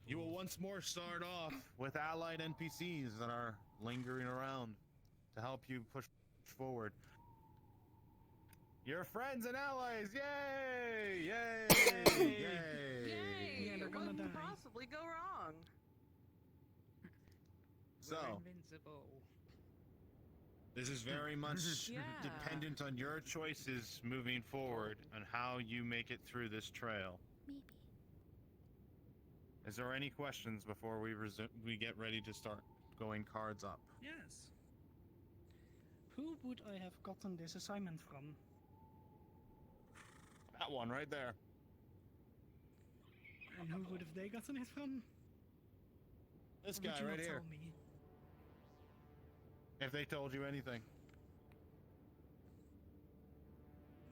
You will once more start off with allied NPCs that are lingering around to help you push forward. Your friends and allies, yay! Yay! Yay! Yay! Yeah, they're What gonna could die. possibly go wrong? So, Invincible. this is very much Yeah. dependent on your choices moving forward and how you make it through this trail. Maybe. Is there any questions before we get ready to start going cards up? Yes. Who would I have gotten this assignment from? That one right there. And who would have they gotten it from? This Or guy would you right not here. tell me? If they told you anything.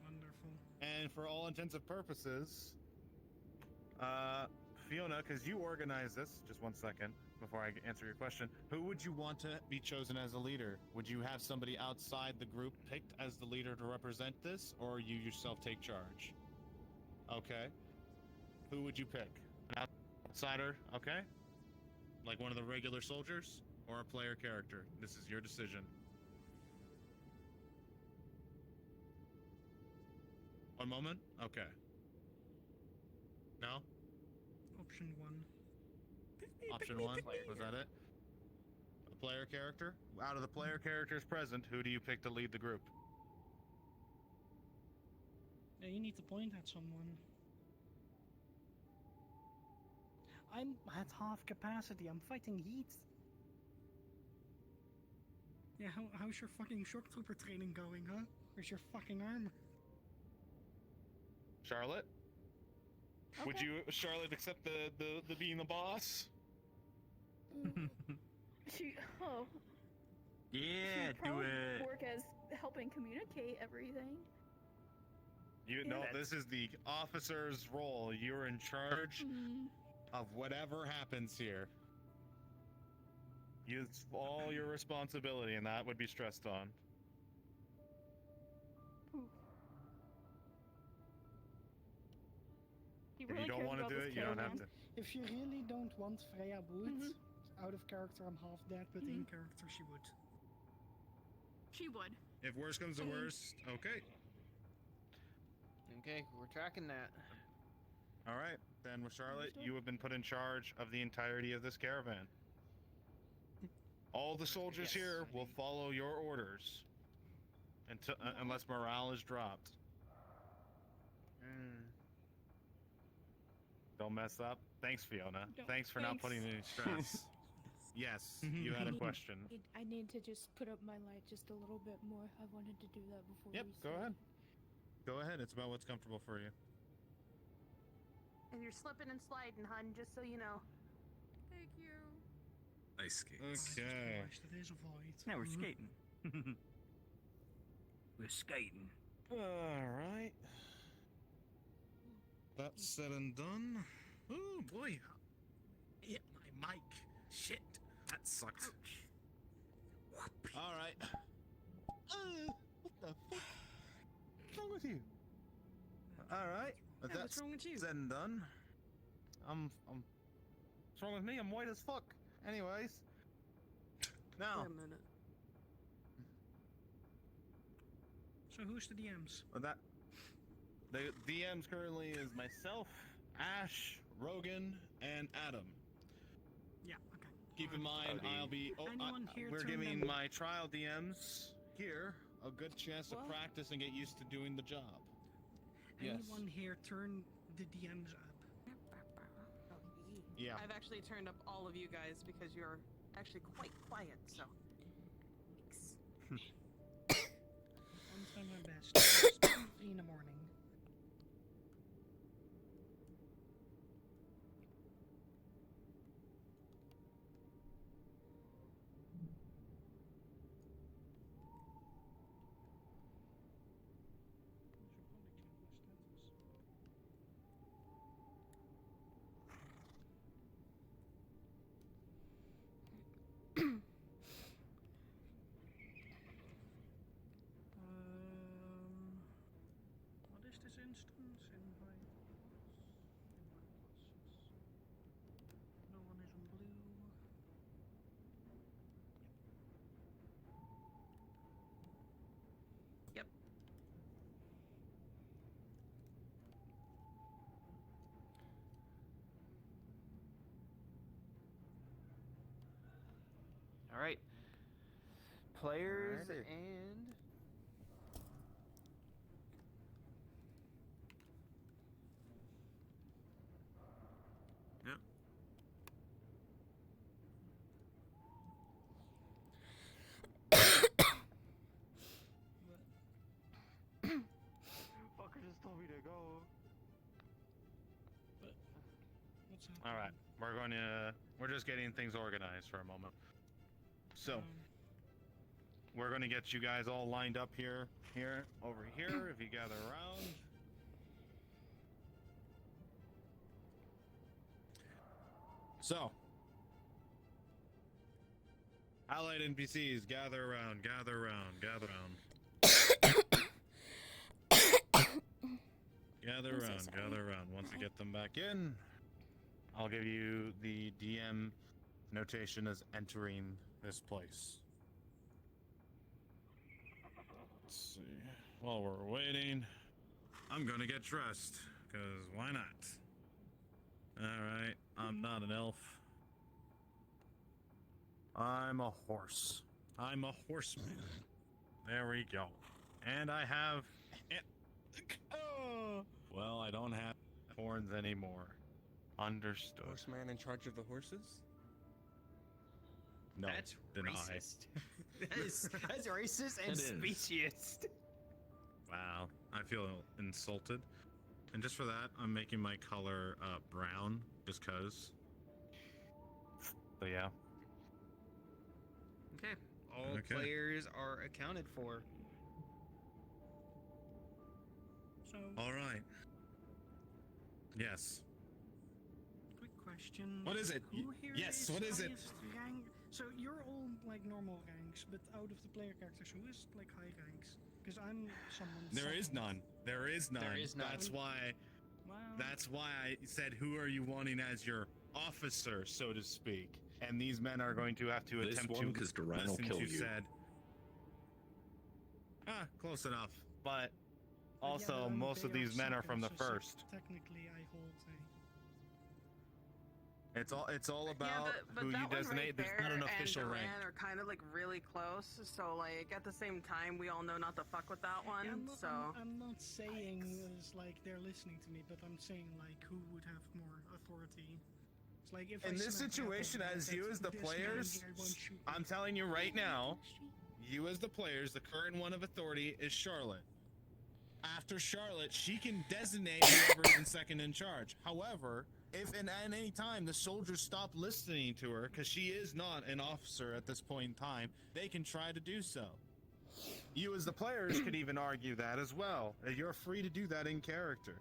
Wonderful. And for all intents and purposes, Fiona, because you organized this, just one second before I answer your question, who would you want to be chosen as a leader? Would you have somebody outside the group picked as the leader to represent this, or you yourself take charge? Okay. Who would you pick? An outsider, okay? Like one of the regular soldiers, or a player character? This is your decision. One moment? Okay. No? Option 1. Option 1? Was that it? A player character? Out of the player characters present, who do you pick to lead the group? Yeah, you need to point at someone. I'm at half capacity. I'm fighting heat. Yeah, how's your fucking shock trooper training going, huh? Where's your fucking armor? Charlotte? Would Okay. you, Charlotte, accept the being the boss? Oh, Yeah, she'd do probably it. work as helping communicate everything. You know, this is the officer's role. You're in charge of whatever happens here. It's all your responsibility, and that would be stressed on. He If really you don't cares want to about do this it, you don't have caravan. to. If you really don't want Freya would, Mhm. out of character I'm half dead, but in character she would. She would. If worse comes to worst, okay. Okay, we're tracking that. All right, then with Charlotte, Understood. you have been put in charge of the entirety of this caravan. All the soldiers Yes. here will follow your orders until unless morale is dropped. Don't mess up. Thanks, Fiona. Don't- Thanks for not Thanks. putting any stress. Yes, you had a question. I need to just put up my light just a little bit more. I wanted to do that before Yep, we go started. ahead. Go ahead. It's about what's comfortable for you. And you're slipping and sliding, hun, just so you know. Thank you. Ice skates. Okay. Christ, it is a void. Now we're skating. We're skating. All right. That's said and done. Oh boy, hit my mic. Shit, that sucks. All right. What the fuck? What's wrong with you? All right. Yeah, That's what's wrong with you? said and done. What's wrong with me? I'm white as fuck. Anyways. Now, Wait a minute. So who's the DMs? that the DMs currently is myself, Ash, Rogan, and Adam. Yeah, okay. Keep in mind, Howdy. I'll be. Anyone here we're turn giving them- my trial DMs here a good chance to What? practice and get used to doing the job. Yes. Anyone here turn the DMs up? Yeah. I've actually turned up all of you guys because you're actually quite quiet, so. Thanks. I'm trying my best. It's 3 in the morning. What is this instance? Invite classes. All right. Players Alrighty. and Yep. Fucker just told me to go. What's happening? All right, we're just getting things organized for a moment. So we're gonna get you guys all lined up here, over here. If you gather around. So, allied NPCs, gather around, gather around, gather around. Gather I'm so around, sorry. gather around. Once we Hi. get them back in, I'll give you the DM notation as entering this place. Let's see. While we're waiting, I'm gonna get dressed, because why not? Alright, I'm not an elf. I'm a horse. I'm a horseman. There we go. And I have... Oh! Well, I don't have horns anymore. Understood. Horseman in charge of the horses? No, That's deny. racist. that's racist and It is. speciest. Wow, I feel insulted. And just for that, I'm making my color brown, just cause. So yeah. Okay. All Okay. players are accounted for. So, All right. Yes. quick question. What is it? Who here Yes, what is it? highest Rank? So you're all like normal ranks, but out of the player characters, who is like high ranks? Because I'm someone. There is second. none. There is none. There is none. That's why. Well, That's why I said, "Who are you wanting as your officer, so to speak?" And these men are going to have to This attempt one, to 'cause Duran will listen kill to you. said. Close enough. But yeah, also, but most of they these men are from the second, so first. Technically, I hold a. It's all about yeah, but who that you one right designate. There's not an there official and rank. Duran are kind of like really close. So like at the same time, we all know not to fuck with that one. Yeah, I'm not, so I'm not saying it's like they're listening to me, but I'm saying like who would have more authority. It's like if In I this snap situation, at them, as you that as the this man players, here won't shoot me. I'm telling you right now, you as the players, the current one of authority is Charlotte. After Charlotte, she can designate whoever is in second in charge. However, if at any time the soldiers stop listening to her, because she is not an officer at this point in time, they can try to do so. You as the players could even argue that as well. You're free to do that in character.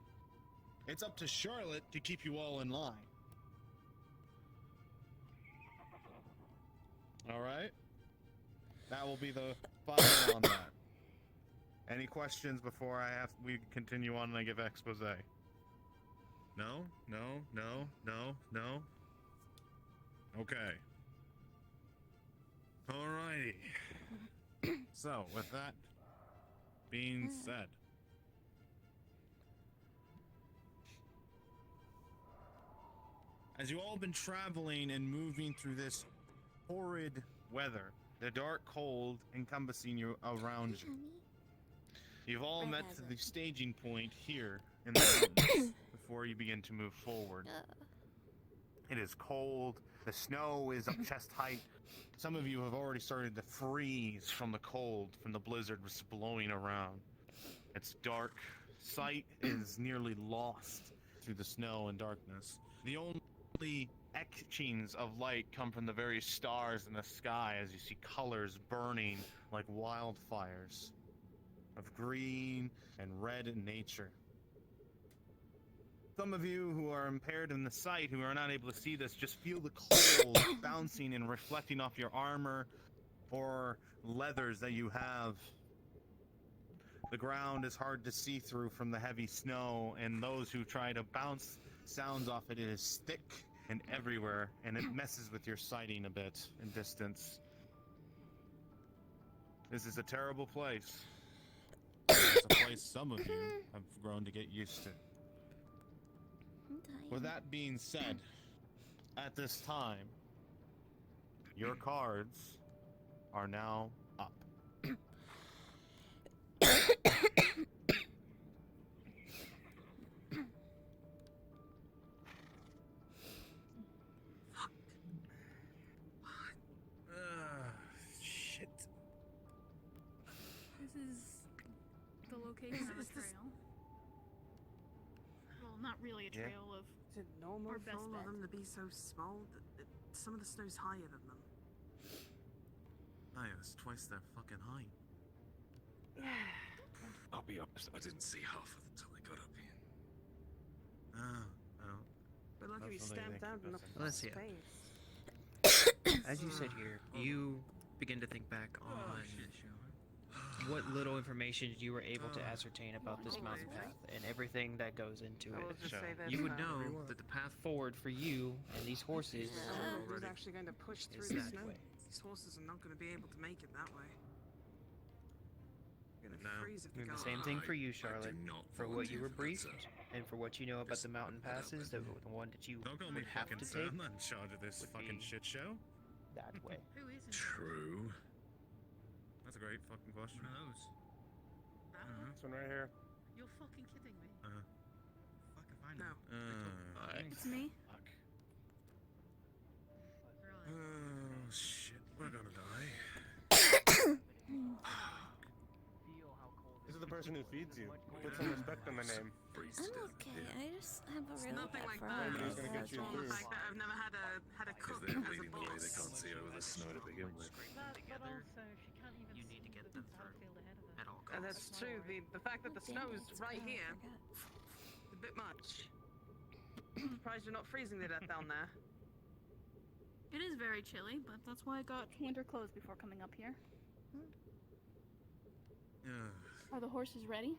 It's up to Charlotte to keep you all in line. All right? That will be the final on that. Any questions before we continue on and I give expose? No? No? No? No? No? Okay. Alrighty. So, with that being said, as you all been traveling and moving through this horrid weather, the dark cold encompassing you around you, you've all Right, met Hazard. the staging point here in the mountains before you begin to move forward. It is cold. The snow is up chest height. Some of you have already started to freeze from the cold, from the blizzard was blowing around. It's dark. Sight is nearly lost through the snow and darkness. The only etchings of light come from the very stars in the sky as you see colors burning like wildfires of green and red in nature. Some of you who are impaired in the sight, who are not able to see this, just feel the cold bouncing and reflecting off your armor or leathers that you have. The ground is hard to see through from the heavy snow, and those who try to bounce sounds off it is thick and everywhere, and it messes with your sighting a bit in distance. This is a terrible place. It's a place some of you have grown to get used to. With that being said, at this time, your cards are now up. Shit. This is the location of a trail. Well, not really a Yeah. trail of. Is it normal Our for best all bet. of them to be so small? Some of the snow's higher than them. Oh, yeah, it's twice their fucking height. I'll be honest, I didn't see half of them till I got up here. Oh. We're lucky we Hopefully they stamped out keep us enough in Let's see. space. As you sit here, you begin to think back on what little information you were able to ascertain about this mountain path and everything that goes into I will it. just Sure. say this. You would know that the path forward for you and these horses Who's actually going to push through is the that snow? way. These horses are not going to be able to make it that way. They're going to No. freeze if they And go. the same thing for you, I do Charlotte. not For what you volunteer were for that, briefed, sir. and for what you know about Just the mountain put that out passes, there. the one that you Don't call me would have fucking to sir. take I'm not in charge of this would fucking be- shit show. that way. Who is in True. That's a great fucking question. Who knows? That Uh-huh. one? This one right here. You're fucking kidding me. Fuck if I No. It's me. Fuck. Right. Oh shit, we're gonna die. This is the person who feeds you. Put some respect on the name. Freeze I'm to death okay. here. I just have a It's really nothing bad like frog. that. Nobody's gonna get It's you more the through. fact that I've never had a Because cook they're as a bleeding away, they boss. can't see over the snow to begin with. Together, she can't even you need to get them through at all And costs. that's true. The fact that the Oh, damn snow it, is it's right gone, I here forgot. is a bit much. Surprised you're not freezing to death down there. It is very chilly, but that's why I got winter clothes before coming up here. Yeah. Are the horses ready?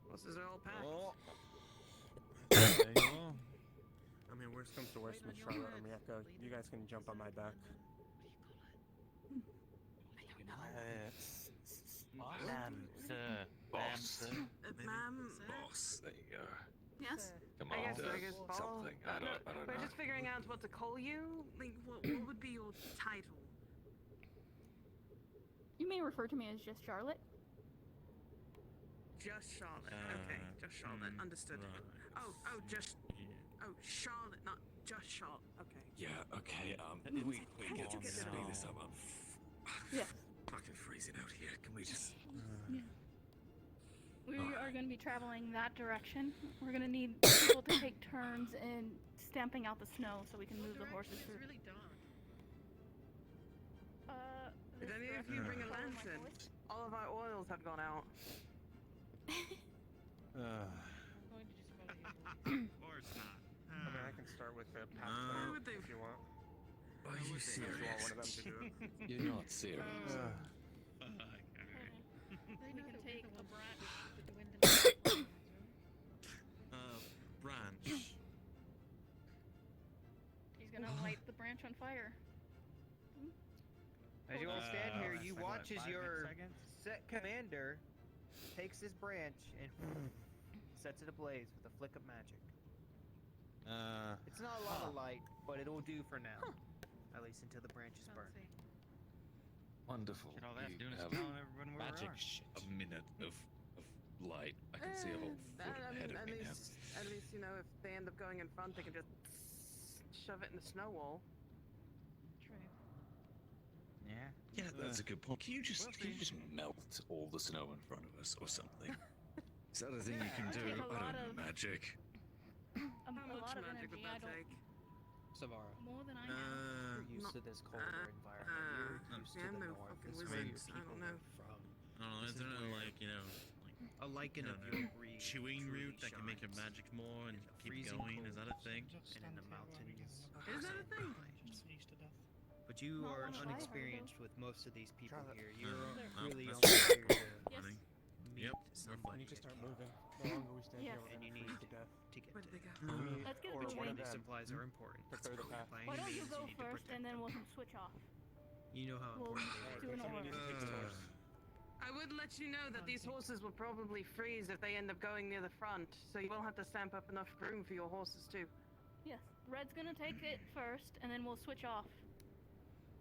Horses are all packed. Oh. There you go. I mean, worst comes to worst, Miss Charlotte or Mieko, you guys can jump on my back. Ma'am, sir. Boss. Ma'am, Boss, there you go. Yes. I guess boss. Something. I don't We're know. just figuring out what to call you. Like, what would be your title? You may refer to me as just Charlotte. Just Charlotte. Okay, just Charlotte. Understood. Right. Oh, just. Yeah. Oh, Charlotte, not just Charlotte. Okay. Yeah, okay, we How can did you get speed that? this up. I'm Yes. fucking freezing out here. Can we just... We are going to be traveling that direction. We're going to need people to take turns in stamping out the snow so we can move the horses through. It's really dark. This Did any of direction you is bring a lower my lantern? voice. All of our oils have gone out. Of course not. I mean, I can start with the path No. clear Who would they- if you want. Are you Unless you want serious? one of them to do it. You're not serious. We can take a branch. Branch. He's going to light the branch on fire. As you all stand here, you I got watch as 5 your seconds. set commander takes this branch and sets it ablaze with a flick of magic. It's not a lot of light, but it'll do for now. At least until the branch is burned. Wonderful. All they have to do You is have tell everyone where magic we are. a minute of light. I can see a whole foot ahead of at me now. least, you know, if they end up going in front, they can just shove it in the snow wall. True. Yeah. Yeah, that's a good point. Can you just We'll see. melt all the snow in front of us or something? Is that a thing you can It do? would take a I lot don't know, of- magic. A How much lot of magic energy. would I that don't. take? Savara, More than I have. you're used to this colder environment. You're used yeah, to I'm the no north. fucking This is where wizard. your I people don't know. live from. I don't know, This is there is no, where like, you know, A lichen I of don't know, your breed chewing truly root that can make your shines. magic more and In the keep freezing going? Is that a cold. thing? And in the mountains. Is that a thing? Just freeze to death. But you Not are one of I heard of. unexperienced with most of these people Charlotte. here. You're really that's only here to Yes. Funny. meet Yep, We somebody need to start that you moving. The longer we stand Yes. here, we're And you gonna freeze need to death. to get Where to. did they go? Me Let's get or moving. one of These them. supplies are important. Prepare the path. Why don't you Means go need to first protect and then them. we'll switch off? You know how We'll important they are. do an Somebody order. needs to fix the horse. I would let you know that these horses will probably freeze if they end up going near the front, so you will have to stamp up enough room for your horses too. Yes. Red's gonna take it first and then we'll switch off.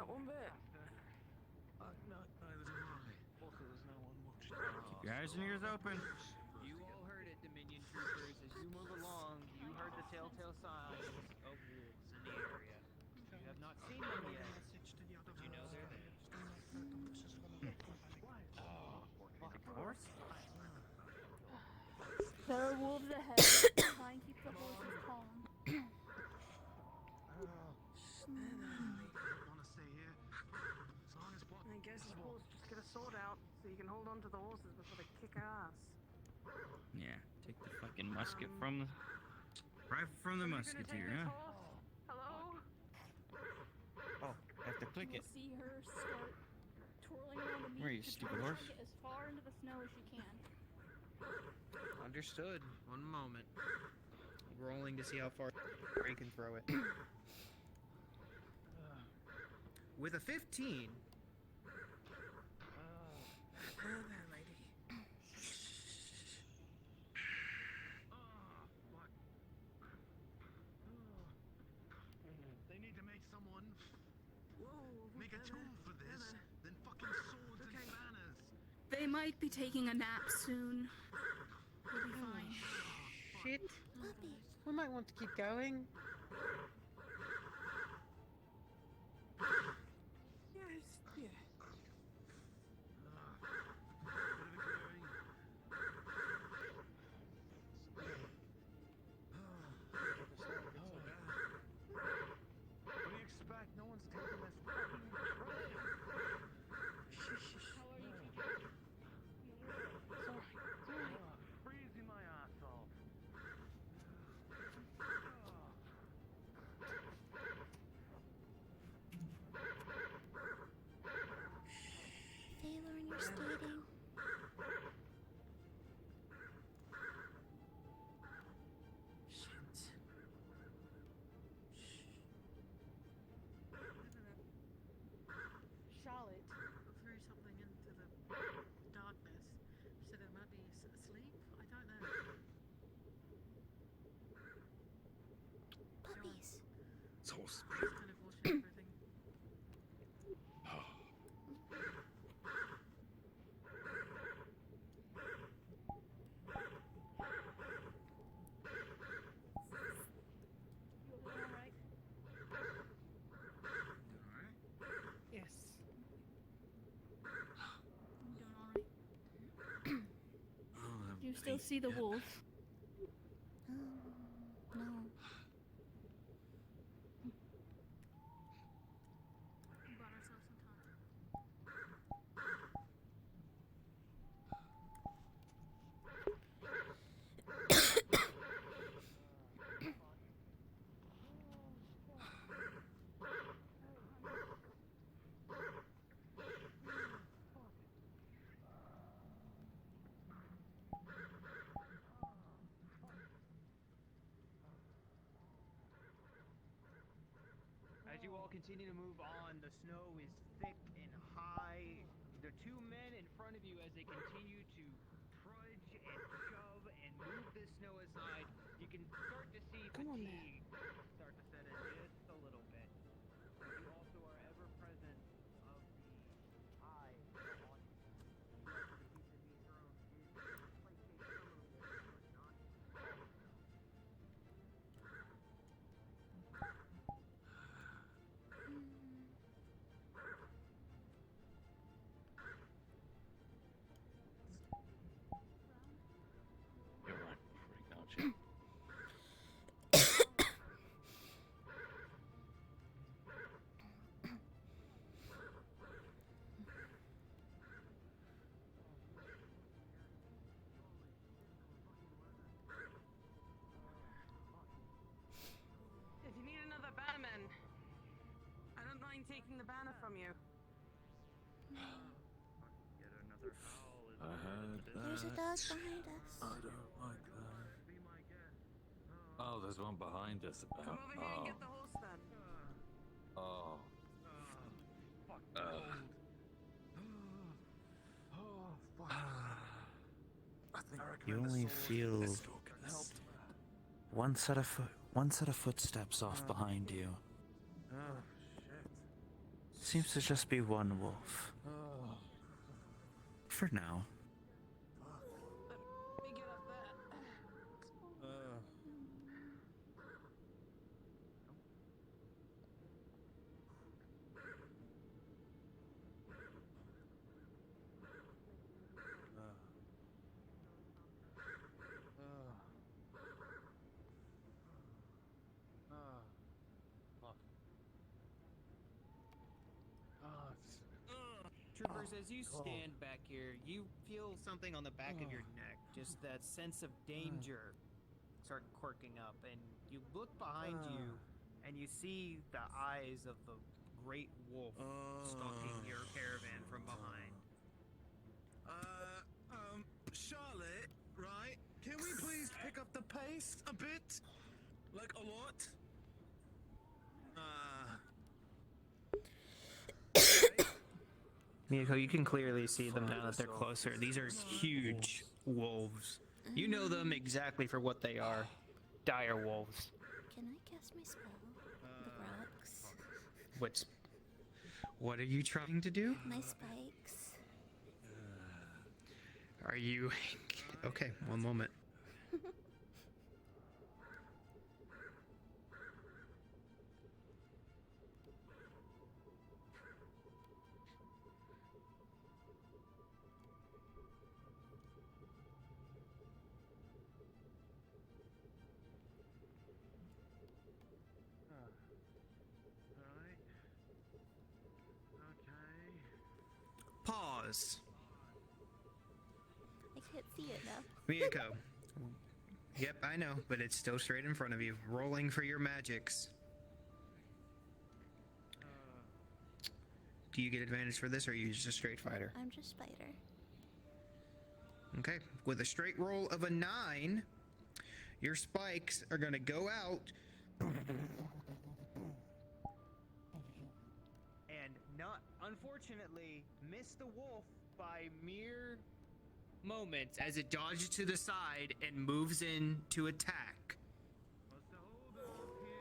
that one bit. Neither do I. Also, there's no one watching. Keep your eyes and ears open. You all heard it, Dominion troopers. As you move along, you heard the telltale signs of wolves in the area. You have not seen them yet. Message to the other You know they're there. Horse? There are wolves ahead. Try and keep the horses calm. Want to stay here as long as possible. I guess it's wolves. Just get a sword out so you can hold on to the horses before they kick ass. Yeah, take the fucking musket from the... Rifle from the musketeer, huh? Hello? Oh, I have to click it. You'll see her start twirling around the meat. Where are you, to stupid try and horse? Get as far into the snow as you can. Understood. One moment. Rolling to see how far Ray can throw it. With a 15. They need to make someone make a tomb for this, then fucking swords and banners. They might be taking a nap soon. We'll be fine. Shit. We might want to keep going. Yes, yeah. What do you expect? No one's taking this fucking train. Freezing my ass off. Taylor, and you're skating. Charlotte threw something into the darkness. She said it might be asleep. I don't know. Puppies. So It's kind of watching everything. You'll be alright. Yes. I'm doing alright. Oh, You still see the wolf. No. We bought ourselves some time. As you all continue to move on, the snow is thick and high. There are two men in front of you as they continue to trudge and shove and move the snow aside. You can start to see Come on, fatigue start to set in just a little bit. You also are ever present of the eye on you. You have to keep the meat thrown is placate some of it, but not all of it. You're right, freak, aren't you? If you need another bannerman, I don't mind taking the banner from you. Get another howl. Is I heard There's a that. dog behind us. I don't like that. Be my guest. Oh, there's one behind us Come about. over here and get the horse then. Oh. Fuck. Oh, fuck. I think You only feel one set of footsteps off behind you. Oh, shit. Seems to just be one wolf. For now. Let me get up there. Troopers, as you stand back here, you feel something on the back of your neck. Just that sense of danger start quirking up, and you look behind you, and you see the eyes of the great wolf stalking your caravan from behind. Charlotte, right? Can we please pick up the pace a bit? Like a lot? Mieko, you can clearly see them now that they're closer. These are huge wolves. You know them exactly for what they are. Dire wolves. Can I cast my spell? The rocks. What are you trying to do? My spikes. Are you... Okay, one moment. Pause. I can't see it now. Mieko. Yep, I know, but it's still straight in front of you. Rolling for your magics. Do you get advantage for this, or are you just a straight fighter? I'm just spider. Okay, with a straight roll of a 9, your spikes are gonna go out. And not, unfortunately, miss the wolf by mere moments as it dodges to the side and moves in to attack. What's the hold up here?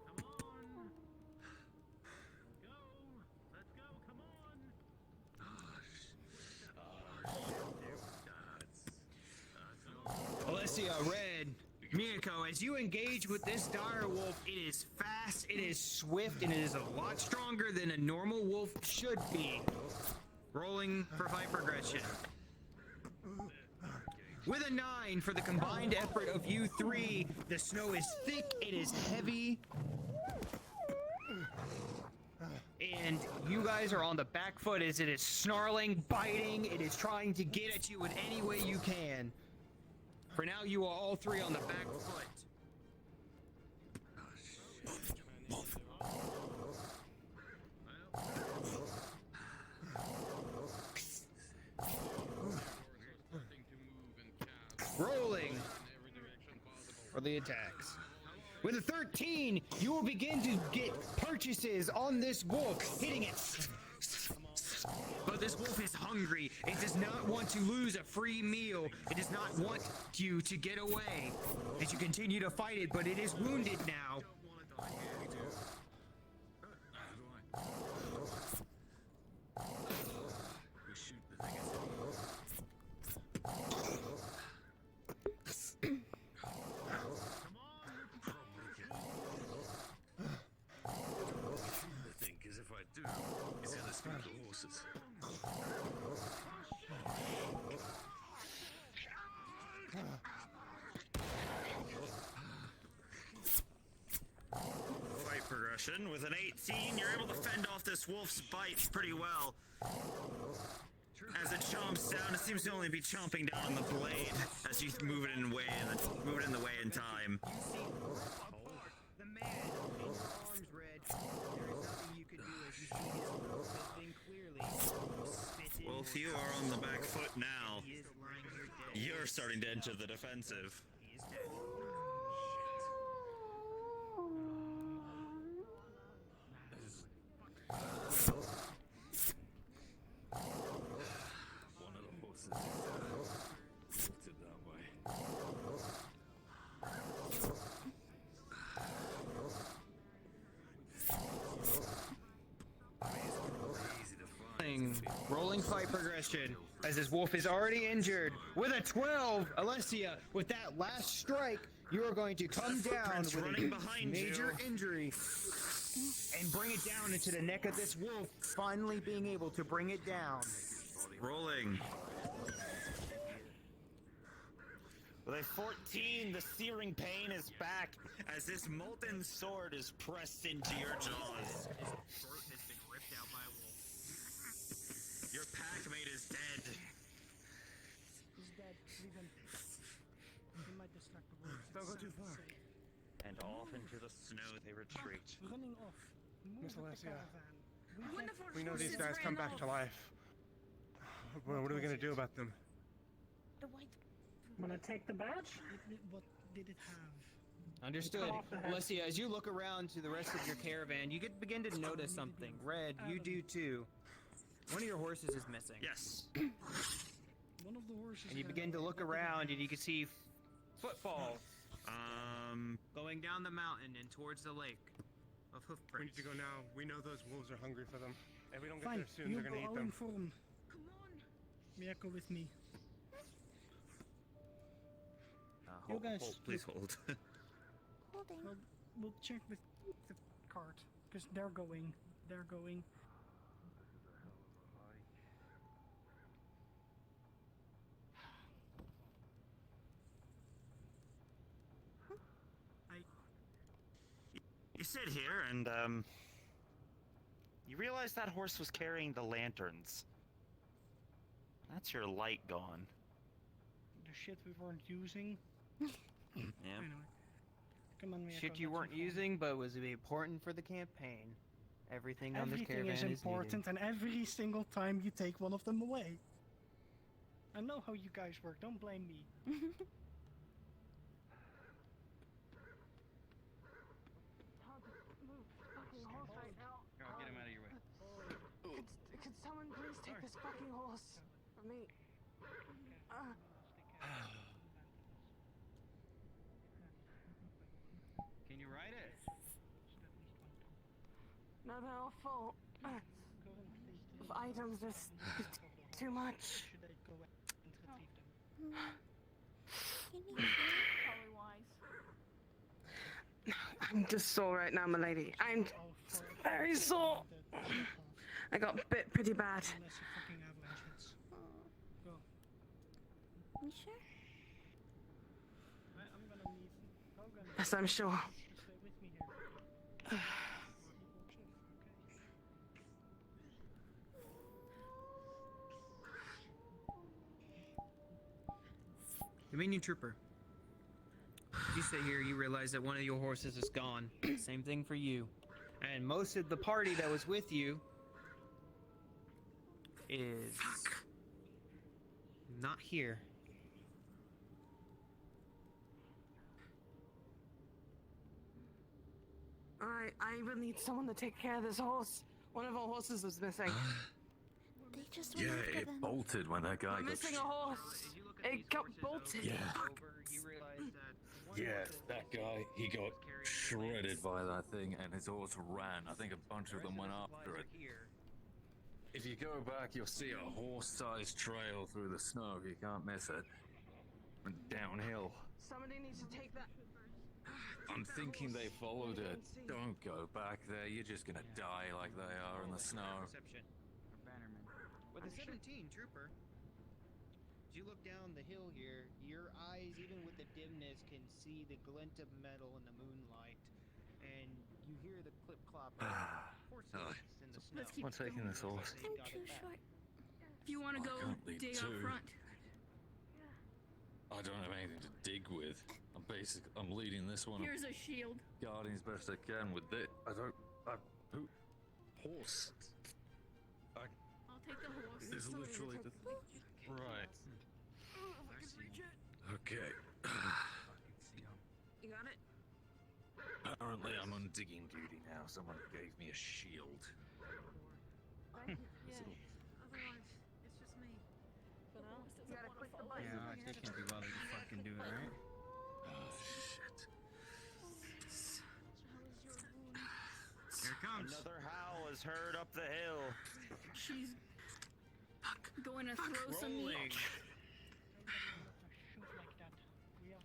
Come on. Let's go. Alessia, Red, Mieko, as you engage with this dire wolf, it is fast, it is swift, and it is a lot stronger than a normal wolf should be. Rolling for fight progression. With a 9 for the combined effort of you three, the snow is thick, it is heavy, and you guys are on the back foot as it is snarling, biting, it is trying to get at you in any way you can. For now, you are all three on the back foot. Rolling for the attacks. With a 13, you will begin to get purchases on this wolf, hitting it. But this wolf is hungry. It does not want to lose a free meal. It does not want you to get away as you continue to fight it, but it is wounded now. Fight progression. With an 18, you're able to fend off this wolf's bite pretty well. As it chomps down, it seems to only be chomping down on the blade as you move it in the way in time. You see the man in your arms, Red. There is nothing you can do as you see his throat has been clearly spit in. Well, if you are on the back foot now, He is lying here dead. you're starting to enter the defensive. He is dead. One of the horses is tilted that way. rolling fight progression, as this wolf is already injured. With a 12, Alessia, with that last strike, you are going to come down with running a behind major you. injury and bring it down into the neck of this wolf, finally being able to bring it down. Rolling. With a 14, the searing pain is back as this molten sword is pressed into your jaws. His throat has been ripped out by a wolf. Your packmate is dead. He's dead. Leave him. He might distract the wolves. Don't go too far. And off into the snow they retreat. Running off. Move Miss with the Alessia. caravan. We know these guys come back to life. What are we gonna do about them? The white. Wanna take the badge? What did it have? Understood. Cut off the head. Alessia, as you look around to the rest of your caravan, you begin to notice something. Red, you do too. One of your horses is missing. Yes. One of the horses. And you got begin to look away. around and you can see footfalls going down the mountain and towards the lake of hoof We prints. need to go now. We know those wolves are hungry for them. If we don't get Fine, there soon, you they're gonna go, eat I'll them. inform. Come on. Mieko with me. You Hold, guys, please hold. Holding. We'll check with the cart, because they're going. They're going. You sit here and, you realize that horse was carrying the lanterns. That's your light gone. The shit we weren't using. Yeah. Anyway. Come on, Mieko. Shit you let's weren't inform. using, but was important for the campaign. Everything on this Everything caravan is important, and every single time you take one of them away. I know how you guys work. Don't blame me. Get him out of your way. Could someone please take this fucking horse from me? Can you ride it? No, they're all full. Of items, there's too much. Should I go and retrieve them? Probably wise. I'm just sore right now, milady. I'm very sore. I got bit pretty bad. Unless a fucking avalanche hits. Go. You sure? I'm gonna need Logan. Yes, I'm sure. to stay with me here. Dominion Trooper. As you sit here, you realize that one of your horses is gone. Same thing for you. And most of the party that was with you is not here. Alright, I will need someone to take care of this horse. One of our horses was missing. They just Yeah, went after it them. bolted when that guy We're got missing a horse. It got bolted. Yeah. Fuck. You realize that one Yeah, horse is that guy, he got shredded by that thing and his horse ran. I think a bunch of them went after it. here. If you go back, you'll see a horse-sized trail through the snow. You can't miss it. And downhill. Somebody needs to take that. I'm thinking they followed it. Don't go back there. You're just gonna die like they are in the snow. Perception. Or Bannerman. With a 17, Trooper. As you look down the hill here, your eyes, even with the dimness, can see the glint of metal in the moonlight, and you hear the clip-clop of horses in the snow. Let's keep I'm taking this horse. I'm too short. If you want to I go can't leave dig up two. front. I don't have anything to dig with. I'm leading this one. Here's a shield. Guarding as best I can with it. Who? Horse. I'll take the horse. Is literally the. Right. Oh, if I can reach it. Okay. You got it? Apparently I'm on digging duty now. Someone gave me a shield. Yeah. Otherwise, it's just me. For now? You gotta click the Yeah, button. they can't be bothered to fucking do it, right? Oh, shit. Here it comes. Another howl is heard up the hill. She's Going to throw some meat.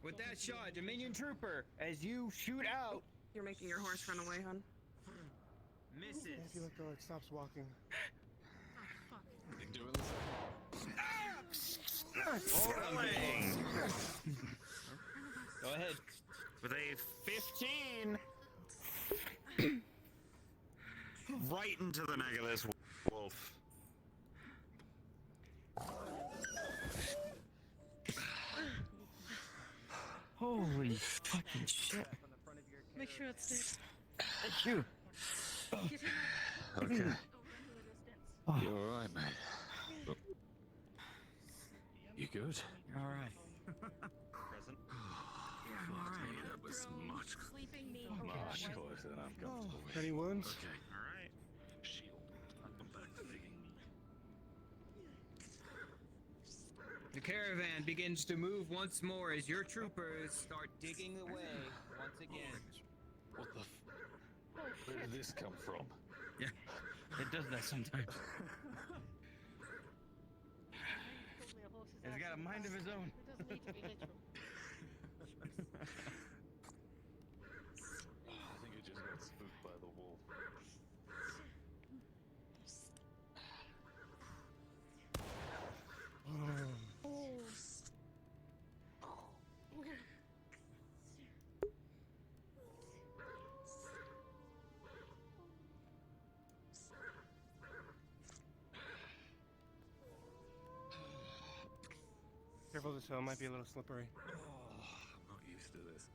With that shot, Dominion Trooper, as you shoot out, You're making your horse run away, hon. misses. If you let go, it stops walking. Do it. Rolling Go ahead. with a 15. Right into the neck of this wolf. Holy fucking shit. Make sure it's safe. Thank you. Get him out. Okay. Over into the distance. You alright, mate? You good? All right. Present. That was much, Sleeping meat. much closer than I'm comfortable with. Any wounds? Okay. All right. Shield. I'm back to digging. The caravan begins to move once more as your troopers start digging away once again. What the Where did this come from? Yeah, it does that sometimes. He's got a mind of his own. It doesn't need to be literal. I think it just got spooked by the wolf. Careful, this hill might be a little slippery. I'm not used to this.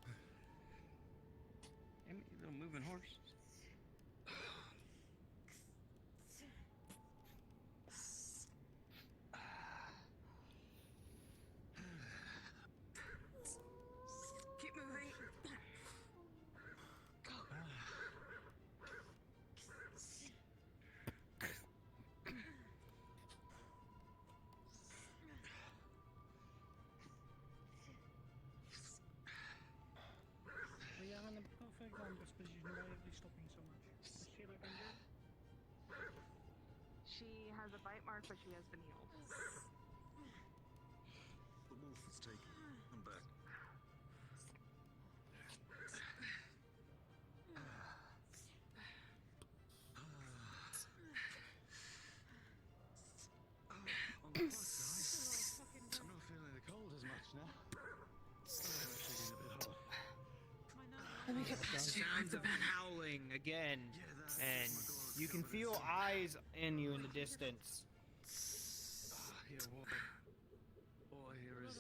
Damn it, you little moving horse. Keep moving. We are in a perfect vantage position. Why are we stopping so much? Is she like injured? She has a bite mark, but she has been healed. The wolf is taken. I'm back. I'm not feeling the cold as much now. Let me get the sounds of howling again, and you can feel eyes in you in the distance. Here, what? All I hear is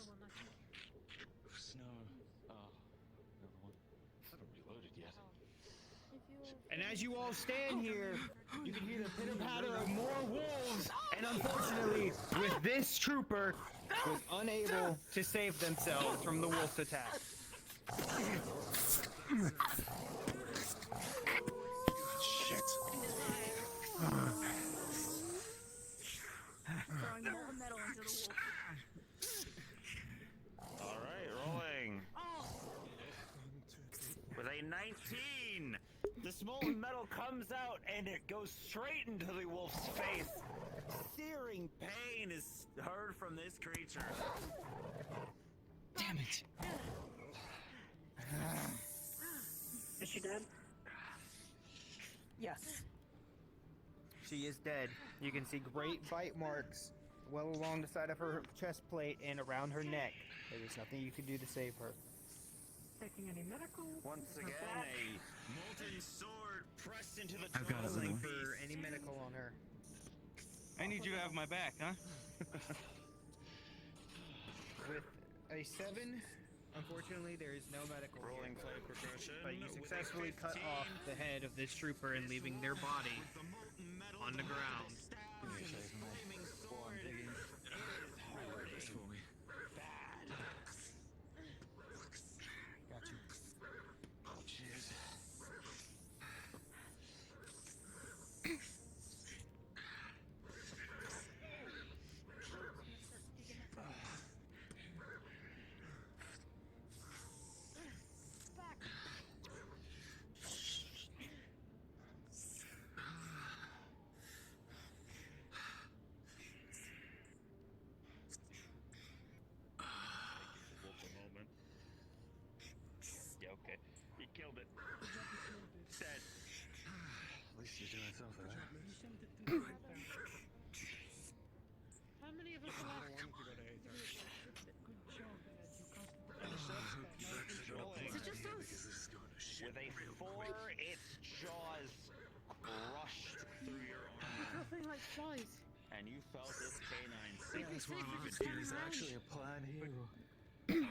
snow. Another one. I haven't reloaded yet. And as you all stand here, you can hear the pitter-patter of more wolves, and unfortunately, with this trooper, was unable to save themselves from the wolf's attack. Shit. Throwing molten metal into the wolf. All right, rolling. With a 19, this molten metal comes out and it goes straight into the wolf's face. Searing pain is heard from this creature. Damn it. Is she dead? Yes. She is dead. You can see great bite marks well along the side of her chest plate and around her neck. There is nothing you can do to save her. Taking any medical? Once again, a molten sword pressed into the I've got a toiling for beast. any medical on her. I need you to have my back, huh? With a 7, unfortunately, there is no medical. Rolling here. play progression. But you with a successfully cut 15. off the head of this trooper and leaving their body With the molten metal on the ground. stab in this flaming sword. It is hard. This for me. Bad. Got you. Oh, cheers. least you're doing something. You sent it to me right there. How many of us are left? Good job, Ed. You casted the Rolling. Is it just us? Because this is going to shit. With a 4, its jaws crushed through your arm, Nothing like flies. and you felt its canine Big sink. mistake if it's There's turning around. actually a plan here. We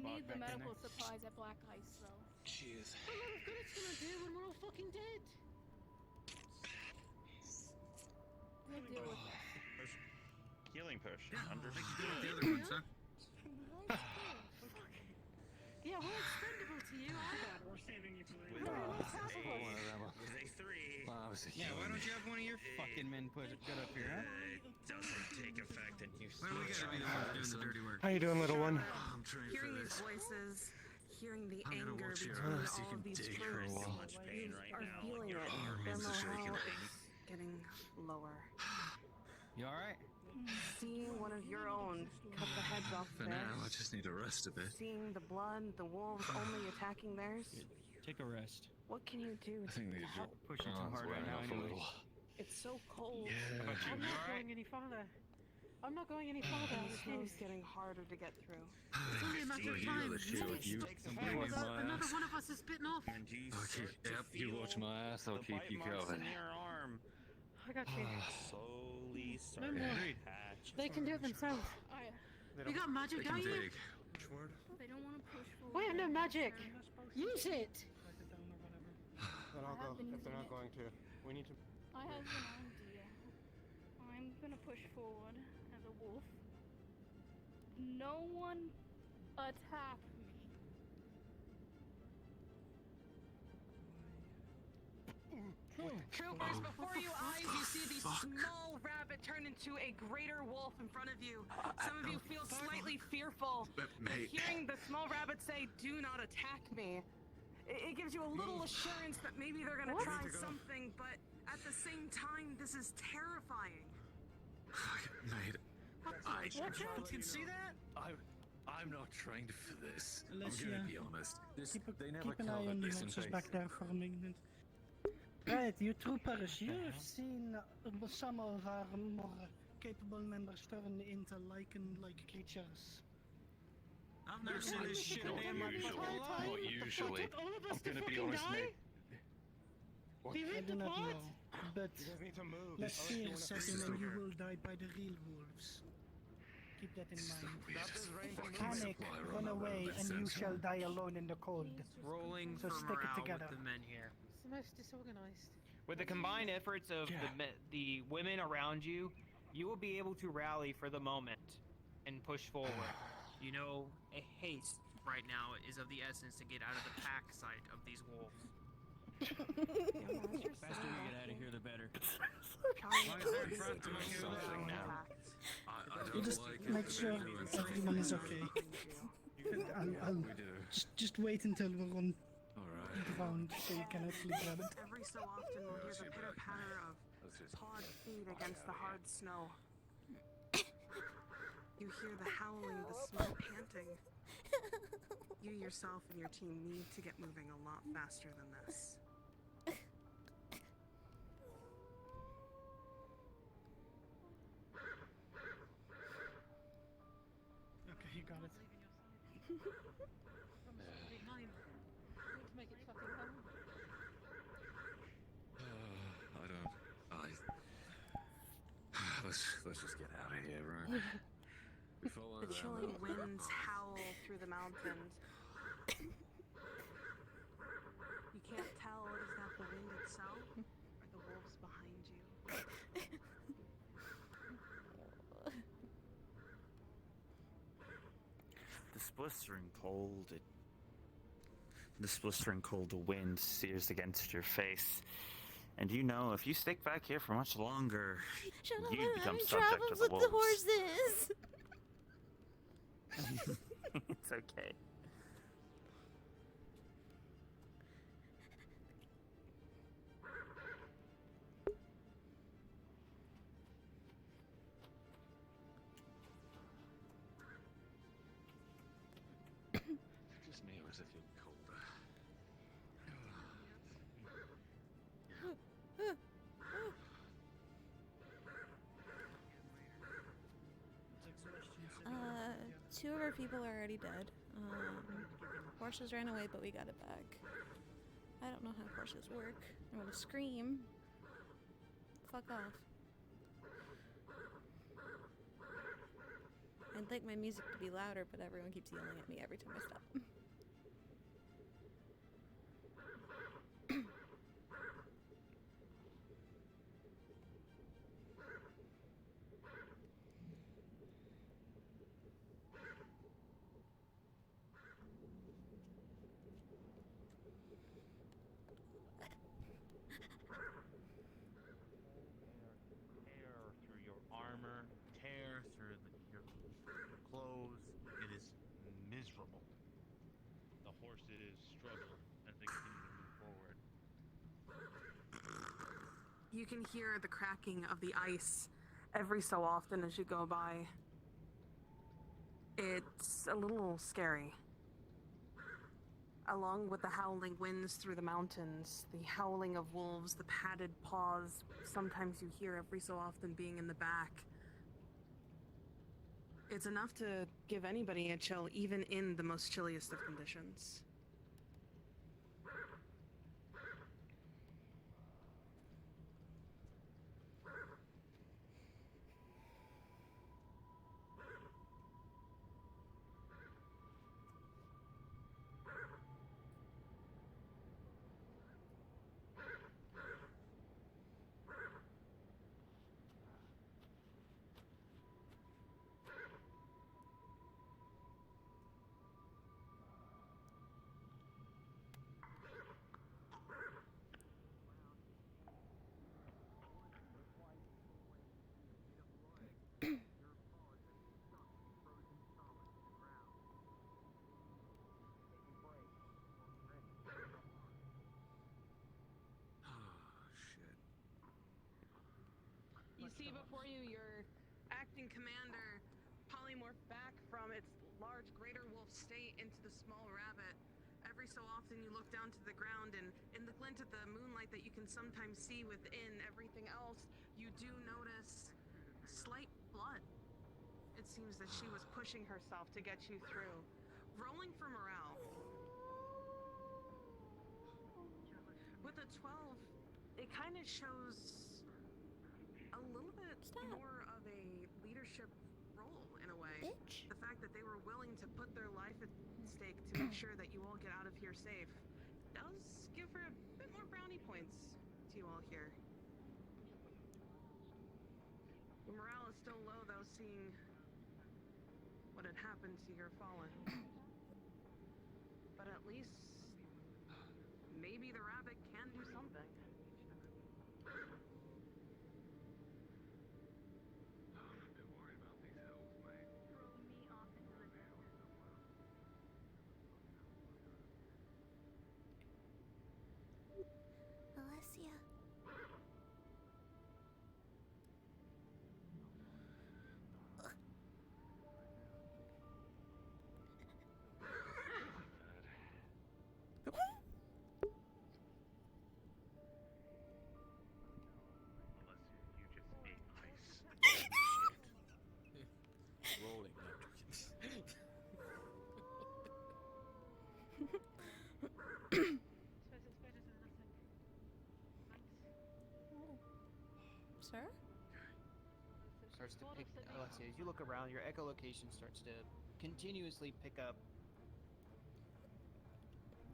need the medical supplies at Black Ice, though. Cheers. A lot of good it's gonna do when we're all fucking dead. We'll deal with this. Healing potion. The Understood. other ones, huh? Yeah, we're expendable to you, aren't We're saving you for later. With We're on top of us. with a 3. Yeah, why don't you have one of your fucking men put it up here, huh? It doesn't take effect, and you Why do we gotta be the ones doing the dirty work? How you doing, little one? I'm trained Hearing for these this. voices, hearing the I'm gonna anger watch your between ass. You all can of these dig for a groups, so while. much pain right are now. feeling Your it. arm Their is a shaking. morale is getting lower. You alright? Seeing one of your own cut the heads off For theirs, now, I just need to rest a bit. seeing the blood, the wolves only attacking theirs, Take a rest. what can you do I think to the help? Pushing too arm's hard right wearing now off a anyway. little. It's so cold. Yeah. I'm You not alright? going any farther. I'm not going any farther. I The snow's refuse. getting harder to get through. It's only a matter of You time. got a shield. You Take some Another one of us is bitten off. And you Okay, start to yep, you watch feel my ass, I'll the keep bite you marks covered. in your arm I got you. slowly No starting more. to patch. They can do it themselves. You got magic, They don't can you? dig. They don't want to push forward. We have no magic. Use it. Write it down or whatever. Then I'll I have go been if they're using not it. going to. We need to. I have an idea. I'm gonna push forward as a wolf. No one attack me. Troopers, before your eyes, you see the small rabbit turn into a greater wolf in front of you. Some of you feel slightly fearful. Mate. Hearing the small rabbit say, "Do not attack me," it gives you a little assurance that maybe they're gonna try something, but at the same time, this is terrifying. Mate, I Can see that? I'm not trained for this. Alicia, I'm gonna be honest. This, they never Keep an eye on covered the this in monsters face. back there for a minute. Right, you troopers, you've seen some of our more capable members turn into lichen-like creatures. I've never seen this shit a Not day in my usually. fucking life. Not usually. Took all of us I'm to gonna be fucking honest, die? mate. Be I ripped do not apart? know, but You guys need to move. let's Oh, fear you wanna set fix in this and you over? will die by the real wolves. Keep that in This is the mind. weirdest rain fucking Panic, supply run run I've away, ever and you seen. shall die alone in the cold. Rolling So for stick it morale together. with the men here. It's the most disorganized. With the combined efforts of Yeah. the women around you, you will be able to rally for the moment and push forward. You know, a haste right now is of the essence to get out of the pack sight of these wolves. The faster we get out of here, the better. As long as they're in front, I'm okay with Something that. now. I You don't just like it. make but sure they're doing something. everyone is okay. I'll We do. just wait until we're on Alright. the ground so you can actually grab it. Every so often, we'll hear the pitter patter of Let's just pawed feet against the hard snow. You hear the howling, the slow panting. You yourself and your team need to get moving a lot faster than this. Okay, you got it. Behind. Need to make it fucking home. I don't. Let's just get out of here, right? We follow The them. chilling winds howl through the mountains. You can't tell, is that the wind itself or the wolves behind you? This blistering cold wind sears against your face. And you know, if you stick back here for much longer, Shut up, you I'm become having subject to problems the with the wolves. horses. It's okay. Just me, or does it feel colder? 2 of our people are already dead. Horses ran away, but we got it back. I don't know how horses work. I'm gonna scream. Fuck off. I'd like my music to be louder, but everyone keeps yelling at me every time I stop. Tear through your armor, tear through your clothes. It is miserable. The horses struggle as they continue to move forward. You can hear the cracking of the ice every so often as you go by. It's a little scary. Along with the howling winds through the mountains, the howling of wolves, the padded paws, sometimes you hear every so often being in the back. It's enough to give anybody a chill, even in the most chilliest of conditions. You see before you your acting commander polymorph back from its large greater wolf state into the small rabbit. Every so often you look down to the ground, and in the glint of the moonlight that you can sometimes see within everything else, you do notice slight blood. It seems that she was pushing herself to get you through. Rolling for morale. With a 12, it kind of shows a little bit more of a leadership role in a way. Bitch. The fact that they were willing to put their life at stake to make sure that you all get out of here safe does give her a bit more brownie points to you all here. Your morale is still low though, seeing what had happened to your fallen. But at least maybe the rabbit can do something. Alessia. Rolling napkins. Sir? Starts to pick. Alessia, as you look around, your echolocation starts to continuously pick up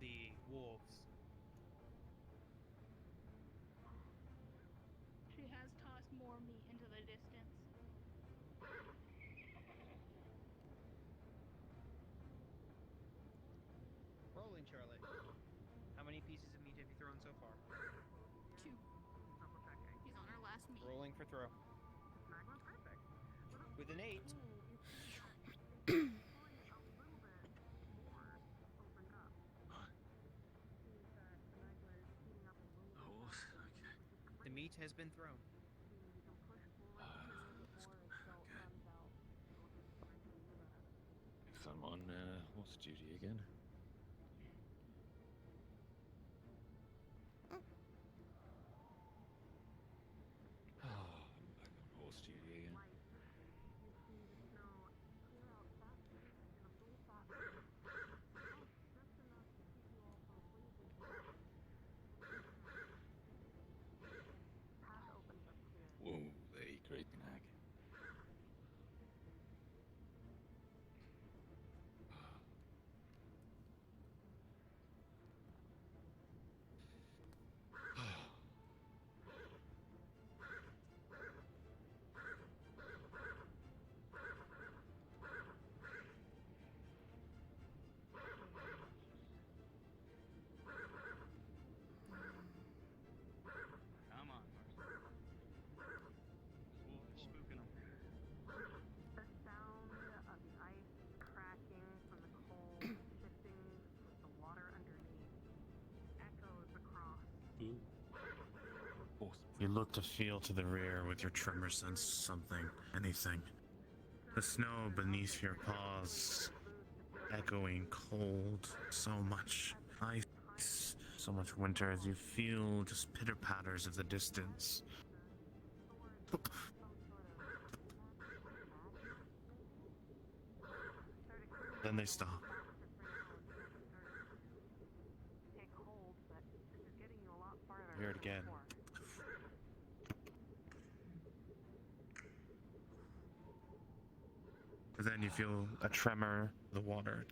the wolves. She has tossed more meat into the distance. Rolling, Charlotte. How many pieces of meat have you thrown so far? 2. He's on her last meat. Rolling for throw. With an 8. The meat has been thrown. If I'm on horse duty again. Oh, I'm back on horse duty again. You look to feel to the rear with your tremor sense something, anything. The snow beneath your paws, echoing cold, so much ice, so much winter as you feel just pitter-patters of the distance. Then they stop. You hear it again. And then you feel a tremor, the water.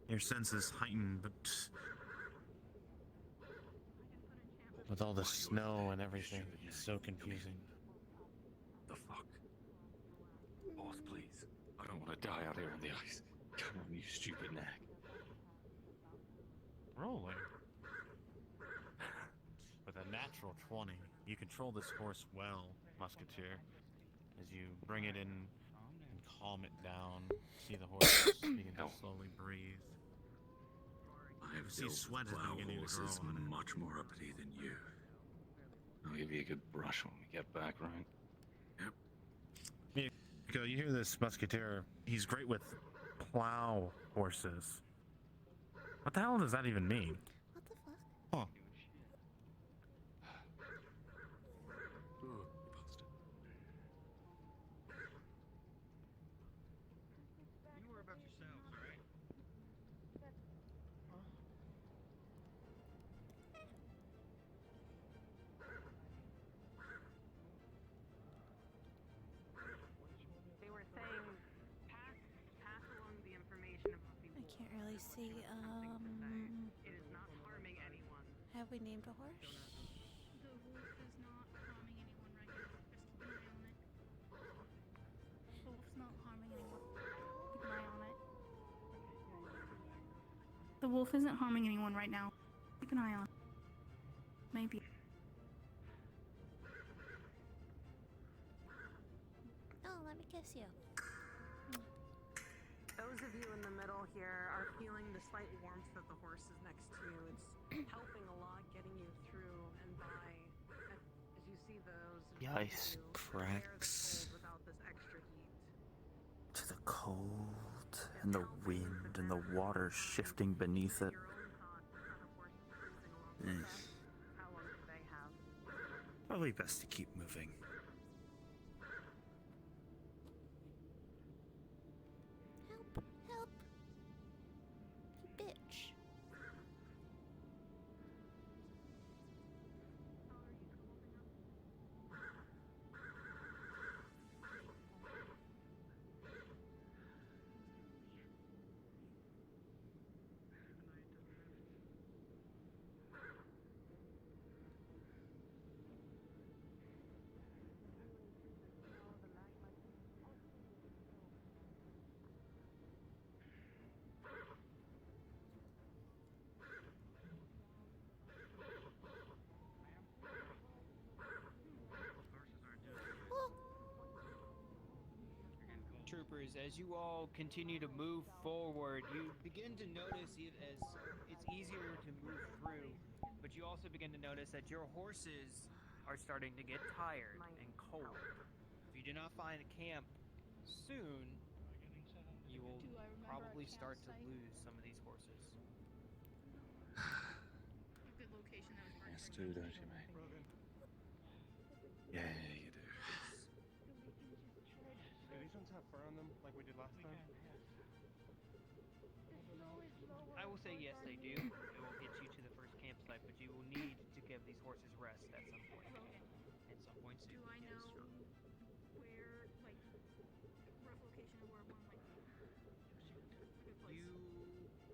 Your senses heighten, but with all the snow and everything, it's so confusing. The fuck? Pause, please. I don't want to die out here on the ice. Come on, you stupid nag. Rolling. With a natural 20, you control this horse well, Musketeer, as you bring it in and calm it down. See the horse begin to slowly breathe. I see sweat is beginning to grow is on it. much more uppity than you. I'll give you a good brush when we get back, right? Yep. Mieko, you hear this Musketeer. He's great with plow horses. What the hell does that even mean? What the fuck? Huh. You worry about yourselves, alright? They were saying, pass along the information about the I can't really see. It is not harming anyone. Have we named a horse? The wolf is not harming anyone right now. Just keep an eye on it. The wolf's not harming anyone. Keep an eye on it. The wolf isn't harming anyone right now. Keep an eye on it. Maybe. Oh, let me kiss you. Those of you in the middle here are feeling the slight warmth that the horse is next to you. It's helping a lot, getting you through and by. As you see those. The ice cracks without this extra heat. to the cold and the wind and the water shifting beneath it. How long do they have? Probably best to keep moving. Help! Help! You bitch. Troopers, as you all continue to move forward, you begin to notice it as it's easier to move through, but you also begin to notice that your horses are starting to get tired and cold. If you do not find a camp soon, you will probably start to lose some of these horses. A good location that was Yes, do, don't you, mate? Yeah, you do. Do these ones have fur on them like we did last time? I will say yes, they do. It will get you to the first campsite, but you will need to give these horses rest at some point. At some point soon. Do I know where, like, rough location of where one, like, a good place? You,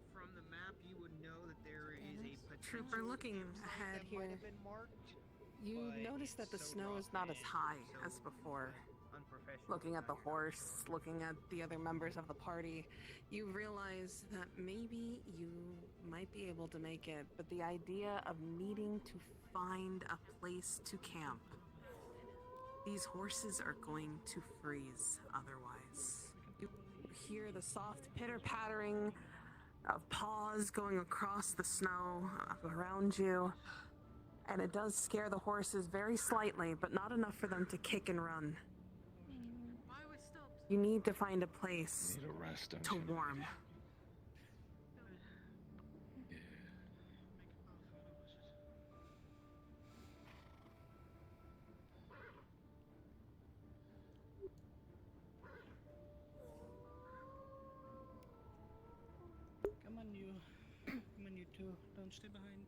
from the map, you would know that there is a potential Trooper, looking campsite ahead that here. might have been marked, You but notice that the it's so snow is not rough as and high so as before. unprofessional. Looking at the horse, looking at the other members of the party, you realize that maybe you might be able to make it, but the idea of needing to find a place to camp, these horses are going to freeze otherwise. You hear the soft pitter-pattering of paws going across the snow around you. And it does scare the horses very slightly, but not enough for them to kick and run. Why are we stopped? You need to find a place Need a rest, don't to you? warm. Yeah. Come on, you. Come on, you two. Don't stay behind.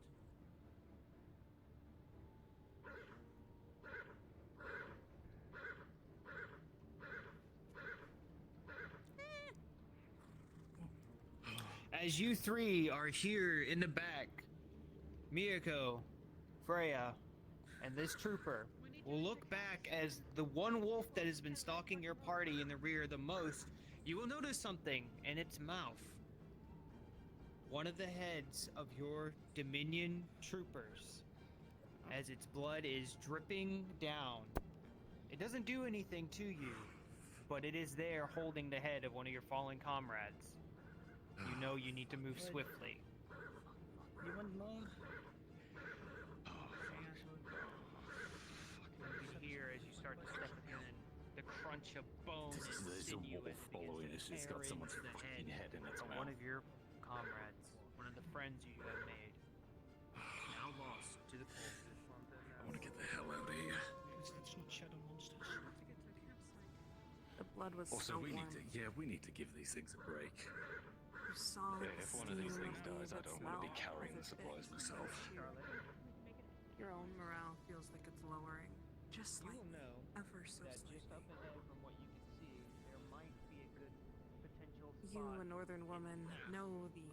As you three are here in the back, Mieko, Freya, and this trooper will look back as the one wolf that has been stalking your party in the rear the most. You will notice something in its mouth. One of the heads of your Dominion troopers, as its blood is dripping down. It doesn't do anything to you, but it is there holding the head of one of your fallen comrades. You know you need to move swiftly. You want more? You can hear as you start to step in the crunch of bone and There's a sinew wolf as it following begins us. to It's got tear someone's into the fucking head in its of mouth. one of your comrades, one of the friends you have made, now lost to the cold. I want to get the hell out of here. It's not shadow monsters. The blood was Also, so we warm. need to give these things a break. You saw Yeah, the if one of these steam things dies, I that don't want to be smell carrying the as it supplies hits myself. Your own morale feels like it's lowering. Just You like will know ever so that slightly. just up ahead from what you can see, there might be a good potential You, spot. a northern woman, know the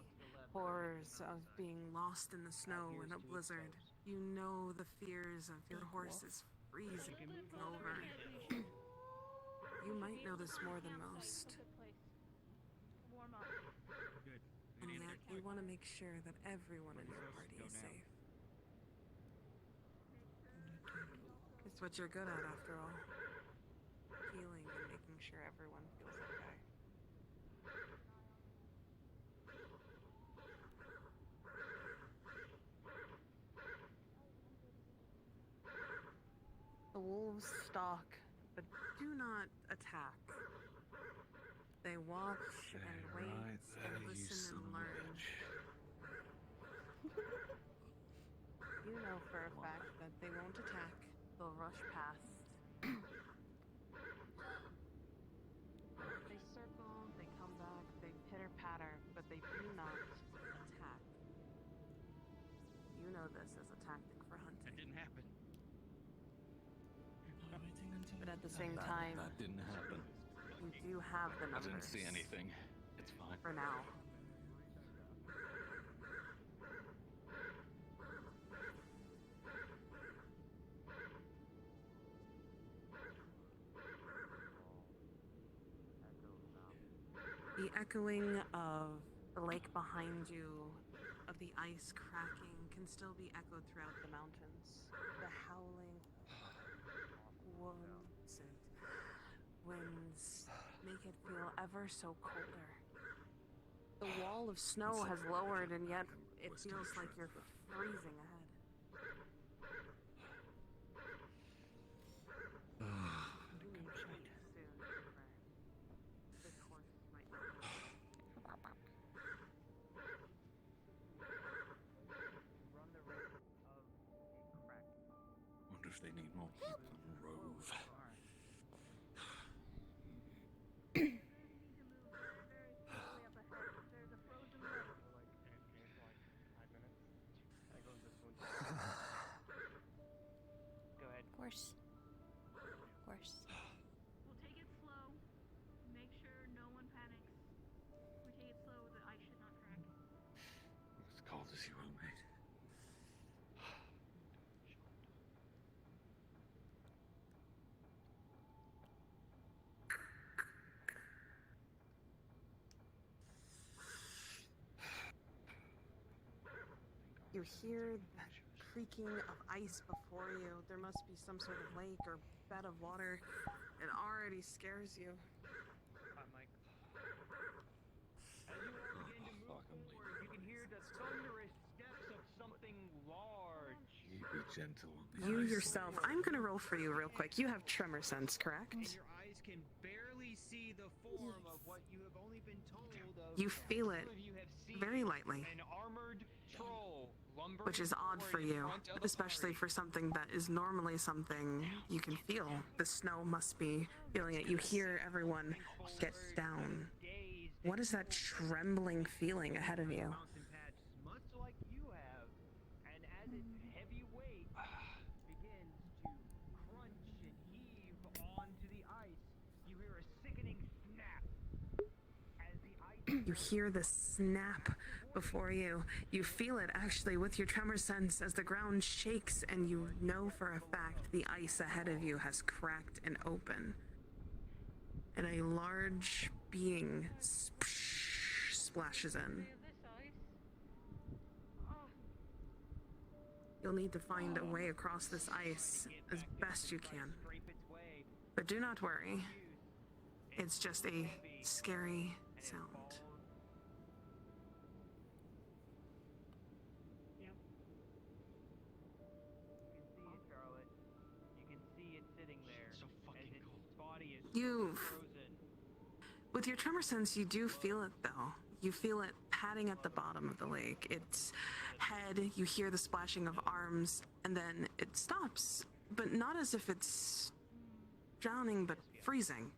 horrors of being lost in the snow in a blizzard. You know the fears of your horses freezing over. You might know this more than most. Warm up. Good. And yet, you want to make sure that everyone in your party is safe. It's what you're good at, after all. Healing and making sure everyone feels okay. The wolves stalk, but do not attack. They watch and wait and listen and learn. You know for a fact that they won't attack. They'll rush past. They circle, they come back, they pitter-patter, but they do not attack. You know this as a tactic for hunting. That didn't happen. But at the same time, That didn't happen. you do have the I numbers. didn't see anything. It's fine. For now. The echoing of the lake behind you, of the ice cracking, can still be echoed throughout the mountains. The howling wolves and winds make it feel ever so colder. The wall of snow has lowered, and yet it feels like you're freezing ahead. Wonder if they need more people in Rove. Go ahead. Of course. Of course. We'll take it slow. Make sure no one panics. We take it slow, the ice should not crack. As cold as you will, mate. You hear the creaking of ice before you. There must be some sort of lake or bed of water. It already scares you. Mike. As you all begin to move You can hear the thunderous steps of something large. Be gentle. You yourself, I'm gonna roll for you real quick. You have tremor sense, correct? And your eyes can barely see the form of what you have only been told of. You feel it Some of you have seen very lightly, an armored troll lumbering which is odd for forward in you, front of the especially party. for something that is normally something you can feel. The snow must be feeling it. You hear everyone get down. What is that trembling feeling ahead of you? Mountain patch, much like you have, and as its heavy weight begins to crunch and heave onto the ice, you hear a sickening snap as the ice. You hear the snap before you. You feel it actually with your tremor sense as the ground shakes, and you know for a fact the ice ahead of you has cracked and open. And a large being splashes in. You'll need to find a way across this ice as best you can. But do not worry. It's just a scary sound. With your tremor sense, you do feel it though. You feel it padding at the bottom of the lake. Its head, you hear the splashing of arms, and then it stops. But not as if it's drowning, but freezing.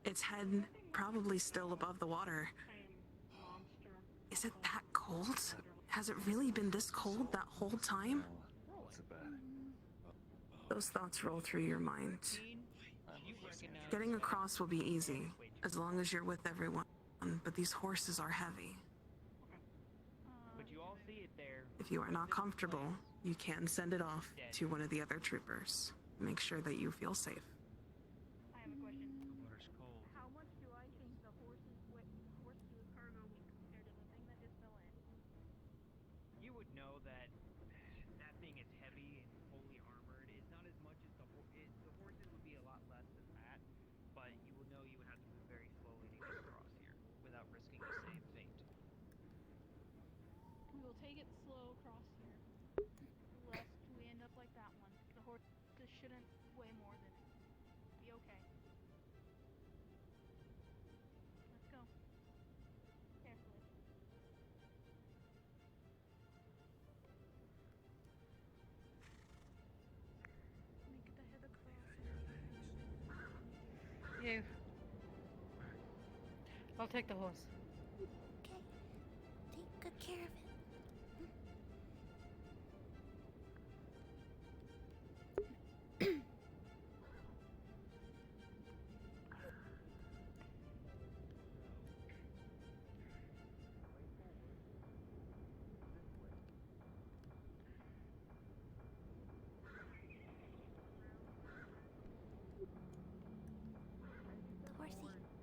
Its head probably still above the water. Is it that cold? Has it really been this cold that whole time? Those thoughts roll through your mind. Getting across will be easy, as long as you're with everyone, but these horses are heavy. But you all see it there. If you are not comfortable, you can send it off to one of the other troopers. Make sure that you feel safe. I have a question. The water's cold. How much do I think the horse's cargo weight compared to the thing that just fell in? You would know that that thing is heavy and fully armored. It's not as much as the horses would be a lot less than that, but you will know you would have to move very slowly to get across here without risking a save fate. We will take it slow across here, lest we end up like that one. The horses shouldn't weigh more than it. Be okay. Let's go. Carefully. Let me get the head across. You. I'll take the horse. Okay. Take good care of it. Horsey.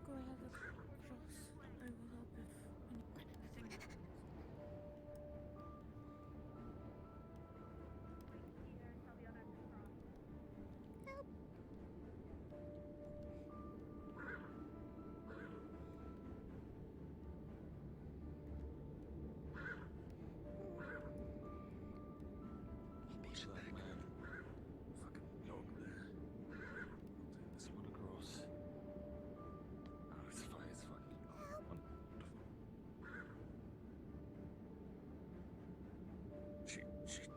Go ahead with Ross. I will help if Help. Push that man. Fucking dog there. I'll take this one across. Oh, it's fine, it's fine. Wonderful.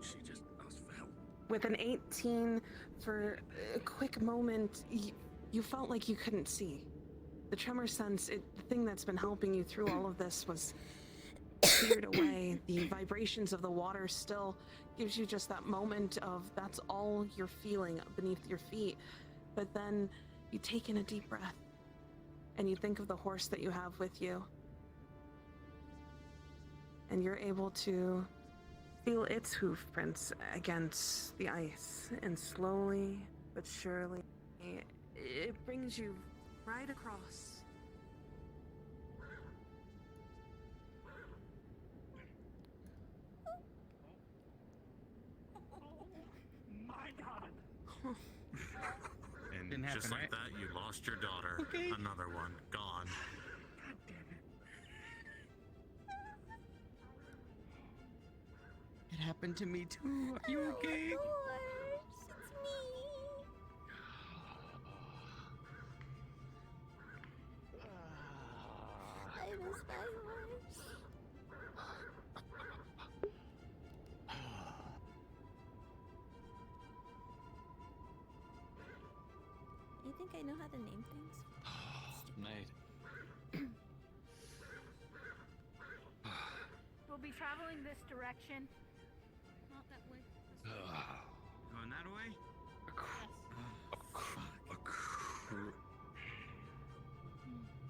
She just asked for help. With an 18, for a quick moment, you felt like you couldn't see. The tremor sense, the thing that's been helping you through all of this was cleared away. The vibrations of the water still gives you just that moment of that's all you're feeling beneath your feet. But then you take in a deep breath and you think of the horse that you have with you. And you're able to feel its hoof prints against the ice, and slowly but surely it brings you right across. My God. And Didn't just happen, like right? that, you lost your daughter. Okay. Another one. Gone. God damn it. It happened to me too. Are you okay? Of course, it's me. I miss my horse. You think I know how to name things? Mate. We'll be traveling this direction. Not that way. Going that way?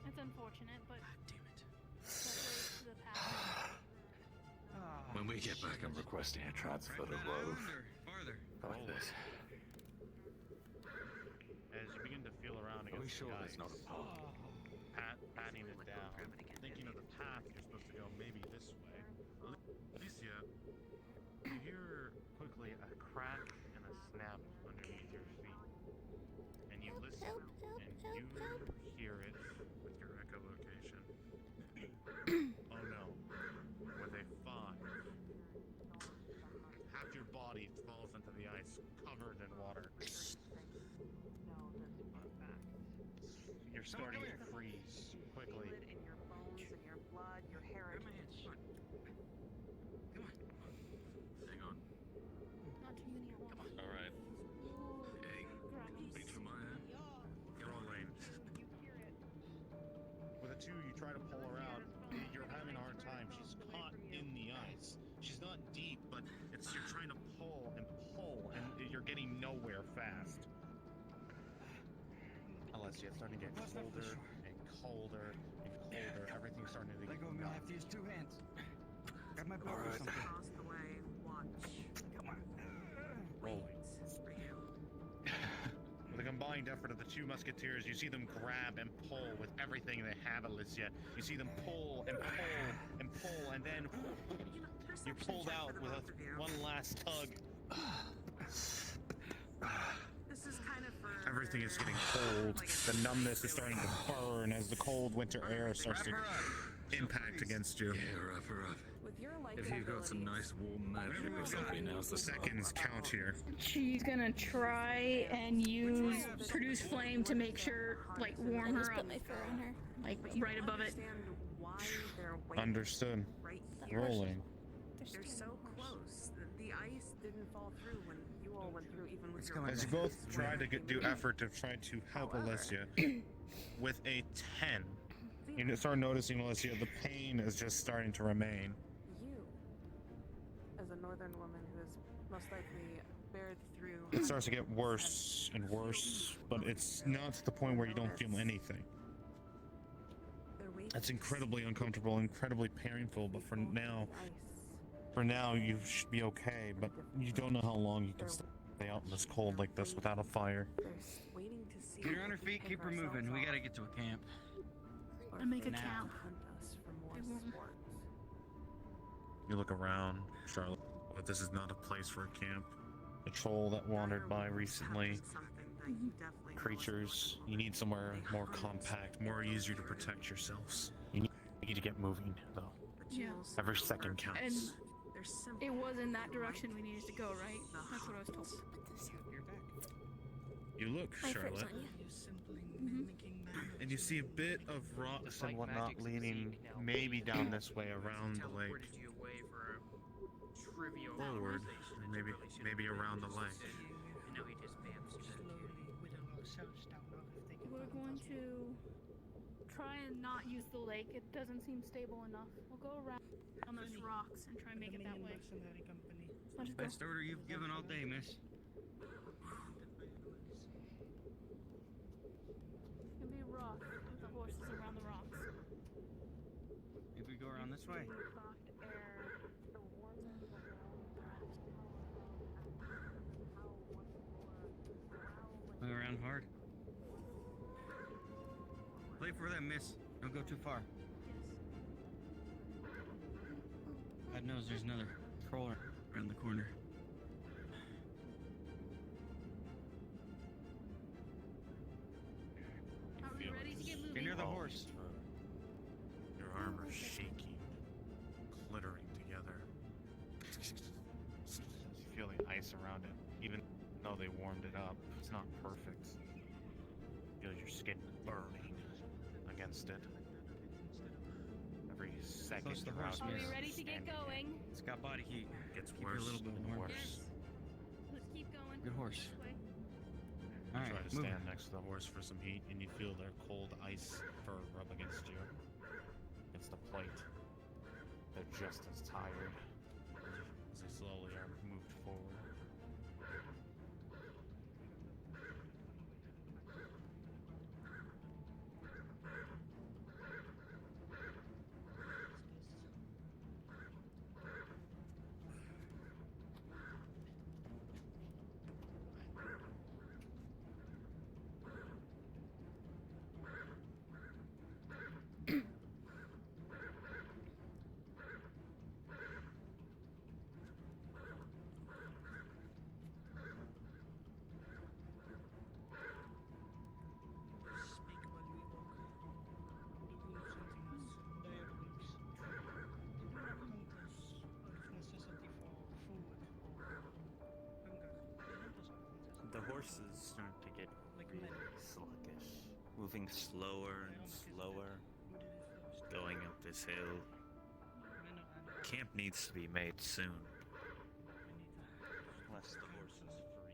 It's unfortunate, but Damn it. that leads to the path. When we get back, I'm requesting a transfer to That Rove. island or farther? Like this. As you begin to feel around Are we against sure the there's not a path? patting it down, thinking of the path you're supposed to go maybe this way. Alicia, you hear quickly a crack and a snap underneath your feet. And you listen, and you hear it with your echolocation. Oh no. With a 5. Half your body falls into the ice, covered in water. You're starting to freeze quickly. Feel it in your bones and your blood, your heritage. Come on. Hang on. Not to uni at once. All right. Hey, reach for my hand. Rolling. With a 2, you try to pull her out. You're having a hard time. She's caught in the ice. She's not deep, but you're trying to pull, and you're getting nowhere fast. Alessia, it's starting to get colder and colder and colder. Everything's starting to Let go of me. I'll have to use 2 hands. Grab my book or something. Across the way, watch. Come on. Rolling. With a combined effort of the 2 musketeers, you see them grab and pull with everything they have, Alicia. You see them pull and pull and pull, and then you're pulled out with one last tug. This is kind of for Everything is getting cold. The numbness is starting to burn as the cold winter air starts to impact against you. Yeah, wrap her up. with your life If you've got some nice warm magic or something, now's the Seconds count here. She's gonna try and use produce flame to make sure, like, warm I just her put up, my fur on her. like right above it. Understand why they're waiting Understood. right That here. Rolling. They're so close. The ice didn't fall through when you all went through, even with It's your coming As you both try to do effort to try to help Alessia, with a 10, you start noticing, Alessia, the pain is just starting to remain. You, as a northern woman who has most likely bared through. It starts to get worse and worse, but it's not to the point where you don't feel anything. It's incredibly uncomfortable, incredibly painful, but for now you should be okay, but you don't know how long you can stay out in this cold like this without a fire. Waiting to see Get her on her feet. Keep her moving. We gotta get to a camp. And make a Now. camp. You look around, Charlotte, but this is not a place for a camp. A troll that wandered by recently, creatures. You need somewhere more compact, more easier to protect yourselves. You need to get moving, though. Yeah. Every second counts. And it was in that direction we needed to go, right? That's what I was told. You look, My fur's Charlotte, on you. and you see a bit of rocks and whatnot leading maybe down this way around the lake. Teleported you away for a trivial Forward, conversation. and maybe around the lake. And now he just bams you. We're going to try and not use the lake. It doesn't seem stable enough. We'll go around on those rocks and try and make it that way. Let's go. Best order you've given all day, miss. It'll be rough with the horses around the rocks. Maybe we go around this way. Move around hard. Wait for them, miss. Don't go too far. God knows there's another troll around the corner. Are we ready to get moving? Get near the horse. Your armor shaking, clittering together. You feel the ice around it, even though they warmed it up. It's not perfect. You feel your skin burning against it. Every second Close the you're horse, out Are we there ready to get standing going? It's got body heat. It gets Keep it worse a little bit and warm. worse. Let's keep going. Good horse. This way. You Alright, try to move stand it. next to the horse for some heat, and you feel their cold ice fur rub against you. It's the plate. They're just as tired as they slowly are moved forward. Speak while we walk. The wolves hunting us. Dire wolves. They do not hunt us out of necessity for food or hunger. They hunt us out of necessity. The horses start to get Like really men. sluggish, moving slower and slower, Who did it first? going up this hill. Men or animals? Camp needs to be made soon, We need to unless the horse is free.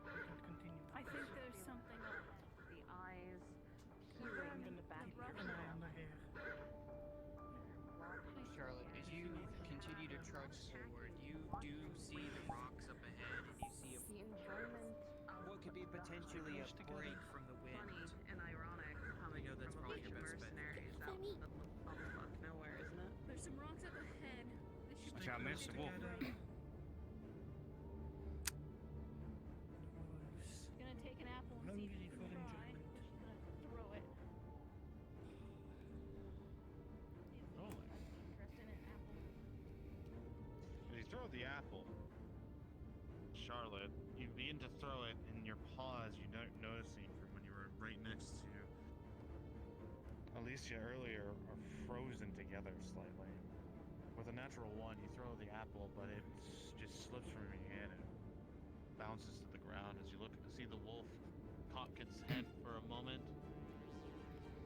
we can continue. I think there's something up The eyes I'm peering gonna back keep an eye on the hair. Charlotte, as you continue to trudge forward, you do see the rocks up ahead, and you see the enjoyment of what could be potentially a break from the wind. funny and ironic I know that's from a probably bunch your of best bet. mercenaries out in the bumfuck nowhere, isn't it? There's some rocks up ahead. This should Watch out, miss. A wolf. Wolves. Gonna take an apple and see if Hungry she for can try. enjoyment. She's gonna throw it. Roll it. Interest in an apple. As you throw the apple, Charlotte, you begin to throw it, and your paws, you noticing from when you were right next to Alicia earlier, are frozen together slightly. With a natural one, you throw the apple, but it just slips from your hand and bounces to the ground as you look to see the wolf cock its head for a moment,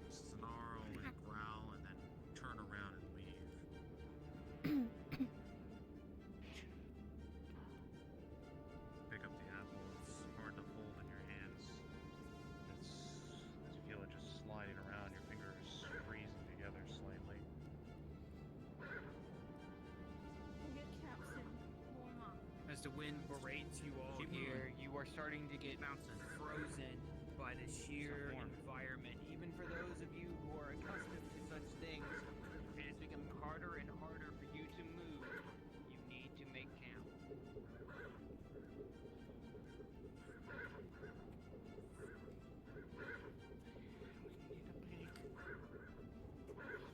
snarl and growl, and then turn around and leave. Pick up the apple. It's hard to hold in your hands. As you feel it just sliding around, your fingers freezing together slightly. We'll get camp soon. Warm up. As the wind berates you all here, you are starting to get frozen by the sheer environment. Even for those of you who are accustomed to such things, it is becoming harder and harder for you to move. You need to make camp.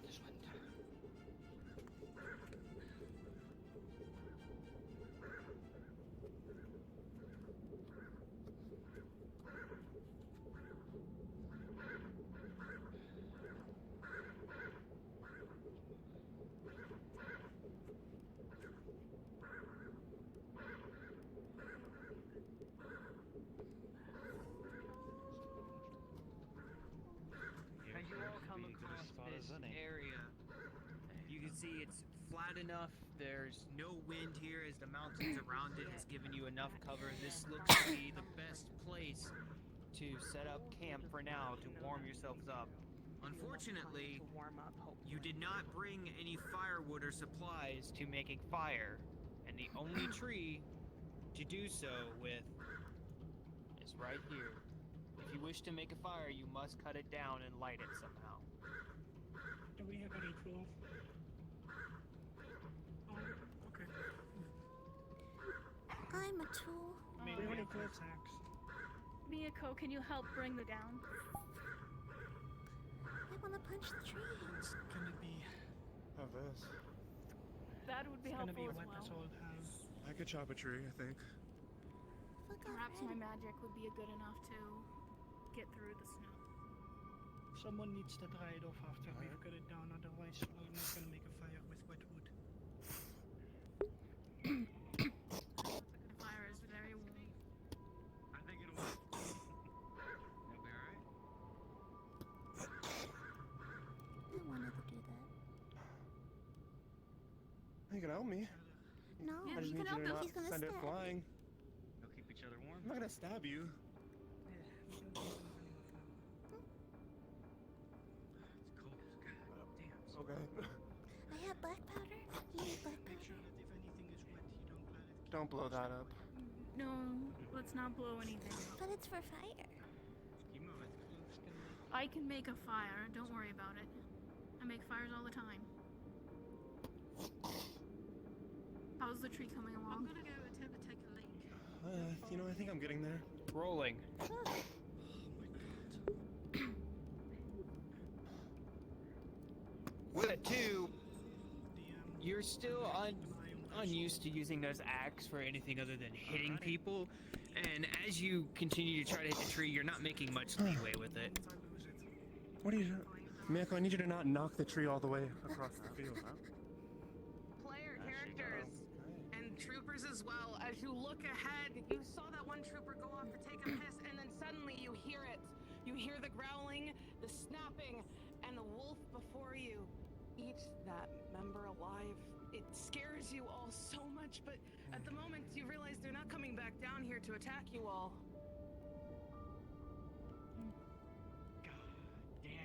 This one. As you all come across this area, you can see it's flat enough. There's no wind here as the mountains around it has given you enough cover. This looks to be the best place to set up camp for now to warm yourselves up. Unfortunately, To warm up, you did not bring any firewood or supplies to making fire, and the only tree to do so with is right here. If you wish to make a fire, you must cut it down and light it somehow. Do we have any tools? Okay. I'm a tool. We have any clothes hacks? Mieko, can you help bring the down? I want to punch the tree. It's gonna be. Have this. That would be It's gonna be helpful wet as as well. all hell. I could chop a tree, I think. Look Perhaps my already. magic would be good enough to get through the snow. Someone needs to dry it off after we've cut it down, otherwise we're not gonna make a fire with wet wood. The fire is very warm. I think it'll be alright. I wanted to do that. You can help me. No, Yeah, I just you need can you help to him. not He's gonna send it stab flying. They'll keep each other warm. I'm not gonna stab you. It's cold. God damn. Okay. I have black powder. You need black Make powder. sure that if anything is wet, you don't let it. Don't blow that up. No, let's not blow anything. But it's for fire. Keep moving. I can make a fire. Don't worry about it. I make fires all the time. How's the tree coming I'm along? gonna go attempt to take a leak. You know, I think I'm getting there. Rolling. With a 2, you're still unused to using those axes for anything other than hitting people. And as you continue to try to hit the tree, you're not making much leeway with it. What are you doing? Mieko, I need you to not knock the tree all the way across the field, huh? Player characters and troopers as well. As you look ahead, you saw that one trooper go off to take a piss, and then suddenly you hear it. You hear the growling, the snapping, and the wolf before you. Eat that member alive. It scares you all so much, but at the moment you realize they're not coming back down here to attack you all.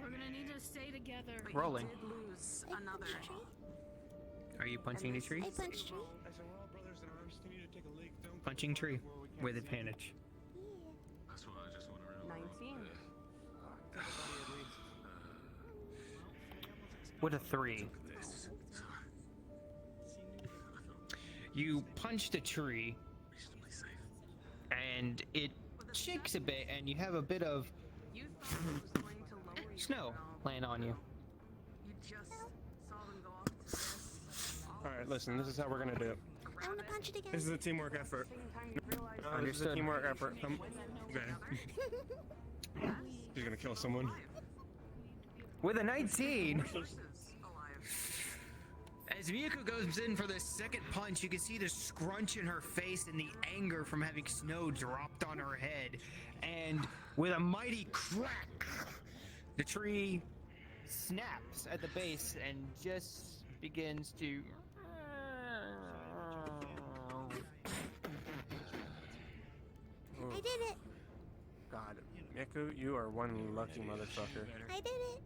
We're gonna need to stay together. But Rolling. You did lose I another. punched tree. Are you punching the tree? I punched tree. I said we're all brothers in arms. We need to take a leak. Don't Punching tree with see advantage. Yeah. That's what I just want to know. 19. With a 3. You punch the tree, and it shakes a bit, and you have a bit of You thought it was going to lower you snow land on you. You just saw them go off to this. All right, listen. This is how we're gonna do it. I want to punch it again. This is a teamwork effort. This is a Understood. teamwork effort. Okay. He's gonna kill someone. With a 19, Alive. As Mieko goes in for the second punch, you can see the scrunch in her face and the anger from having snow dropped on her head. And with a mighty crack, the tree snaps at the base and just begins to. I did it. God, Mieko, you are one lucky motherfucker. I did it.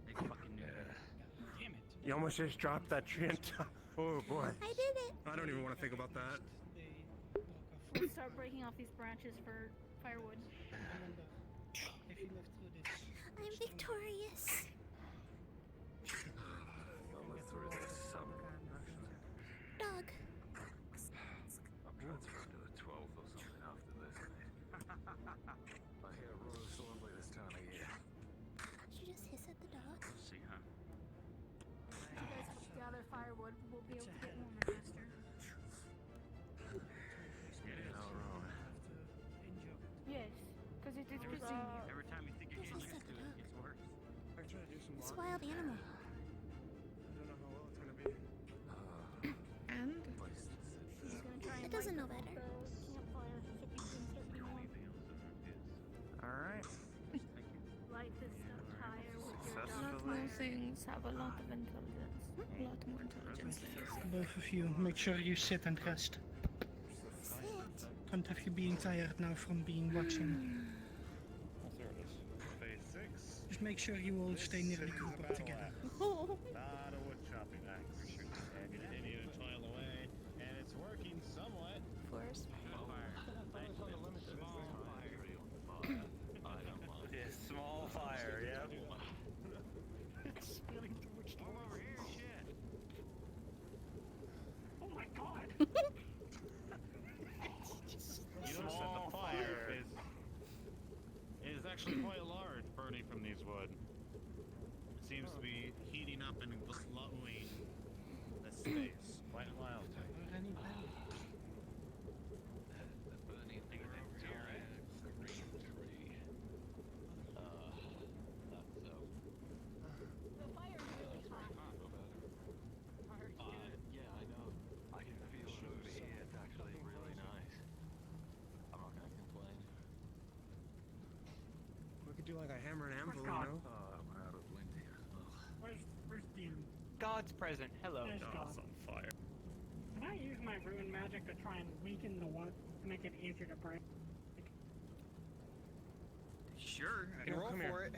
They fucking knew that. Damn it. You almost just dropped that tree on top. Oh boy. I did it. I don't even want to think about that. They broke off. Let's start breaking off these branches for firewood. Remember, if you live through this, I'm victorious. I'll live through this. Dog. I'm transferred to a 12 or something after this. I hear Aurora's so lovely this time of year. Did you just hiss at the dog? See, huh? If you guys gather firewood, we'll be able to get warmer faster. Get in, Aurora. enjoy. Yes, because it is Every convenient. every time you think you're Yes, I getting used said to it, it gets worse. I try to do some It's a walking. wild animal. I don't know how well it's gonna be. And She's gonna try and It doesn't know light better. the campfire so things can start being warm. all right. Light this stuff higher with your A lot more things have a lot of intelligence. A lot more intelligence than this. Both of you, make sure you sit and rest. Sit. Can't have you being tired now from being watching. There it is. Phase 6. Just make sure you all stay nearly grouped up together. Not a wood chopping axe. And you continue to toil away, and it's working somewhat. Forest. Small fire, yeah. Come over here, shit. Oh my god! You notice that the fire is actually quite large, burning from these wood. you like a hammer and anvil, you God? know? I'm out of wind here. Where's Dean? God's present. Hello. There's God. God's on fire. Can I use my ruin magic to try and weaken the one to make it easier to break? Sure, I can Yeah, roll come for here. it.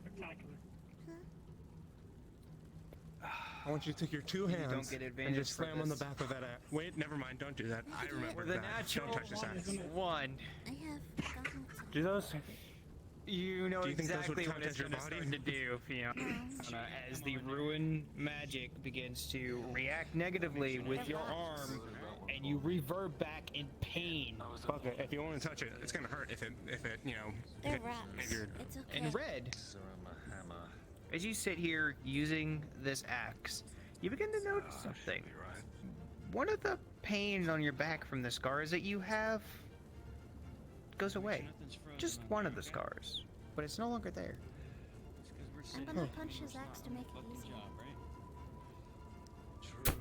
Spectacular. I want you to take your two You hands don't get and advantage just for slam on the this. back of that axe. Wait, never mind. Don't do that. I remember With a that. natural Don't touch this axe. one. I have forgotten what Do those? You know Do you think those would exactly count what it's as your going to body? start to do, Fiona. As the ruin magic begins to react negatively with your arm, and you revert back in pain. Fuck it. If you want to touch it, it's gonna hurt. If it, you know. They're if rocks. you're- It's okay. And red, So I'm a hammer. as you sit here using this axe, you begin to notice something. Should be right. One of the pain on your back from the scars that you have goes away. Just one of the scars, but it's no longer there. I'm gonna punch his axe to make it easier. True.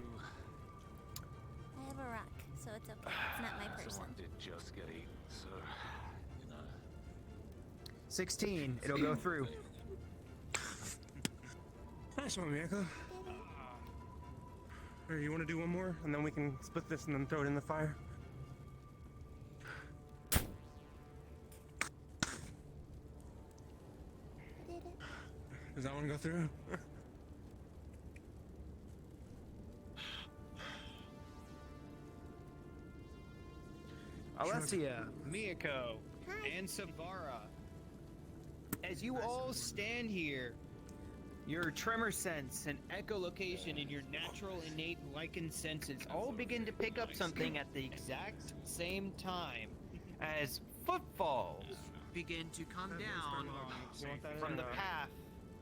I have a rock, so it's okay. It's not my person. Someone did just get eaten, so you know. 16, it'll go through. Nice one, Mieko. Here, you want to do one more, and then we can split this and then throw it in the fire. I did it. Does that one go through? Alessia, Mieko, Hi. and Savara. As you all stand here, your tremor sense and echolocation and your natural innate lichen senses all begin to pick up something at the exact same time as footfalls begin to come down from the path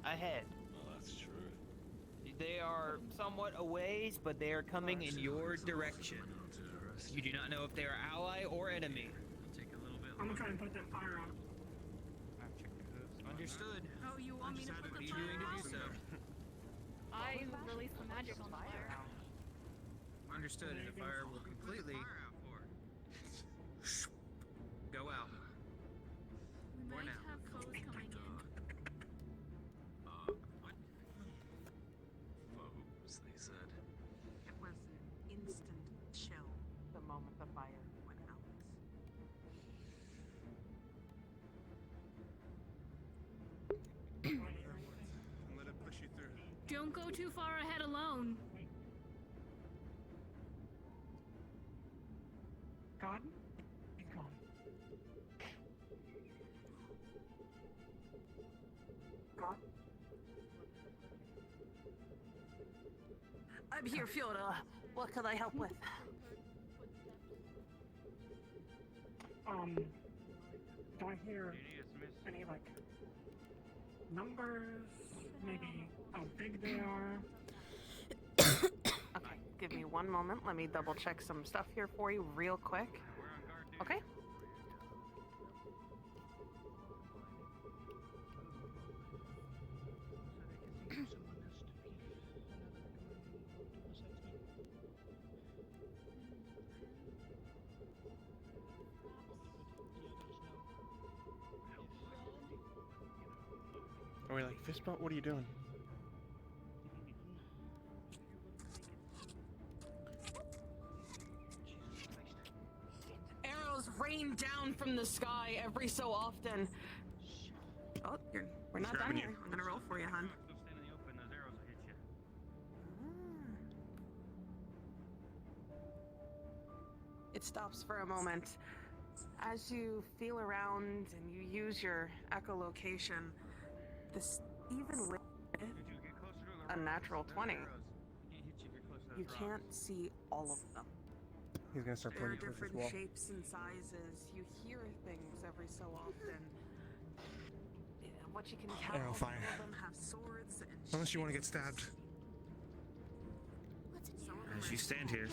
ahead. Well, that's true. They are somewhat a ways, but they are coming in your direction. You do not know if they are ally or enemy. Take a little bit. I'm gonna try and put that fire out. Understood. Oh, you want me to put What are the you fire doing to out? do so? I released the magic on the fire. Understood, and the fire will completely go out. We For might now. have foes coming in. What? Foes, they said. It was an instant chill the moment the fire went out. Let it push you through. Don't go too far ahead alone. God? He's gone. God? I'm here, Fiona. What can I help with? Do I hear any, like, numbers? Maybe how big they are? Okay, give me one moment. Let me double check some stuff here for you real quick. Okay? Are we like fist bump? What are you doing? Arrows rain down from the sky every so often. Oh, we're not done Grabbing here. you. I'm gonna roll for you, hon. Go stand in the open, those arrows will hit you. It stops for a moment. As you feel around and you use your echolocation, this even with a natural 20, you can't see all of them. He's gonna start There are pointing towards this different wall. shapes and sizes. You hear things every so often. What you can tell, Arrow fire. some of them have swords and Unless you want to get shields. stabbed. What's in Some of there? them As are you stand here,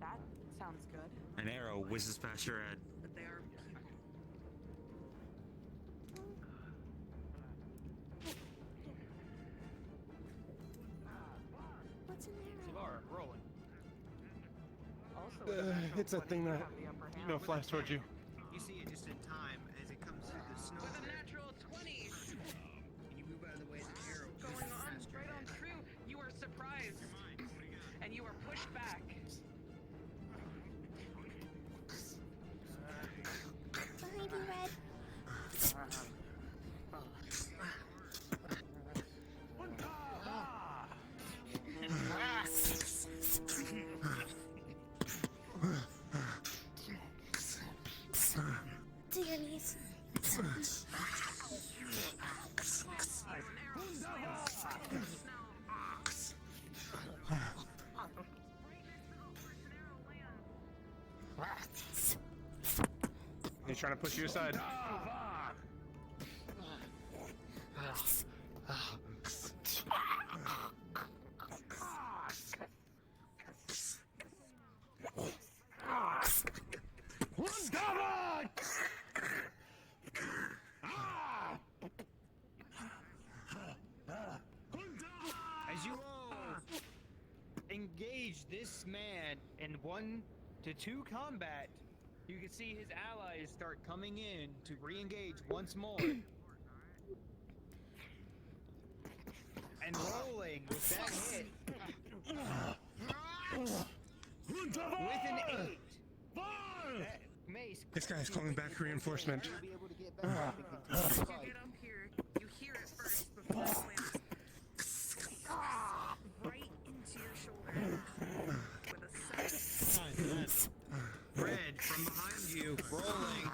That sounds good, an arrow whizzes past your head. but they are people. What's in there? Savara, rolling. Also, with a natural It's a 20, thing you that have the upper hand. flies towards you. You see it just in time as it comes through the snow. With a natural back. Behind you, Red. To your knees. He's trying to push you aside. As you all engage this man in 1-2 combat, you can see his allies start coming in to re-engage once more. And rolling with that hit. With an 8. That mace. This guy's calling back reinforcement. As you get up here, you hear it first before it lands. Right into your shoulder with a 7. Red from behind you, rolling.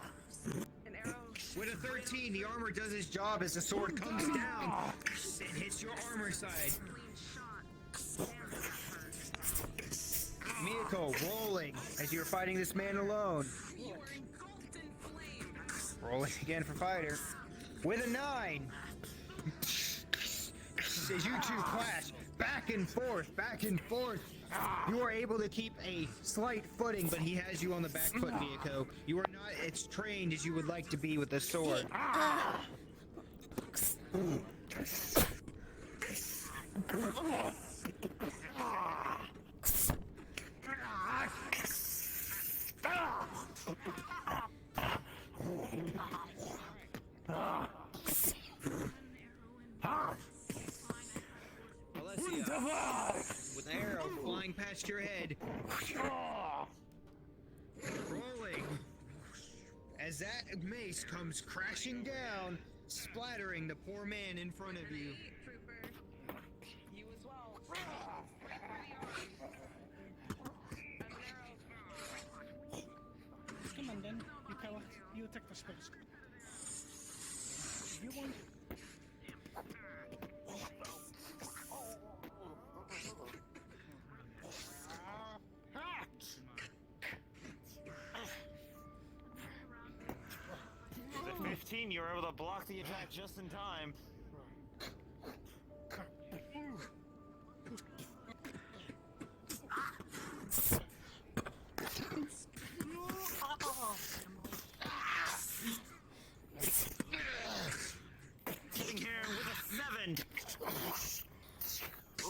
An arrow. With a 13, the armor does its job as the sword comes down and hits your armor side. Mieko rolling as you're fighting this man alone. You are engulfed in flame. Rolling again for fighter. With a 9. As you two clash back and forth, back and forth. You are able to keep a slight footing, but he has you on the back foot, Mieko. You are not as trained as you would like to be with the sword. Alessia, with an arrow flying past your head. Rolling. As that mace comes crashing down, splattering the poor man in front of you. Trooper. You as well. Come on then, you coward. You attack the spells. You want... With a 15, you were able to block the attack just in time. Hitting here with a 7.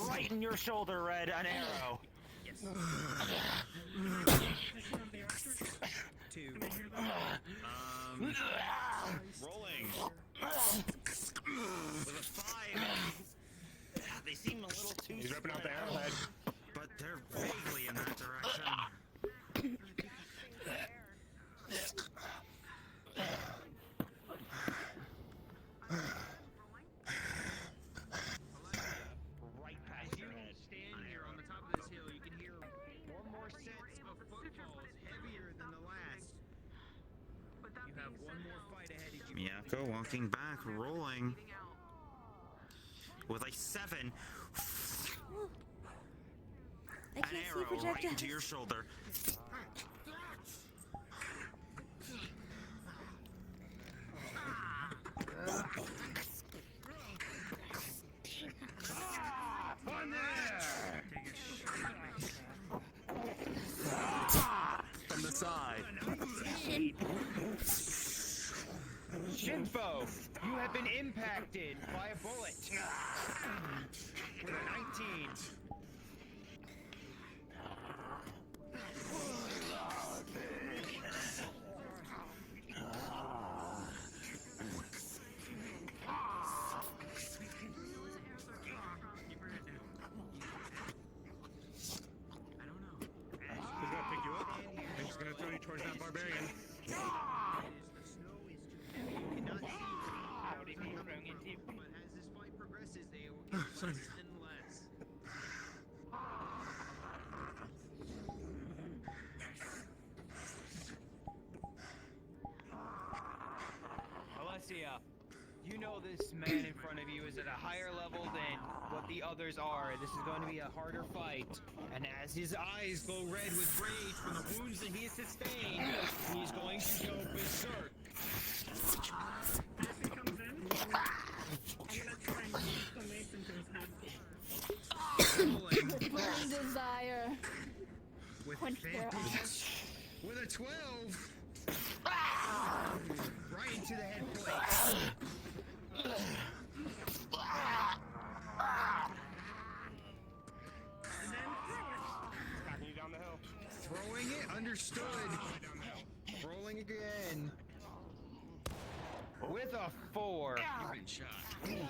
Right in your shoulder, Red, an arrow. Yes. 2. Rolling. With a 5. They seem a little too He's ripping out the spread out, arrowhead. but they're vaguely in that direction. Right past As your you head. stand here on the top of this hill, you can hear one more set of footfalls heavier than the last. You have one more fight ahead of you. Mieko walking back, rolling. With a 7. I An can't see arrow right projectiles. into your shoulder. From the side. Shinfo, you have been impacted by a bullet. With a 19. I don't know. barbarian. The snow is too heavy. You cannot see what's coming. But as this fight progresses, they will get less and less. Alessia, you know this man in front of you is at a higher level than what the others are. This is going to be a harder fight. And as his eyes glow red with rage from the wounds that he has sustained, he's going to go berserk. As he comes in, I'm gonna try and use the mace into his hand. Burning desire. With Quench their advantage. With a 12. Right into the head plate. Backing you down the hill. Throwing it, understood. Rolling again. With a 4. Good shot. You will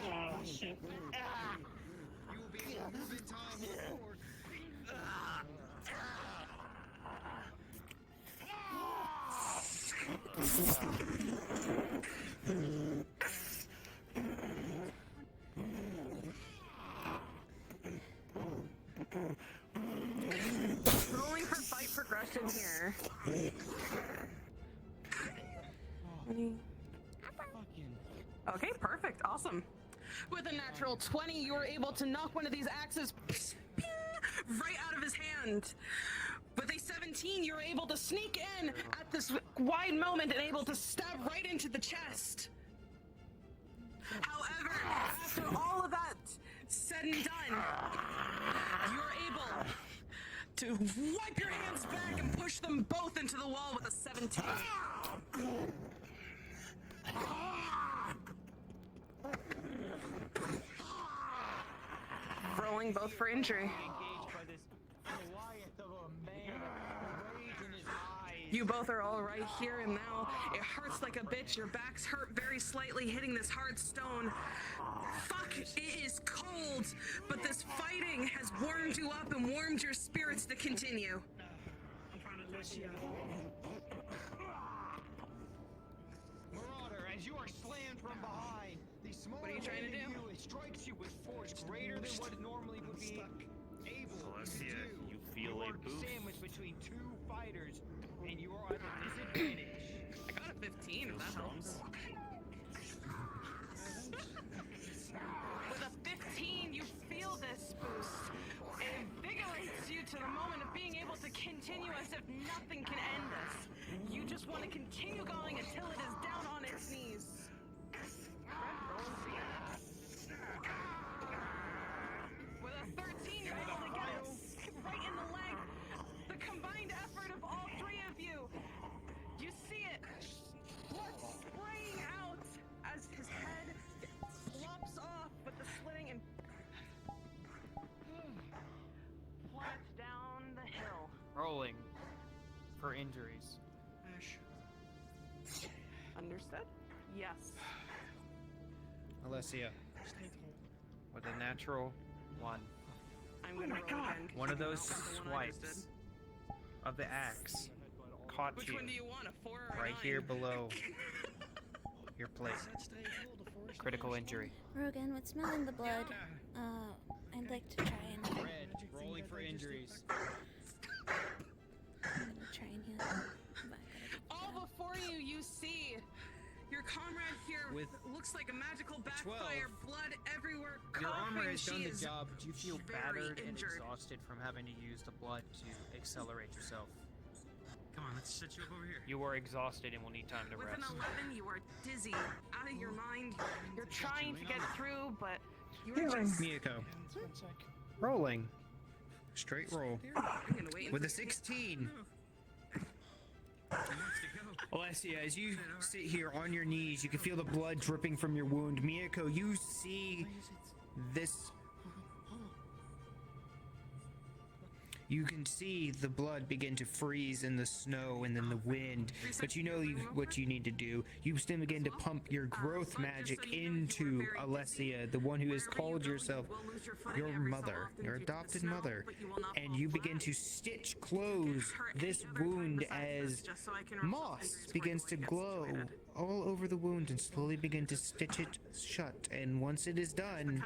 be able to move in time with a 4. Rolling for fight progression here. Okay, perfect. Awesome. With a natural 20, you were able to knock one of these axes right out of his hand. With a 17, you're able to sneak in at this wide moment and able to stab right into the chest. However, after all of that said and done, you're able to wipe your hands back and push them both into the wall with a 17. Rolling both for injury. You both are all right here and now. It hurts like a bitch. Your backs hurt very slightly hitting this hard stone. Fuck, it is cold, but this fighting has warmed you up and warmed your spirits to continue. Marauder, as you are slammed from behind, the smaller What are you trying to do? it strikes you with force greater than what it normally would be able to do. You feel you a are boost. sandwiched between two fighters, and you are at a disadvantage. I got a 15, if that helps. With a 15, you feel this boost. It invigorates you to the moment of being able to continue as if nothing can end this. You just want to continue going until it is down on its knees. With a 13, you're able to get it right in the leg. The combined effort of all three of you. You see it. Blood spraying out as his head flops off with the slitting and plummets down the hill. Rolling for injuries. Understood? Yes. Alessia, with a natural 1. I'm gonna roll again. One of those Not the one I just swipes did. of the axe caught Which you one do you want, a 4 or a right 9? here below your plate. Critical injury. Rogan, with smelling the blood, I'd like to try and Red, rolling for injuries. I'm gonna try and heal him. All before you, you see your comrade here With looks like a magical 12, backfire, blood everywhere. Your armor coughing. has She done the is job, but you feel very battered and injured. exhausted from having to use the blood to accelerate yourself. Come on, let's set you up over here. You are exhausted and will need time to With rest. an 11, you are dizzy, out of your mind. You're trying to get through, but you're Healing. just. Mieko. Rolling. Straight roll. I'm gonna wait With a until you- 16. Alessia, as you sit here on your knees, you can feel the blood dripping from your wound. Mieko, you see this. You can see the blood begin to freeze in the snow and then the wind, but you know what you need to do. You still begin to pump your growth magic into Alessia, the one who has called yourself your mother, your adopted mother, and you begin to stitch close this wound as moss begins to glow all over the wound and slowly begin to stitch it shut. And once it is done,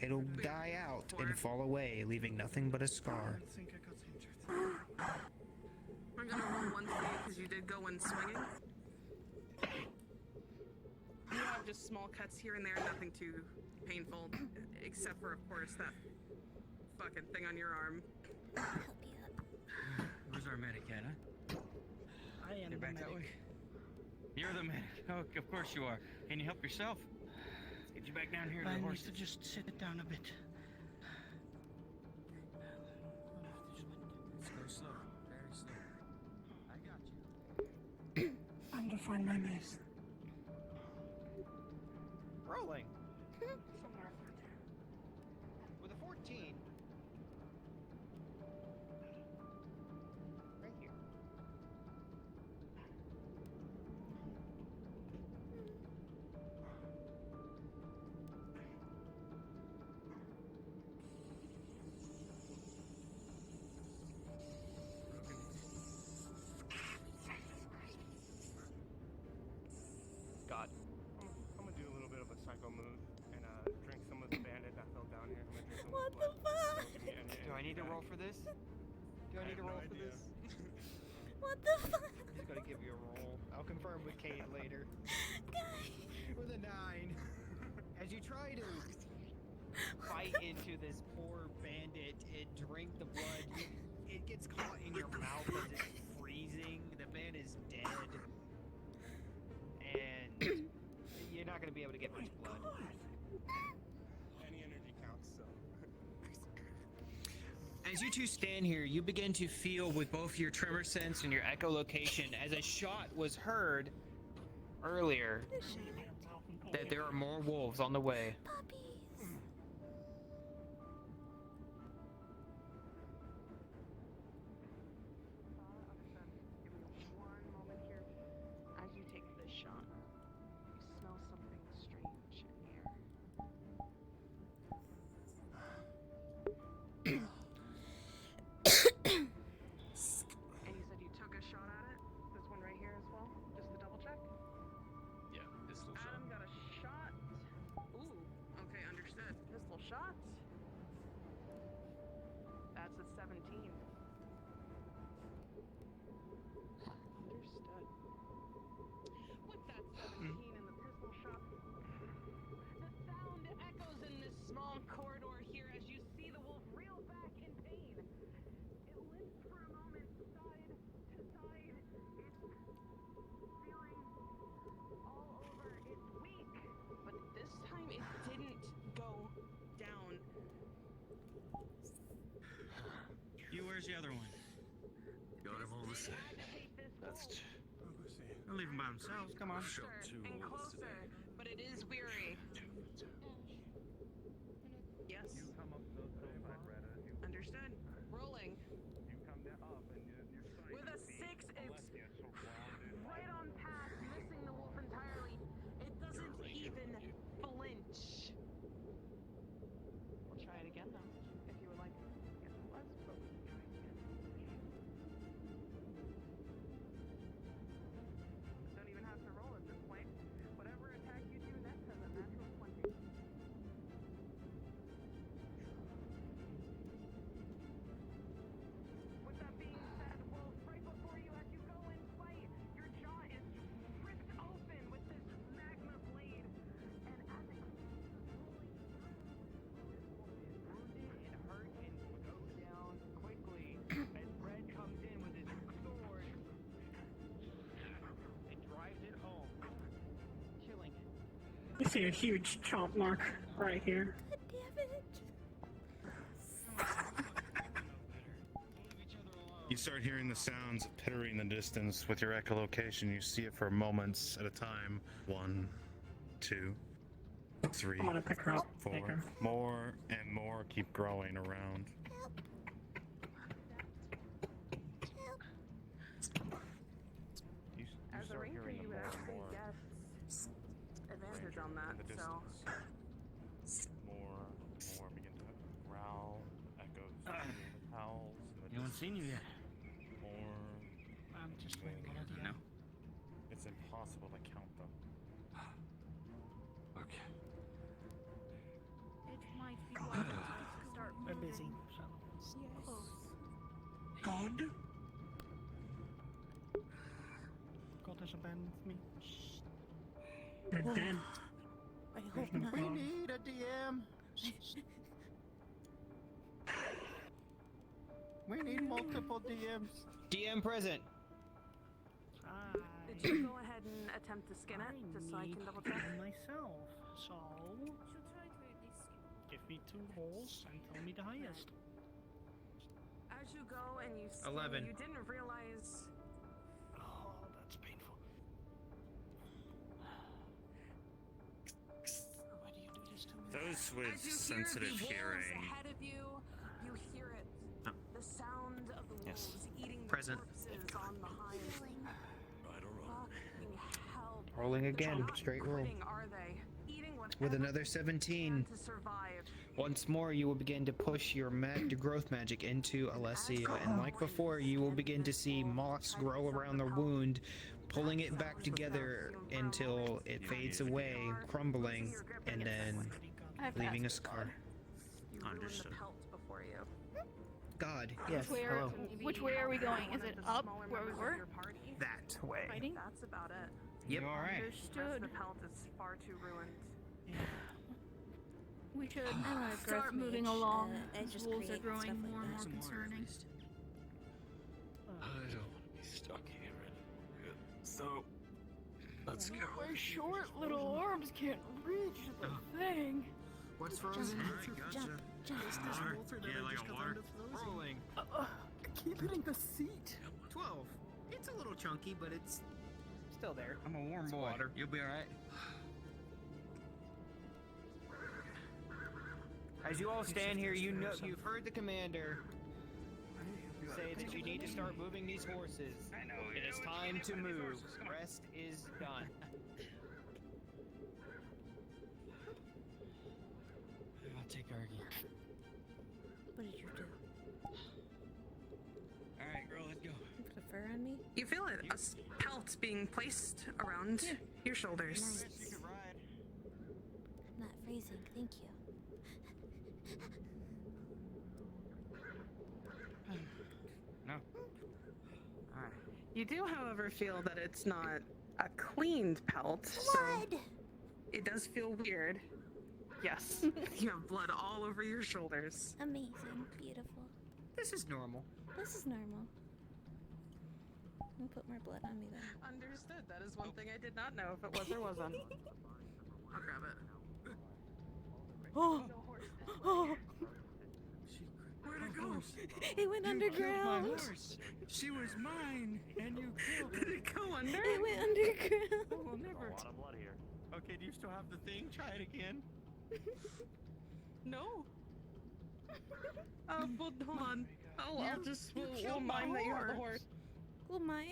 it'll die out and fall away, leaving nothing but a scar. I think I got injured. I'm gonna roll one for you because you did go in swinging. You have just small cuts here and there, nothing too painful, except for, of course, that fucking thing on your arm. Where's our medic at, huh? I am You're the back that medic. way? You're the medic. Oh, of course you are. Can you help yourself? Let's get you back down here to I the need horses. to just sit down a bit. Slow, slow. Very slow. I got you. I'm to find my mace. Rolling. With a 14. Right here. God. I'm gonna do a little bit of a psycho move and drink some of the bandit that fell down here. I'm gonna drink some What of the his blood. fuck? Don't give me any- Do I need to any roll back. for this? Do I need to have roll no for idea. this? What the fuck? He's gonna give you a roll. I'll confirm with Kate later. Guys. With a 9. As you try to bite into this poor bandit and drink the blood, it gets caught in your mouth as it's freezing. The man is dead. And you're not gonna be able to get much blood. Any energy counts, so. As you two stand here, you begin to feel with both your tremor sense and your echolocation as a shot was heard earlier that there are more wolves on the way. Puppies. One moment here. As you take this shot, you smell something strange in the air. And you said you took a shot at it? This one right here as well? Just to double check? Yeah, pistol shot. Adam got a shot. Ooh, okay, understood. Pistol shot. That's a 17. Understood. With that 17 and the pistol shot, the sound echoes in this small corridor here as you see the wolf reel back in pain. It limps for a moment, side to side. It's feeling all over. It's weak, but this time it didn't go down. Where's the other one? Got him all the same. That's Don't leave them by themselves. Come on. two And wolves closer, today. but it is weary. Yes. You come up to the side, Retta. You Understood. Rolling. come up and your sight With a is 6, Alessia it's so grounded. right on past, missing the wolf entirely. It doesn't even flinch. We'll try it again though, if you would like. Yes, it was, but we can try it again. Don't even have to roll at this point. Whatever attack you do next has a natural 20. With that being said, Wolf, right before you, as you go and fight, your jaw is ripped open with this magma blade. And as it Wounded and hurt and goes down quickly as Fred comes in with his sword and drives it home, killing it. You see a huge chomp mark right here. God damn it. You start hearing the sounds of pittering in the distance with your echolocation. You see it for moments at a time. 1, 2, 3, I'm gonna pick her up. 4. Take her. More and more keep growing around. the start ranger, hearing you them would more and actually more. get advantage on that. In the So distance. More begin to growl, echoes, the howls, and the You haven't seen you yet. More. I'm just playing Melody. No. It's impossible to count them. Okay. It might be wise to start We're moving. busy, so. Close. God. God has abandoned me. Dead, dead. I hope not. We need a DM. We need multiple DMs. DM present. did you go ahead and attempt to skin it, just so I can double check? Myself. So, give me 2 rolls and tell me the highest. As you go and you skin, 11. you didn't realize. Oh, that's painful. Why do you do this to me? Those with As you sensitive hear the wolves hearing. ahead of you, you hear it. Oh. The sound of the Yes. wolves eating the Present. corpses on the hive. Fucking hell. Rolling again. They're not Straight roll. quitting, are they? Eating With whatever another 17. to survive. Once more, you will begin to push your growth magic into Alessia, and like before, you will begin to see moss grow around the wound, pulling it back together until it fades away, crumbling, and then leaving a scar. You ruined the Understood. pelt before you. God, yes, hello. Which way are we going? Is it up where we were? That way. Fighting? That's about it. Yep. You alright? The rest Understood. of the pelt is far too ruined. We should I'm not a start growth moving mage. along. I These just wolves are create growing stuff like more and that. more Some more, concerning. I don't want to be stuck here anymore. So, let's go. My short little arms can't reach the thing. What's Jump, frozen? jump, jump. Is this Alright. Walter that Yeah, I like just a got water. out of frozen? Rolling. Keep hitting the seat. 12. It's a little chunky, but it's Still there. I'm a warm boy. water. You'll be alright. As you all stand here, you know you've heard the commander say that you need to start moving these horses. I know. It is time to move. Rest is done. I'll take Argy. What did you do? Alright, girl, let's go. You put a fur on me? You feel it, a pelt being placed around your shoulders. Nice. I'm not freezing, thank you. No. Alright. You do, however, feel that it's not a cleaned pelt, so Blood! it does feel weird. Yes, you have blood all over your shoulders. Amazing, beautiful. This is normal. This is normal. Don't put more blood on me then. Understood. That is one thing I did not know if it was or wasn't. I'll grab it. Oh! Oh! Where'd it go? It went underground! She was mine, and you killed her. Did it go under? It went underground! We'll never. A lot of blood here. Okay, do you still have the thing? Try it again. No. Well, hold on. I'll just we'll killed my mime that you have the horse. Well, mine.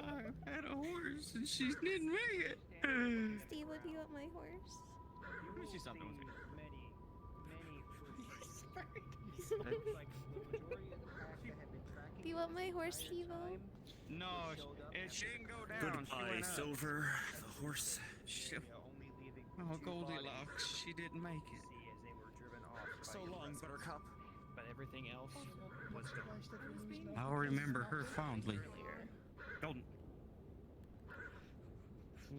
I had a horse, and she didn't make it. Steve, what do you want my horse? You me see something with Do you want my horse, Stevo? No, she didn't go down. She Goodbye, went up. Silver, the horse. Oh, Goldilocks, she didn't make it. So long, Buttercup. But everything else was gone. I'll remember her fondly. Golden.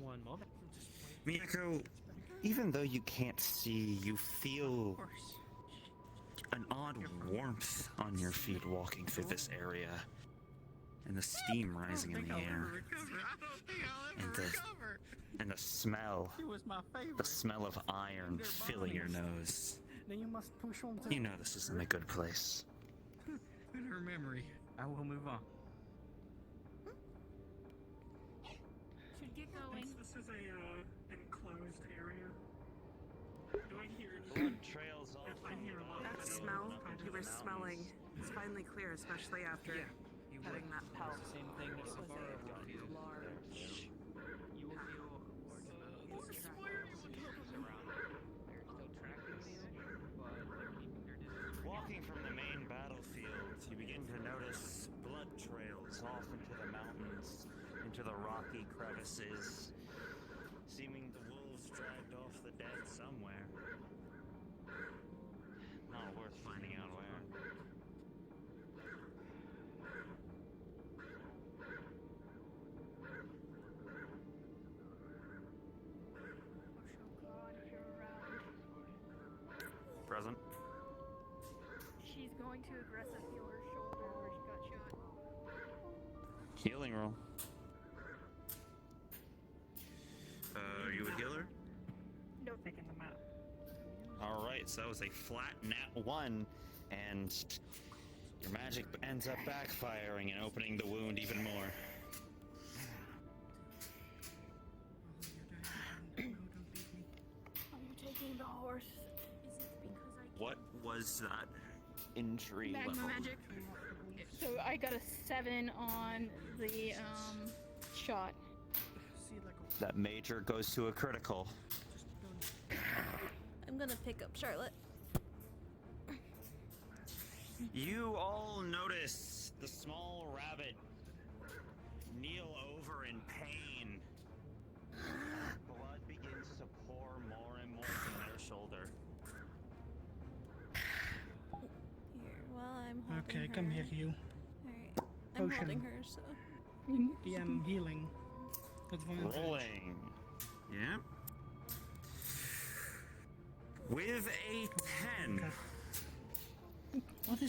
One moment. Mieko, even though you can't see, you feel an odd warmth on your feet walking through this area, and the steam rising in the air, and the smell, She was my favorite. the smell of iron filling your nose. Then you must push on You know this isn't a good place. In her memory, I will move on. Should get going. This is a enclosed area. Do I hear Blood trails all I hear a lot. That smell you were smelling is finally clear, especially after You petting that pelt. Same thing as It was Safari. a large rocky crevices, seeming the wolves dragged off the dead somewhere. Not worth finding out where. God, if you're around. Present. She's going to aggressive heal her shoulder where she got shot. Healing roll. Are you a healer? No. Taking them out. Alright, so that was a flat nat 1, and your magic ends up backfiring and opening the wound even more. Are you taking the horse? Is it because I What was that injury Magma level? magic. So I got a 7 on the shot. That major goes to a critical. I'm gonna pick up Charlotte. You all notice the small rabbit kneel over in pain. Blood begins to pour more and more from their shoulder. Here, while I'm holding Okay, her. come here, you. Alright, I'm Potion. holding her, so. DM healing. Advantage. Rolling. Yeah. With a 10,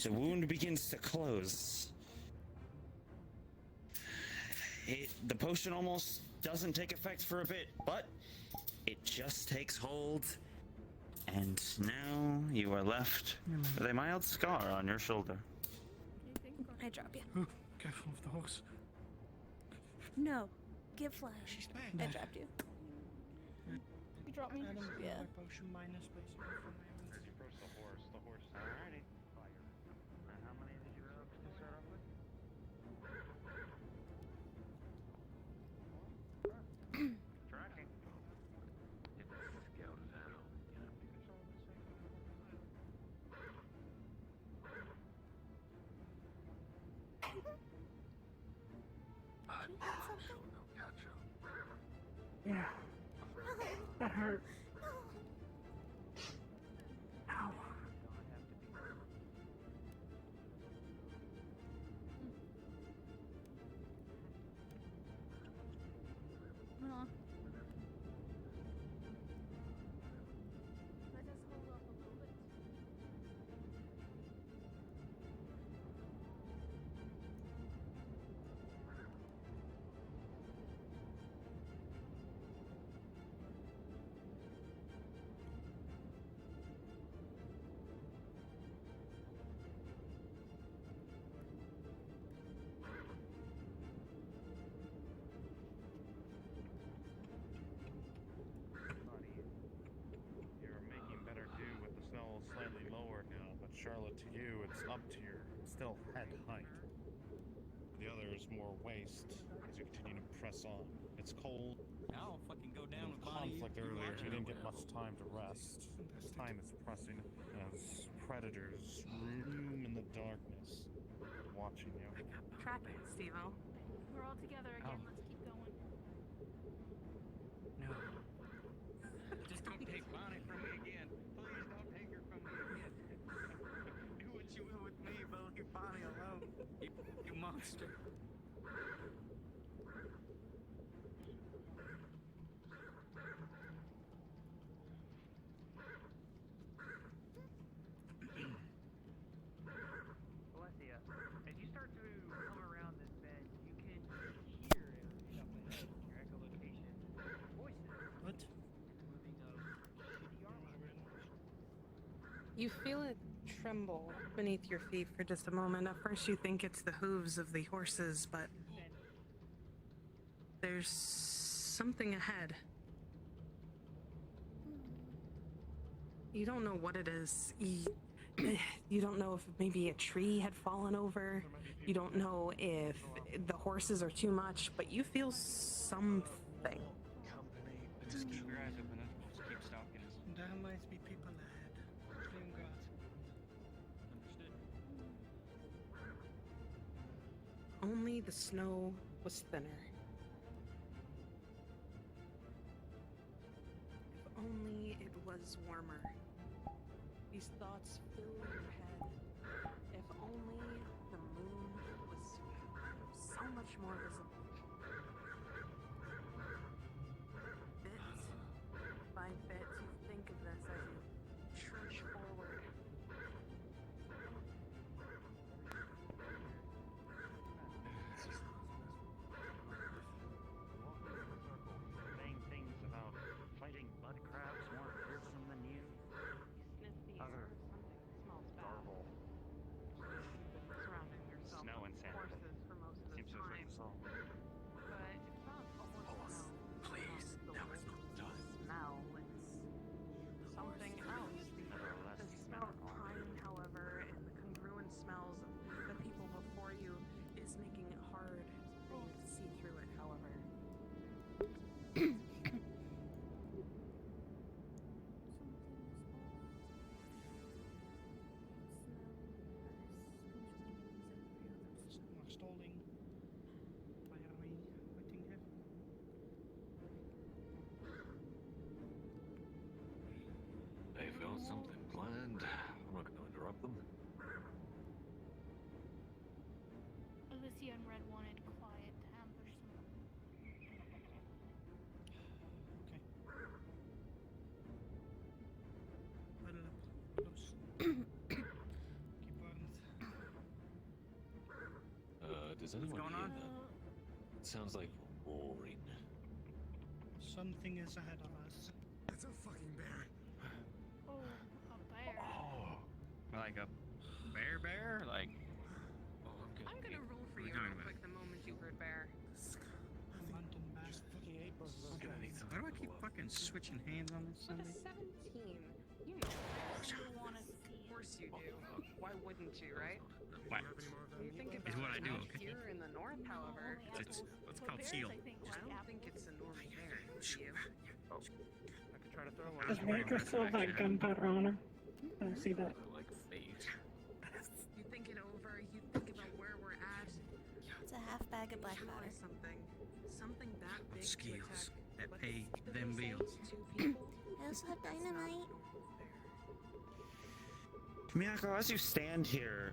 the wound begins to close. The potion almost doesn't take effect for a bit, but it just takes hold. And now you are left with a mild scar on your shoulder. I drop you. Ooh, careful of the horse. No, give flash. She's back. I dropped you. You dropped me? Adam, Yeah. my potion minus basically for my As you approach the horse, Alrighty. And how many did you have to start off with? Tracking. Get scouted out. No ketchup. Yeah. That hurt. Ow. Aw. Let us hold up a little bit. You're making better do with the snow slightly lower now, but Charlotte, to you, it's up to your still head height. The other is more waist as you continue to press on. It's cold. I'll fucking go In down with Bonnie. conflict earlier, you didn't get much time to rest. Time is pressing as predators loom in the darkness, watching you. Tracking, Steve-O. We're all together again. Let's keep going. No. Just don't take Bonnie from me again. Please don't take her from me again. Do what you will with me, but leave Bonnie alone. You monster. Alessia, as you start to come around this bend, you can hear up ahead, your echolocation, voices. What? Moving of shitty armor. You feel it tremble beneath your feet for just a moment. At first, you think it's the hooves of the horses, but there's something ahead. You don't know what it is. You don't know if maybe a tree had fallen over. You don't know if the horses are too much, but you feel something. Just keep your eyes open and we'll just keep stalking us. There might be people ahead. Thank God. Understood. Only the snow was thinner. was warmer. These thoughts fill your head. If only the moon was so much more visible. Bit by bit, you think of this as you trudge forward. Saying things about fighting mud crabs more fearsome than you. Sniff the air, something smells bad. Garble. You've been surrounding yourself Snow with insanity. horses for most of the Seems to have time. written song. But it's not a horse smell. Please, now is not the time. Smell. It's something else. The smell of pine, however, and the congruent smells of the people before you is making it hard for you to see through it, however. We're stalling. Why are we waiting here? They've got something planned. I'm not going to interrupt them. Alicia and Red wanted quiet to ambush someone. Well, close. Keep warned. Does anyone going hear on? that? It sounds like roaring. Something is ahead of us. It's a fucking bear. Oh, a bear. Oh, Like a bear? Like. oh, I'm gonna roll for What are you we real talking quick the moment you heard bear. Mountain bear. I'm gonna need some. Why do I keep fucking switching hands on this With Sunday? a 17, you know bears. You want to see Of course you do. Why wouldn't you, right? What? You think about It's what I do, out okay? here in the north, however, It's called seal. I think I like don't think it's a normal bear, do you? I could try to throw one. Does Maker still have that gunpowder on her? I see that. Like fate. You think it over, you think about where we're at. It's a half bag of black powder. Visualize something that big to Skills attack. that But pay did them they say bills. 2 people? I also have That's not a dynamite. normal bear. Miyako, as you stand here,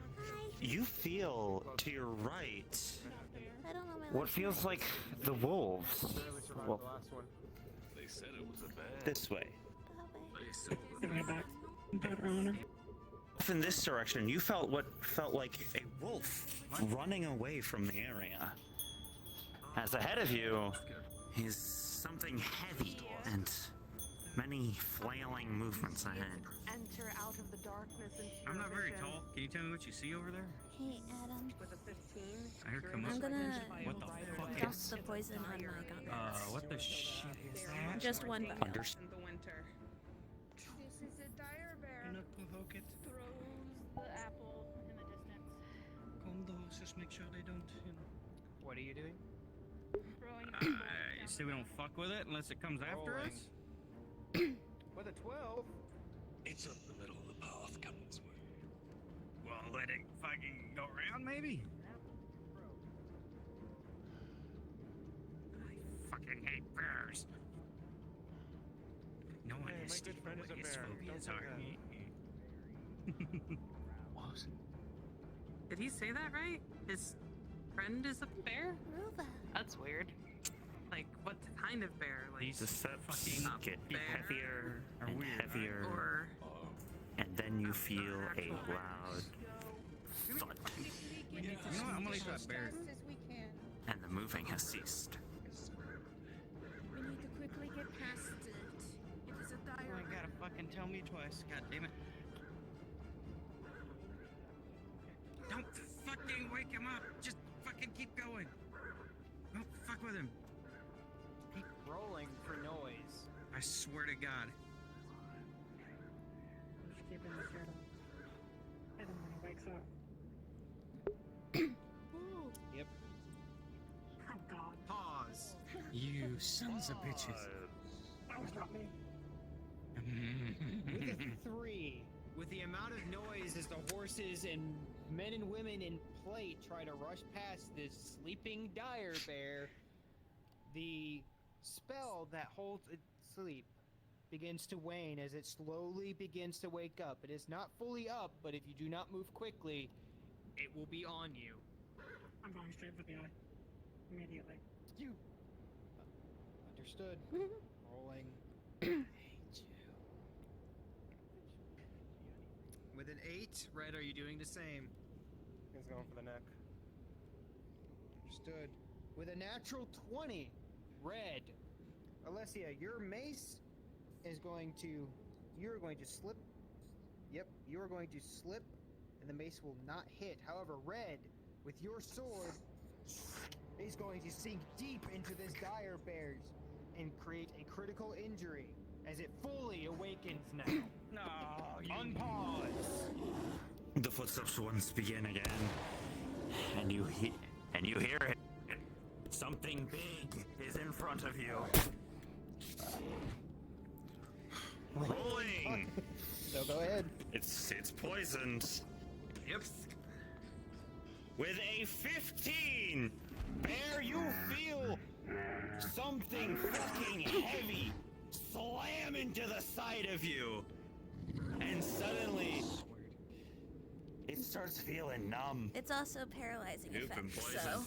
you feel to your right I don't know my what last feels name. like the wolves. Barely survived Well, the last one. They said it was a bad. this way. That way. They said it was Give me a back. Gunpowder on her. Off in this direction, you felt what felt like a wolf running away from the area. As ahead of you is something heavy and many flailing movements ahead. Enter out of the darkness into I'm your not very vision. tall. Can you tell me what you see over there? Hey, Adam. With a 15, I heard you're come able I'm to gonna identify What the a fuck rider. is- Drop the poison on my gauntlets. What the shit is that? Just one Dangerous bottle. in the winter. This is a dire Do bear. not provoke it. Throws the apple in the distance. Calm the horses, make sure they don't, What are you doing? Throwing an apple You down say the we don't fuck with it unless it comes after Rolling. us? With a 12. It's up the middle of the path, Captain's way. Well, let it fucking go around, maybe? I fucking hate bears. No one Hey, has my good friend is a his bear. phobias Don't are. say What? Did he say that right? His friend is a bear? Ruva. That's weird. Like, what kind of bear? Like, The steps fucking get bear heavier Are and weird, right? heavier, or and then you feel a loud thud, We need You know what? I'm gonna leave that bear. Fast as we can. and the moving has ceased. We need to quickly get past it. It is a You dire ain't gotta fucking tell me twice. God damn it. Don't fucking wake him up. Just fucking keep going. Don't fuck with him. Keep rolling for noise. I swear to God. Just keep in the shadow. And then when he wakes up. Yep. Oh god. Pause. You sons of bitches. That was not me. With a 3, with the amount of noise as the horses and men and women in plate try to rush past this sleeping dire bear, the spell that holds it sleep begins to wane as it slowly begins to wake up. It is not fully up, but if you do not move quickly, it will be on you. I'm going straight for the eye. Immediately. You. Understood. Rolling. With an 8, Red, are you doing the same? He's going for the neck. Understood. With a natural 20, Red. Alessia, your mace is going to... You're going to slip. Yep, you're going to slip, and the mace will not hit. However, Red, with your sword, is going to sink deep into this dire bear's and create a critical injury as it fully awakens now. No, unpause. The footsteps once begin again, and you hear it. Something big is in front of you. Rolling. So go ahead. It's poisoned. Yep. With a 15, Bear, you feel something fucking heavy slam into the side of you, and suddenly it starts feeling numb. It's also paralyzing You've been effect, poisoned.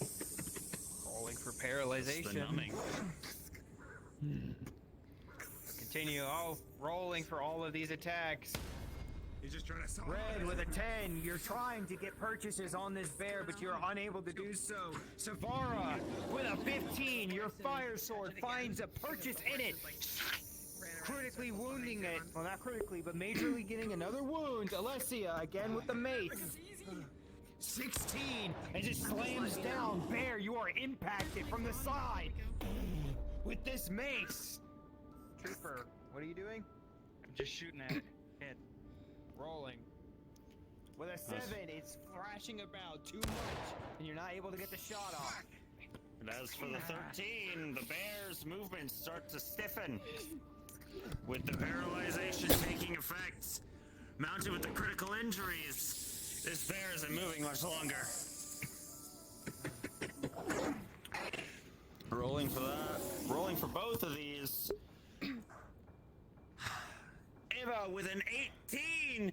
so... Rolling for It's paralyzation. the numbing. Continue all rolling for all of these attacks. He's just trying to solve Red with a 10, you're trying to get purchases on this bear, but you're unable to do so. Savara with a 15, your fire sword finds a purchase in it, critically wounding it. Well, not critically, but majorly getting another wound. Alessia again with the mace. 16 as it slams down. Bear, you are impacted from the side with this mace. Trooper, what are you doing? I'm just shooting at it. Head. Rolling. With a 7, it's thrashing about too much, and you're not able to get the shot off. And as for the 13, the bear's movements start to stiffen. With the paralyzation taking effect, mounted with the critical injuries, this bear isn't moving much longer. Rolling for that. Rolling for both of these. Eva, with an 18,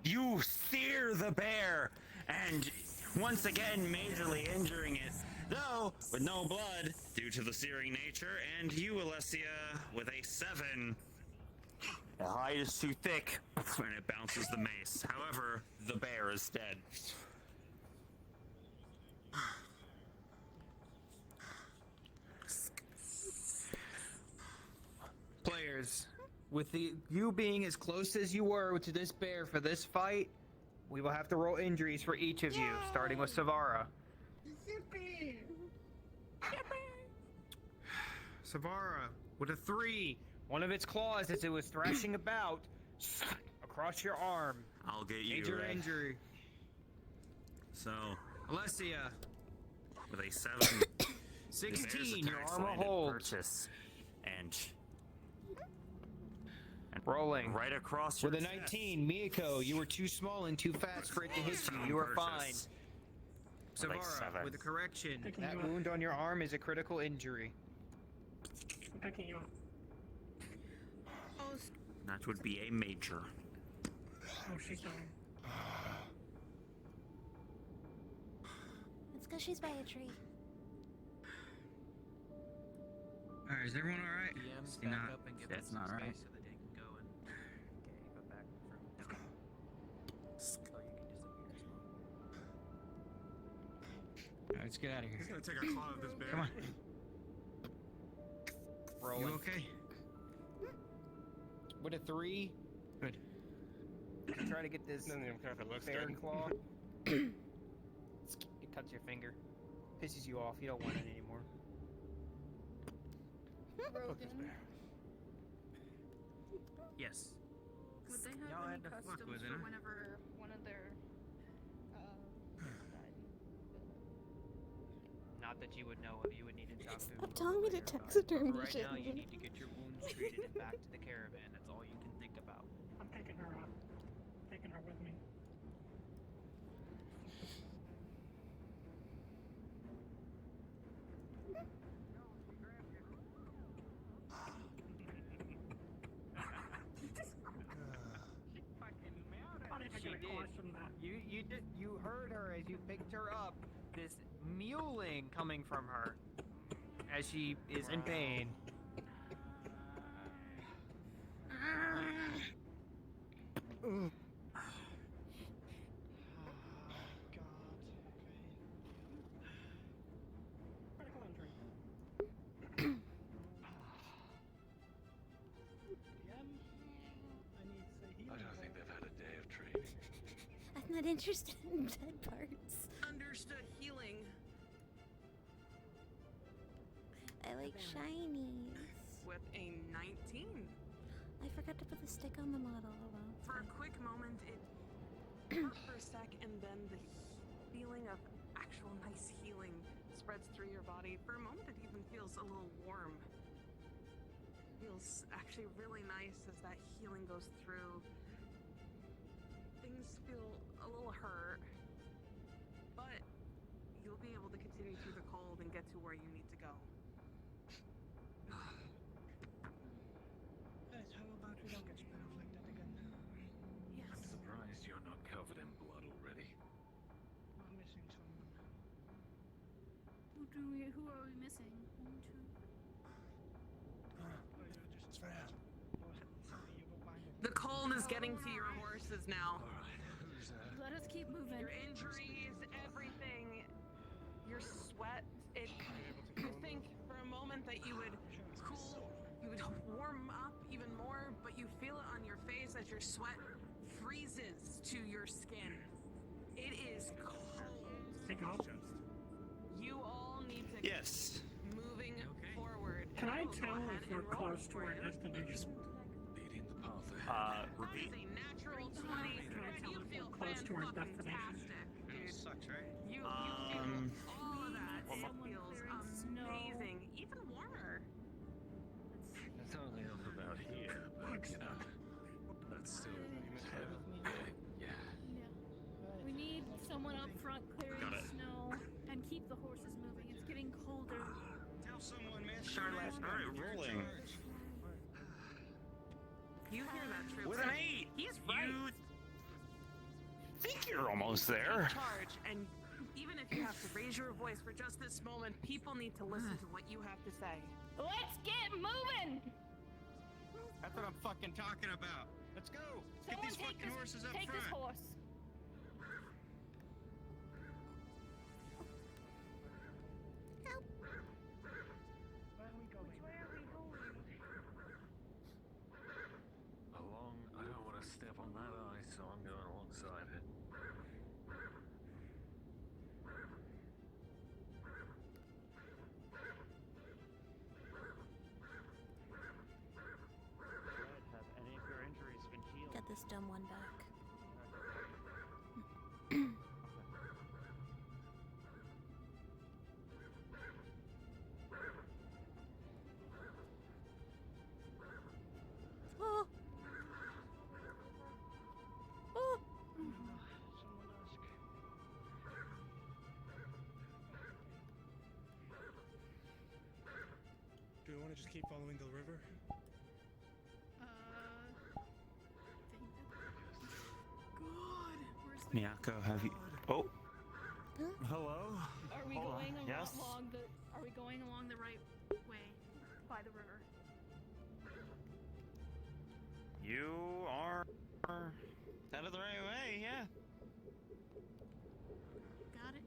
you sear the bear, and once again majorly injuring it, though with no blood due to the searing nature, and you, Alessia, with a 7. The hide is too thick. And it bounces the mace. However, The bear is dead. Players, with you being as close as you were to this bear for this fight, we will have to roll injuries for each of you, starting with Savara. Savara, with a 3, one of its claws as it was thrashing about across your arm. I'll get you, Major Red. injury. So, Alessia, with a 7, 16, your attacks armor landed holds. purchase, and Rolling. right across your With a chest. 19, Mieko, you were too small and too fast for it to hit you. You were fine. Purchase. With a Savara, 7. with a correction, Picking that you up. wound on your arm is a critical injury. I'm picking you up. Oh, That would be a major. Oh, she's dying. It's because she's by a tree. Alright, is everyone alright? PM's You're back not- up and give that's them some not space right. so that they can go and get Ava back from so you can disappear as well. Alright, let's get out of He's here. gonna take a claw of this bear. Come on. Rolling. You okay? With a 3, Good. try to get this Doesn't even care if it looks bear good. claw. It cuts your finger. Pisses you off. You don't want it anymore. Rogan, Yes. would they Y'all have had any to fuck customs with it, for huh? whenever one of their Not that you would know of. You would need to talk to. Stop telling me to taxidermy Right shit. now, you need to get your wounds treated and back to the caravan. That's all you can think about. I'm taking her up. Taking her with me. you heard her as you picked her up. This mewling coming from her as she is in pain. I don't think they've had a day of training. I'm not interested in dead parts. Understood healing. I like shinies. With a 19. I forgot to put the stick on the model. Oh well. it's For a fine. quick moment, it hurt for a sec, and then the feeling of actual nice healing spreads through your body. For a moment, it even feels a little warm. Feels actually really nice as that healing goes through. Things feel a little hurt, but you'll be able to continue through the cold and get to where you need to go. Guys, how about we don't get split off like that again? I'm surprised you're not covered in blood already. We're missing someone. Who are we missing? 1, 2. It's fast. The cold is getting to your horses now. Let us keep moving. Your injuries, everything, your sweat. You think for a moment that you would cool, you would warm up even more, but you feel it on your face as your sweat freezes to your skin. It is cold. Take it off. You all need to Yes. moving forward. Can I will go tell ahead if we're and roll close to for our it. destination? Leading the path Repeat. That is a natural 20. Can I tell You if feel we're close to our destination? fantastic, dude. Sucks, right? You feel all of that. It someone feels clearing snow. amazing. Even warmer. It's only up about here, but you know, that's still yeah. We need someone up front clearing Got it. snow and keep the horses moving. It's getting colder. Tell someone, man. Charlotte. All right, rolling. You hear that, trooper? With an 8. He's right. You think you're almost Take there. charge, and even if you have to raise your voice for just this moment, people need to listen to what you have to say. Let's get moving! That's what I'm fucking talking about. Let's go. Get Someone these take fucking this, horses up take front. this horse. I don't want to step on that ice, so I'm going alongside it. Have any of your injuries been healed? Get this dumb one back. Oh. Oh. Do we want to just keep following the river? God, where's the Mieko, have you? Oh. Hello. Are we Hold on. going Yes. along the? Are we going along the right way by the river? You are headed the right way, yeah. Got it.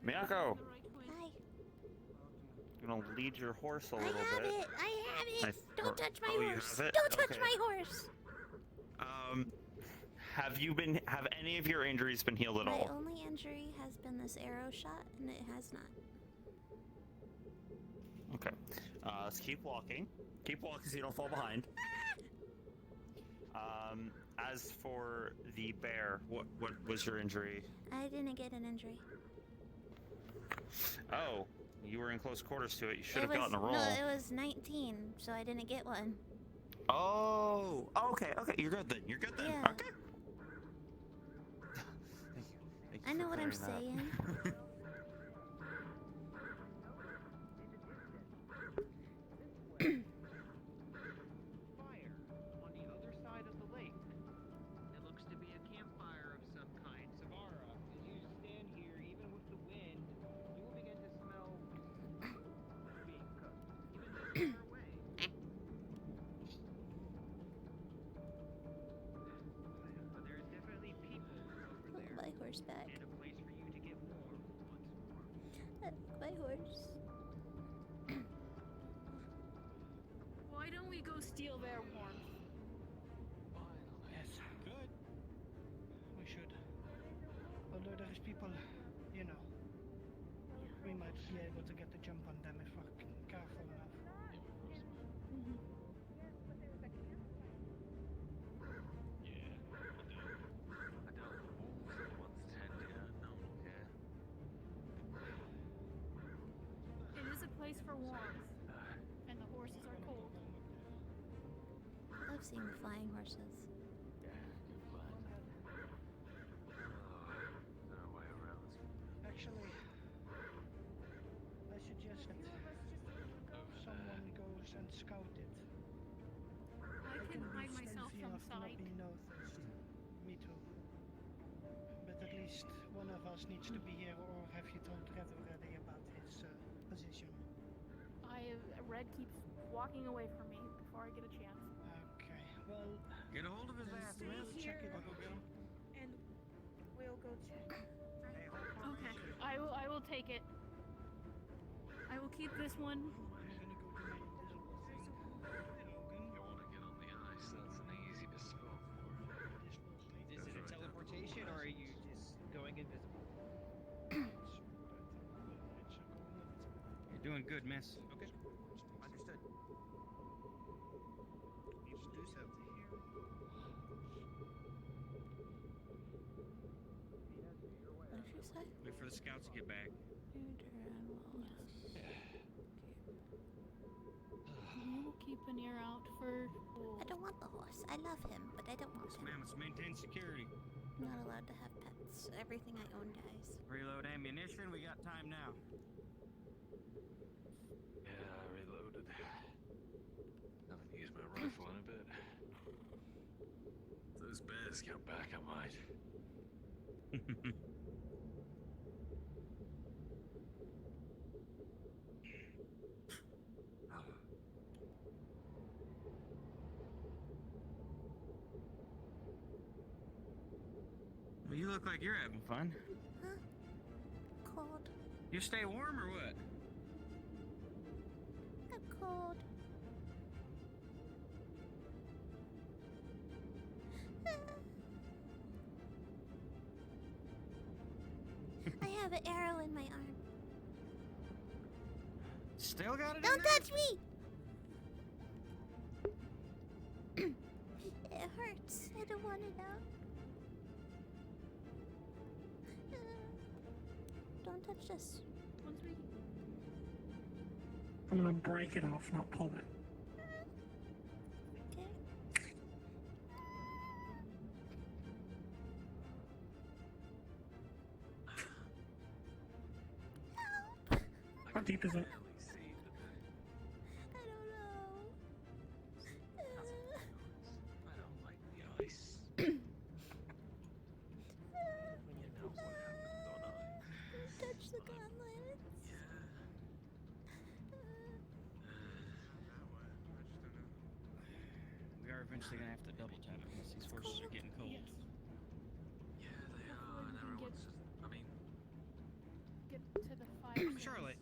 Miyako, The right way. Hi. I'm gonna lead your horse a I little have bit. it. I have it. Don't touch my oh, you horse. have it? Don't touch Okay. my horse. Have any of your injuries been healed at My all? only injury has been this arrow shot, and it has not. Okay. Let's keep walking. Keep walking so you don't fall behind. As for the bear, what was your injury? I didn't get an injury. Oh, you were in close quarters to it. You should It have gotten a roll. No, it was 19, so I didn't get one. Oh, okay. You're good then. You're good then. Yeah. Okay. Thank you I know for what I'm clearing that. saying. Fire on the other side of the lake. It looks to be a campfire our way. But there's definitely people over there. My horse back. And a place for you to get warm once more. My horse. Why don't we go steal their warmth? Yes, good. We should. Although there's people, you know, we might be able to get the jump on them if we're careful enough. It is a place for warmth, and the horses are cold. I love seeing the flying horses. Actually, I suggest that someone goes and scout it. I can hide myself from sight. Be noticed. Me too. But at least one of us needs to be here, or have you told Red already about his position? Red keeps walking away from me before I get a chance. Okay, well... Get a hold of his ass, man. Check it out. And we'll go check. Okay, I will take it. I will keep this one. You want to get on the ice, that's an easy to spell for. Is it a teleportation or are you just going invisible? You're doing good, miss. Okay. Understood. Need to do something here. What did you say? Wait for the scouts to get back. You will keep an ear out for. I don't want the horse. I love him, but I don't want him. Ma'am, let's maintain security. I'm not allowed to have pets. Everything I own dies. Reload ammunition. We got time now. Yeah, I reloaded. Haven't used my rifle in a bit. If those bears come back, I might. Well, you look like you're having fun. Huh? Cold. You stay warm or what? I'm cold. I have an arrow in my arm. Still got it? Don't touch me! It hurts. I don't want it out. Don't touch this. I'm gonna break it off, not pull it. Okay. How deep is it? I don't know. I don't like the ice. When you know what happens on ice. Touch the gauntlets. We are eventually gonna have to double tap it once these horses are getting cold. Yeah, they are, and everyone's just, I mean... Get to the fire. Charlotte.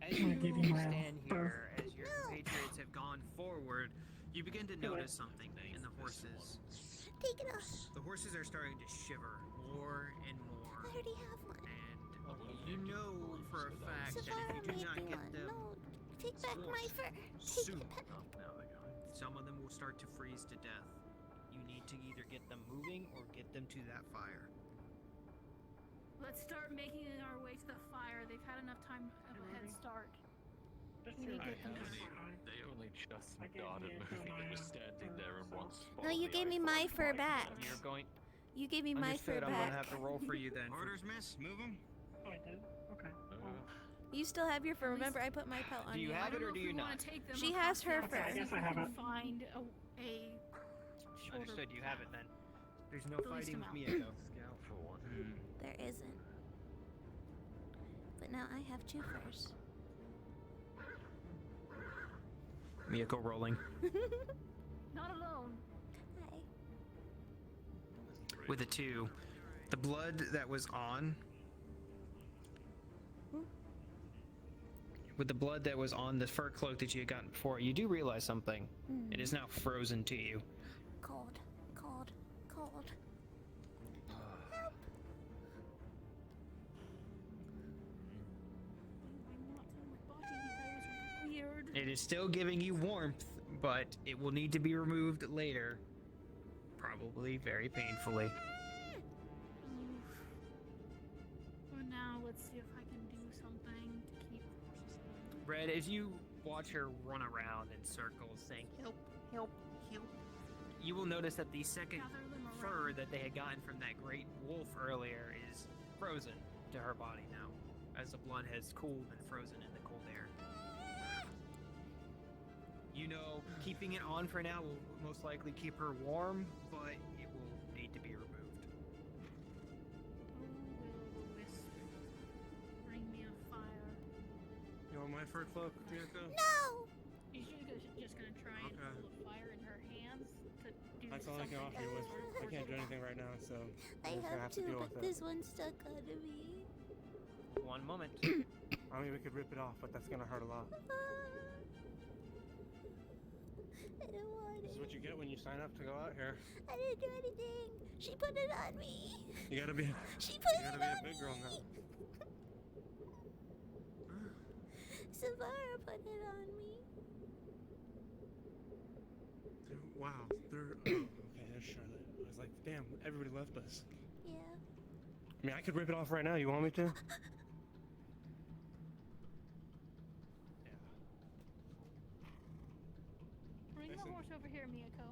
As you stand here, as your compatriots have gone forward, you begin to notice something in the horses. Take it off. The horses are starting to shiver more and more. I already have one. And you know for a fact that Savara if you do made not me get one. them No, take back my fur. Take soon, it back. some of them will start to freeze to death. You need to either get them moving or get them to that fire. Let's start making our way to the fire. They've had enough time of a head start. We need to get them to They only just started moving and was standing there in one spot. No, you gave me my fur back. You're going. You gave me my fur Understood, I'm gonna back. have to roll for you then. Orders, miss. Move them. Oh, I did? Okay. You still have your fur. Remember, I put my pelt on Do you have it or do you not? She has her fur. I guess I have it. Find a shorter. Understood, you have it then. There's no Release fighting them with out. Mieko. Scout for one. There isn't. But now I have two furs. Mieko rolling. Not alone. Hi. With a 2. The blood that was on. With the blood that was on the fur cloak that you had gotten before, you do realize something. It is now frozen to you. Cold, cold, cold. Weird. It is still giving you warmth, but it will need to be removed later. Probably very painfully. For now, let's see if I can do something to keep horses home. Red, as you watch her run around in circles saying, help, help, help, you will notice that the second fur that they had gotten from that great wolf earlier is frozen to her body now, as the blood has cooled and frozen in the cold air. You know, keeping it on for now will most likely keep her warm, but it will need to be removed. Bring me a fire. You want my fur cloak, Mieko? No! Is she just gonna try and hold a fire in her hands to do That's all I can offer you with. I can't do anything right now, so I you're just gonna have have to to, deal but with it. this one's stuck onto me. 1 moment. I mean, we could rip it off, but that's gonna hurt a lot. I don't want This is it. what you get when you sign up to go out here. I didn't do anything. She put it on me. You gotta be. She put You it gotta be on a big girl now. Savara put it on me. Wow, they're. Oh, okay, there's Charlotte. I was like, damn, everybody left us. Yeah. I mean, I could rip it off right now. You want me to? Bring the horse over here, Mieko.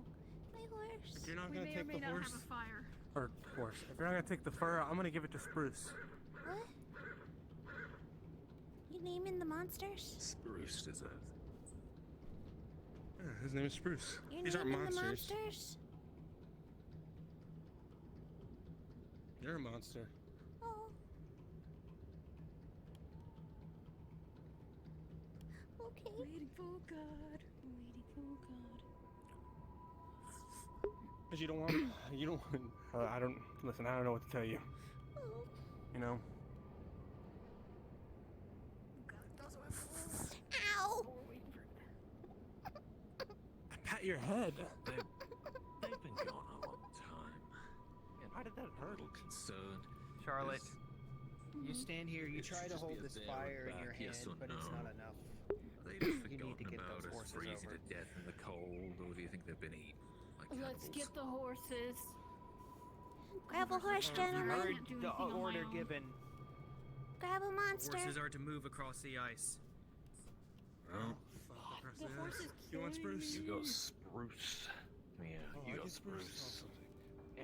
My horse. If you're not We gonna may or take may the not horse, have a fire. or horse, if you're not gonna take the fur, I'm gonna give it to Spruce. What? You naming the monsters? Spruce is it? Yeah, his name is Spruce. You're These aren't naming the monsters. monsters? You're a monster. Oh. Okay. Waiting for God. Waiting for God. Cause you don't want. You don't. I don't. Listen. I don't know what to tell you. Oh. You know. Ow! Pat your head. They've been gone a long time. How did that hurt? A little concerned. Charlotte, you stand here, you This try should to just hold be a this there fire or in your back, hand, yes or but it's no? not enough. They've just You need to forgotten get about those us, horses freezing over. to death in the cold, or do you think they've been eaten like Let's cannibals? get the horses. Grab a horse, You gentlemen. heard the order given. Grab a monster. Horses are to move across the ice. Well, The horse is You want Spruce? you got Spruce. Yeah, Oh, you I got get Spruce. Spruce. Yeah,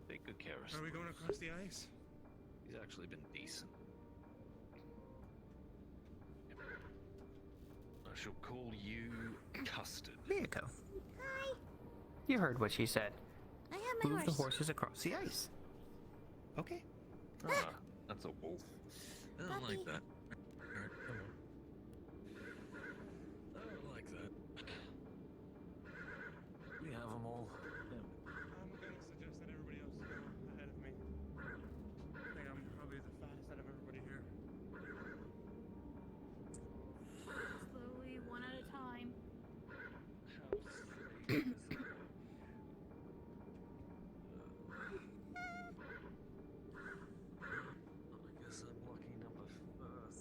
take good care of Are we Spruce. going across the ice? He's actually been decent. I shall call you Custard. Mieko, Hi. you heard what she said. I have my Move the horse. horses across the ice. Okay. Ah, that's a wolf. I don't Puppy. like that. Alright, come on. I don't like that. We have them all. I'm gonna suggest that everybody else go ahead of me. I think I'm probably the fastest out of everybody here. Slowly, one at a time. I guess I'm lucky number first.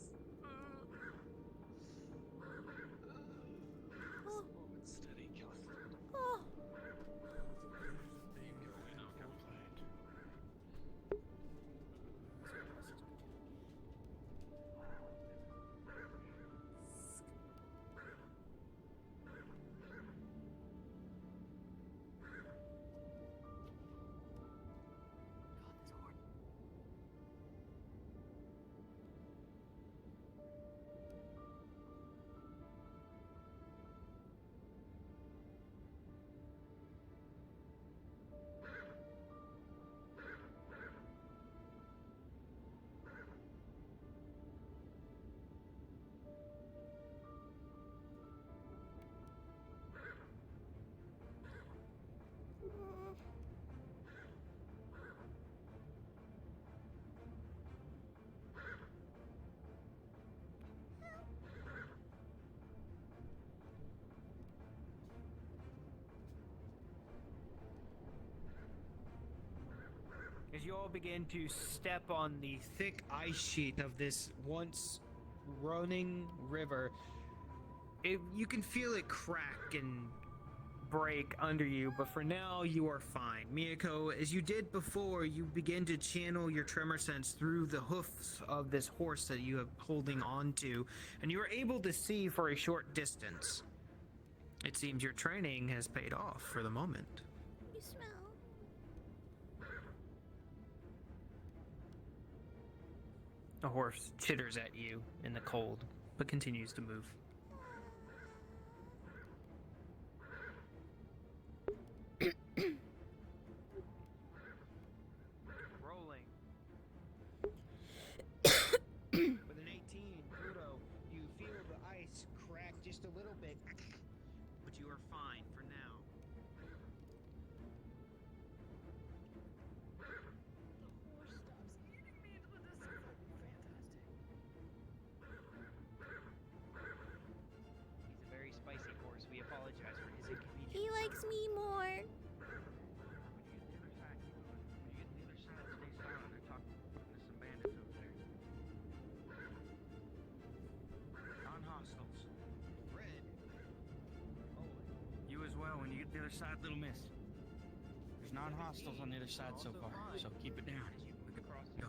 begin to step on the thick ice sheet of this once running river. You can feel it crack and break under you, but for now you are fine. Mieko, as you did before, you begin to channel your tremor sense through the hoofs of this horse that you have holding onto, and you are able to see for a short distance. It seems your training has paid off for the moment. You smell. The horse chitters at you in the cold, but continues to move. Rolling. With an 18, Pluto, you feel the ice crack just a little bit, but you are fine for now. He's a very spicy horse. We apologize for his inconvenience. He likes me more. Non-hostiles. Red. You as well when you get to the other side, little miss. There's non-hostiles on the other side so far, so keep it down. Go.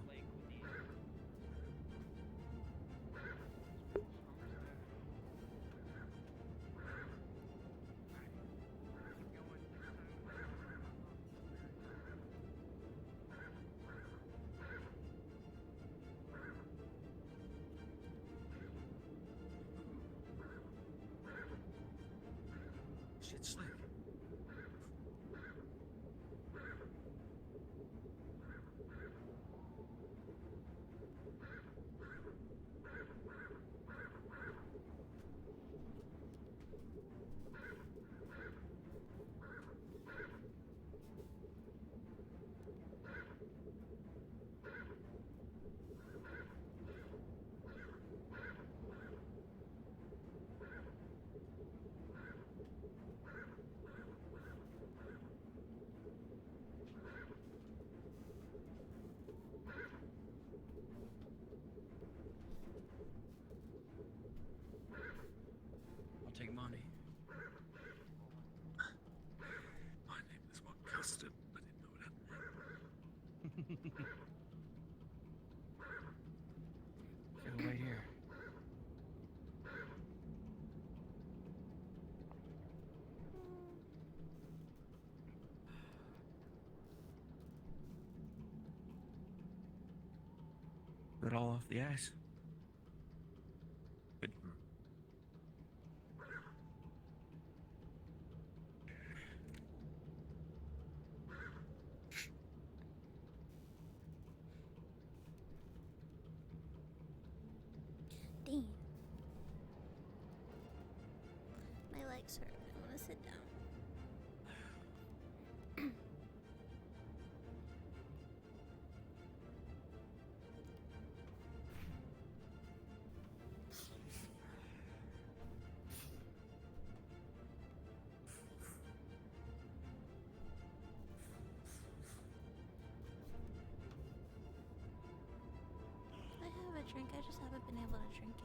Shit's slick. I'll take money. My name is Mark Custard. I didn't know that. Gotta wait here. Put it all off the ice. Good. Dean. My legs hurt. I want to sit down. I have a drink, I just haven't been able to drink it.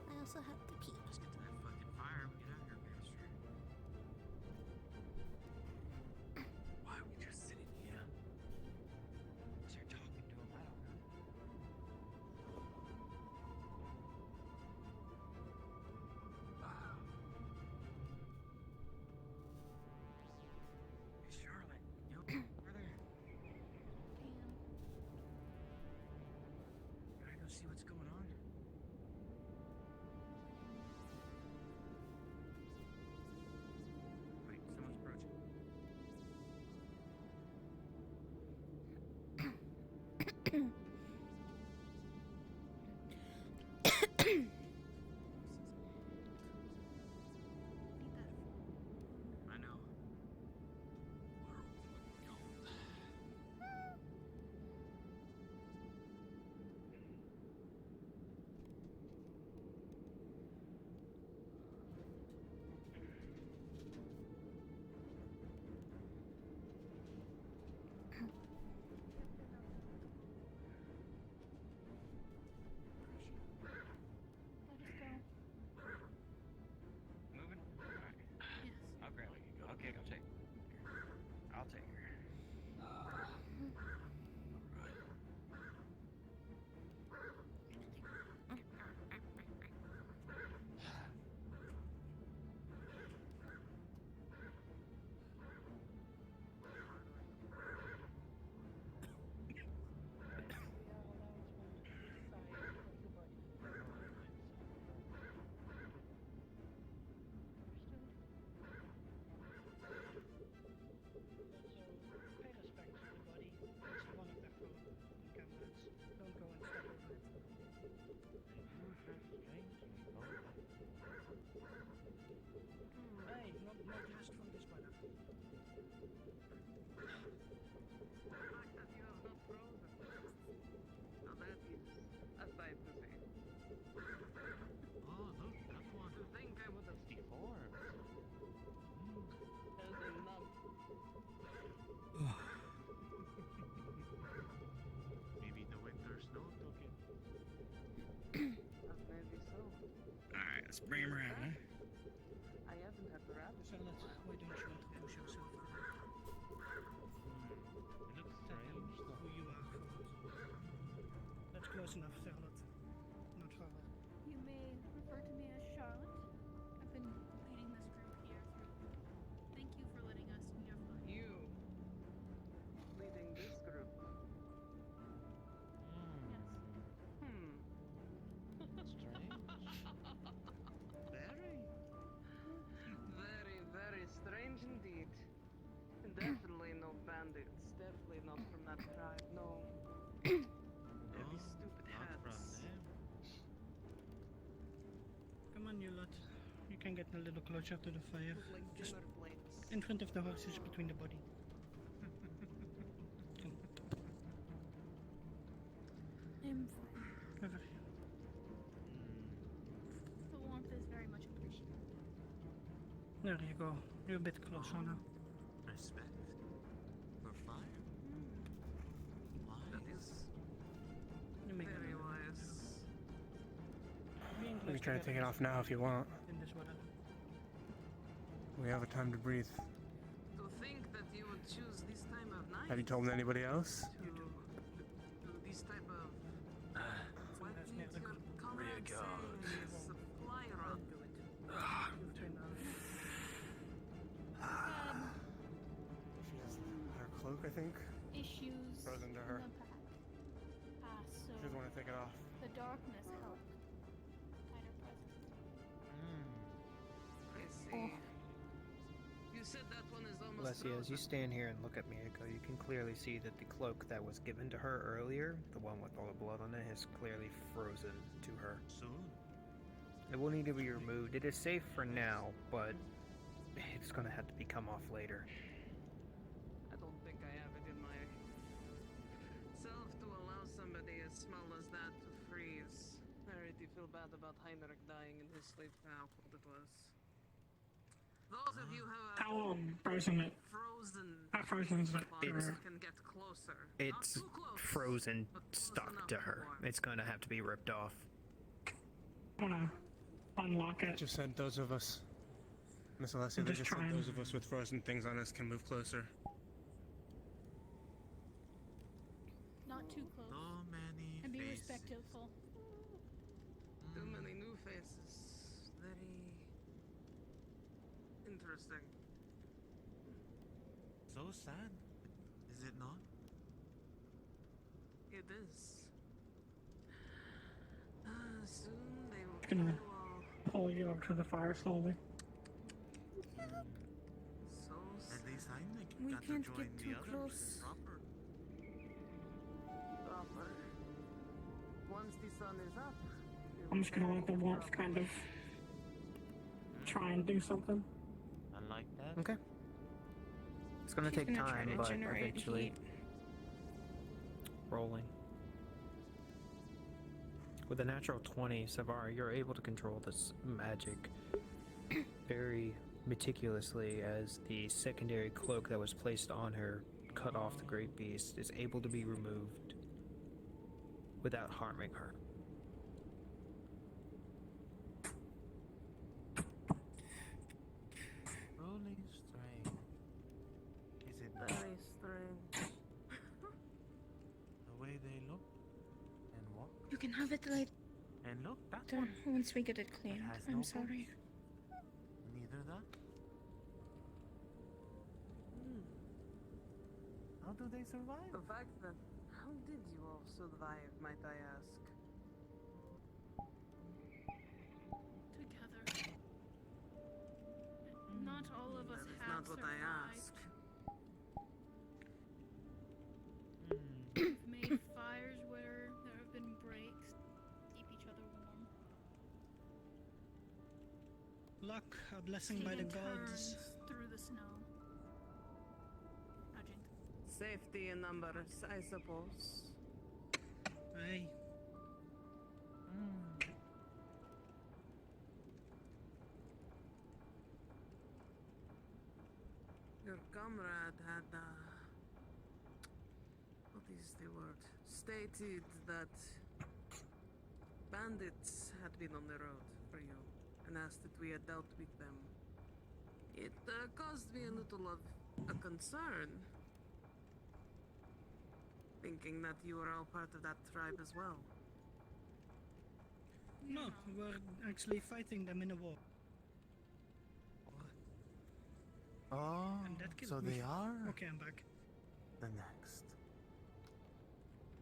I also have to pee. Let's get to that fucking fire and get out of here, bastard. Why are we just sitting here? Start talking to him, I don't know. Hey, Charlotte, you okay over there? Gotta go see what's going on. Let's bring him around, huh? I haven't had the rabbit. Charlotte, why don't you introduce yourself? It looks strange, though. Who you are. That's close enough, Charlotte. Not Charlotte. You may refer to me as Charlotte. I've been leading this group here through. Thank you for letting us in your fun. You leading this group. Very, very strange indeed. Definitely no bandits. Definitely not from that tribe. No. These stupid hats. Come on, you lot. You can get a little closer to the fire. Look like Just dinner plates. in front of the horses, between the body. I'm fine. Over. The warmth is very much appreciated. There you go. You're a bit closer now. Respect for fire. That is You make very it. wise. Being We close can try to together take it is off now if you want. in this weather. We have a time to breathe. To think that you would choose this time of night. Have you told anybody else? to do this type of what That's did near the your comrade say is a fly run? You've been She has her cloak, I think. Issues Frozen to her. in the pack. So She doesn't want to take it off. the darkness helped. Tighter presence. I see. You said that one is almost Alessia, as you frozen. stand here and look at Mieko, you can clearly see that the cloak that was given to her earlier, the one with all the blood on it, has clearly frozen to her. Soon. It will need to be removed. It is safe for now, but it's going to have to be come off later. I don't think I have it in myself to allow somebody as small as that to freeze. I already feel bad about Heinrich dying in his sleep. How cold it was. Those of you who have frozen it. frozen How frozen is it? It's- can get closer. It's Not too close, frozen, but close stuck enough to her. warm. It's going to have to be ripped off. I wanna unlock it. Just said those of us. Miss Alessia, they Just just said trying. those of us with frozen things on us can move closer. Not too close. So many And be faces. respectful. Too many new faces. Very interesting. So sad. Is it not? It is. Soon they will Gonna kill you all. pull you up to the fire slowly. So At least Heinrich We got can't to join get the too others close. proper. proper. Once the sun is up, you I'm just gonna let the warmth kind of try and do something. I like that. Okay. It's going to She's take gonna try time, to but generate eventually heat. rolling. With a natural 20, Savara, you're able to control this magic very meticulously as the secondary cloak that was placed on her, cut off the great beast, is able to be removed without harming her. Rolling strange. Is it not? very strange. The way they look and walk You can have it later and look. That one. once we get it cleaned. has I'm no sorry. Neither that. How do they survive? The fact that how did you all survive, might I ask? Together. Not all of us That is have not what survived. I ask. We've made fires where there have been breaks. Keep each other warm. Luck, a blessing by the Taking gods. turns through the snow. Nudging. Safety in numbers, I suppose. Aye. Your comrade had, what is the word? Stated that bandits had been on the road for you. and asked that we had dealt with them. It caused me a little of a concern, thinking that you were all part of that tribe as well. No, we're actually fighting them in a war. Oh, And that killed so me. they are Okay, I'm back. the next.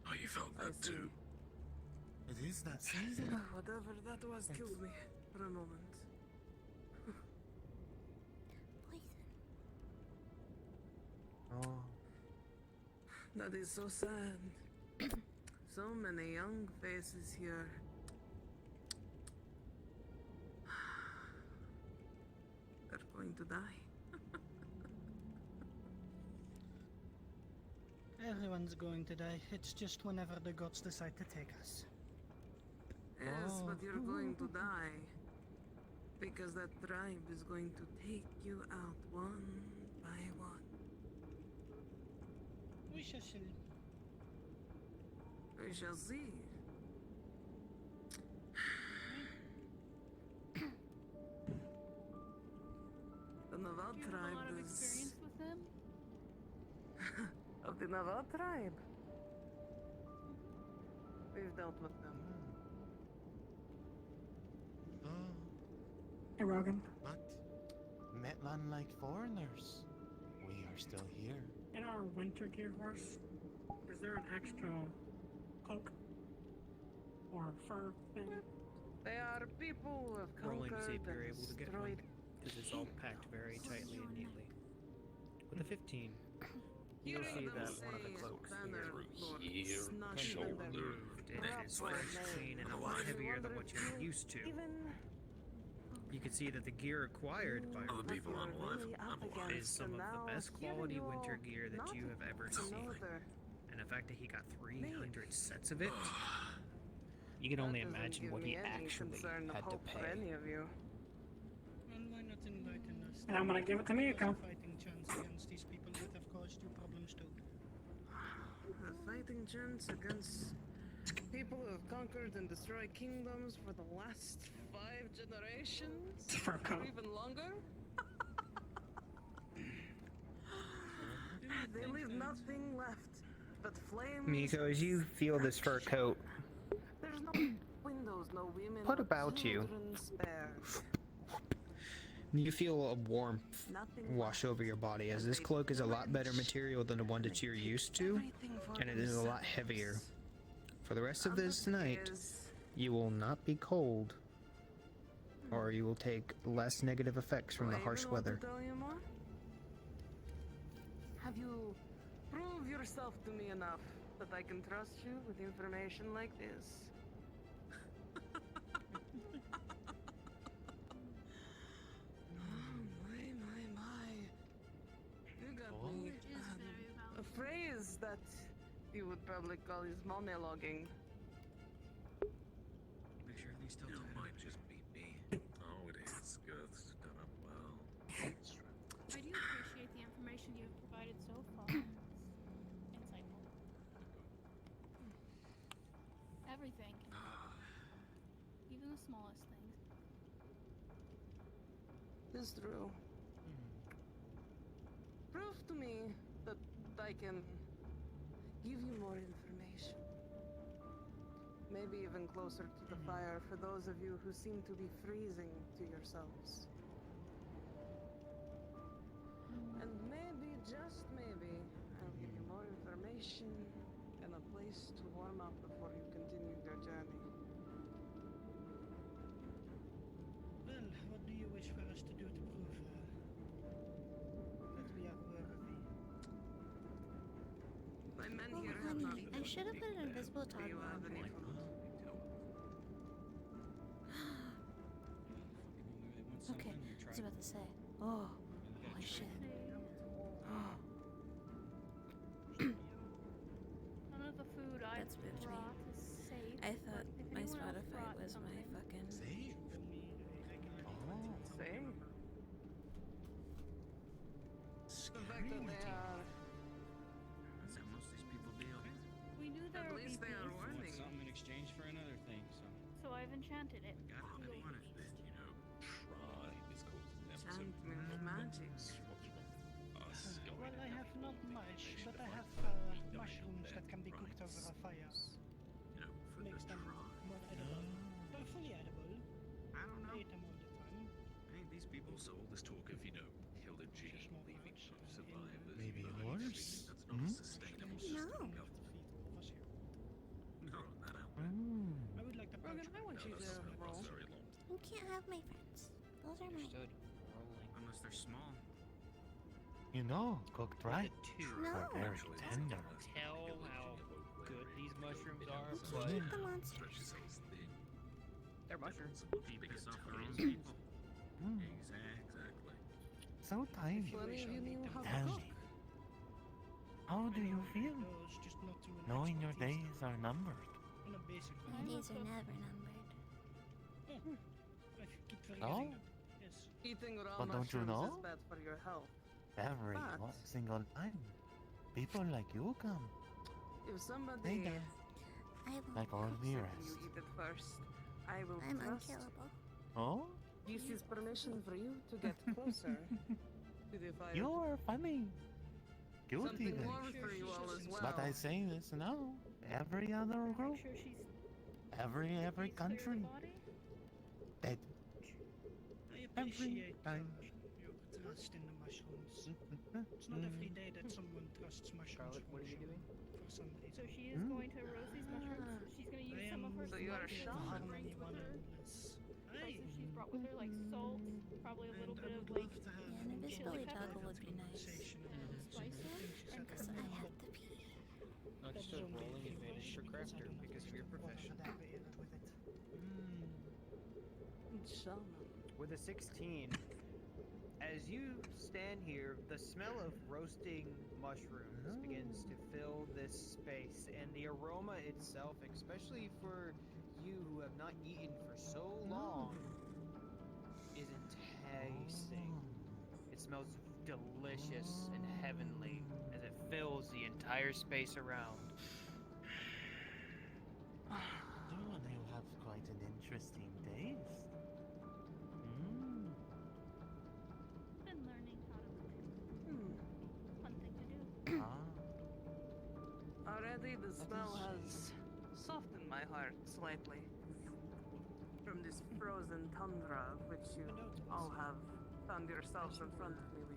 Oh, you felt that too. It is that season. Whatever that was killed me for a moment. Oh, That is so sad. So many young faces here. They're going to die. Everyone's going to die. It's just whenever the gods decide to take us. Yes, but you're going to die. Because that tribe is going to take you out one by one. We shall see. We shall see. The Naval Do you have a lot tribe of is... experience with them? of the Naval tribe. We've dealt with them. oh. Rogan. But met unlike foreigners, we are still here. In our winter gear horse, is there an extra cloak or fur thing? They are people who have Rolling to see if conquered you're and able to get one, destroyed. because it's all packed very tightly and neatly. With a 15, you'll see that one of the cloaks is not even moved. It is fresh, clean, and a lot heavier than what you're used to. You can see that the gear acquired by Other people aren't alive. I'm alive. is some of the best quality winter gear that you have ever seen. And the fact that he got 300 sets of it, you can only imagine what he actually had to pay. Well, why not enlighten us? And I'm gonna give it to Mieko. Fighting chance against these people that have caused you problems too. A fighting chance against people who have conquered and destroyed kingdoms for the last 5 generations? For or even longer? They leave nothing left but flames. Mieko, as you feel this fur coat, There's no windows, no women. what no about you? children spared. You feel a warmth wash over your body, as this cloak is a lot better material than the one that you're used to, and it is a lot heavier. For the rest of this night, you will not be cold, or you will take less negative effects from the harsh weather. Tell you more? Have you proved yourself to me enough that I can trust you with information like this? My. You got me a phrase that you would probably call is monologuing. Make sure everything's still It might just be me. Oh, it is. Good. Done up well. I do appreciate the information you've provided so far. It's insightful. Everything. Even the smallest things. It's true. Prove to me that I can give you more information. Maybe even closer to the fire for those of you who seem to be freezing to yourselves. And maybe, just maybe, I'll give you more information and a place to warm up before you continue your journey. Well, what do you wish for us to do to prove that we are worthy? My men Oh, here have not honey, I should have put an invisible Do toggle you have on. any food? Okay, I was about to say. Oh, holy shit. Oh, None of the food I that spooked me. brought is safe. I thought but if my anyone else Spotify brought was my something- fucking. Save? Same. The fact that they are... That's how most of these people deal. We knew there At would be least they are peace, warning. Something in exchange for another thing, so. so I've enchanted it. Got it. I want it. You know, tribe is causing them Enchantment magic. What's wrong? Us going Well, I and have having not the much, information but to I fight have for them, we die mushrooms on that can be their cooked over rights. a fire. You know, for the Makes them tribe. more edible. They're fully edible. I don't know. I eat them all the time. Ain't these people Also, all this talk of, you know, pillaging, Just more leaving parts in survivors Maybe behind, yours? everything, that's not a sustainable system of government. No. Throwing that out. I would like to Rogan, I want you to roll. Very long. You can't have my friends. Those are mine. Understood. Rolling. Unless they're small. You know, cooked right. Two. No. Are very tender. Tell how good these mushrooms are, Eat but the monsters. Stretch yourselves thin. they're mushrooms. Big Keep us off our tires. own people. Mm, Exactly. so tiny. Plenty of you knew how to Tell cook. me, how do you feel Those, just not to an knowing your expertise. days are numbered? On a basic My level. days are never numbered. I keep forgetting Oh? that. Yes. Eating raw But don't you mushrooms know? is bad for your health. Every But- single time, people like you come. If somebody They die. I won't. Like all the you rest. eat it first, I will I'm trust. unkillable. Oh? This is permission for you to get closer to the fire. You're funny. Guilty Something then. more for you all as well. But I say this now. Every other group, Make sure she's every clear of the country, body. dead. I appreciate time. your trust in the mushrooms. It's not every day that someone trusts mushrooms Charlotte, what are you doing? for some reason. So she is going to roast these mushrooms. She's going to use some of her So you are spices shocked. she brings with her. Spices she's brought with her, like salt, probably a little bit of like Yeah, an invisibility toggle would be nice. spice. And Because I have to pee. Understood. Rolling advantage for crafter because of your profession. With a 16, as you stand here, the smell of roasting mushrooms begins to fill this space, and the aroma itself, especially for you who have not eaten for so long, is enticing. It smells delicious and heavenly as it fills the entire space around. Oh, you have quite an interesting taste. been learning how to cook. Fun thing to do. Already the smell has softened my heart slightly from this frozen tundra which you all have found yourselves in front of me with.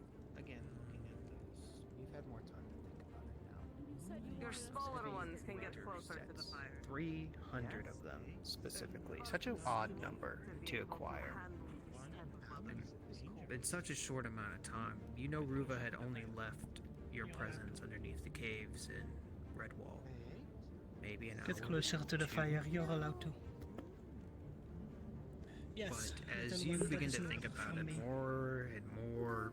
Again, looking at those, you've had more time to think about it now. You said you Your wanted us smaller to ones can get closer to the fire. 300 of them, specifically. Such an odd number to acquire. In such a short amount of time, you know Ruva had only left your presence underneath the caves in Redwall. Maybe an hour. Get closer to the fire, you're allowed to. Yes. But as little you one begin that to is think not about from it me. more and more,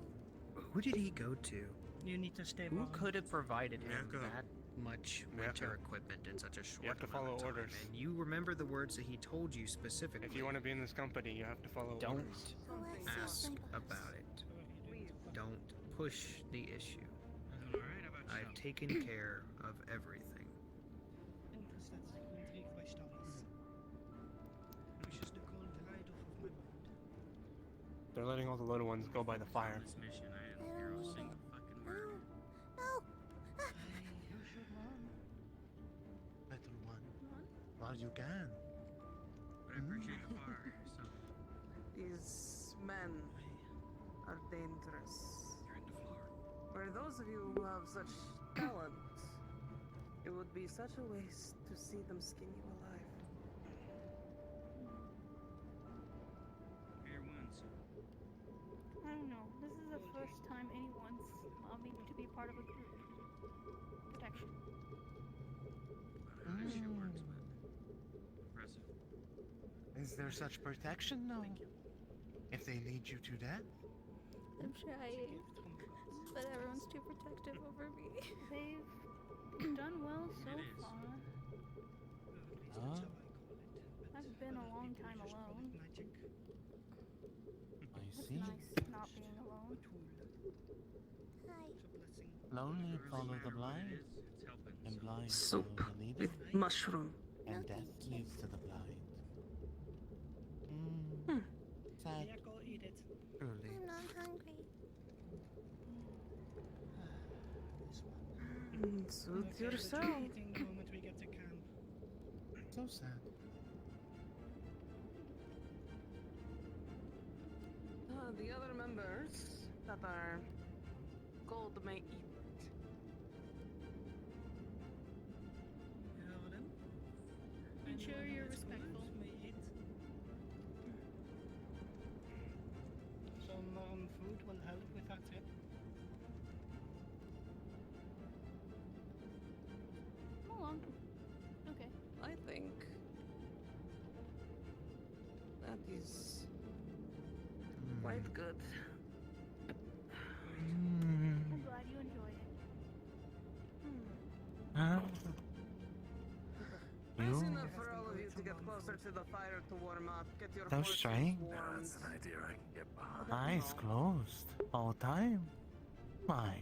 who did he go to? You need to stay Who warm. could have provided him Mieko. that much winter equipment in such a short You have to amount follow of time? orders. And you remember the words that he told you specifically. If you want to be in this company, you have to follow Don't orders. ask about it. Don't push the issue. I've taken care of everything. They're letting all the little ones go by the fire. This mission, I didn't hear a single fucking word. You should run. Little one. While you can. But I appreciate the fire, so These men are dangerous. you're in the floor. For those of you who have such talent, it would be such a waste to see them skin you alive. Fair ones. I don't know. This is the first time anyone's allowed me to be part of a group. Protection. I don't know how this shit works, but impressive. Is there such protection now? If they lead you to death? I'm trying. But everyone's too protective over me. They've done well so far. Huh? I've been a long time alone. I It's see. nice not being alone. Lonely follow the blind, It's helping. and blind Soup follow the leader, with mushroom. and death leads to the blind. Sad. Suit Okay, but yourself. you're eating the moment we get to camp. So sad. The other members that are gold may eat. Roden? Ensure you're respectful. May eat. Some food will help with that tip. Come along. Okay. I think that is quite good. I'm glad you enjoy it. Nice You? enough for all of you to get closer to the fire to warm up. Get your So horses strange. warmed. That's an idea I can get behind. Eyes closed all time. Why?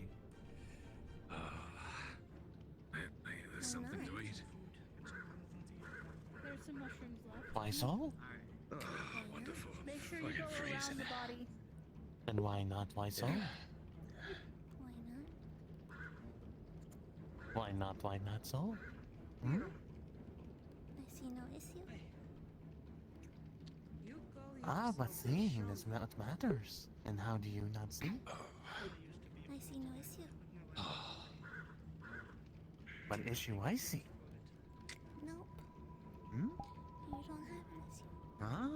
Maybe there's something to eat. There's some mushrooms left. Why so? Oh, wonderful. Make sure you Fucking go freezing. around the body. Then why not? Why so? Why not? Why not so? Hmm? I see no issue. You call Ah, but yourself a seeing shaman. is what matters. And how do you not see? I see no issue. What issue I see? Nope. Hmm? You don't have an issue. Huh?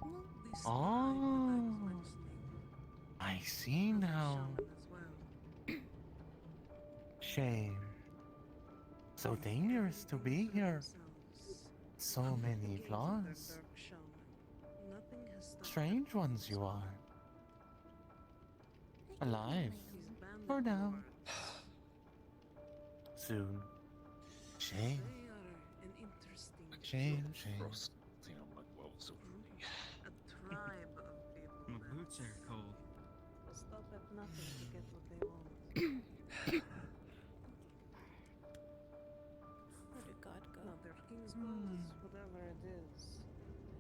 No. Oh, I see now. Shame. So dangerous to be here. So many flaws. Strange ones you are. Alive. For now. Soon. Shame. Shame, shame. A tribe of people. My boots are cold. Will stop at nothing to get what they want. Where did God go? No, their king's bones, whatever it is.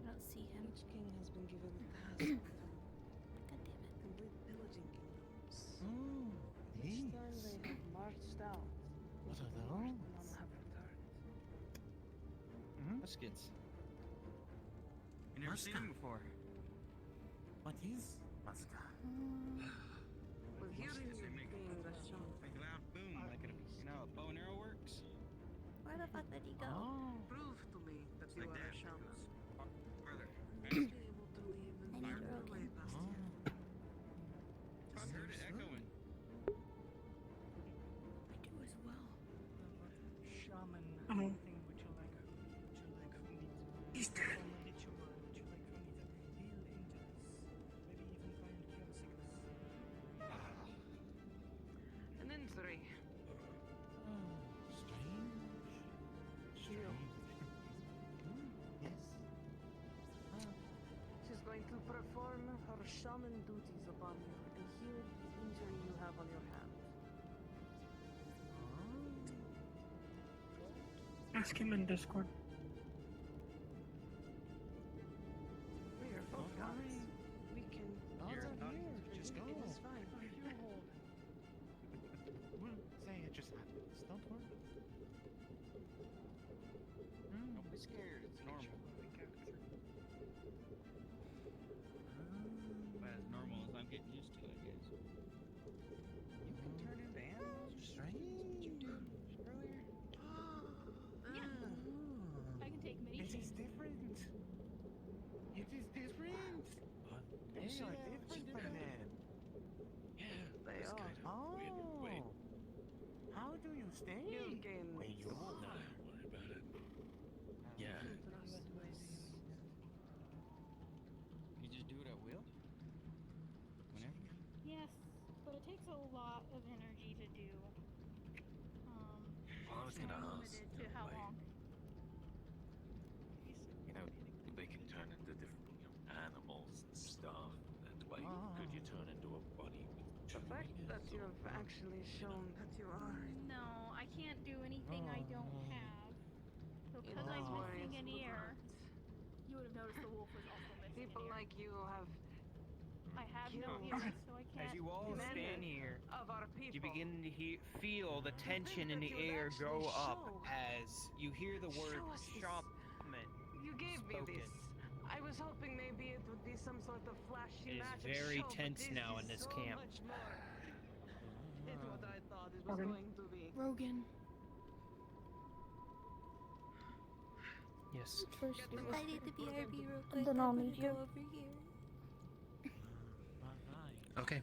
I don't see him. Each king has been given a task. God damn it. Complete pillaging kingdoms. Oh, Each time they have marched out, what are none those? have returned. Muskets. You never seen them before. What is Muscat? Well, hearing you being the shaman, Big loud boom, like a, you know, how a bow and arrow works. Where the fuck did he go? Oh, prove to me that you Like are a that. shaman. Further. Be able to leave and I need find a your rope. way past oh. here. I heard it echoing. I do as well. Shaman, anything would you like for me to He's dead. perform a ritual? Would you like for me to heal injuries? Maybe even find cure sickness? And then three. Strange. You. Yes. She's going to perform her shaman duties upon you and heal the injury you have on your hand. Ask him in Discord. We are both gods. We can. Here, Odds are here. just It go. is fine. Say it just happens. Don't worry. Don't be scared, it's normal. About as normal as I'm getting used to, I guess. You can turn into animals. Strange. What you do earlier? Yeah. I can take many It is shapes. different. It is different. They are different from them. They It's are. kind of weird in a way. How do you stay? You gain Wait, you No, don't worry about it. Yeah. You just do it at will? Whenever? Yes, but it takes a lot of energy to do. I was gonna I'm ask, limited to you know, how like, long. you know, they can turn into different, animals and stuff. And like, could you turn into a bunny with The chubby fact wings that you or have actually shown that you are. No, I can't do anything I don't have. So because I'm missing an ear, you would have noticed the wolf was also missing People an ear. like you have I have no ears, so I can't. As you all stand here, of our people. you begin to feel the tension in the air go up as you hear the word shaman You gave me spoken. this. I was hoping maybe it would be some sort of flashy It is magic very show, tense but now this in is this so camp. much more. It's what I thought it was Rogan. going to be. Rogan. Yes. First, I need to BRB real quick. then I'll I'm need gonna you. go over here. Okay.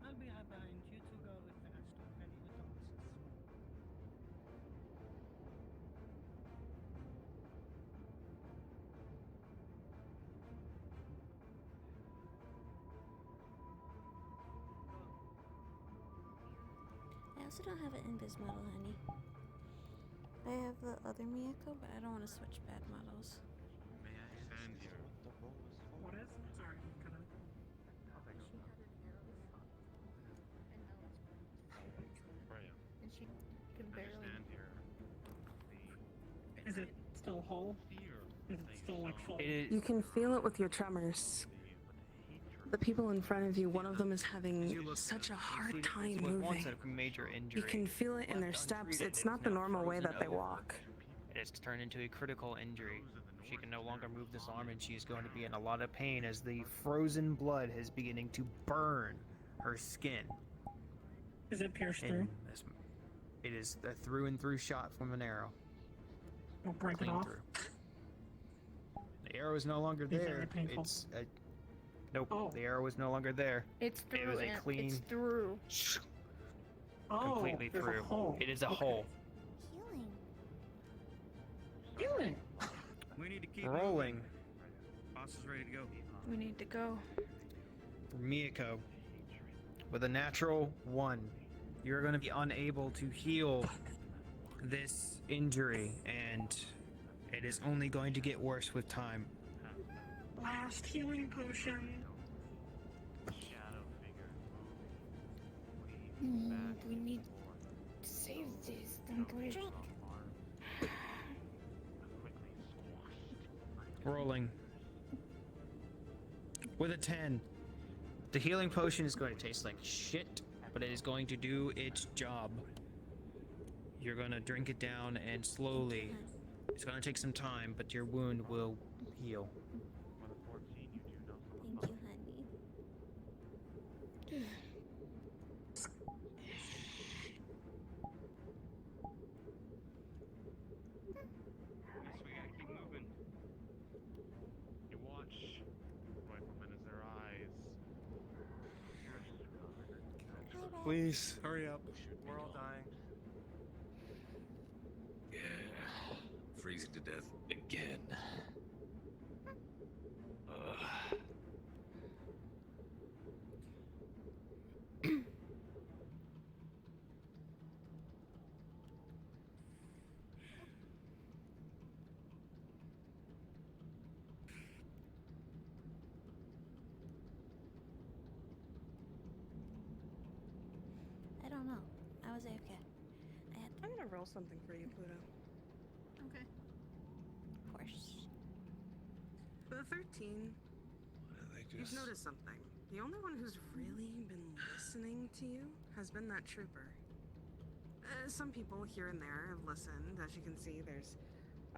I'll be right behind you to go with the rest of ready with the horses. I also don't have an invis model, honey. I have the other Mieko, but I don't want to switch bad models. May I stand here? What is? Sorry, can I? Freya, And she can may I barely. stand here? Is it still whole? Is it still like full? You can feel it with your tremors. The people in front of you, one of them is having such a hard time With moving. once a major injury. You can feel it in their left steps. untreated, It's it not is the now normal way frozen that they over. walk. It has turned into a critical injury. She can no longer move this arm, and she is going to be in a lot of pain as the frozen blood is beginning to burn her skin. Is it pierced And through? it is a through and through shot from an arrow. I'll break it Clean off. through. The arrow is no longer Is it there. painful? It's a, nope. Oh. The arrow is no longer there. It's through. It was a and clean, It's through. completely there's through. A hole. It is a Okay. hole. Healing. Healing. We need to keep Rolling. moving. Boss is ready to go. We need to go. For Mieko, with a natural 1, you're going to be unable to heal this injury, and it is only going to get worse with time. Last healing potion. We need to save these. Don't we? Drink. Rolling. With a 10. The healing potion is going to taste like shit, but it is going to do its job. You're going to drink it down and slowly. It's going to take some time, but your wound will heal. Thank you, honey. Please, hurry up. We're all dying. Yeah. Freezing to death again. I don't know. I was AFK. I'm gonna roll something for you, Pluto. Okay. Of course. For the 13, you've noticed something. The only one who's really been listening to you has been that trooper. Some people here and there have listened. As you can see, there's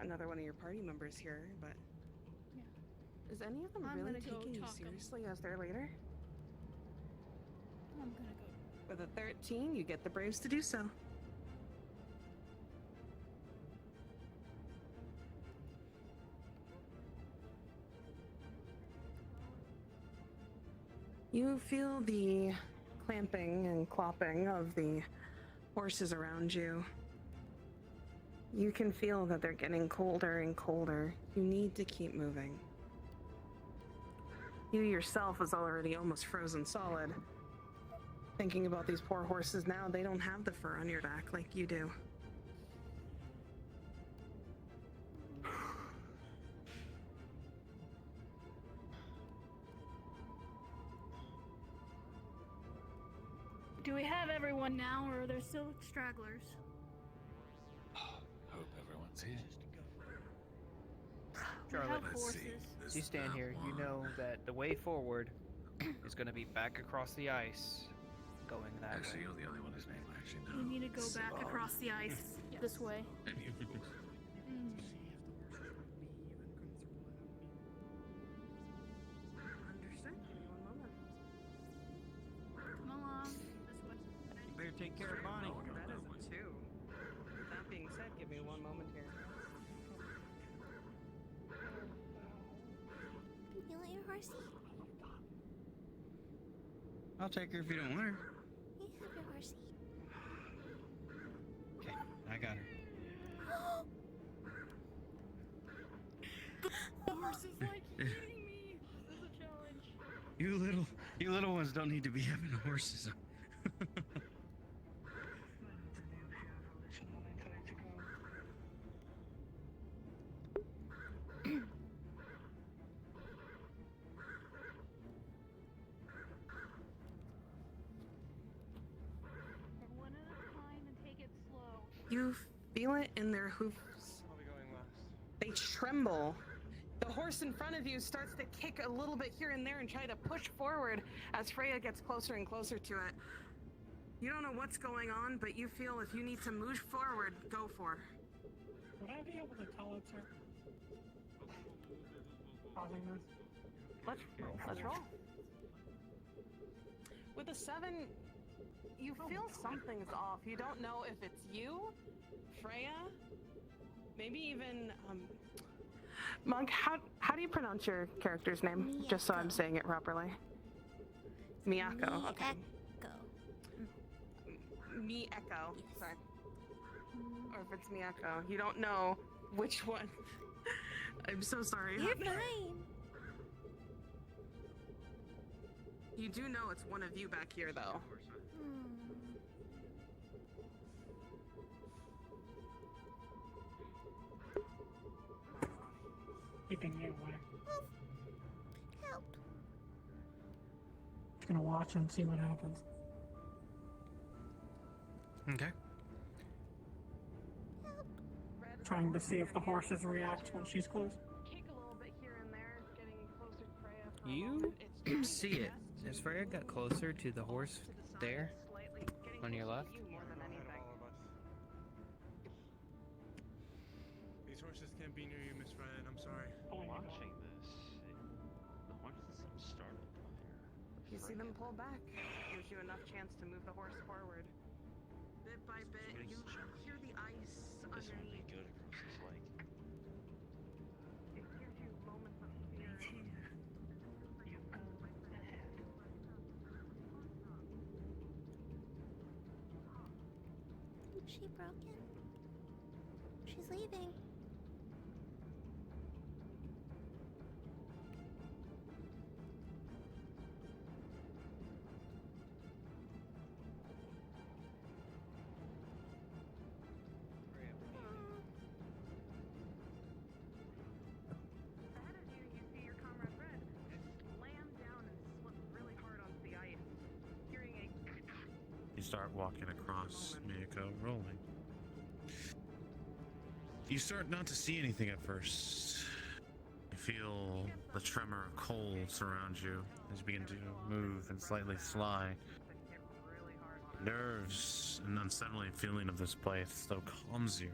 another one of your party members here, but... Yeah. Is any of them I'm really gonna go taking you talk 'em. seriously as their leader? I'm gonna go. For the 13, you get the braves to do so. You feel the clamping and clopping of the horses around you. You can feel that they're getting colder and colder. You need to keep moving. You yourself is already almost frozen solid. Thinking about these poor horses now, they don't have the fur on your back like you do. Do we have everyone now, or are there still stragglers? Hope everyone's here. Charlotte, have horses. as you stand here, you know that the way forward is going to be back across the ice, going that Actually, way. you're the only one whose name I actually know. We need to go back across the ice this way. Understood. Give me one moment. Come along. This way. Better take care of Bonnie. That is a 2. That being said, give me one moment here. You want your horsey? I'll take her if you don't want her. You have your horsey. Okay, I got her. The horse is like eating me. This is a challenge. You little ones don't need to be having horses. One at a time and take it slow. You feel it in their hoofs. I'll be going last. They tremble. The horse in front of you starts to kick a little bit here and there and try to push forward as Freya gets closer and closer to it. You don't know what's going on, but you feel if you need to move forward, go for. Would I be able to tell it's her? Pausing this? Let's roll. With a 7, you feel something's off. You don't know if it's you, Freya, maybe even Monk. How do you pronounce your character's name? Just so I'm saying it properly. Mieko. Okay. Mieko. Sorry. Or if it's Mieko, you don't know which one. I'm so sorry. You're fine. You do know it's one of you back here, though. Keeping me away. Help. Just gonna watch and see what happens. Okay. Trying to see if the horses react when she's close. Kick a little bit here and there, getting closer to Freya for a You moment. It's see it. As Freya got closer to the horse there, slightly getting on your closer left. to you more than anything. These horses can't be near you, Miss Fred. I'm sorry. Watching this, the horses seem startled by her. You see them pull back. Gives you enough chance to move the horse forward. Bit by bit, you hear the ice This would be underneath. good across his leg. It gives you moments of fear. Is she broken? She's leaving. Ahead of you, you see your comrade Red slam down and slip really hard onto the ice, hearing a You start walking across, Mieko, rolling. You start not to see anything at first. You feel the tremor of cold surround you as you begin to move and slightly slide. Nerves and unsettling feeling of this place though calms you.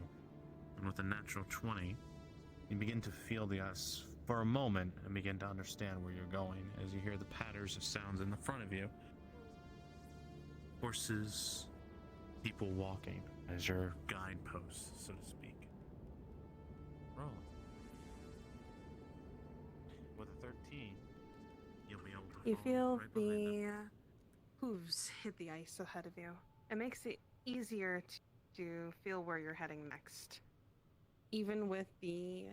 And with a natural 20, you begin to feel the ice for a moment and begin to understand where you're going as you hear the patters of sounds in the front of you. Horses, people walking as your guideposts, so to speak. Rolling. With a 13, you'll be able to You follow feel right behind them. the hooves hit the ice ahead of you. It makes it easier to feel where you're heading next. Even with the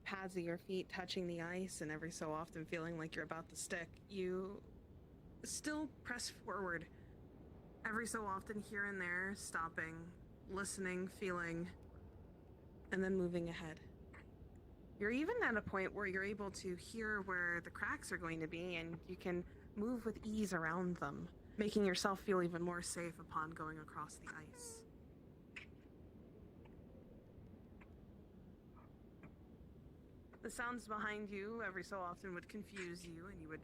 pads of your feet touching the ice and every so often feeling like you're about to stick, you still press forward. Every so often here and there, stopping, listening, feeling, and then moving ahead. You're even at a point where you're able to hear where the cracks are going to be, and you can move with ease around them, making yourself feel even more safe upon going across the ice. The sounds behind you every so often would confuse you, and you would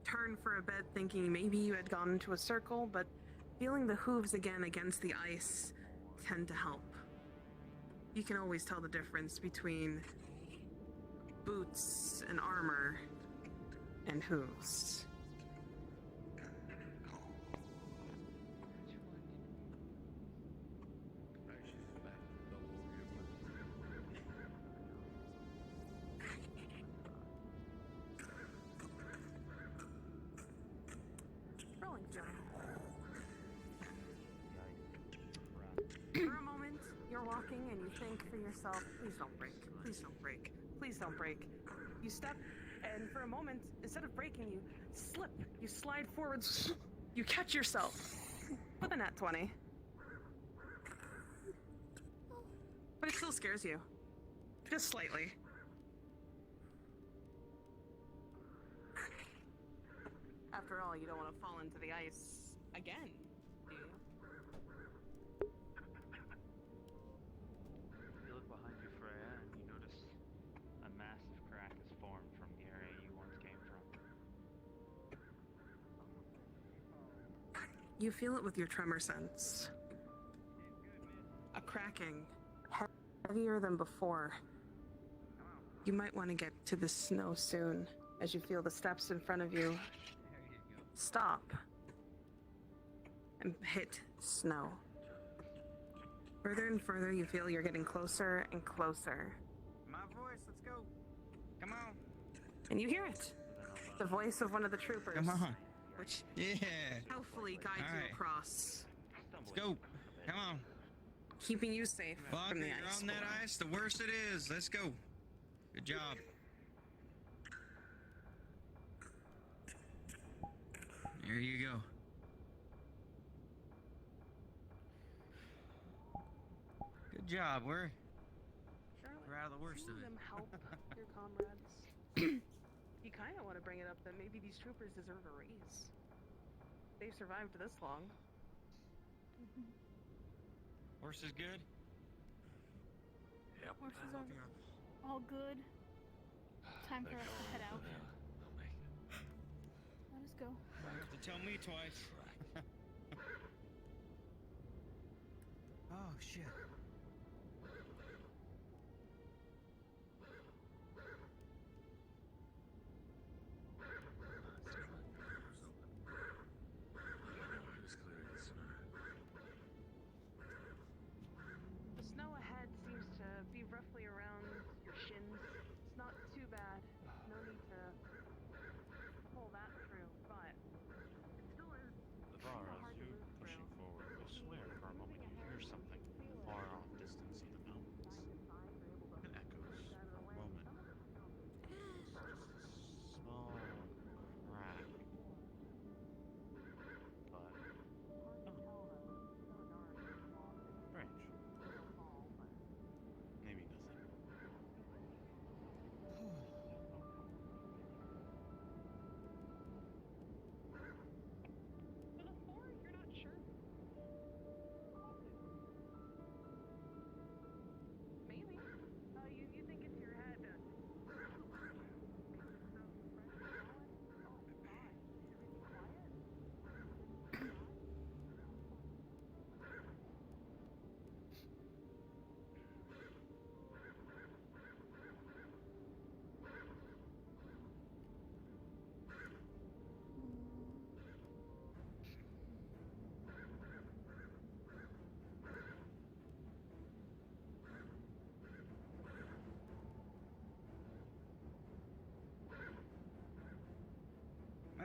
turn for a bit thinking maybe you had gone into a circle, but feeling the hooves again against the ice tend to help. You can always tell the difference between boots and armor and hooves. Rolling feeling. For a moment, you're walking and you think for yourself, please don't break, please don't break, please don't break. You step, and for a moment, instead of breaking, you slip, you slide forwards, you catch yourself with a nat 20. But it still scares you. Just slightly. After all, you don't want to fall into the ice again, do you? You look behind you, Freya, and you notice a massive crack has formed from the area you once came from. You feel it with your tremor sense. A cracking, heavier than before. You might want to get to the snow soon, as you feel the steps in front of you stop and hit snow. Further and further, you feel you're getting closer and closer. My voice, let's go. Come on. And you hear it. The voice of one of the troopers. Come on. Which Yeah. hopefully guides All you right. across. Let's go. Come on. Keeping you safe Fuck, from the you're ice. on that ice. The worse it is. Let's go. Good job. There you go. Good job. We're out of the worst of it. Them help your comrades. You kind of want to bring it up that maybe these troopers deserve a raise. They've survived this long. Horse is good. Yep. Horses are all good. Time for us to head out. Let us go. You have to tell me twice. Oh, shit. The snow ahead seems to be roughly around your shins. It's not too bad. No need to pull that through, but it still is The bar, as you pushing forward, I swear for a moment you hear something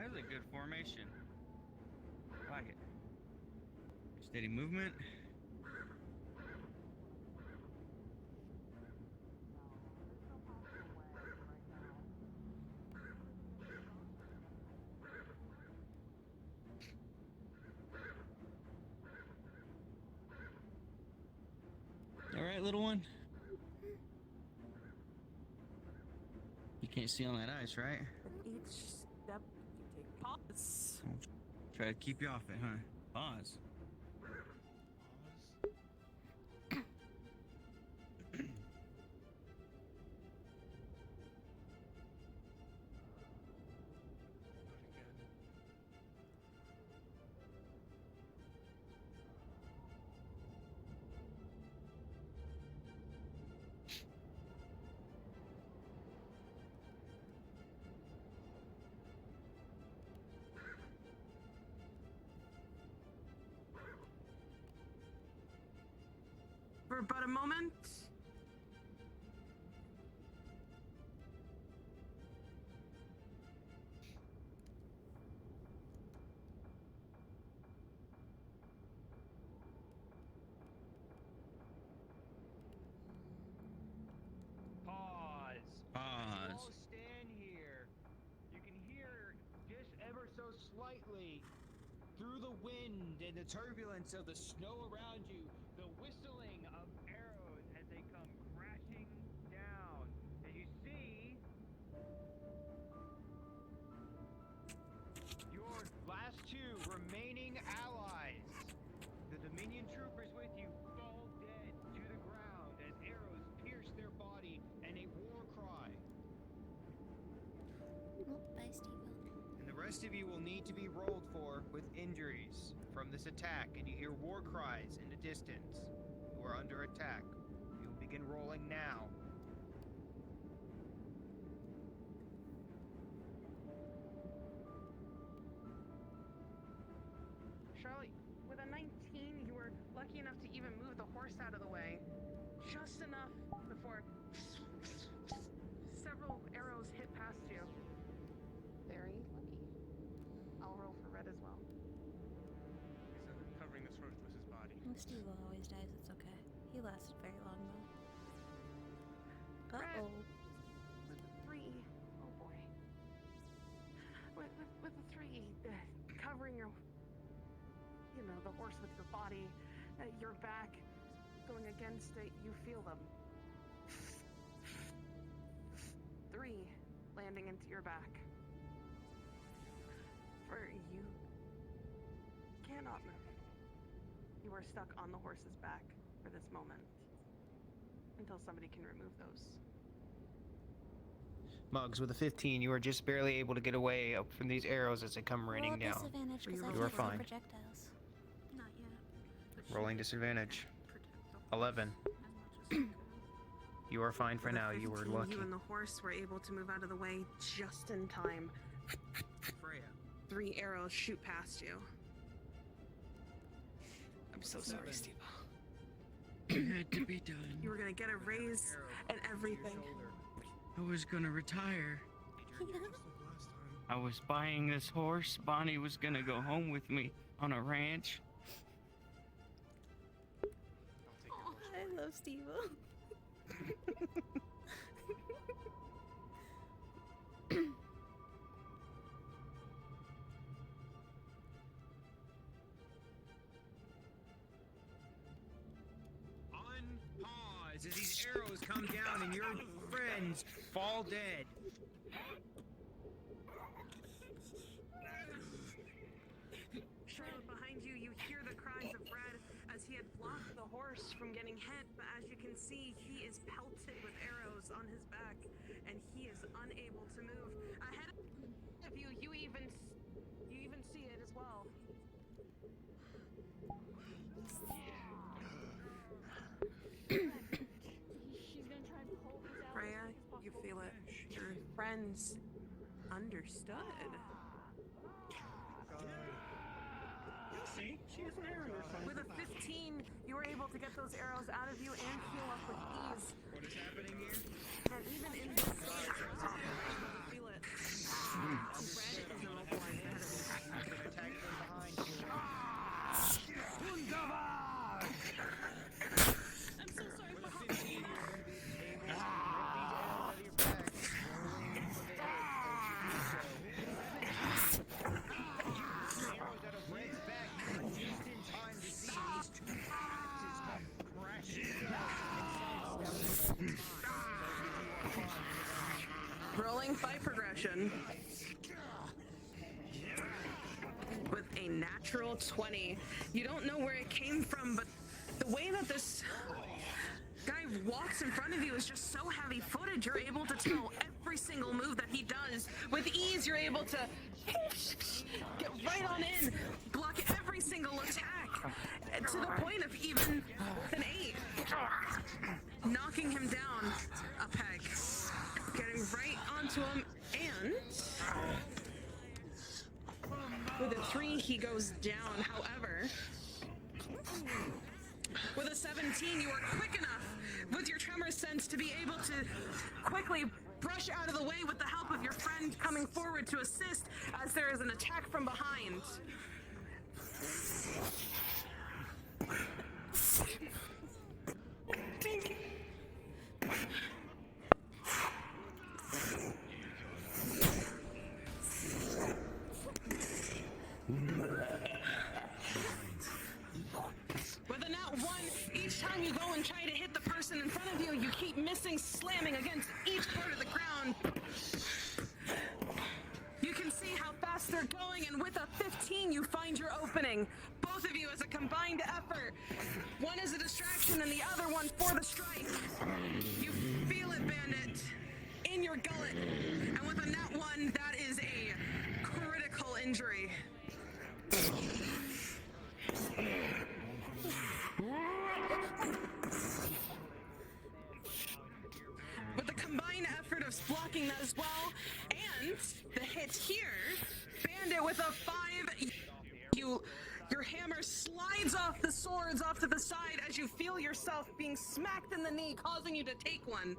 That's a good formation. I like it. Steady movement. All right, little one. You can't see on that ice, right? With each step you take, pause. Try to keep you off it, huh? Pause. For but a moment. Pause. Pause. All stand here. You can hear just ever so slightly through the wind and the turbulence of the snow around you, the whistling of arrows as they come crashing down. And you see your last two remaining allies, the Dominion troopers with you, fall dead to the ground as arrows pierce their body and a war cry. Bye, Steve. And the rest of you will need to be rolled for with injuries from this attack, and you hear war cries in the distance. You are under attack. You will begin rolling now. Charlotte, with a 19, you were lucky enough to even move the horse out of the way. Just enough before several arrows hit past you. Very lucky. I'll roll for red as well. He's covering this horse with his body. Steve always dies, it's okay. He lasted very long though. Red. Uh-oh. With the 3. Oh boy. With the 3, covering your, the horse with your body, your back, going against it, you feel them. 3 landing into your back. For you cannot move. You are stuck on the horse's back for this moment until somebody can remove those. Muggs, with a 15, you are just barely able to get away from these arrows as they come raining down. Disadvantage because I You are can't see fine. projectiles. Not yet. Rolling disadvantage. 11. You are fine for With a now. You were 15, lucky. You and the horse were able to move out of the way just in time. Freya. 3 arrows shoot past you. I'm so sorry, Steve. It had to be done. You were gonna get a raise and everything. I was gonna retire. I was buying this horse. Bonnie was gonna go home with me on a ranch. I love Steve. Unpause as these arrows come down and your friends fall dead. Charlotte, behind you, you hear the cries of Red as he had blocked the horse from getting hit, but as you can see, he is pelted with arrows on his back, and he is unable to move. Ahead of you, you even see it as well. She's gonna try and pull these out. Freya, you feel it. Your friends understood. See? She has an arrow. With a 15, you were able to get those arrows out of you and heal up with ease. What is happening here? And even in this you feel it. Red is immobilized distraction. With a natural 20. You don't know where it came from, but the way that this guy walks in front of you is just so heavy-footed. You're able to tell every single move that he does. With ease, you're able to get right on in, block every single attack, to the point of even an 8. Knocking him down a peg. Getting right onto him, and with a 3, he goes down. However, with a 17, you are quick enough with your tremor sense to be able to quickly brush out of the way with the help of your friend coming forward to assist as there is an attack from behind. With a nat 1, each time you go and try to hit the person in front of you, you keep missing, slamming against each part of the ground. You can see how fast they're going, and with a 15, you find your opening. Both of you as a combined effort. One is a distraction and the other one for the strike. You feel it, Bandit, in your gullet. And with a nat 1, that is a critical injury. With the combined effort of blocking that as well, and the hit here, Bandit with a 5, your hammer slides off the swords off to the side as you feel yourself being smacked in the knee, causing you to take one.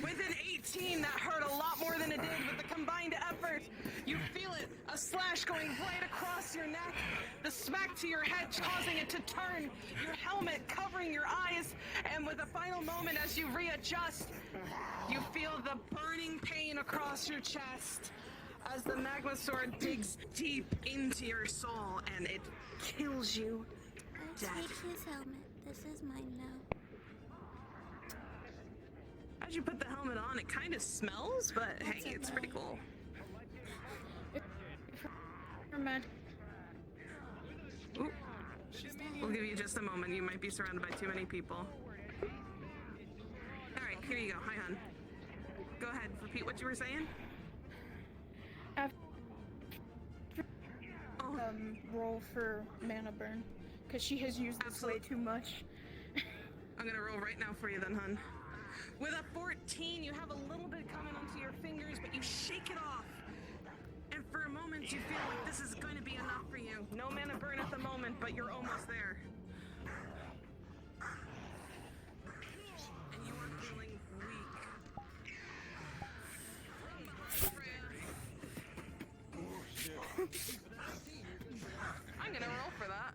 With an 18, that hurt a lot more than it did. With the combined effort, you feel it, a slash going right across your neck, the smack to your head causing it to turn, your helmet covering your eyes, and with a final moment as you readjust, you feel the burning pain across your chest as the magma sword digs deep into your soul and it kills you dead. Take his helmet. This is mine now. As you put the helmet on, it kind of smells, but hey, it's pretty cool. Ooh. We'll give you just a moment. You might be surrounded by too many people. Alright, here you go. Hi, hon. Go ahead. Repeat what you were saying. Roll for mana burn, because she has used this way too much. I'm gonna roll right now for you then, hun. With a 14, you have a little bit coming onto your fingers, but you shake it off. And for a moment, you feel like this is going to be enough for you. No mana burn at the moment, but you're almost there. And you are feeling weak. I'm gonna roll for that.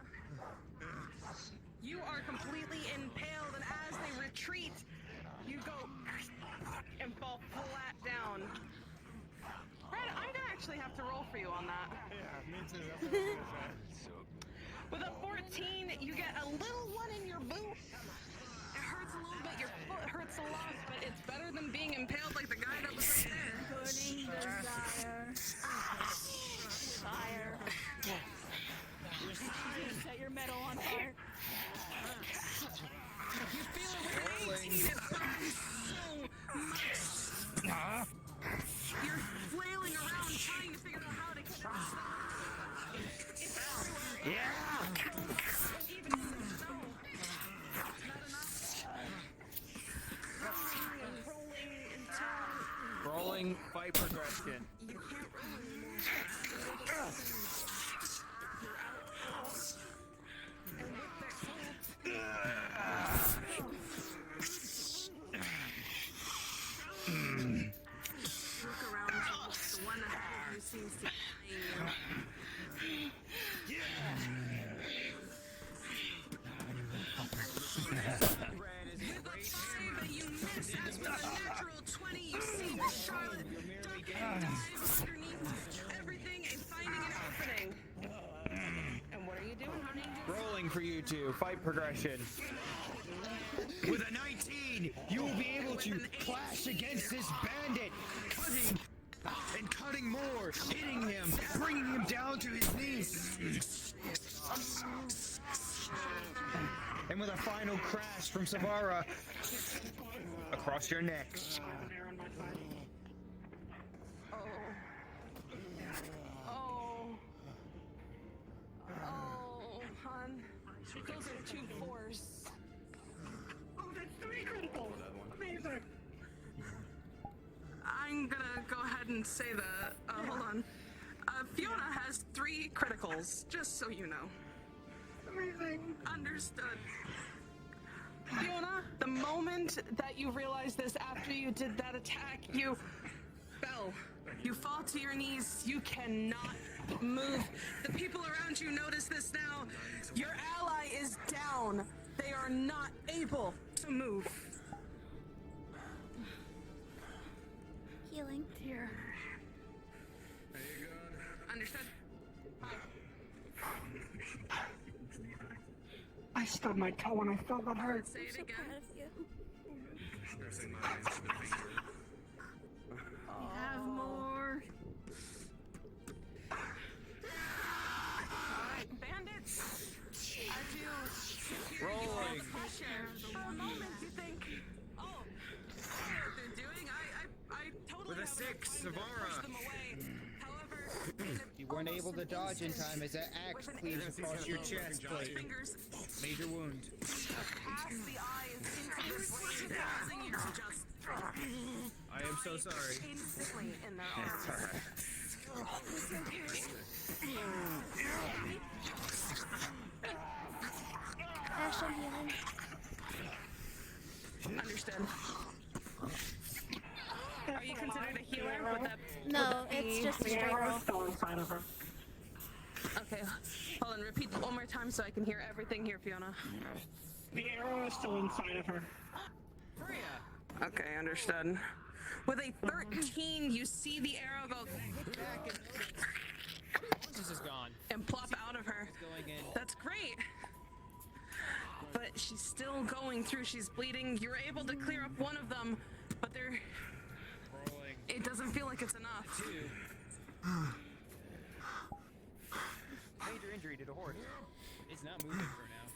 You are completely impaled, and as they retreat, you go and fall flat down. Brad, I'm gonna actually have to roll for you on that. Yeah, me too. That's what I was gonna say. With a 14, you get a little one in your boot. It hurts a little bit, your foot hurts a lot, but it's better than being impaled like the guy that was right there. Burning desire. Fire. Set your metal on fire. You feel it with an 18, it burns so much. You're flailing around trying to figure out how to get that stuff. It's everywhere. Yeah. Even snow. Not enough. Rolling until... Rolling fight progression. You can't roll anymore. You're out. And with that look around you. The one ahead of you seems to be with a 5, you miss. As with a natural 20, you see Charlotte duck and dive underneath. for you two. Fight progression. With a 19, you will be able to clash against this bandit, cutting and cutting more, hitting him, bringing him down to his knees. And with a final crash from Savara across your neck. Oh, hon. Those are 2 force. Oh, that's 3 criticals! Amazing! I'm gonna go ahead and say that. Hold on. Fiona has 3 criticals, just so you know. Amazing! Understood. Fiona, the moment that you realized this after you did that attack, you fell. You fall to your knees. You cannot move. The people around you notice this now. Your ally is down. They are not able to move. Healing. Dear. Understood? I stubbed my toe and I felt that hurt. Say it again. We have more. Alright, bandits. As you hear Rolling. you all pressure, for a moment you think, oh, I know what they're doing. I totally With a have 6, enough time to Savara. push them away. However, You weren't able to dodge in time as that axe cleaves across your chest plate. fingers Major wound. past the eyes into the brain, causing you to just I am so sorry. instantly in their arms. Ash, I'm healing. Understood. Are you considered a healer with that? No, it's just a straight roll. Still inside of her. Okay, hold on. Repeat that one more time so I can hear everything here, Fiona. The arrow is still inside of her. Okay, understood. With a 13, you see the arrow go This is gone. and plop out of her. Going in. That's great. But she's still going through. She's bleeding. You're able to clear up one of them, but there. Rolling. It doesn't feel like it's enough. 2. Major injury to the horse. It's not moving for now.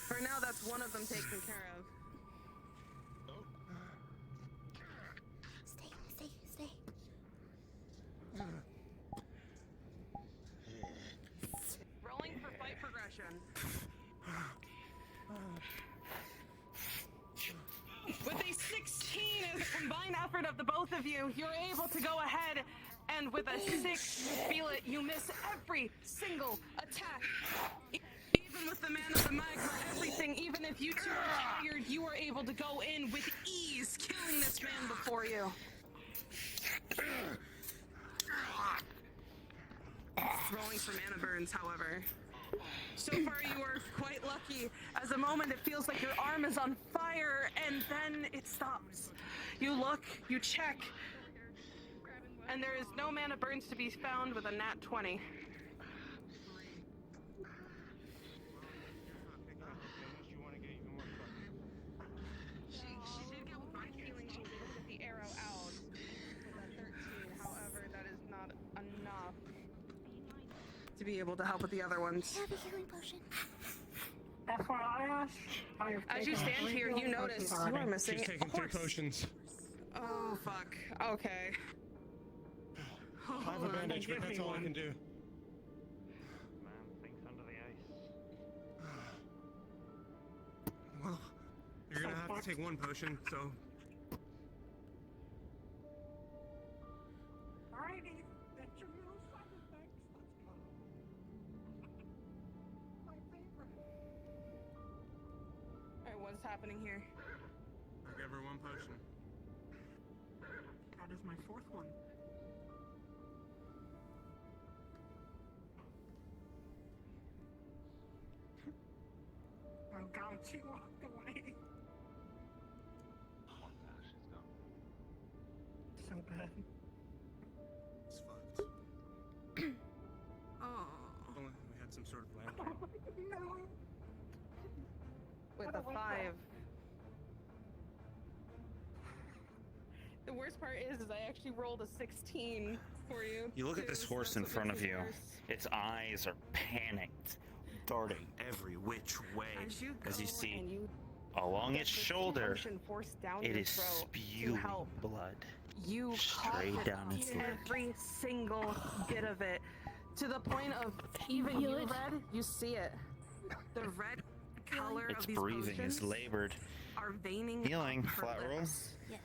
For now, that's one of them taken care of. Stay. Rolling for fight progression. With a 16 as a combined effort of the both of you, you're able to go ahead and with a 6, feel it, you miss every single attack. Even with the man of the magma, everything, even if you two are tired, you are able to go in with ease, killing this man before you. Rolling for mana burns, however. So far, you are quite lucky. As a moment, it feels like your arm is on fire, and then it stops. You look, you check, and there is no mana burns to be found with a nat 20. She did get one healing. She did get the arrow out with a 13. However, that is not enough to be able to help with the other ones. I have a healing potion. FYI, I have As you taken stand 3 here, you healing notice potions you already. are missing She's taking a 3 horse. potions. Oh, fuck. Okay. I have a Hold on. bandage, but give that's me all I one. can do. Man thinks under the ice. Well, you're gonna have to take 1 potion, so. Alrighty, that's your little side effects. Let's go. My favorite. Alright, what's happening here? I'll give her 1 potion. That is my 4th one. Oh God, she walked away. Oh, she's gone. So bad. It's fucked. Oh. If only we had some sort of lantern. No. with a 5. The worst part is I actually rolled a 16 for you. You look at too, this so horse that's in what front makes of it you. worse. Its eyes are panicked, darting every which way as you see along its shoulder. Motion forced down It your is throat to spewing help. blood You straight cough down its leg. every single bit of it, to the point of even you, Red, you see it. The red color Its of these breathing potions is labored. are veining Healing, up her flat roll. lips. Yes.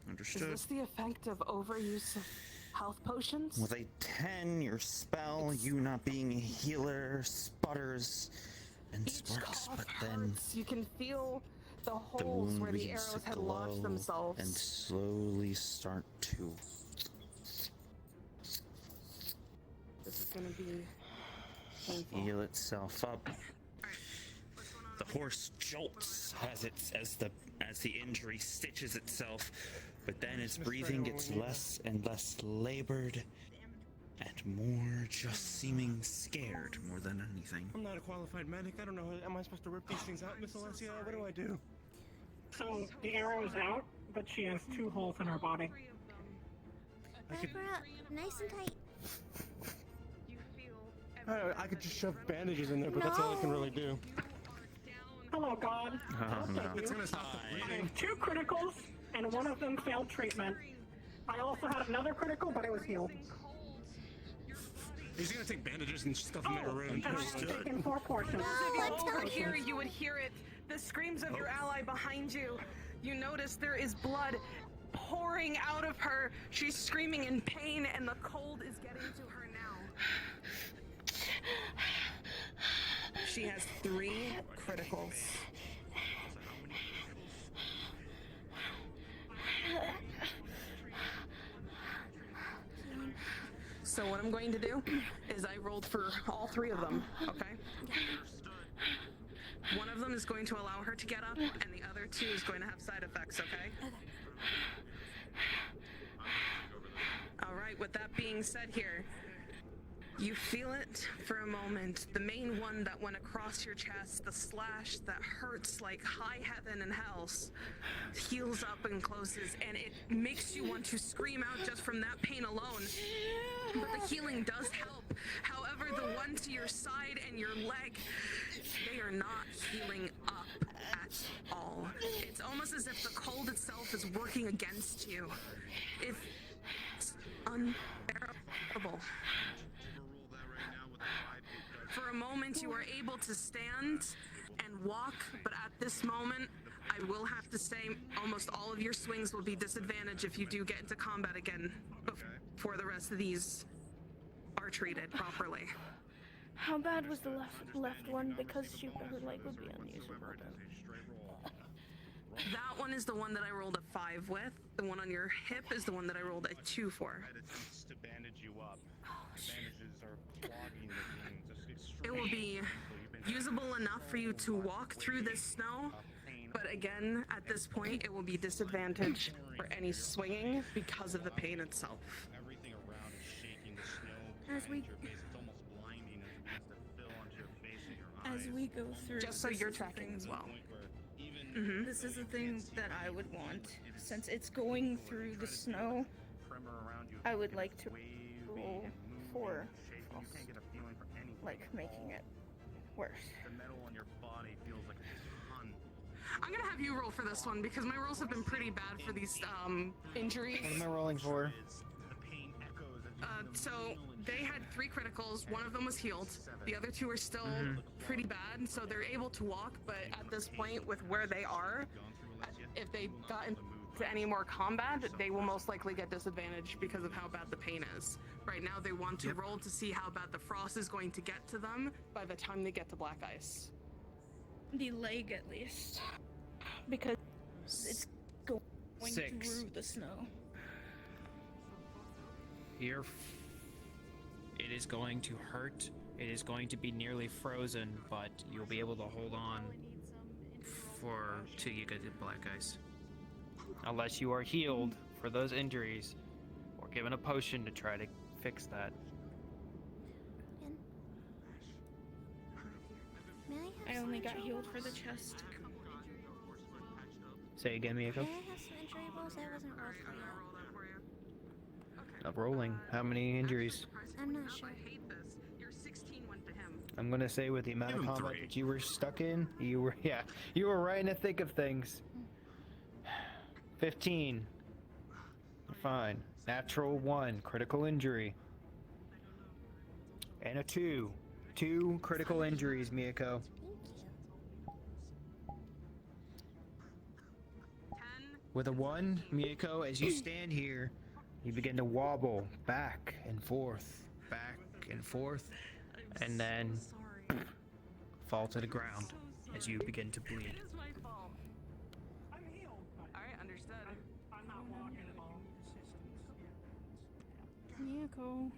Understood. Is this the effect of overuse of health potions? With a 10, your spell, you not being a healer, sputters and sparks, but then You can feel the the holes wound where the begins arrows to had lodged glow themselves. and slowly start to This is gonna be painful. heal itself up. The horse jolts as the injury stitches itself, but then its breathing gets less and less labored and more just seeming scared more than anything. I'm not a qualified medic. I don't know. Am I supposed to rip these things out, Miss Alessia? What do I do? So the arrow is out, but she has 2 holes in her body. I could, Wrap her up nice and tight. I could just shove bandages in there, but that's all I can really do. Hello, God. Oh, no. It's gonna stop the I bleeding. have 2 criticals, and one of them failed treatment. I also had another critical, but it was healed. He's gonna take bandages and stuff them in a room. And I have taken 4 portions. Over here, you would hear it. The screams of your ally behind you. You notice there is blood pouring out of her. She's screaming in pain, and the cold is getting to her now. She has 3 criticals. So what I'm going to do is I rolled for all 3 of them, okay? One of them is going to allow her to get up, and the other 2 is going to have side effects, okay? All right, with that being said here, you feel it for a moment. The main one that went across your chest, the slash that hurts like high heaven and hell, heals up and closes, and it makes you want to scream out just from that pain alone. But the healing does help. However, the one to your side and your leg, they are not healing up at all. It's almost as if the cold itself is working against you. It's unbearable. For a moment, you are able to stand and walk, but at this moment, I will have to say almost all of your swings will be disadvantaged if you do get into combat again before the rest of these are treated properly. How bad was the left one? Because her leg would be unusable then. That one is the one that I rolled a 5 with. The one on your hip is the one that I rolled a 2 for. Attempts to bandage you up. The bandages are clogging the wounds. It's It will be usable enough for you to walk through this snow, but again, at this point, it will be disadvantaged for any swinging because of the pain itself. Everything around is shaking. The snow As we your face. It's almost blinding as it begins to fill onto your face and your eyes. as we go through, Just so this you're is the tracking thing- as well. This is the thing that I would want, since it's going through the snow. I would like to roll for frost, like making it worse. The metal on your body feels like a ton. I'm gonna have you roll for this one because my rolls have been pretty bad for these injuries. What am I rolling for? So they had 3 criticals. One of them was healed. The other 2 are still pretty bad, so they're able to walk. But at this point, with where they are, if they got into any more combat, they will most likely get disadvantaged because of how bad the pain is. Right now, they want to roll to see how bad the frost is going to get to them by the time they get to black ice. The leg, at least, because it's going 6. through the snow. It is going to hurt. It is going to be nearly frozen, but you'll be able to hold on till you get to black ice. Unless you are healed for those injuries, or given a potion to try to fix that. Man, I only got healed for the chest. Say again, Mieko. Yeah, I have some injury rolls I wasn't rolled for yet. Not rolling. How many injuries? I'm not sure. I'm gonna say with the amount of combat that you were stuck in, you were right in the thick of things. 15. Fine. Natural 1, critical injury. And a 2. 2 critical injuries, Mieko. With a 1, Mieko, as you stand here, you begin to wobble back and forth, and then fall to the ground as you begin to bleed. It is my fault. I'm healed. Alright, understood. I'm not walking at all. Mieko.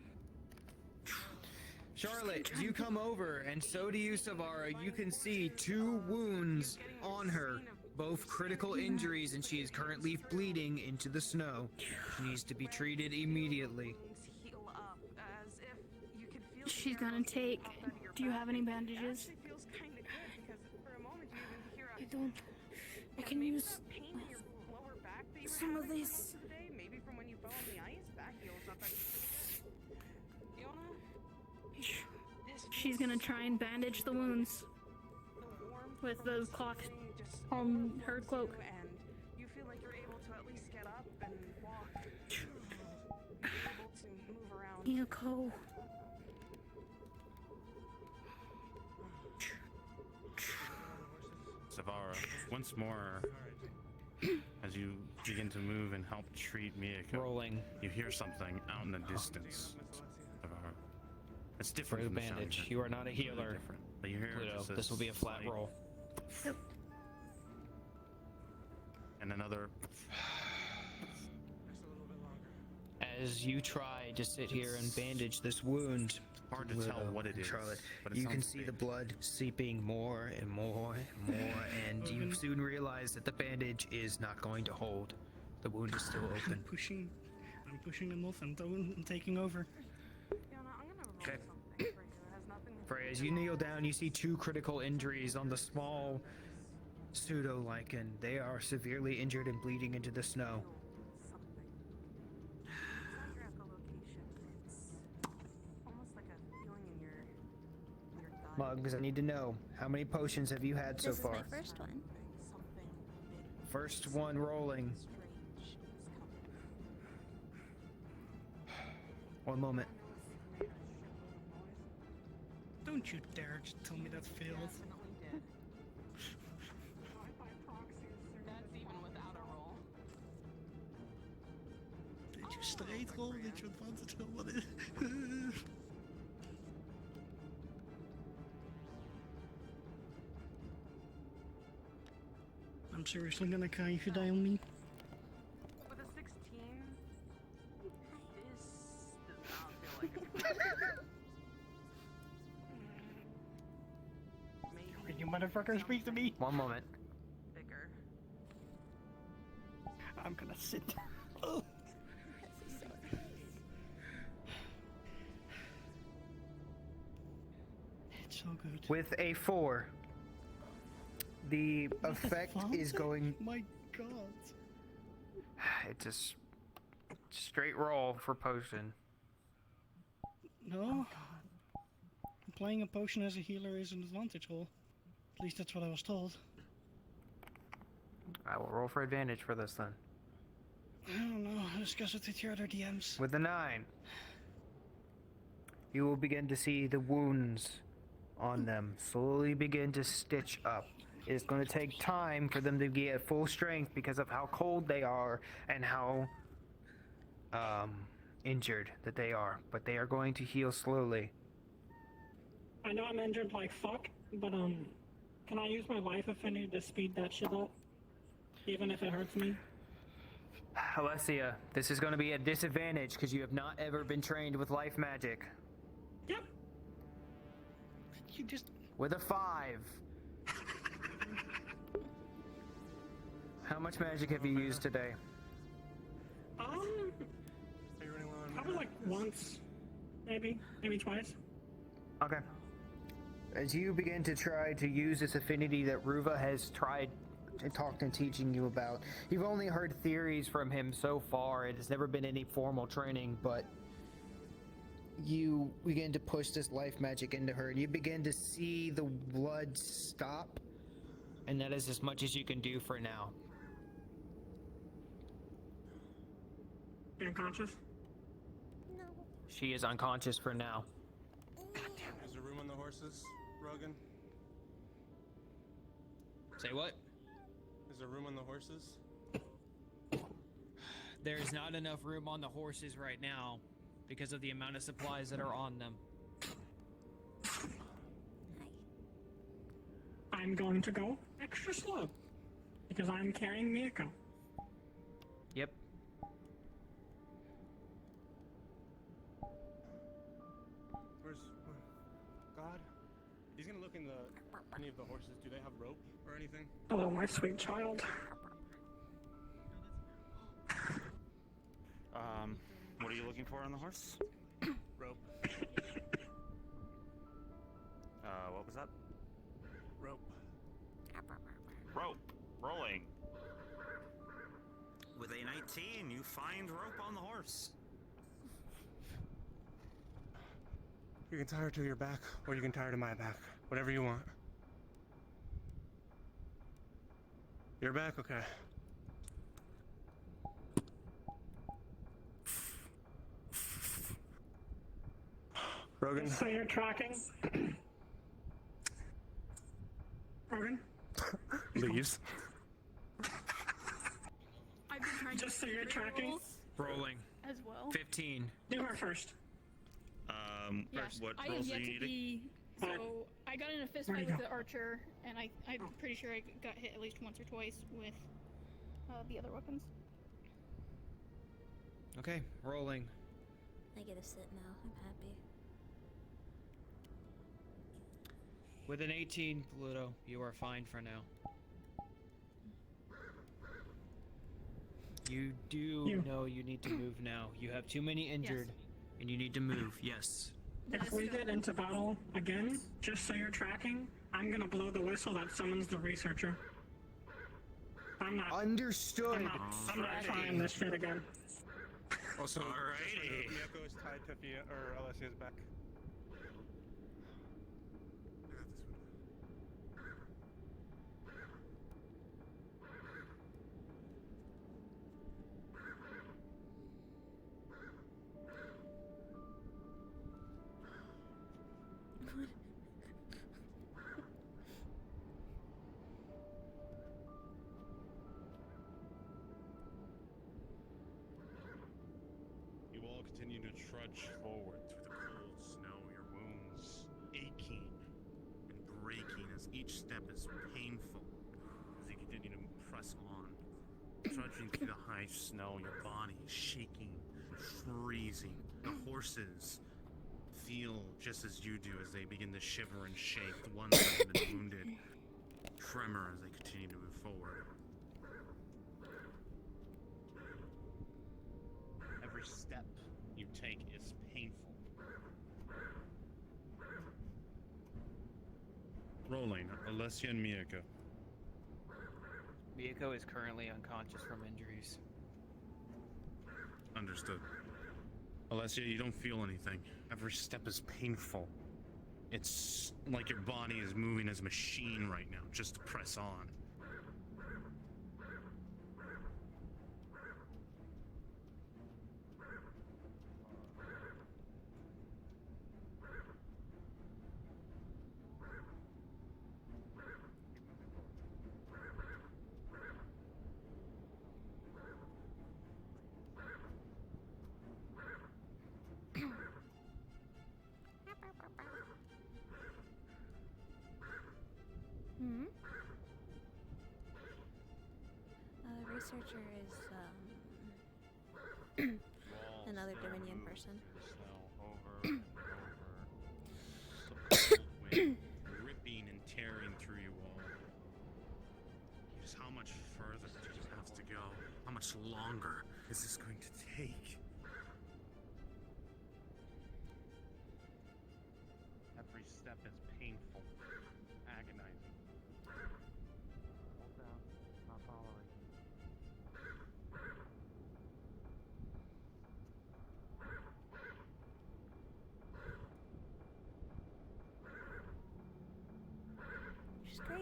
Charlotte, you come over, and so do you, Savara. You can see 2 wounds on her, both critical injuries, and she is currently bleeding into the snow. She needs to be treated immediately. She's gonna take. Do you have any bandages? I don't. I can use some of these. Maybe from when you fell on the ice, back heals up. She's gonna try and bandage the wounds with the cloth on her cloak. And you feel like you're able to at least get up and walk. Able to move around. Mieko. Savara, once more, as you begin to move and help treat Mieko, you hear something out in the distance. Savara. It's different For from the the sound bandage. heard. You are not a Really healer. different. But you hear Pluto, just this will be a flat slight- roll. And another. As you try to sit here and bandage this wound, hard to tell what it is, Charlotte, but it you can sounds see the blood seeping more and more and more, and you soon realize that the bandage is not going to hold. The wound is still open. I'm pushing them off and taking over. Okay. Frey, as you kneel down, you see 2 critical injuries on the small pseudo-lichen. They are severely injured and bleeding into the snow. Mugs, I need to know, how many potions have you had so This is far? my first one. First one rolling. One moment. Don't you dare tell me that failed. That's even without a roll. Did you straight roll? Did you advantage roll? What is I'm seriously gonna cry if you die on me. With a 16, this does not feel like it's Can you motherfucker speak to me? One moment. bigger. I'm gonna sit down. Oh. It's so good. With a 4, the effect is going. My god. It's just straight roll for potion. No. Playing a potion as a healer is an advantage roll. At least that's what I was told. I will roll for advantage for this then. I don't know. I'll discuss it with your other DMs. With a 9, you will begin to see the wounds on them slowly begin to stitch up. It's going to take time for them to be at full strength because of how cold they are and how injured that they are. But they are going to heal slowly. I know I'm injured like fuck, but can I use my life if I need to speed that shit up? Even if it hurts me? Alessia, this is going to be a disadvantage because you have not ever been trained with life magic. Yep. You just... With a 5. How much magic have you used today? Probably like once. Maybe twice. Okay. As you begin to try to use this affinity that Ruva has tried and talked and teaching you about, you've only heard theories from him so far. It has never been any formal training, but you begin to push this life magic into her, and you begin to see the blood stop, and that is as much as you can do for now. You unconscious? No. She is unconscious for now. Is there room on the horses, Rogan? Say what? Is there room on the horses? There's not enough room on the horses right now because of the amount of supplies that are on them. I'm going to go extra slow because I'm carrying Mieko. Yep. Where's God? He's gonna look in any of the horses. Do they have rope or anything? Oh, my sweet child. What are you looking for on the horse? Rope. What was that? Rope. Rope. Rolling. With a 19, you find rope on the horse. You can tie her to your back, or you can tie her to my back. Whatever you want. Your back? Okay. Rogan? So you're tracking? Rogan? Leaves. I've been trying Just to so you're tracking? Rolling. as well. 15. Do her first. Yeah, what I have rolls do yet you to need? be. So I got in a fist Where'd fight he with go? the archer, and I'm pretty sure I got hit at least once or twice with the other weapons. Okay, rolling. I get to sit now. I'm happy. With an 18, Pluto, you are fine for now. You do know you need to move now. You have too many injured, and you need to move. Yes. If we get into battle again, just so you're tracking, I'm gonna blow the whistle that summons the researcher. I'm not. Understood. I'm not trying this shit again. Also, alrighty. Mieko is tied to Alessia's back. You all continue to trudge forward through the cold snow, your wounds aching and breaking as each step is painful as you continue to press on. Trudging through the high snow, your body is shaking, freezing. The horses feel just as you do as they begin to shiver and shake. The ones that have been wounded tremor as they continue to move forward. Every step you take is painful. Rolling, Alessia and Mieko. Mieko is currently unconscious from injuries. Understood. Alessia, you don't feel anything. Every step is painful. It's like your body is moving as a machine right now, just to press on. Hmm? The researcher is, another Dominion person. Ripping and tearing through you all. Just how much further do you have to go? How much longer is this going to take? Every step is painful.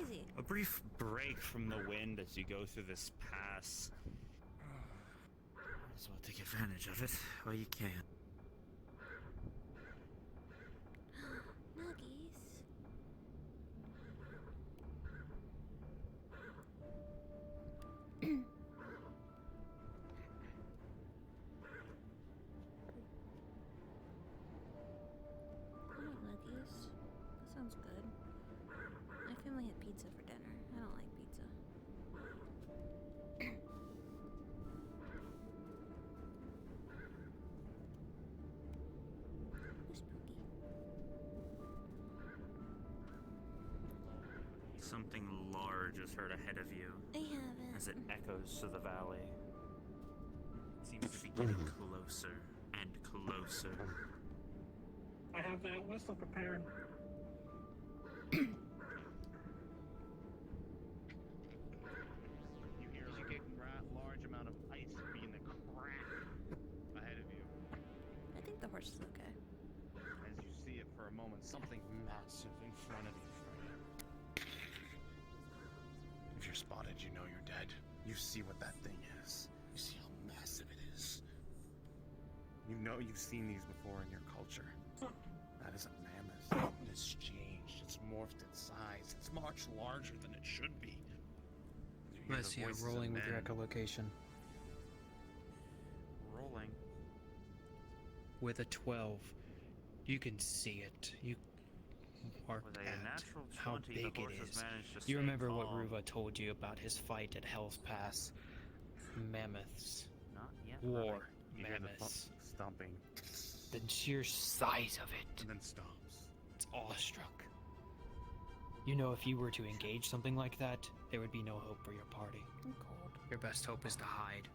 crazy. A brief break from the wind as you go through this pass. Might as well take advantage of it while you can. Nuggies. I want nuggies. That sounds good. My family had pizza for dinner. I don't like pizza. Ooh, spooky. Something large is heard ahead of you I haven't. as it echoes to the valley. It seems to be getting closer and closer. I have that whistle prepared. You hear a large amount of ice being the crack ahead of you. I think the horse is okay. As you see it for a moment, something massive in front of you. If you're spotted, you know you're dead. You see what that thing is. You see how massive it is. You know you've seen these before in your culture. That is a mammoth. It has changed. It's morphed in size. It's much larger than it should be. You hear the Messia, voices of rolling with your men. echolocation. Rolling. With a 12, you can see it. You mark With a at natural how 20, the big it horse has is. managed to You stay remember what calm. Ruva told you about his fight at Hell's Pass? Mammoths. Not yet. War You hear the mammoths. stomping. The sheer size of it. And then stops. It's awestruck. You know, if you were to engage something like that, there would be no hope for your party. I'm cold. Your best hope is to hide.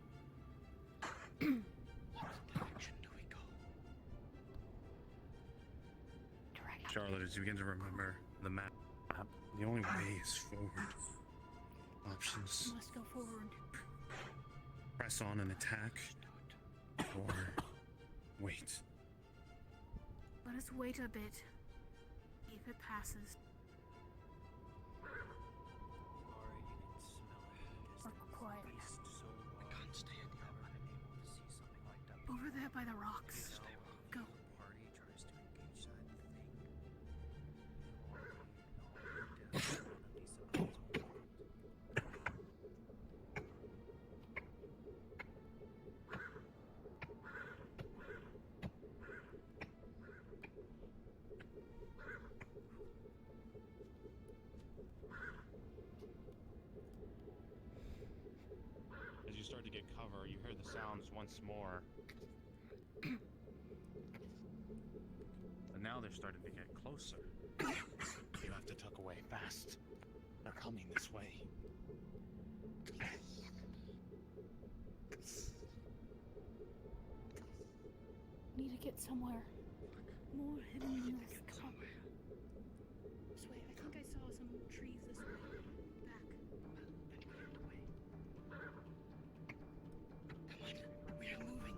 Charlotte, as you begin to remember the map, the only way is forward. Options: Must go forward. press on and attack, or wait. Let us wait a bit. If it passes. Or quiet. Over there by the rocks. Go. As you start to get cover, you hear the sounds once more. And now they're starting to get closer. You have to tuck away fast. They're coming this way. Need to get somewhere more hidden than this. Come on. This way. I think I saw some trees this way. Back. We are moving.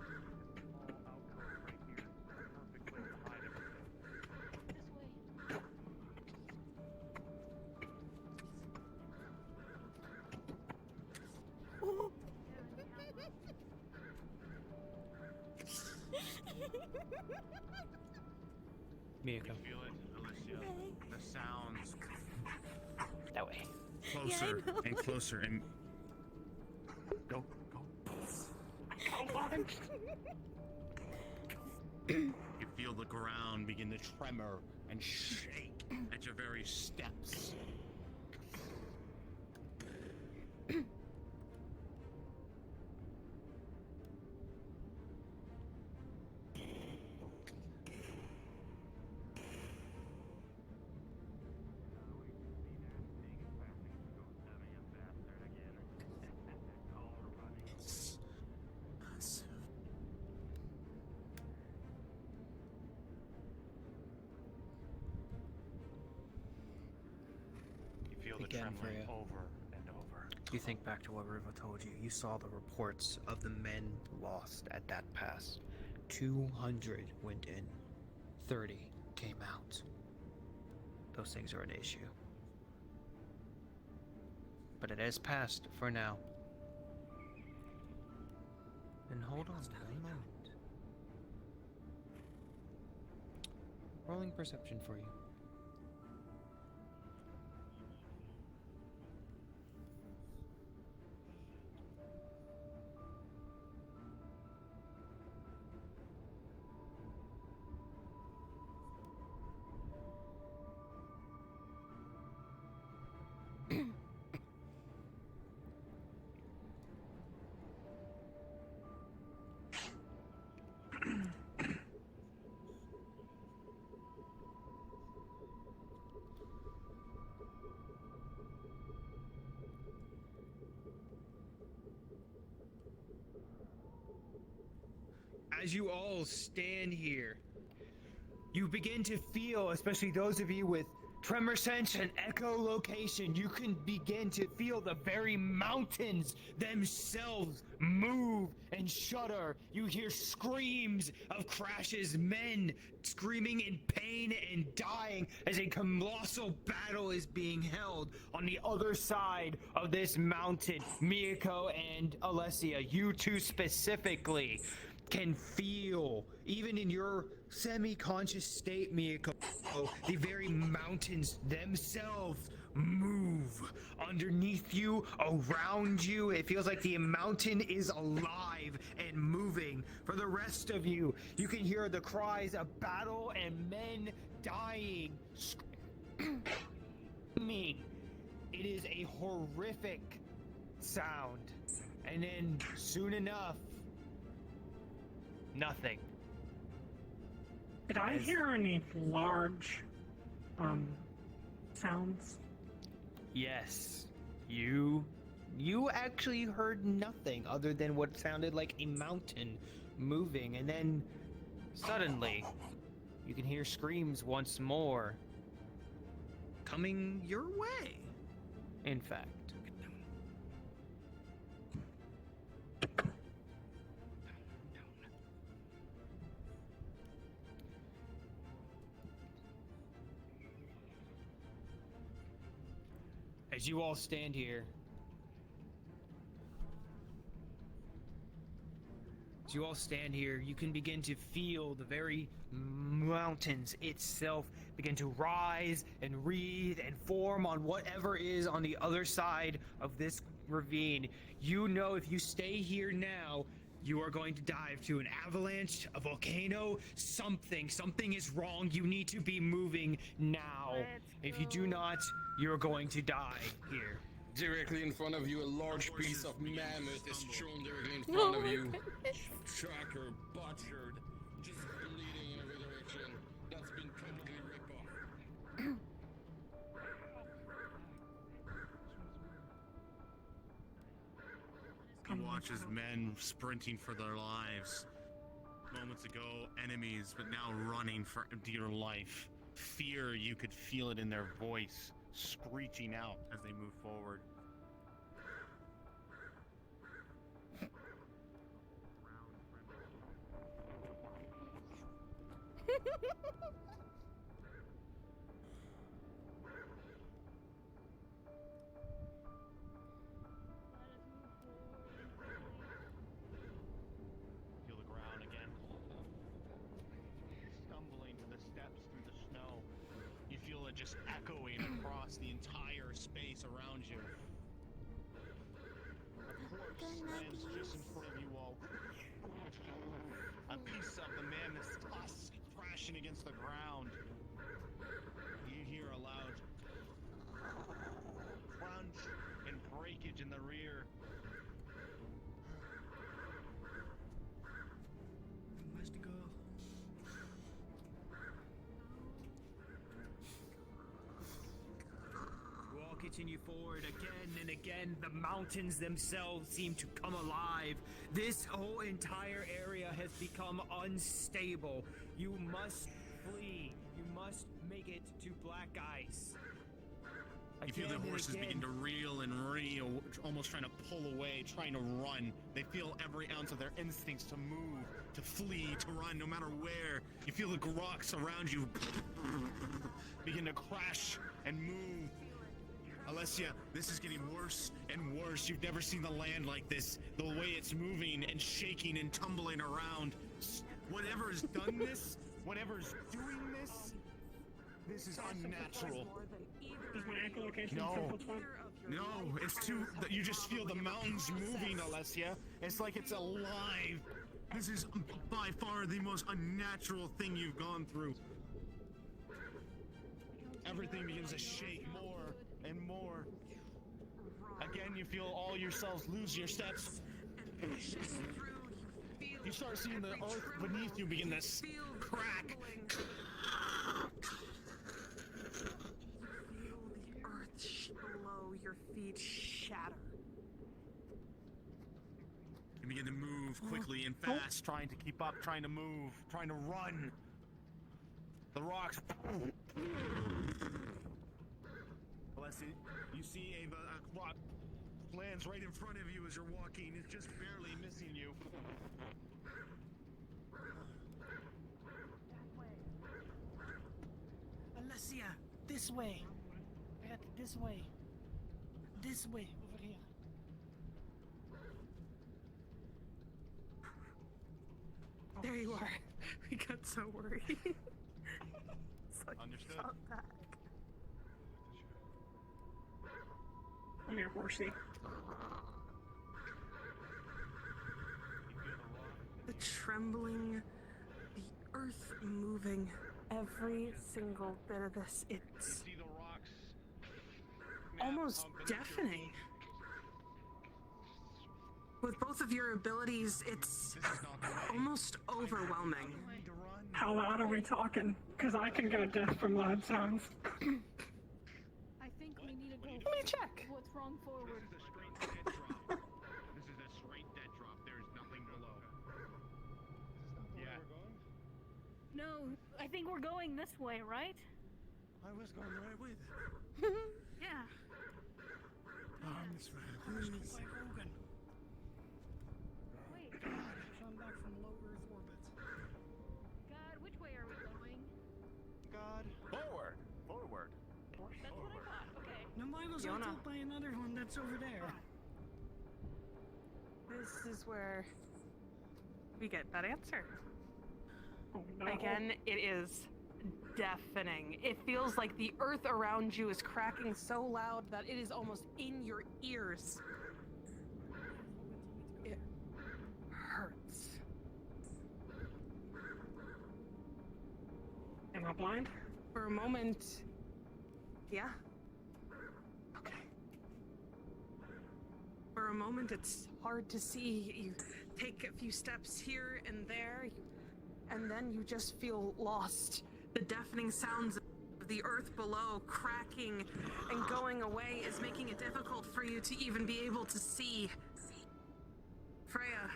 Mieko. You feel it, Alicia. The sounds That way. closer and closer and go. You feel the ground begin to tremor and shake at your very steps. You feel the Again, trembling Freya. over and over. You think back to what Riva told you. You saw the reports of the men lost at that pass. 200 went in. 30 came out. Those things are an issue. but it has passed for now. And hold on one moment. Rolling perception for you. As you all stand here, you begin to feel, especially those of you with tremor sense and echolocation, you can begin to feel the very mountains themselves move and shudder. You hear screams of Crash's men screaming in pain and dying as a colossal battle is being held on the other side of this mountain. Mieko and Alessia, you two specifically, can feel, even in your semi-conscious state, Mieko, the very mountains themselves move underneath you, around you. It feels like the mountain is alive and moving. For the rest of you, you can hear the cries of battle and men dying. It is a horrific sound. And then soon enough, nothing. Did I hear any large sounds? Yes. You actually heard nothing other than what sounded like a mountain moving, and then suddenly you can hear screams once more coming your way. In fact. As you all stand here, you can begin to feel the very mountains itself begin to rise and wreathe and form on whatever is on the other side of this ravine. You know if you stay here now, you are going to dive to an avalanche, a volcano, something. Something is wrong. You need to be moving now. If you do not, you're going to die here. Directly in front of you, a large piece of mammoth is thrown directly in front of you. Tracker butchered, just bleeding in every direction. That's been completely ripped off. You watch as men sprinting for their lives. Moments ago, enemies, but now running for dear life. Fear, you could feel it in their voice, screeching out as they move forward. Feel the ground again. Stumbling to the steps through the snow. You feel it just echoing across the entire space around you. A corpse lands just in front of you all. A piece of the mammoth's tusk crashing against the ground. You hear a loud crunch and breakage in the rear. We must go. You all continue forward again and again. The mountains themselves seem to come alive. This whole entire area has become unstable. You must flee. You must make it to black ice. You feel their horses begin to reel and reel, almost trying to pull away, trying to run. They feel every ounce of their instincts to move, to flee, to run, no matter where. You feel the rocks around you begin to crash and move. Alessia, this is getting worse and worse. You've never seen the land like this. The way it's moving and shaking and tumbling around. Whatever's done this, whatever's doing this, this is unnatural. Is my echolocation No. triple threat? No, it's too. You just feel the mountains moving, Alessia. It's like it's alive. This is by far the most unnatural thing you've gone through. Everything begins to shake more and more. Again, you feel all your cells lose your steps. You start seeing the earth beneath you begin to crack. Below your feet shatter. You begin to move quickly and fast, trying to keep up, trying to move, trying to run. The rocks. Blessed, you see a rock lands right in front of you as you're walking. It's just barely missing you. Alessia, this way. Red, this way. This way, over here. There you are. We got so worried. It's like Understood. shot back. Come here, horsey. The trembling, the earth moving, every single bit of this, it's almost deafening. With both of your abilities, it's almost overwhelming. How loud are we talking? Because I can go deaf from loud sounds. I think we need to go. Let me check. What's wrong forward? This is a straight dead drop. This is a straight dead drop. There's nothing below. Yeah. No, I think we're going this way, right? I was going the right way then. Yeah. This way. By Rogan. Wait. I'm back from low Earth orbit. God, which way are we going? God. Forward. Forward. That's what I thought. Okay. No, mine was Fiona. told by another one that's over there. This is where we get that answer. Oh, no. Again, it is deafening. It feels like the earth around you is cracking so loud that it is almost in your ears. It hurts. Am I blind? For a moment, yeah. Okay. For a moment, it's hard to see. You take a few steps here and there, and then you just feel lost. The deafening sounds of the earth below cracking and going away is making it difficult for you to even be able to see. Freya,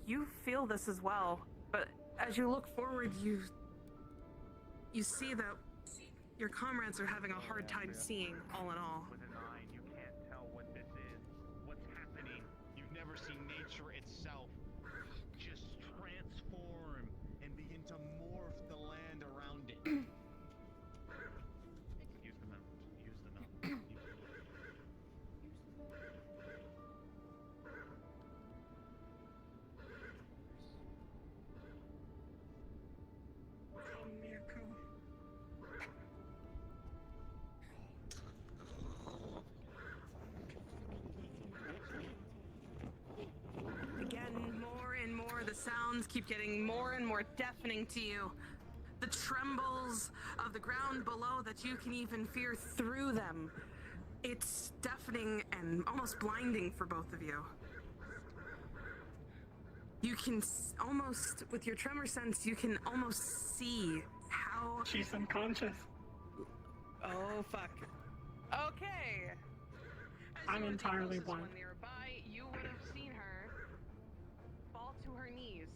you feel this as well, but as you look forward, you see that your comrades are having a hard time seeing, all in all. With an eye, you can't tell what this is. What's happening? You've never seen nature itself just transform and begin to morph the land around it. Use the mount. Use the mount. Mieko. Again, more and more, the sounds keep getting more and more deafening to you. The trembles of the ground below that you can even fear through them. It's deafening and almost blinding for both of you. You can almost, with your tremor sense, you can almost see how... She's unconscious. Oh, fuck. Okay. I'm entirely blind. Nearby, you would have seen her fall to her knees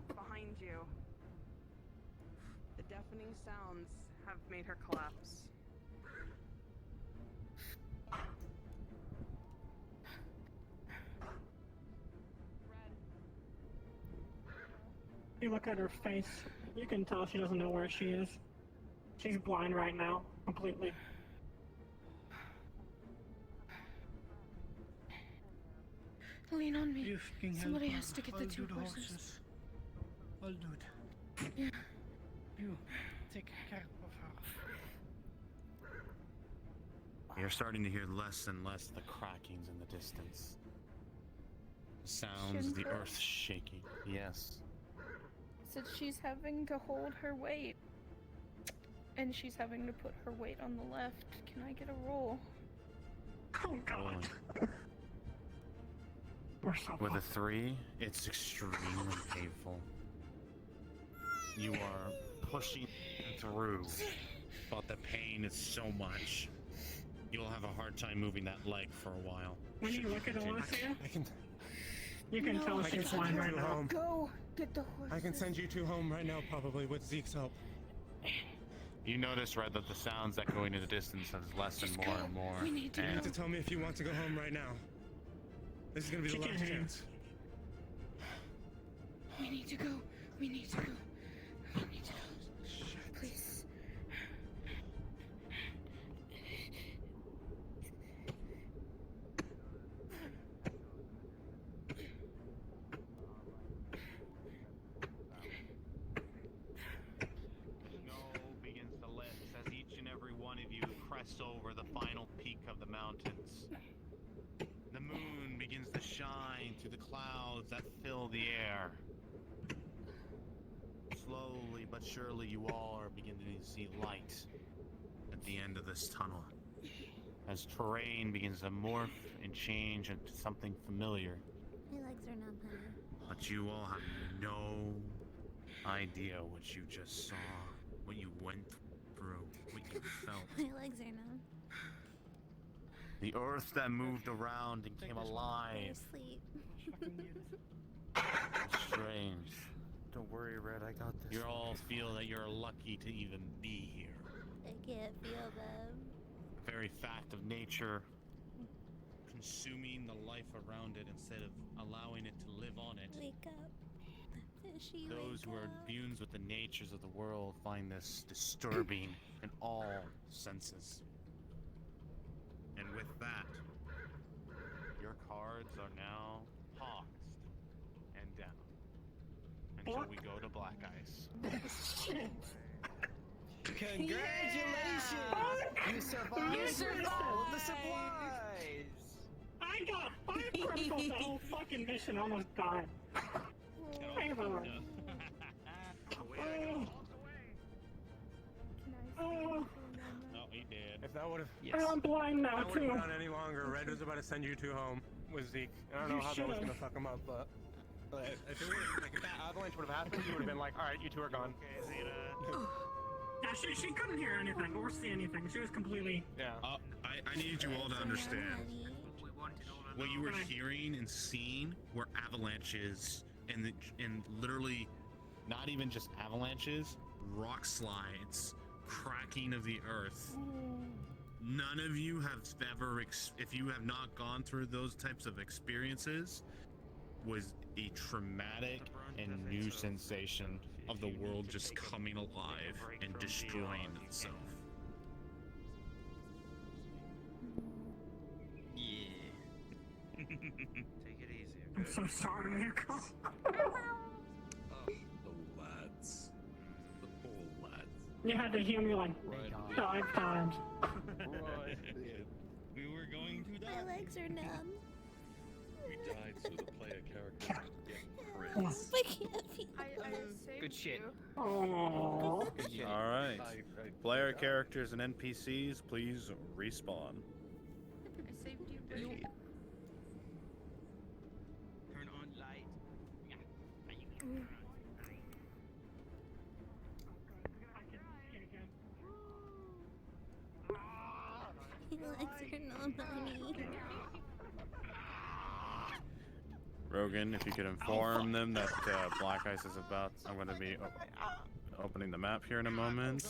behind you. The deafening sounds have made her collapse. You look at her face, you can tell she doesn't know where she is. She's blind right now, completely. Lean on me. You fucking Somebody help has to get I'll the do 2 horses. I'll do it. Yeah. You take care of her. You're starting to hear less and less the crackings in the distance. Sounds of the Shinto? earth shaking. Yes. Said she's having to hold her weight. And she's having to put her weight on the left. Can I get a roll? Oh god. With a 3, it's extremely painful. You are pushing through, but the pain is so much. You'll have a hard time moving that leg for a while. When you look at Continue. Alessia, I can. you can tell I can she's send fine you right two now. home. Go get the horses. I can send you 2 home right now, probably with Zeke's help. You notice, Red, that the sounds echoing in the distance has lessened more and more. We need to You and need to tell me if you want to go home right now. This is gonna be the last chance. We need to go. We need to go. We need to go. Please. Snow begins to lift as each and every one of you crest over the final peak of the mountains. The moon begins to shine through the clouds that fill the air. Slowly but surely you all are beginning to see light at the end of this tunnel. As terrain begins to morph and change into something familiar. My legs are numb, honey. But you all have no idea what you just saw, what you went through, what you felt. My legs are numb. The earth that moved around and came Go alive. to sleep. It's strange. Don't worry, Red, I got this. You all feel that you're lucky to even be here. I can't feel them. Very fact of nature consuming the life around it instead of allowing it to live on it. Wake up. Fishy, Those who wake are up. imbued with the natures of the world find this disturbing in all senses. And with that, your cards are now paused and down until we go to Black Ice. Congratulations! You survived! You survived! All of the supplies! I got 5 criticals the whole fucking mission, almost died. Everyone. Oh, No, he did. If that would have. I'm blind now That wouldn't too. have gone any longer. Red was about to send you 2 home with Zeke. I don't know You how that was should've. gonna fuck him up, but if it would like if that avalanche would have happened, you would have been like, all right, you 2 are gone. Yeah, she couldn't hear anything or see anything. She was completely. Yeah. I need you all to understand. What you were hearing and seeing were avalanches and literally not even just avalanches, rock slides, cracking of the earth. None of you have ever, if you have not gone through those types of experiences, was a traumatic and new sensation of the world just coming alive and destroying itself. Take it easy. I'm so sorry, Mieko. Oh, the lads. The poor lads. You had to hear me like 5 times. We were going to die. My legs are numb. We died so the player character could get crits. I can't feel saved Good shit. Oh. Good shit. All right. Player characters and NPCs, please respawn. I saved you. Turn on light. My legs are numb, honey. Rogan, if you could inform them that Black Ice is about. I'm going to be opening the map here in a moment.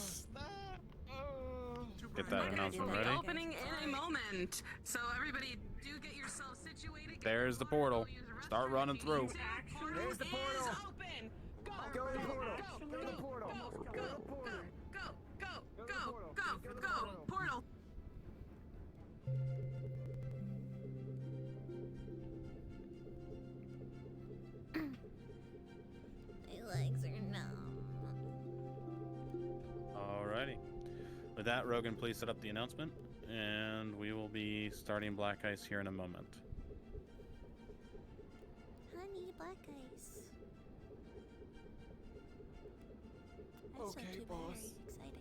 Get that announcement ready. Opening in a moment. So everybody, do get yourself situated. There's the portal. Start running through. There's the portal! Open. Go. Go to the portal! Go to the portal! Go. Portal. with that, Rogan, please set up the announcement, and we will be starting Black Ice here in a moment. Honey, black ice. That's Okay, not too boss. bad. Exciting.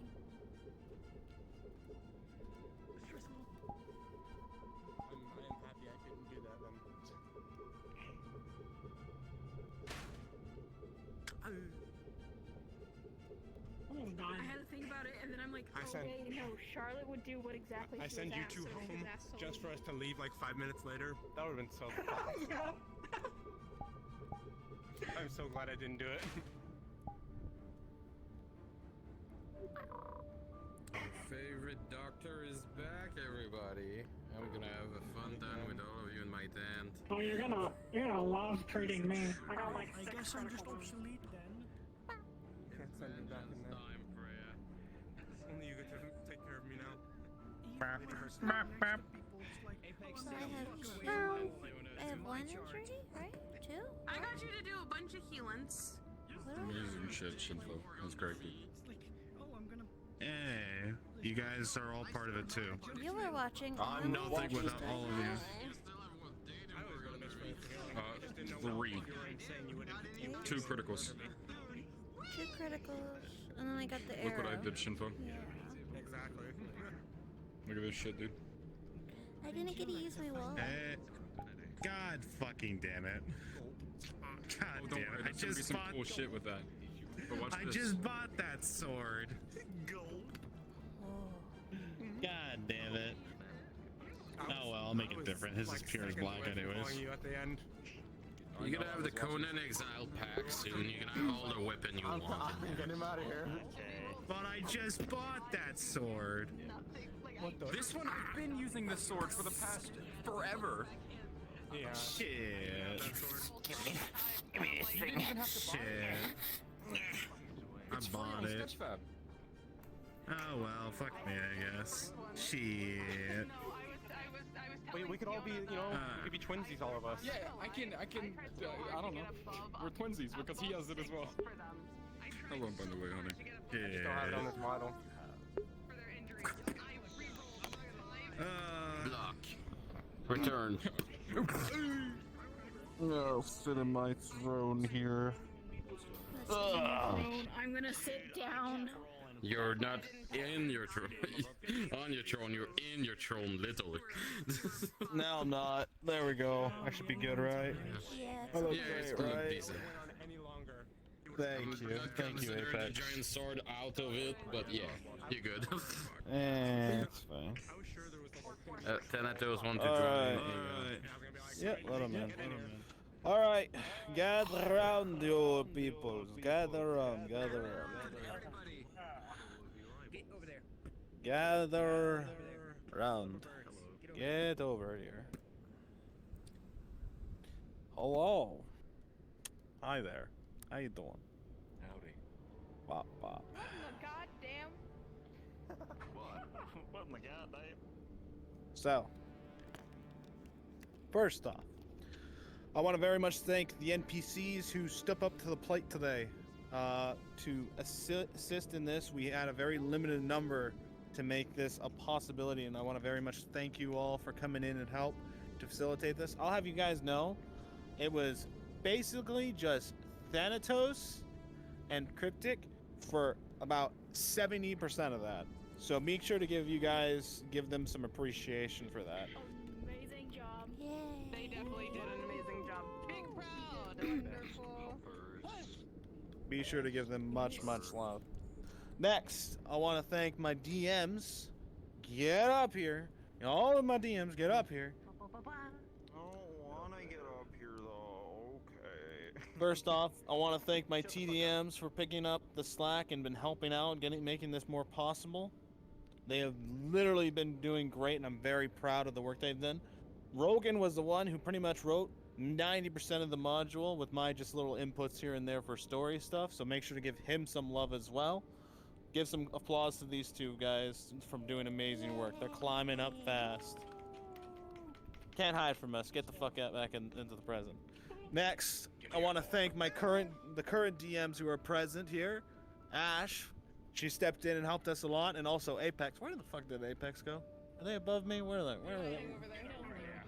I am happy I couldn't do that then. I had to think about it, and then I'm like, I oh sent- wait, no, Charlotte would do what exactly I she send was you asked, two so he was home asked to just for leave. us to leave like 5 minutes later. That would have been so fun. I'm so glad I didn't do it. Our favorite doctor is back, everybody. I'm gonna have a fun time with all of you in my tent. Oh, you're gonna love treating me. I got like I guess I'm just obsolete then. Can't send me back in there. Time, Freya. Only you get to take care of me now. So I have one injury, right? Two? I got you to do a bunch of healings. Amazing shit, Shinfo. That's great. Hey, you guys are all part of it too. You were watching. I'm nothing without all of you. 3. 2 criticals. 2 criticals, and then I got the arrow. Look what I did, Shinfo. Exactly. Look at this shit, dude. I didn't get to use my wall. God fucking damn it. God Oh, don't damn worry, it. I there's gonna be just some bought cool shit with that. But watch I this. just bought that sword. God damn it. Oh well, I'll make it different. His is pure as black anyways. You at the end. You're gonna have the Conan Exile pack soon. You can have all the weapon you want. Get him out of here. But I just bought that sword. This one, I've been using this sword for the past forever. Yeah. Shit. Give me this thing. Shit. I bought it. Oh well, fuck me, I guess. Shit. We could all be, you know, we could be twinsies, all of us. Yeah, I can, I don't know. We're twinsies because he has it as well. Hello, by the way, honey. Just don't have it on this model. Block. Return. No, sit in my throne here. I'm gonna sit down. You're not in your throne. On your throne, you're in your throne, literally. No, I'm not. There we go. I should be good, right? Yeah, I look it's great, gonna look right? decent. Thank you. Not Thank you, consider the Apex. giant sword out of it, but yeah, you're good. It's fine. Thanatos want to Alright. join. Yep, let him in. Let him in. Alright, gather around, you peoples. Gather around, gather around. Get over there. Gather around. Get over here. Hello. Hi there. How you doing? Howdy. Bop, bop. What in the goddamn? What in the goddamn? So, first off, I want to very much thank the NPCs who stepped up to the plate today to assist in this. We had a very limited number to make this a possibility, and I want to very much thank you all for coming in and help to facilitate this. I'll have you guys know, it was basically just Thanatos and Cryptic for about 70% of that. So make sure to give them some appreciation for that. Amazing job. Yay. They definitely did an amazing job. Big proud. Wonderful. Be sure to give them much, much love. Next, I want to thank my DMs. Get up here. All of my DMs, get up here. I don't want to get up here though. Okay. First off, I want to thank my TDMs for picking up the slack and been helping out, making this more possible. They have literally been doing great, and I'm very proud of the work they've done. Rogan was the one who pretty much wrote 90% of the module with my just little inputs here and there for story stuff, so make sure to give him some love as well. Give some applause to these two guys from doing amazing work. They're climbing up fast. Can't hide from us. Get the fuck out back into the present. Next, I want to thank the current DMs who are present here. Ash, She stepped in and helped us a lot, and also Apex. Where the fuck did Apex go? Are they above me? Where are they? Where are they? They're hanging over there.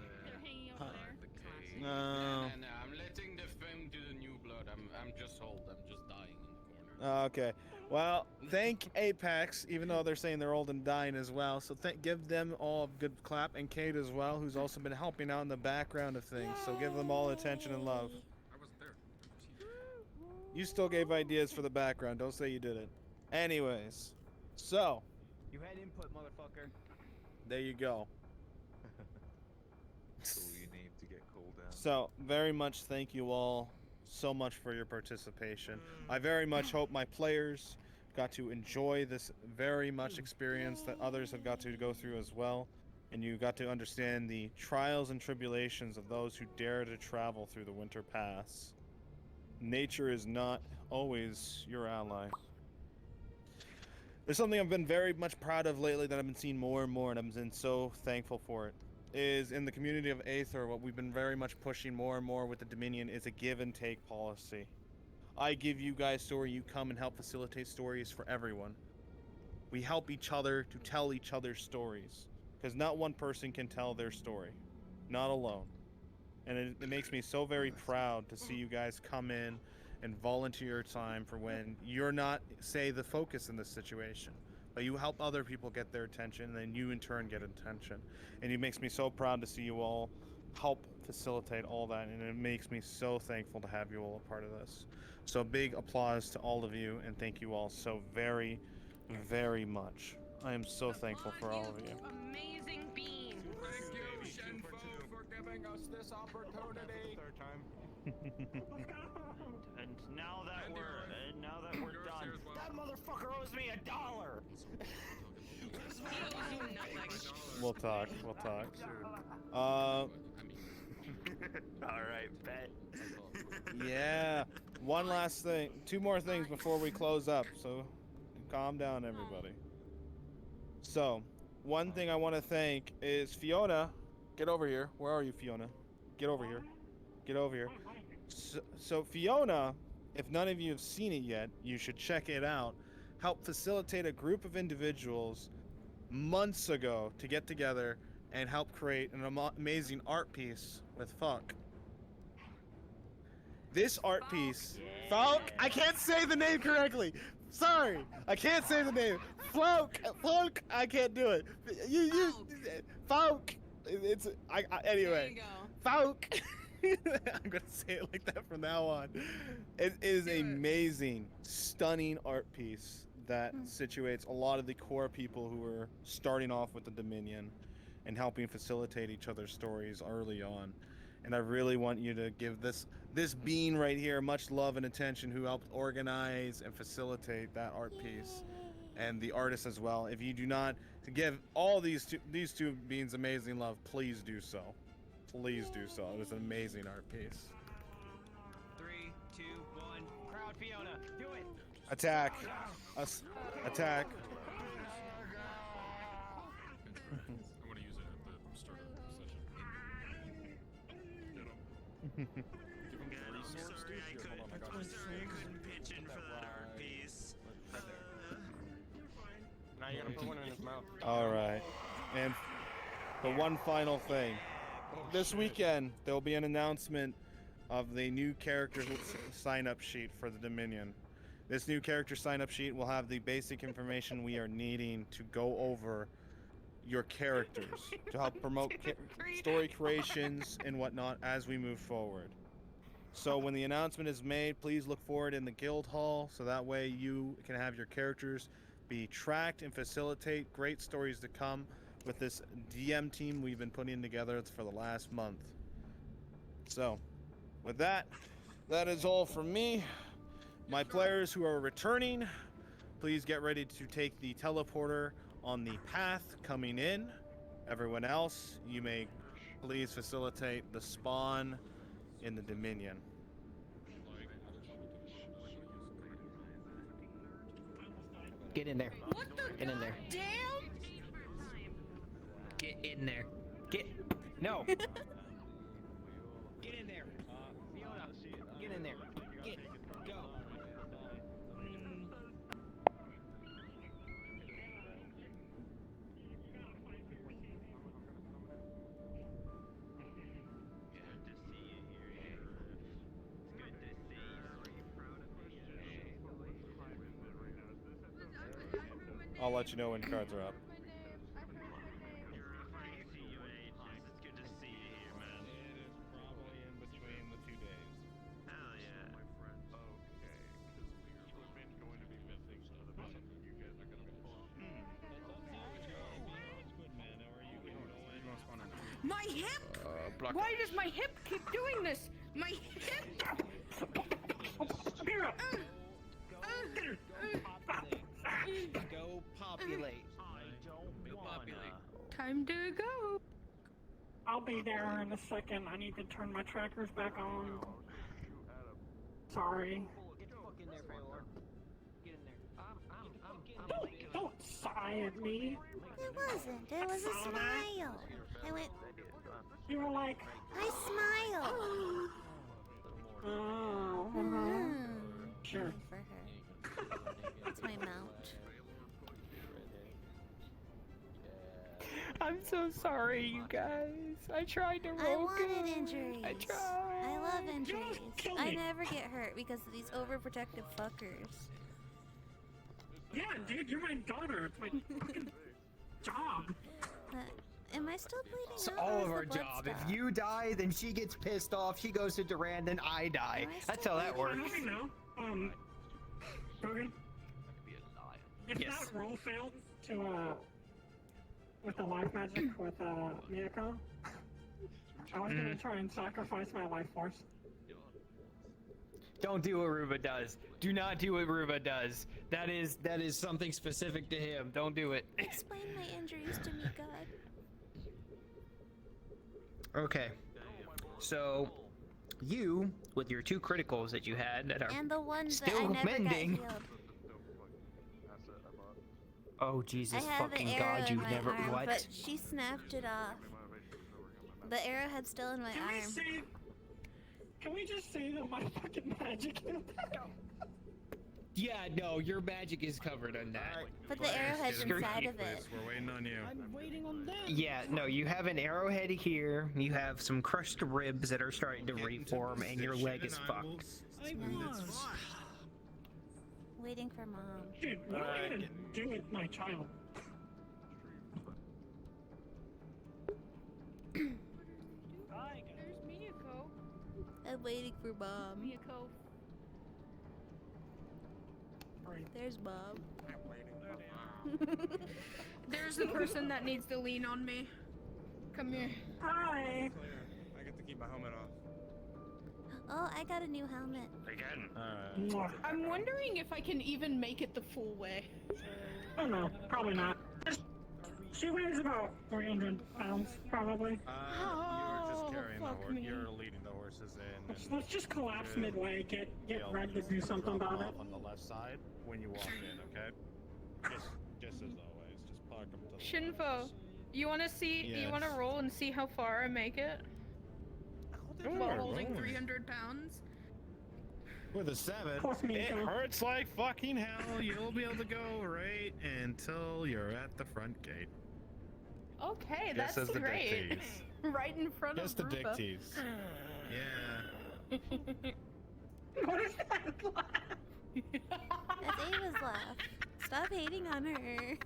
No. Nah, I'm letting the femme do the new blood. I'm just old. I'm just dying in the corner. Okay. Well, thank Apex, even though they're saying they're old and dying as well. So give them all a good clap, and Kate as well, who's also been helping out in the background of things. So give them all attention and love. I wasn't there. You still gave ideas for the background. Don't say you didn't. Anyways, so You had input, motherfucker. there you go. That's all you need to get cooled down. So very much thank you all so much for your participation. I very much hope my players got to enjoy this very much experience that others have got to go through as well, and you got to understand the trials and tribulations of those who dare to travel through the winter pass. Nature is not always your ally. There's something I've been very much proud of lately that I've been seeing more and more, and I've been so thankful for it. Is in the community of Aether, what we've been very much pushing more and more with the Dominion is a give and take policy. I give you guys story, you come and help facilitate stories for everyone. We help each other to tell each other's stories, because not one person can tell their story, not alone. And it makes me so very proud to see you guys come in and volunteer your time for when you're not, say, the focus in this situation. But you help other people get their attention, and then you in turn get attention. And it makes me so proud to see you all help facilitate all that, and it makes me so thankful to have you all a part of this. So big applause to all of you, and thank you all so very, very much. I am so thankful for all of you. Amazing bean. Thank you, Shenfo, for giving us this opportunity. Third time. And now that we're done, that motherfucker owes me $1. We'll talk. All right, bet. Yeah. One last thing. 2 more things before we close up. So calm down, everybody. So, one thing I want to thank is Fiona. Get over here. Where are you, Fiona? Get over here. Get over here. So Fiona, if none of you have seen it yet, you should check it out. Helped facilitate a group of individuals months ago to get together and help create an amazing art piece with Fuck. This art piece, Falk, I can't say the name correctly. Sorry, I can't say the name. Falk, I can't do it. Falk. Anyway. Falk. I'm gonna say it like that from now on. It is an amazing, stunning art piece that situates a lot of the core people who are starting off with the Dominion and helping facilitate each other's stories early on. And I really want you to give this being right here much love and attention, who helped organize and facilitate that art piece, and the artists as well. If you do not give all these two beings amazing love, please do so. Please do so. It was an amazing art piece. 3, 2, 1. Crowd Fiona. Do it. Attack. Attack. I want to use it at the start of the session. Sorry I couldn't pitch in for that art piece. Now you're gonna put one in his mouth. All right. And the one final thing. This weekend, there will be an announcement of the new character sign-up sheet for the Dominion. This new character sign-up sheet will have the basic information we are needing to go over your characters, to help promote story creations and whatnot as we move forward. So when the announcement is made, please look for it in the guild hall, so that way you can have your characters be tracked and facilitate great stories to come with this DM team we've been putting together for the last month. So, with that is all from me. My players who are returning, please get ready to take the teleporter on the path coming in. Everyone else, you may please facilitate the spawn in the Dominion. Get in there. What the Get in there. damn? Get in there. No. Get in there. Fiona, get in there. Go. I'll let you know when cards are up. It's good to see you here, man. It is probably in between the 2 days. Hell yeah. My friend. Okay, because we've been going to be missing other than you guys are going to be pulling. What's good, man? How are you? My hip! Why does my hip keep doing this? My hip! Go populate. Go populate. Time to go. I'll be there in a second. I need to turn my trackers back on. Sorry. Get the fuck in there, Faylor. Get in there. Don't sigh at me. It wasn't. It was a smile. I went. You were like, I smile. oh. Sure. For her. It's my mount. I'm so sorry, you guys. I tried to roll I wanted good. injuries. I tried. I love injuries. kill I me. never get hurt because of these overprotective fuckers. Yeah, dude, you're my daughter. It's my fucking job. Am I still bleeding It's out, all or of is our the blood job. stopped? If you die, then she gets pissed off. She goes to Durand, and I die. Am I That's still how that bleeding? works. I know. Logan, if Yes. that roll failed to, with the life magic with, Mieko, I was gonna try and sacrifice my life force. Don't do what Ruba does. Do not do what Ruba does. That is something specific to him. Don't do it. Explain my injuries to me, God. Okay. So, you, with your 2 criticals that you had that are And the ones that I still never mending. got healed. Oh Jesus I have fucking an arrow God! in You my never arm, what? but she snapped it off. The arrowhead's still in my arm. Can we just say that my fucking magic is Yeah, no, your magic is covered on that. But the arrowhead's inside of it. We're waiting on you. I'm waiting on that. Yeah, no, you have an arrowhead here. You have some crushed ribs that are starting to reform, and your leg is fucked. I was. Waiting for mom. Dude, what am I gonna do with my child? There's Mieko. I'm waiting for mom. Mieko. There's mom. There's the person that needs to lean on me. Come here. Hi. I get to keep my helmet off. Oh, I got a new helmet. Again. I'm wondering if I can even make it the full way. Oh no, probably not. She weighs about 300 pounds, probably. You're just carrying the fuck horse. me. You're leading the horses in. Let's just collapse Good. midway. Get They'll Red to just do something drop about it. off on the left side when you walk in, okay? Just as always, just park them to the Shinfo, you wanna see? You Yes. wanna roll and see how far I make it? While holding roll. 300 pounds. With a 7, Plus me, it too. hurts like fucking hell. You'll be able to go right until you're at the front gate. Okay, Just that's as the great. big tease. Right in front Just of the big Rupa. tease. Yeah. What is that laugh? That's Ava's laugh. Stop hating on her.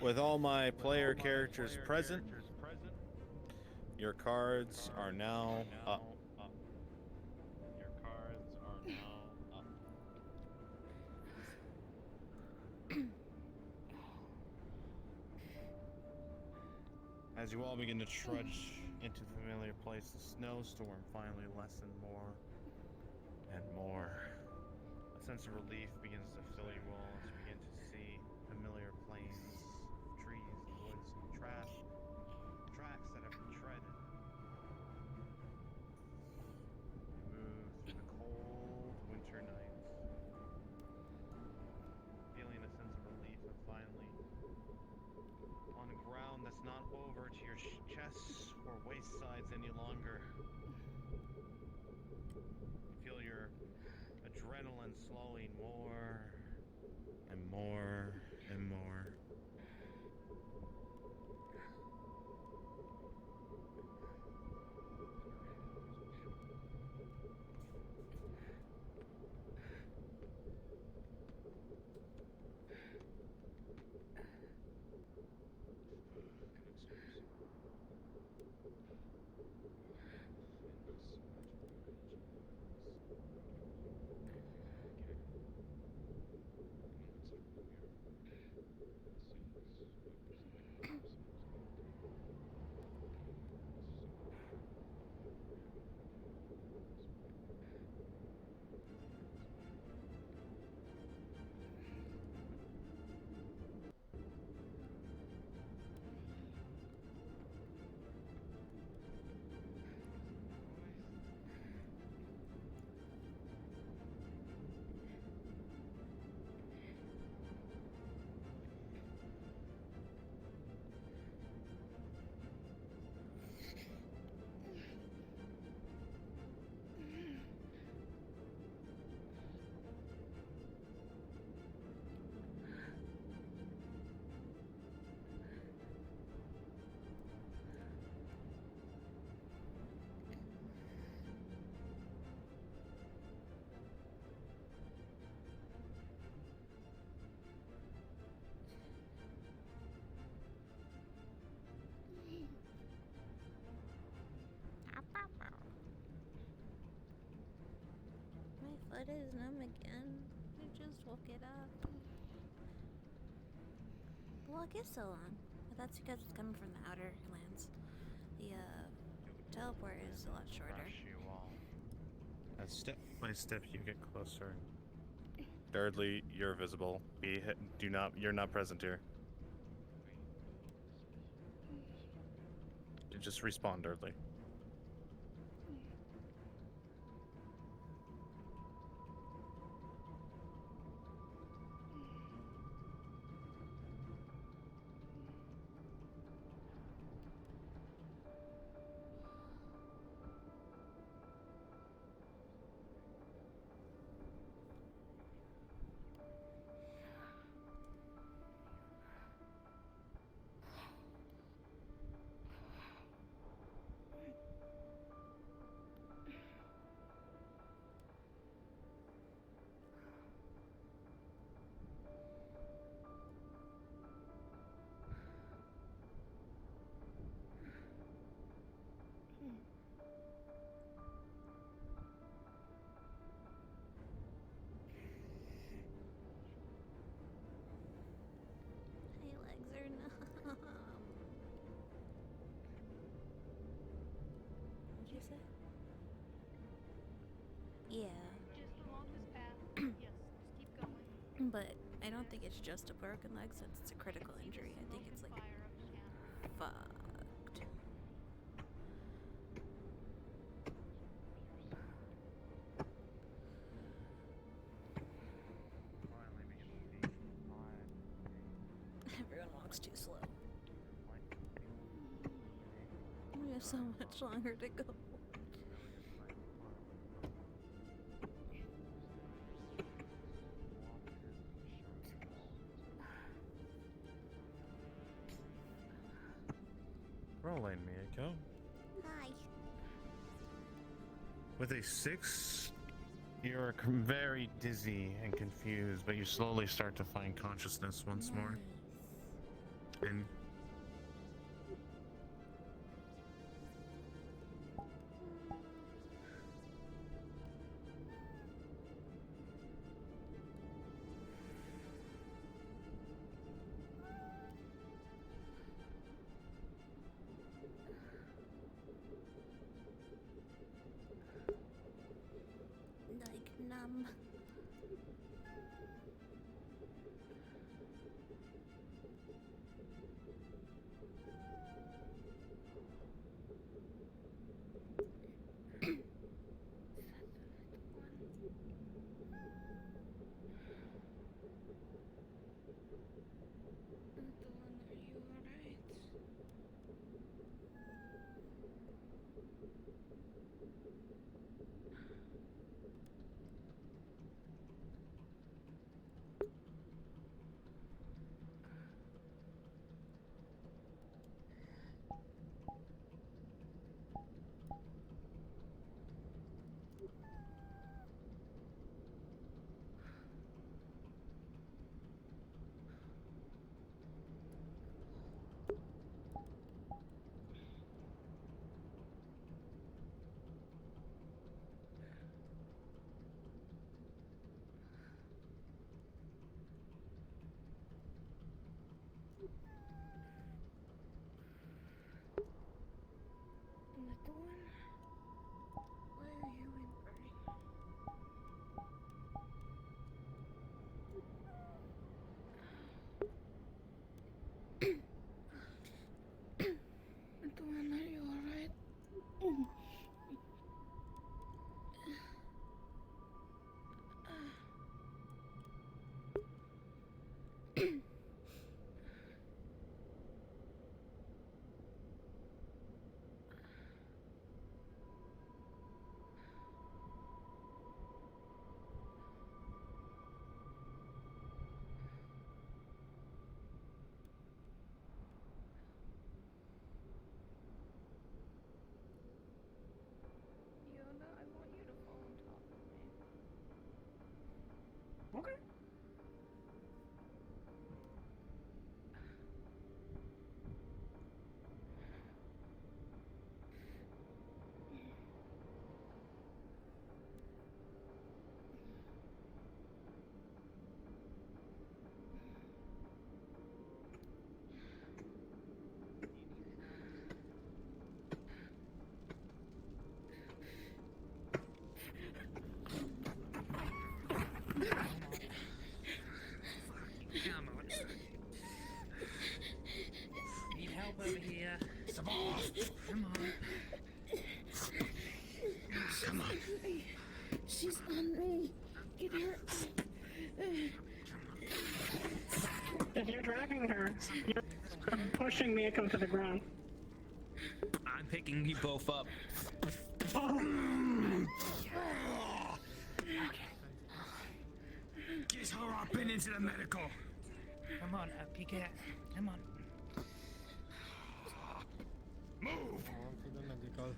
With all my player characters present, your cards are now up. Your cards are now up. As you all begin to trudge into the familiar place, the snowstorm finally lessens more and more. A sense of relief begins to fill you all as you begin to see familiar plains, trees, woods, and tracks that have been treaded. You move through the cold winter nights, feeling a sense of relief of finally on ground that's not over to your chests or waist sides any longer. You feel your adrenaline slowing more and more and more. foot is numb again. I just woke it up. Well, it gets so long. But that's because it's coming from the outer lands. The, teleport is a lot shorter. As step by step you get closer. Thirdly, you're visible. You're not present here. You just respawn, Thirdly. My legs are numb. What'd you say? Yeah. Just along this path. Yes, just keep going. But I don't think it's just a broken leg since it's a critical injury. I think it's like fucked. Everyone walks too slow. We have so much longer to go. Rolling, Mieko. Hi. With a 6, you're very dizzy and confused, but you slowly start to find consciousness once more. And Like numb. Little one, why are you whimpering? Little one, are you alright? Yoda, I want you to fall on top of me. Okay. She's on me. Get her. If you're dragging her, you're pushing Mieko to the ground. I'm picking you both up. Get her up and into the medical. Come on, pick it up. Come on. Move. To the medical.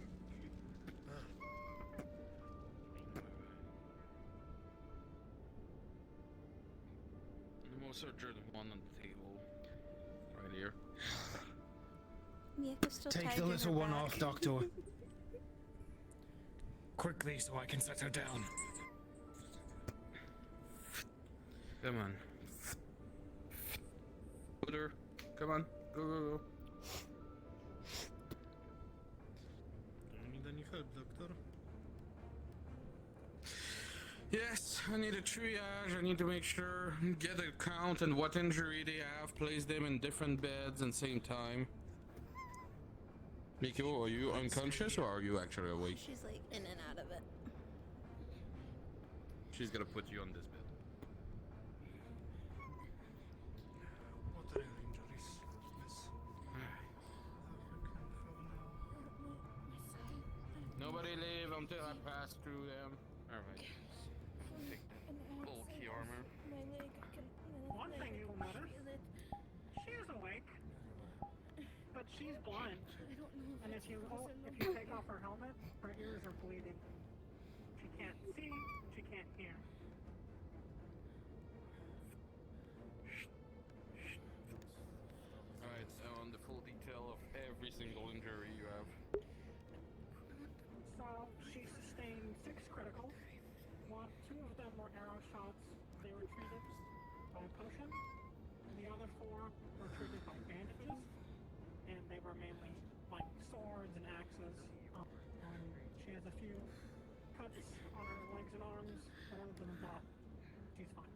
I'm also the one on the table. Right here. Mieko's still Take tied the to her little one back. off, Doctor. Quickly, so I can set her down. Come on. Put her. Come on. Go, go, go. Do you need any help, Doctor? Yes, I need a triage. I need to make sure, get a count and what injury they have, place them in different beds at the same time. Mieko, are you unconscious or are you actually awake? She's like in and out of it. She's gonna put you on this bed. What are your injuries, miss? Nobody leave until I pass through them. Alright. Take that bulky armor. My leg. One thing you'll notice, she is awake, but she's blind. And if you take off her helmet, her ears are bleeding. She can't see, she can't hear. Alright, so on the full detail of every single injury you have. So she sustained 6 criticals. 2 of them were arrow shots. They were treated by potion. And the other 4 were treated by bandages. And they were mainly like swords and axes. She has a few cuts on her legs and arms, but other than that, she's fine.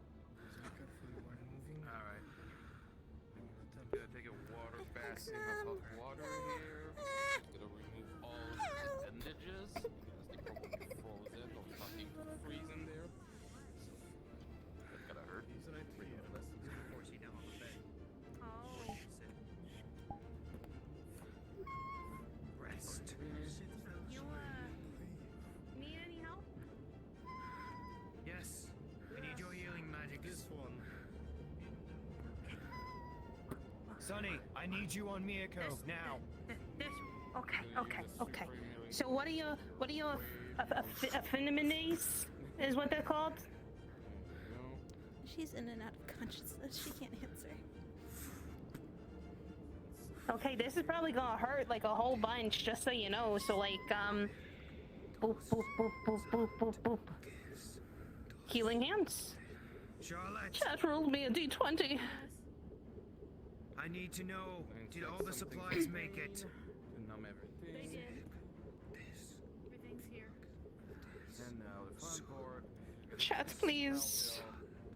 Alright. I'm gonna take a water basin of hot water here. I'm gonna remove all of the bandages because they probably frozen or fucking freezing there. That's gotta hurt. Using it for you, unless he's force you down on the bed. Oh. Rest. You, need any help? Yes, we need your healing magic. This one. Sonny, I need you on Mieko now. Okay. So what are your affinities? Is what they're called? She's in and out of consciousness. She can't answer. Okay, this is probably gonna hurt like a whole bunch, just so you know. So like, boop, boop, boop, boop, boop, boop, boop. Healing hands. Charlotte, Chat rolled me a d20. I need to know, did all the supplies make it? Numb everything. They did. Everything's here. And now the front board. Chat, please.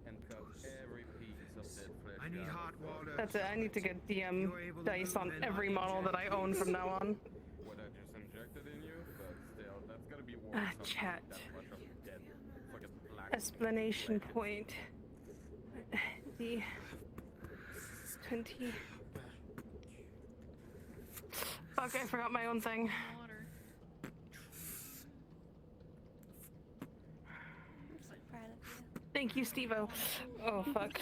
And cut every piece of dead flesh. I need hot water. That's it. I need to get DM dice on every model that I own from now on. What I just injected in you, but still, that's gotta be worth Chat. that much of dead fucking black. Explanation point. The 20. Fuck, I forgot my own thing. Water. I'm so proud of you. Thank you, Steve-O. Oh, fuck.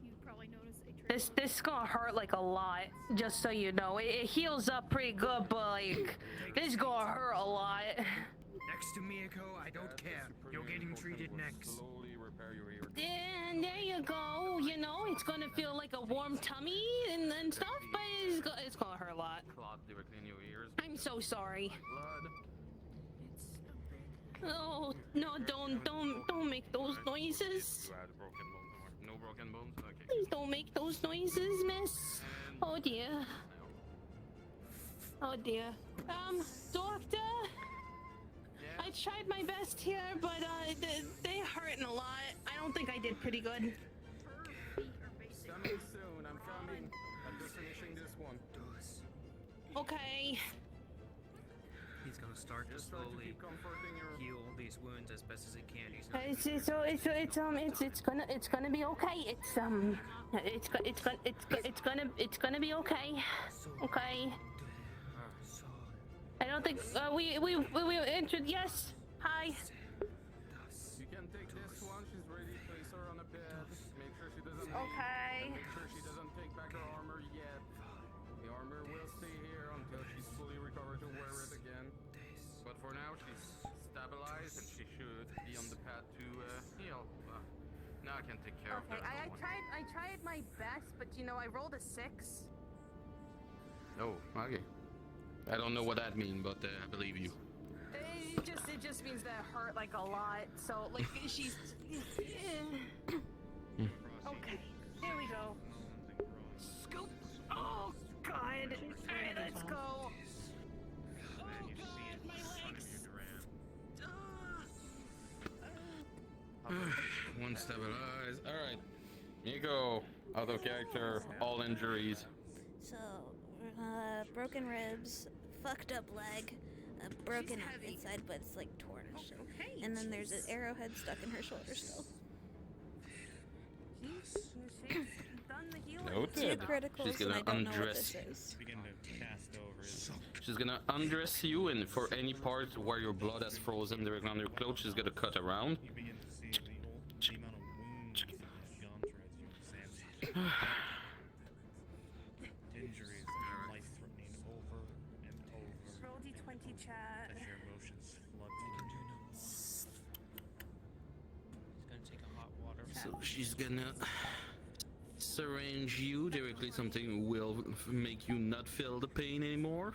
You probably noticed a trace. This gonna hurt like a lot, just so you know. It heals up pretty good, but like, this gonna hurt a lot. Next to Mieko, I don't care. You're getting treated next. Slowly repair your ear. And there you go. You know, it's gonna feel like a warm tummy and stuff, but it's gonna hurt a lot. Clot directly in your ears. I'm so sorry. Blood. Oh no! Don't make those noises. You had a broken bone. No broken bones. Okay. Please don't make those noises, miss. Oh dear. Oh dear. Doctor. I tried my best here, but they hurting a lot. I don't think I did pretty good. Coming soon. I'm coming. I'm just finishing this one. Okay. He's gonna start to slowly heal these wounds as best as it can. He's not It's gonna be okay. It's gonna be okay. Okay. I don't think we entered. Yes. Hi. You can take this one. She's ready. Place her on a bed. Make sure she doesn't leave. Okay. And make sure she doesn't take back her armor yet. The armor will stay here until she's fully recovered to wear it again. But for now, she's stabilized and she should be on the path to heal. Now I can take care of Okay, that. I tried my best, but you know I rolled a 6. Oh, okay. I don't know what that means, but I believe you. It just means that it hurt like a lot. So like she's. Okay, here we go. Scoop. Oh God. Alright, let's go. Oh God, my legs. One stabilized. Alright. Mieko, out of character, all injuries. So, broken ribs, fucked up leg, a broken inside, but it's like torn and shit. And then there's an arrowhead stuck in her shoulder still. Noted. 2 criticals, She's gonna and I don't know what undress. this is. Begin to cast over it. She's gonna undress you, and for any part where your blood has frozen directly on your clothes, she's gonna cut around. You begin to see the amount of wounds that have gone through as you examine. Injuries that are life-threatening over and over. Roll d20 chat. As your emotions flood through. He's gonna take a hot water. So she's gonna syringe you directly, something will make you not feel the pain anymore.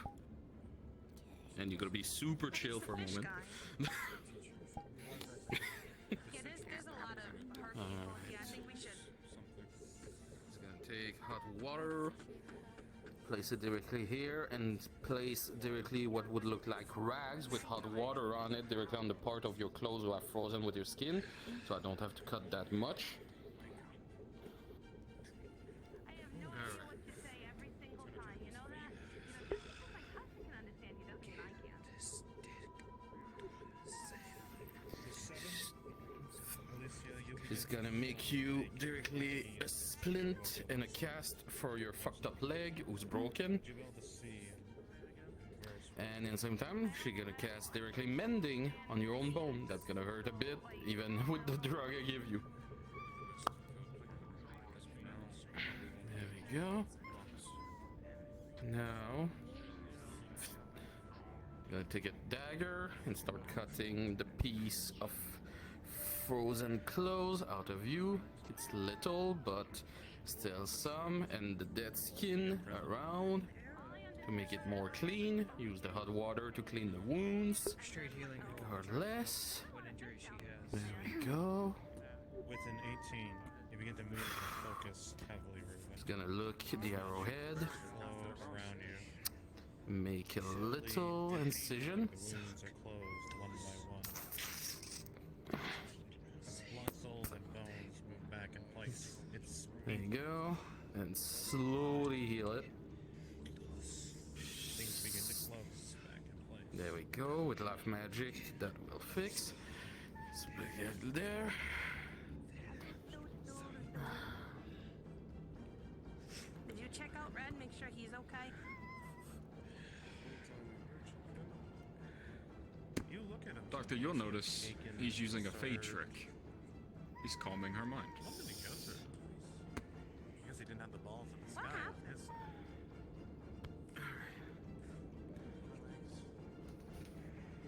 And you're gonna be super chill for a moment. There's a lot of hurt people. Yeah, I think we should. It's gonna take hot water, place it directly here, and place directly what would look like rags with hot water on it directly on the part of your clothes who are frozen with your skin, so I don't have to cut that much. I have no idea what to say every single time. You know that? You know, just my cousin can understand you, doesn't he? I can't. She's gonna make you directly a splint and a cast for your fucked up leg who's broken. And at the same time, she's gonna cast directly mending on your own bone. That's gonna hurt a bit, even with the drug I give you. There we go. Now, gonna take a dagger and start cutting the piece of frozen clothes out of you. It's little, but still some, and the dead skin around to make it more clean. Use the hot water to clean the wounds. Straight healing. Regardless. What injury she has. There we go. With an 18, you begin to move and focus heavily. It's gonna look at the arrowhead. Flow around you. Make a little incision. The wounds are closed one by one. Blood, souls, and bones move back in place. It's There you go. And slowly heal it. things begin to close back in place. There we go. With life magic, that will fix. Split it there. Did you check out Red? Make sure he's okay. You look at him. Doctor, you'll notice he's using a fade trick. He's calming her mind. What did he go through? I guess he didn't have the balls in the sky on his side.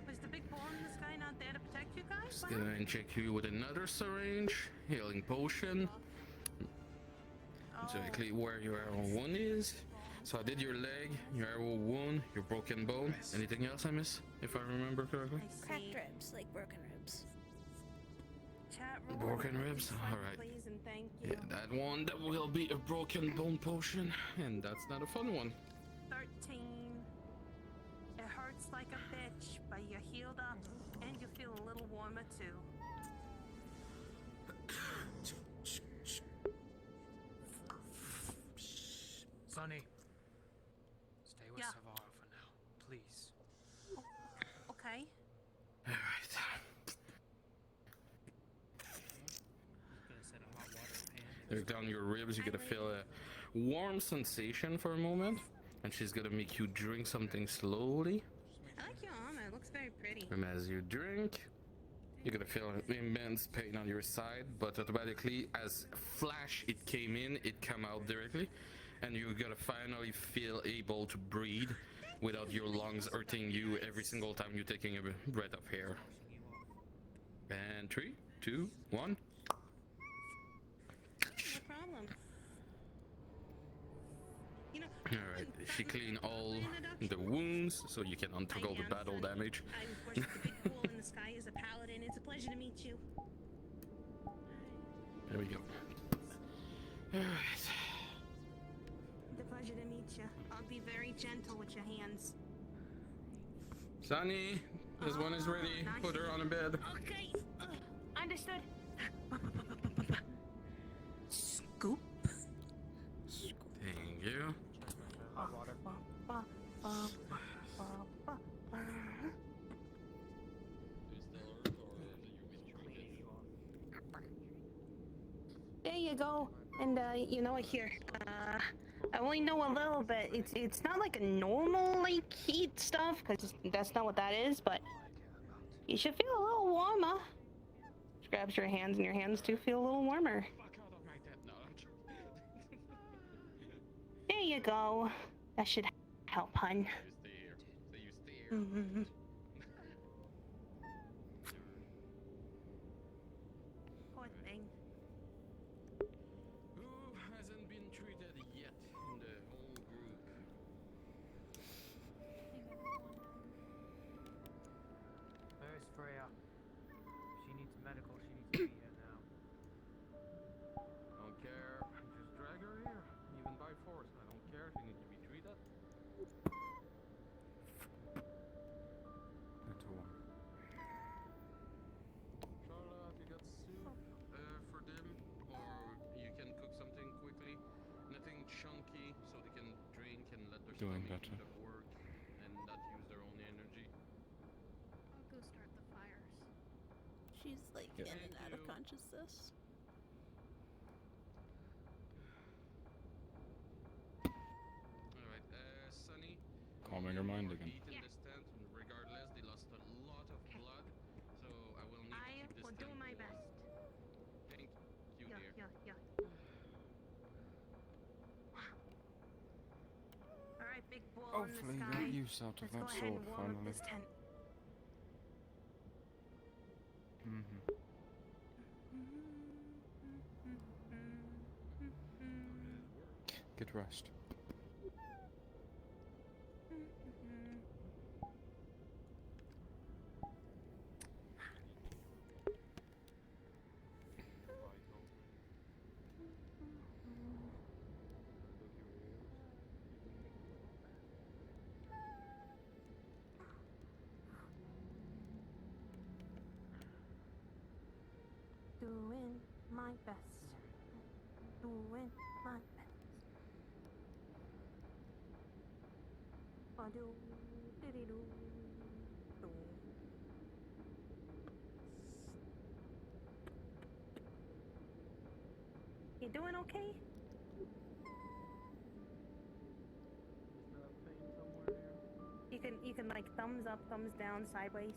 Was the big ball in the sky not there to protect you guys? Just gonna inject you with another syringe, healing potion. Exactly where your arrow wound is. So I did your leg, your arrow wound, your broken bone. Anything else I miss, if I remember correctly? Cracked ribs, like broken ribs. Chat room. Broken ribs? Alright. Please and thank you. Yeah, that one, that will be a broken bone potion. And that's not a fun one. 13. It hurts like a bitch, but you're healed up and you feel a little warmer too. Sonny, stay with Yeah. Savara for now, please. down your ribs. You're gonna feel a warm sensation for a moment, and she's gonna make you drink something slowly. I like your armor. It looks very pretty. And as you drink, you're gonna feel immense pain on your side, but automatically, as flash it came in, it come out directly, and you're gonna finally feel able to breathe without your lungs hurting you every single time you're taking a breath of air. And 3, 2, 1. No problem. You know, Alright, she cleaned all the wounds, so you can untoggle the battle damage. I worship the big pool in the sky as a paladin. It's a pleasure to meet you. There we go. Alright. It's a pleasure to meet you. I'll be very gentle with your hands. Sunny, this one is ready. Put her on a bed. Okay. Understood. Scoop. Thank you. Hot water. There you go. And you know, here, I only know a little bit. It's not like a normal like heat stuff, because that's not what that is. But you should feel a little warmer. Just grabs your hands, and your hands do feel a little warmer. There you go. That should help, hun. Mm-hmm. Poor thing. Who hasn't been treated yet in the whole group? Where's Freya? She needs medical. She needs to be here now. Don't care. Just drag her here, even by force. I don't care if you need to be treated. Little one. Charlotte, you got soup for them, or you can cook something quickly. Nothing chunky, so they can drink and let their Doing stomach better. do the work and not use their own energy. I'll go start the fires. She's like Yeah. in and Thank out of you. consciousness. Alright, Sunny. Calming her mind again. Eat in this tent, and regardless, they lost a lot of blood, so I will need to I keep this will do tent my warm. best. Thank you, Yeah, dear. yeah, yeah. All right, big bull in the Hopefully you sky. got use out of Let's that go ahead sword and warm up finally. this tent. Mm-hmm. Get rest. Doing my best. Doing my best. I do. Diddy do. Do. You doing okay? You can like thumbs up, thumbs down, sideways.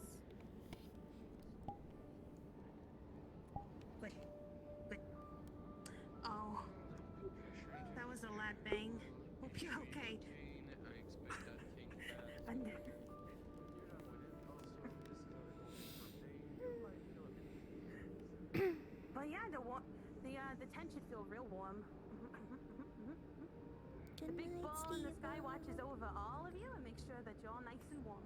Good. Good. Oh. That was a loud bang. Hope you're okay. And but yeah, the tent should feel real warm. The big ball in the sky watches over all of you and makes sure that you're all nice and warm.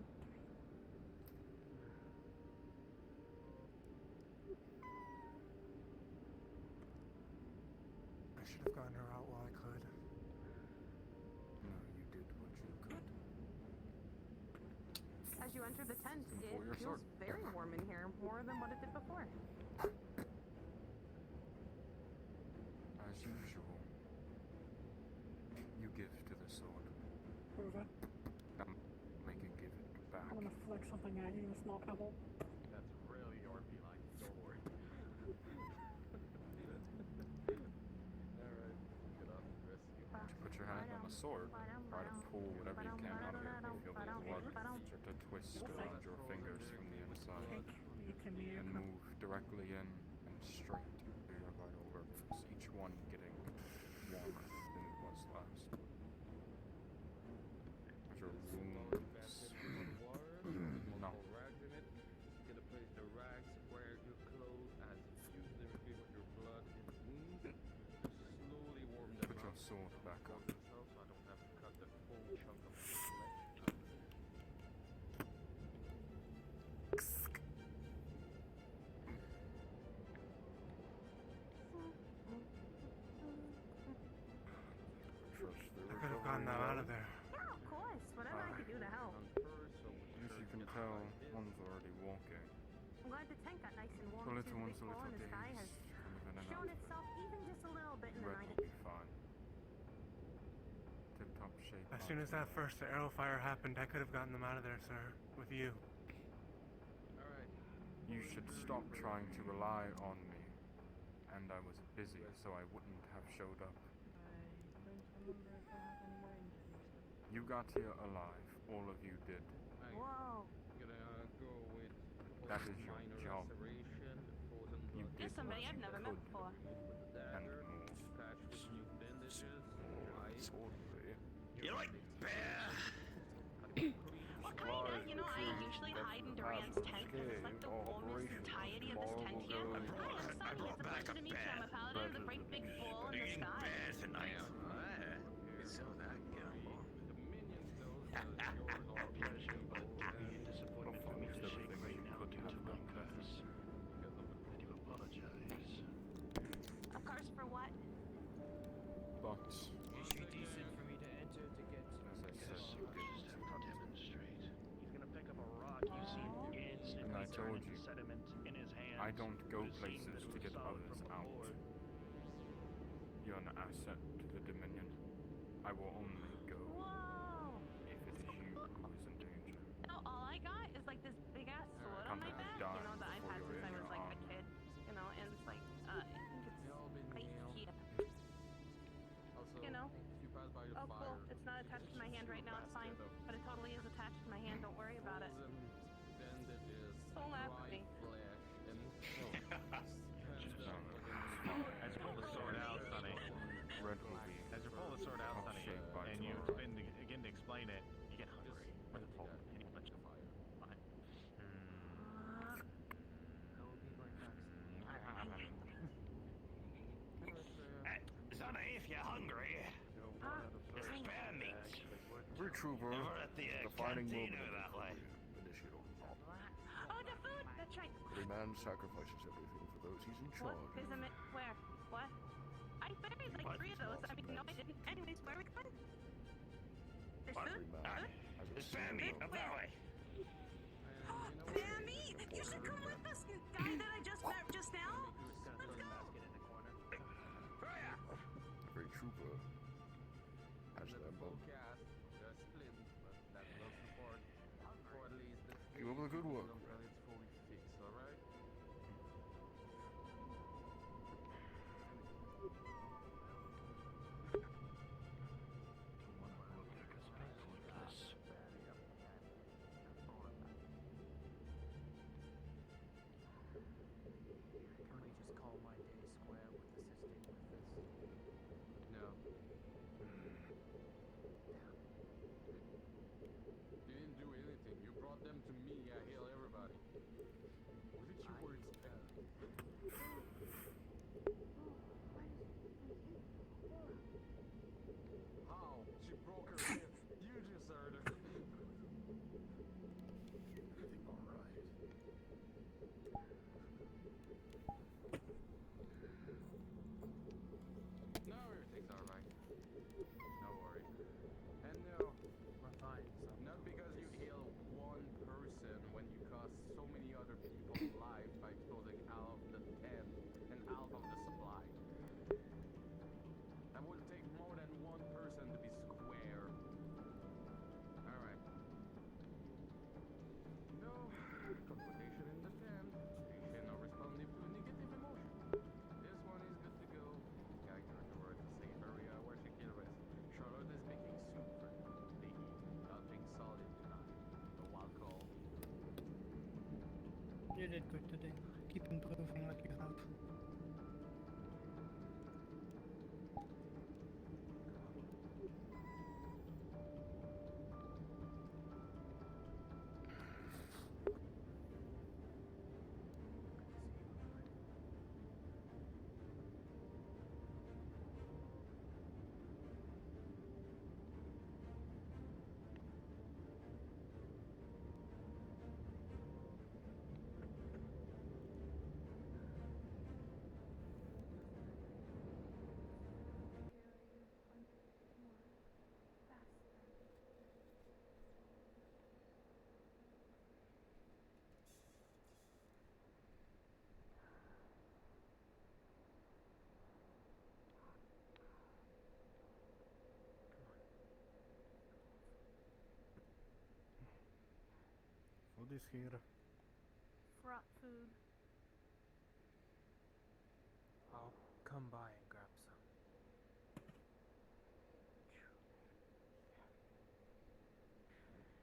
I should have gotten her out while I could. No, you did what you could. As you enter the tent, Pull it your feels sword. very warm in here, more than what it did before. As usual, you give to the sword. Prove it. Make it give it back. I'm gonna flick something at you, a small pebble. That's really your beeline. Don't worry. sword. Try to pull whatever you can out of it. Feel the blood start to twist around your fingers from the inside. And move directly in and straight to your vital organs, each one getting warmer than it was last. As your wounds no. Rags in it. Get a place to rags where your clothes as infused everything with your blood and wounds. Slowly warm them Put up. your sword back up. So I don't have to cut the full chunk of flesh. I could have gotten them out of there. Yeah, of course. Whatever I could do to help. As you can tell, one's already walking. I'm glad the tent got nice and warm. The little too. one's a Big hole little in the sky has dazed, kind of in and shown out. itself even just a little bit in the Red night. will be fine. Tip-top shape. As soon as that first arrow fire happened, I could have gotten them out of there, sir. With you. You should stop trying to rely on me. And I was busy, so I wouldn't have showed up. You got here alive. All of you did. Whoa. Gonna go with That is your minor job. laceration, frozen You blood. did somebody what I've you never could. met before. And more. Patch with new bandages. You like bear? Well, kinda. You know, I usually hide in Duran's tent because it's like the warmest entirety of this tent here. I brought back a Pleasure to meet you. I'm a paladin with a great big bull in the Eating sky. bear tonight. So that Pleasure, but it would be a disappointment for me to say right now due to my curse. I do apologize. Of course, for what? But Is she decent for me to enter to get? as I said, Yes, you you did. just have to demonstrate. He's gonna pick up a rock you see And I instantly turn told into you, sediment in his hands. I don't go It would seem places that it to was get solid others from out. before. You're an asset to the Dominion. I will only go Whoa. if it is you who is in danger. No, all I got is like this big ass sword on my Contact back. You know dies that I've had before since I you're was in like your a kid. You know, and it's like I think it's right here. You know. Oh, cool. It's not attached to my hand right now. It's fine. But it totally is attached to my hand. Don't worry about it. Don't laugh at me. As you pull the sword out, Sonny. Red will be As you pull the sword out, Sonny, shaped by and you tomorrow. begin to explain it, you get hungry. When the fall, and you let your fire. Fine. Sonny, if you're hungry, there's bear meat. Every trooper, Over at the defining cantina moment that way. initiate on top. Oh, the food. That's right. Every man sacrifices everything for those he's in What? charge. There's a where? What? I buried like 3 of those. I mean, no, I didn't. Anyways, where are we going? There's Every food? man Food? has a There's bear meat up that way. Bear meat! You should come with us, guy that I just met just now. Let's go. Every trooper has their moment. Keep up the good work. Can we just call my day square with assisting with this? No. You didn't do anything. You brought them to me. I heal everybody. You did good today. Keep improving like you have. Food is here. Fraught food. I'll come by and grab some.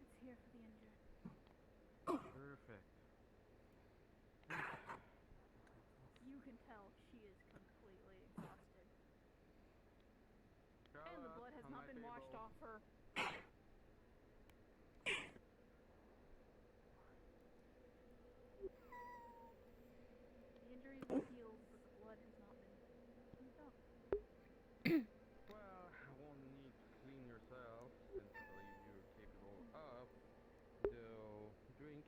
It's here for the injured. Perfect. You can tell she is completely exhausted. And the blood has not been washed off her. The injury is healed, but the blood has not been cleaned up. Well, I won't need to clean yourself since I believe you're capable of. Though, drink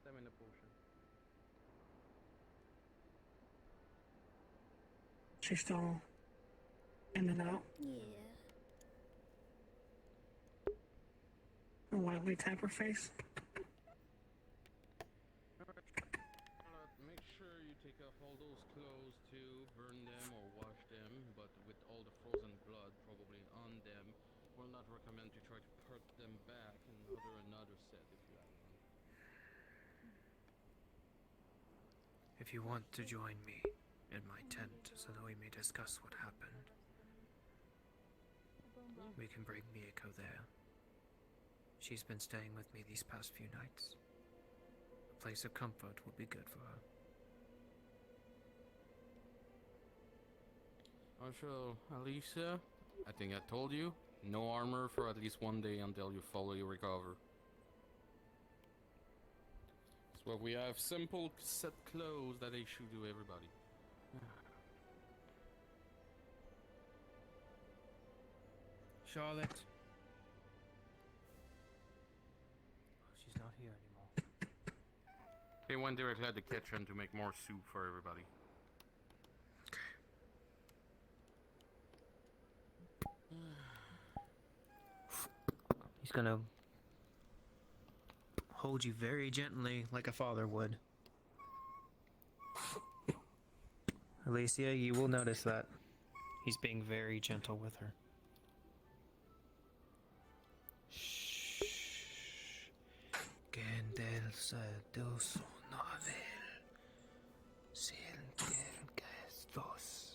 stamina potion. She's still in and out. Yeah. Lightly tap her face. Make sure you take off all those clothes too, burn them or wash them, but with all the frozen blood probably on them, will not recommend to try to put them back and order another set if you have one. If you want to join me in my tent so that we may discuss what happened, we can bring Mieko there. She's been staying with me these past few nights. A place of comfort will be good for her. Also, Alicia, I think I told you, no armor for at least one day until you fully recover. So we have simple set clothes that they should do everybody. Charlotte. She's not here anymore. They went directly at the kitchen to make more soup for everybody. He's gonna hold you very gently like a father would. Alicia, you will notice that he's being very gentle with her. Gendel seduso novel. Sienten gestos.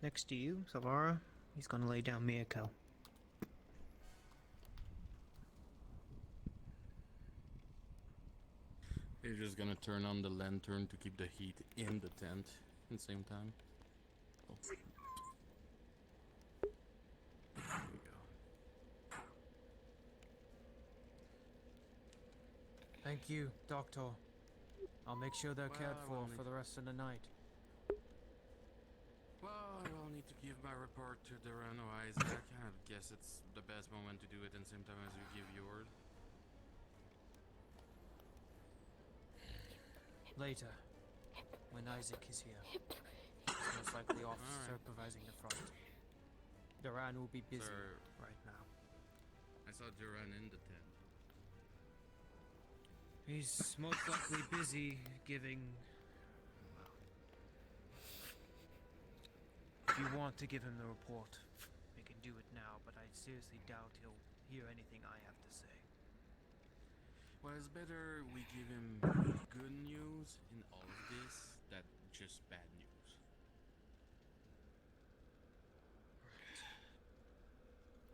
Next to you, Savara, he's gonna lay down Mieko. You're just gonna turn on the lantern to keep the heat in the tent at the same time. Oh. There we go. Thank you, Doctor. I'll make sure they're cared for the rest of the night. Well, I will need to give my report to Durano Isaac. I guess it's the best moment to do it at the same time as you give yours. Later, when Isaac is here, he's most likely off supervising the front. Duran will be busy right now. I saw Duran in the tent. He's most likely busy giving. If you want to give him the report, we can do it now, but I seriously doubt he'll hear anything I have to say. Well, it's better we give him good news in all of this than just bad news.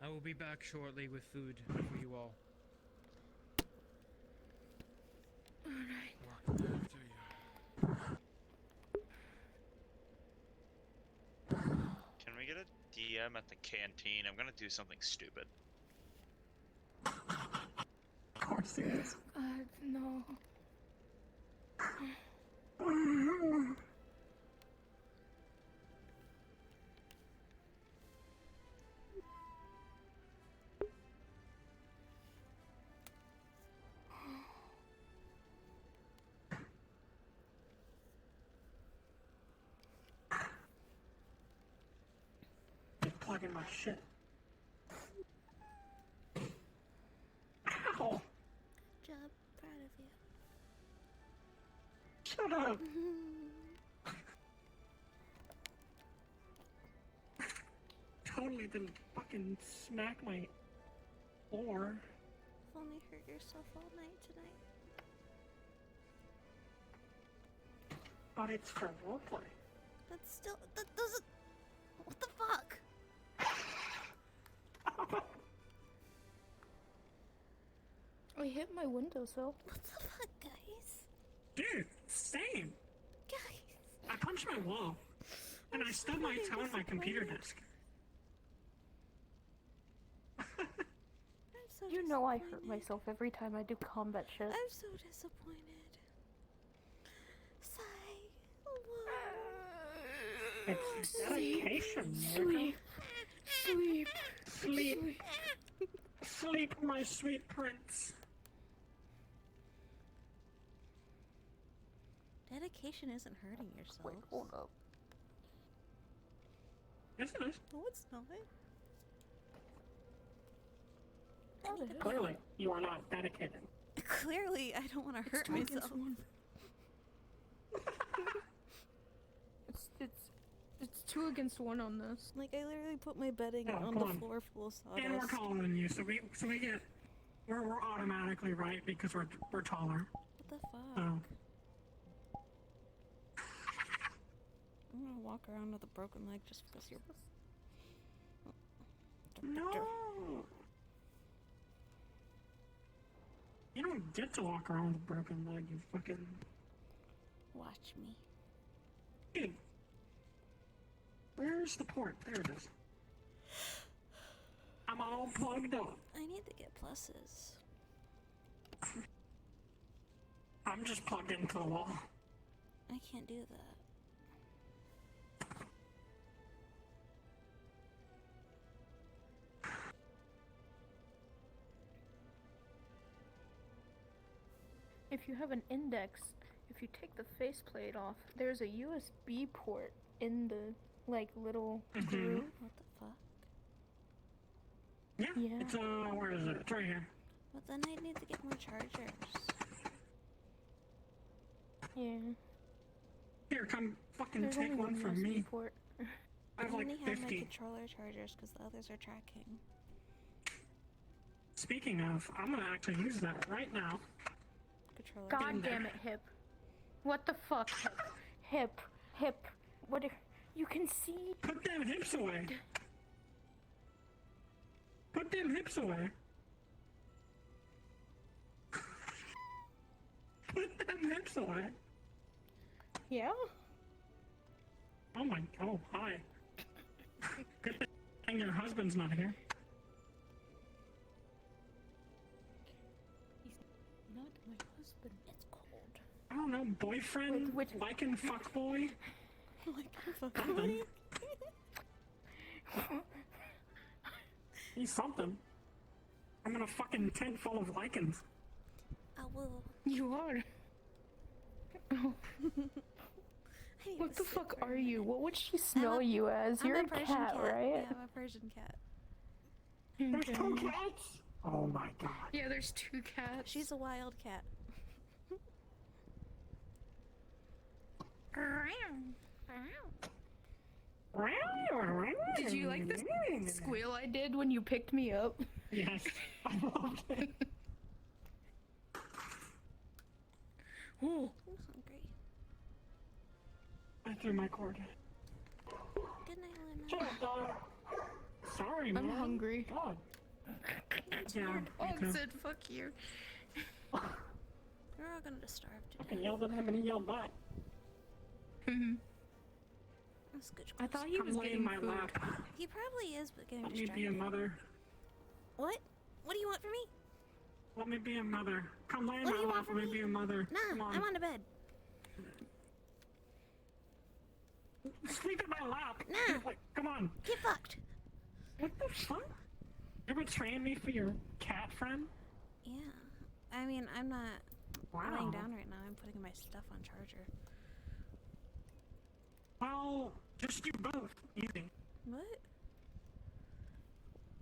I will be back shortly with food for you all. Walk after you. Can we get a DM at the canteen? I'm gonna do something stupid. Of course it is. No. Just plugging my shit. Ow! Good job. Proud of you. Shut up! Totally didn't fucking smack my floor. You've only hurt yourself all night tonight. But it's for roleplay. That's still. That doesn't. What the fuck? I hit my windowsill. What the fuck, guys? Dude, same. Guys. I punched my wall. And I stubbed my toe on my computer desk. You know I hurt myself every time I do combat shit. I'm so disappointed. Sigh. It's dedication. Sleep. Sleep. Sleep. Sleep, my sweet prince. Dedication isn't hurting yourself. Wait, hold up. Yes, it is. No, it's not. Clearly, you are not dedicated. Clearly, I don't want to hurt myself. It's 2 against 1 on this. Like, I literally put my bedding Oh, on come the on. floor full of sawdust. And we're taller than you, so we get we're automatically right because we're taller. What the fuck? So I'm gonna walk around with a broken leg just because you're. no. You don't get to walk around with a broken leg, you fucking. Watch me. Dude. Where's the port? There it is. I'm all plugged up. I need to get pluses. I'm just plugged into the wall. I can't do that. If you have an index, if you take the faceplate off, there's a USB port in the little groove. What the fuck? Yeah. It's where is it? It's right here. But then I need to get more chargers. Yeah. Here, come fucking There's take only one from USB me. port. I have only like have my 50. controller chargers because the others are tracking. Speaking of, I'm gonna actually use that right now. Controller. God damn it, Hip. What the fuck, Hip? Hip. What? You can see. Put them hips away. Put them hips away. Put them hips away. Yeah? Oh my, oh, hi. Good thing your husband's not here. He's not my husband. It's cold. I don't know, boyfriend, liking fuckboy. Fuckboy? He's something. I'm in a fucking tent full of lichens. I will. You are. What the fuck are you? What would she smell you as? You're a Persian cat, right? Yeah, I'm a Persian cat. There's 2 cats? Oh my god. Yeah, there's 2 cats. She's a wild cat. Did you like the squeal I did when you picked me up? Yes, I loved it. Ooh. I'm hungry. I threw my cord. Good night, Lemon. Shut up, dog. Sorry, I'm man. hungry. God. It's Yeah, weird. me Oh, too. said fuck you. We're all gonna starve today. Fucking yelled at him and he yelled back. That's good. I thought he was Come lay getting in my food. lap. He probably is, but getting Let me be a distracted. mother. What? What do you want from me? Let me be a mother. Come lay in What do my you lap. want from Let me me? be a mother. Nah, Come on. I'm on the bed. Sleep in my lap. Nah. Like, come on. Get fucked. What the fuck? You're betraying me for your cat friend? Yeah. I mean, I'm not laying Wow. down right now. I'm putting my stuff on charger. Well, just do both. Easy. What?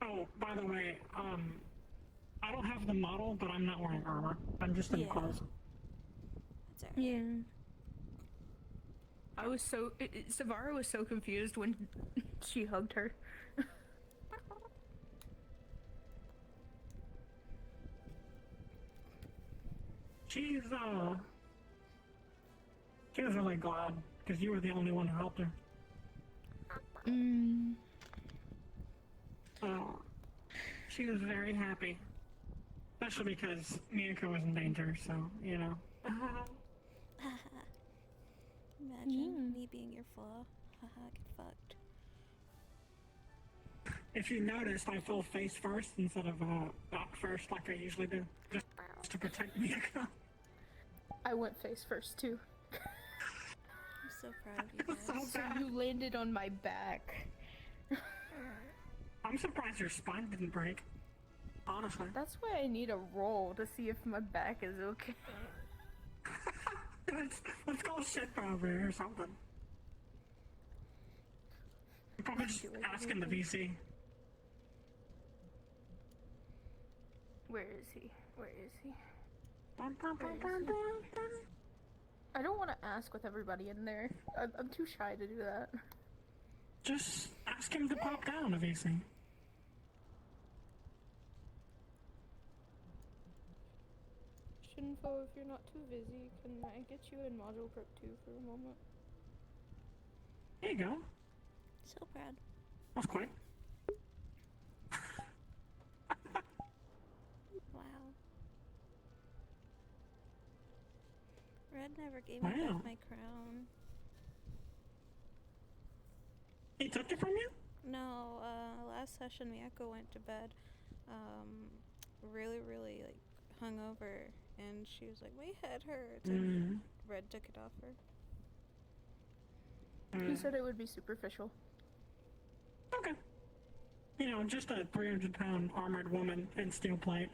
Oh, by the way, I don't have the model, but I'm not wearing armor. I'm just in Yeah. clothes. That's alright. Yeah. I was so... Savara was so confused when she hugged her. She was really glad, because you were the only one who helped her. So, she was very happy. Especially because Mieko was in danger, so, you know. Imagine me being your flaw. Haha, get fucked. If you noticed, I fell face first instead of back first like I usually do. Just to protect Mieko. I went face first too. I'm so proud of you guys. So you landed on my back. I'm surprised your spine didn't break. Honestly. That's why I need a roll to see if my back is okay. Let's go shit over here or something. I'm probably just asking the VC. Where is he? Where is he? Bum. I don't want to ask with everybody in there. I'm too shy to do that. Just ask him to pop down, VC. Shinfo, if you're not too busy, can I get you in module prep 2 for a moment? There you go. So proud. That's quick. Wow. Red never gave me Wow. back my crown. He took it from you? No, last session Mieko went to bed, really, like, hungover, and she was like, my head hurts, and Red took it off her. He said it would be superficial. Okay. You know, just a 300-pound armored woman in steel plate.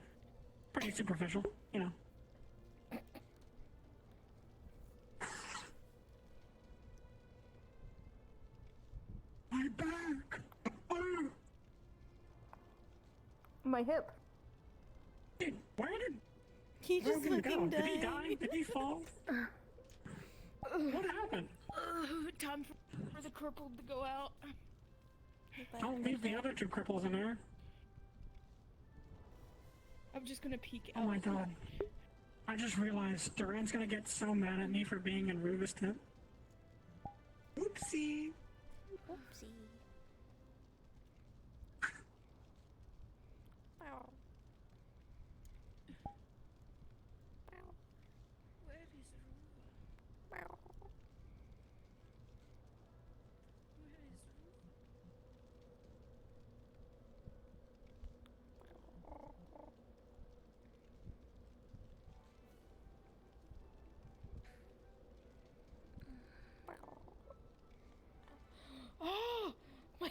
Pretty superficial, you know. My back! Oh. My hip. Dude, where did he just Rogan fucking go? died? Did he die? Did he fall? What happened? Time for the crippled to go out. Don't leave the other 2 cripples in there. I'm just gonna peek Oh out. my god. I just realized Duran's gonna get so mad at me for being in Ruva's tent. Oopsie. Oopsie. Wow. Where is Ruva? Wow. Where is Oh! My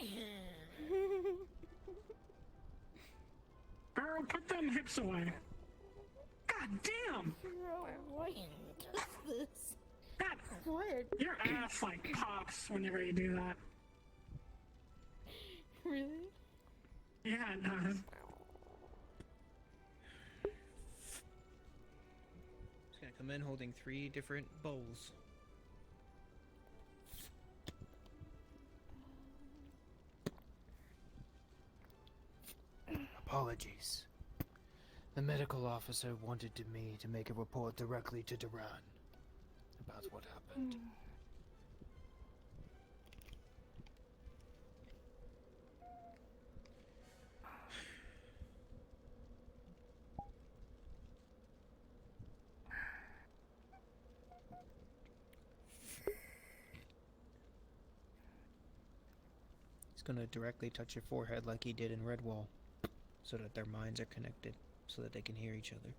Girl, put them hips away. God damn! What is this? God, What? your ass like pops whenever you do that. Really? Yeah, it does. The men holding 3 different bowls. Apologies. The medical officer wanted me to make a report directly to Duran about what happened. He's gonna directly touch your forehead like he did in Redwall, so that their minds are connected, so that they can hear each other.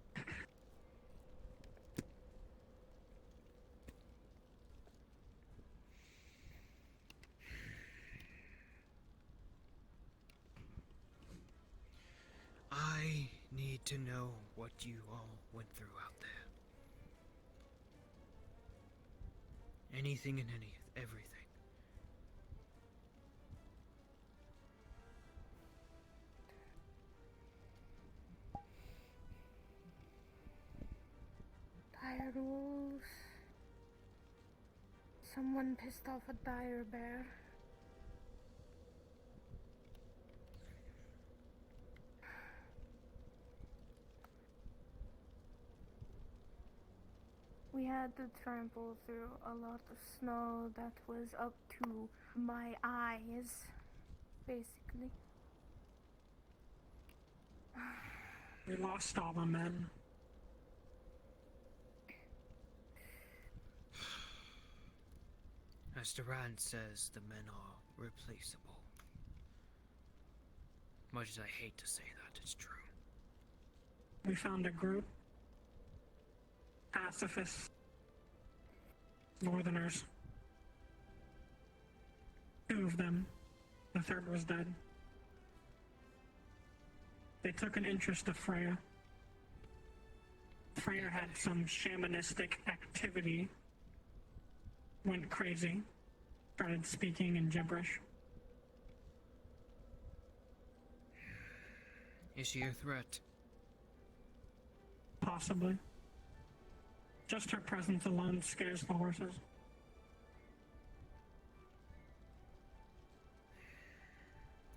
I need to know what you all went through out there. Anything and everything. Dire wolves. Someone pissed off a dire bear. We had to trample through a lot of snow that was up to my eyes, basically. We lost all the men. As Durant says, the men are replaceable. Much as I hate to say that, it's true. We found a group. Pacifists. Northerners. 2 of them. The 3rd was dead. They took an interest to Freya. Freya had some shamanistic activity. Went crazy. Started speaking in gibberish. Is she a threat? Possibly. Just her presence alone scares the horses.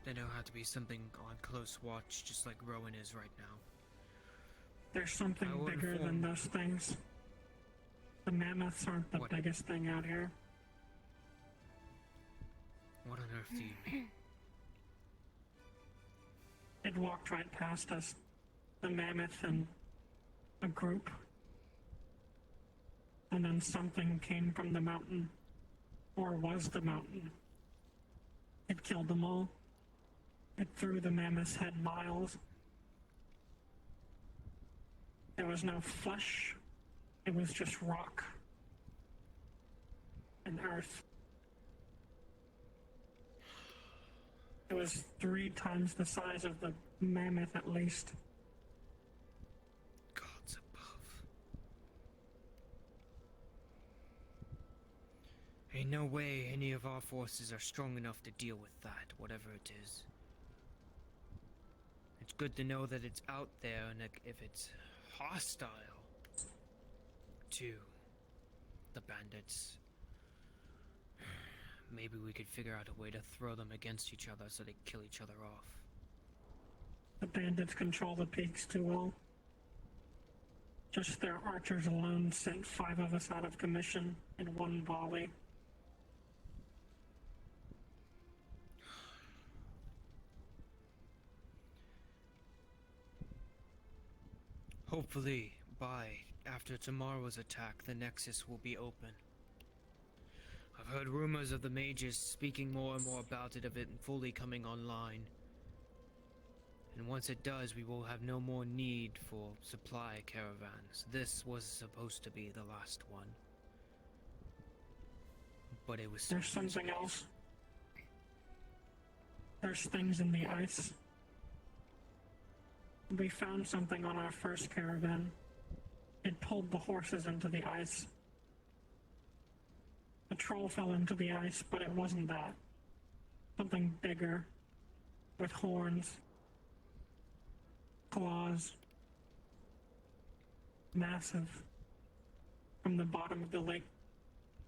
They know how to be something on close watch, just like Rowan is right now. There's something bigger than those things. The mammoths aren't the biggest thing out here. What on earth do you mean? It walked right past us. The mammoth and a group. And then something came from the mountain. Or was the mountain. It killed them all. It threw the mammoth's head miles. There was no flesh. It was just rock. And earth. It was 3 times the size of the mammoth at least. Gods above. Ain't no way any of our forces are strong enough to deal with that, whatever it is. It's good to know that it's out there, and if it's hostile to the bandits, maybe we could figure out a way to throw them against each other so they kill each other off. The bandits control the peaks too well. Just their archers alone sent 5 of us out of commission in 1 volley. Hopefully, after tomorrow's attack, the Nexus will be open. I've heard rumors of the mages speaking more and more about it, of it fully coming online. And once it does, we will have no more need for supply caravans. This was supposed to be the last one. But it was... There's something else. There's things in the ice. We found something on our first caravan. It pulled the horses into the ice. A troll fell into the ice, but it wasn't that. Something bigger, with horns, claws, massive. from the bottom of the lake,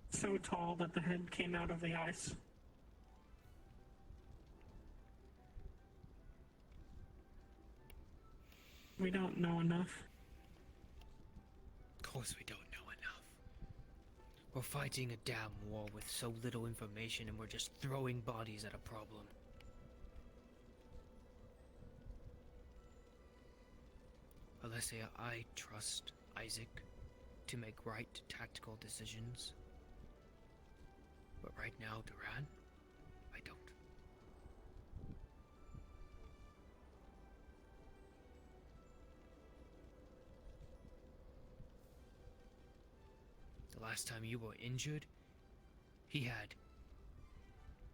so tall that the head came out of the ice. We don't know enough. Of course we don't know enough. We're fighting a damn war with so little information and we're just throwing bodies at a problem. Alessia, I trust Isaac to make right tactical decisions. But right now, Duran, I don't. The last time you were injured, he had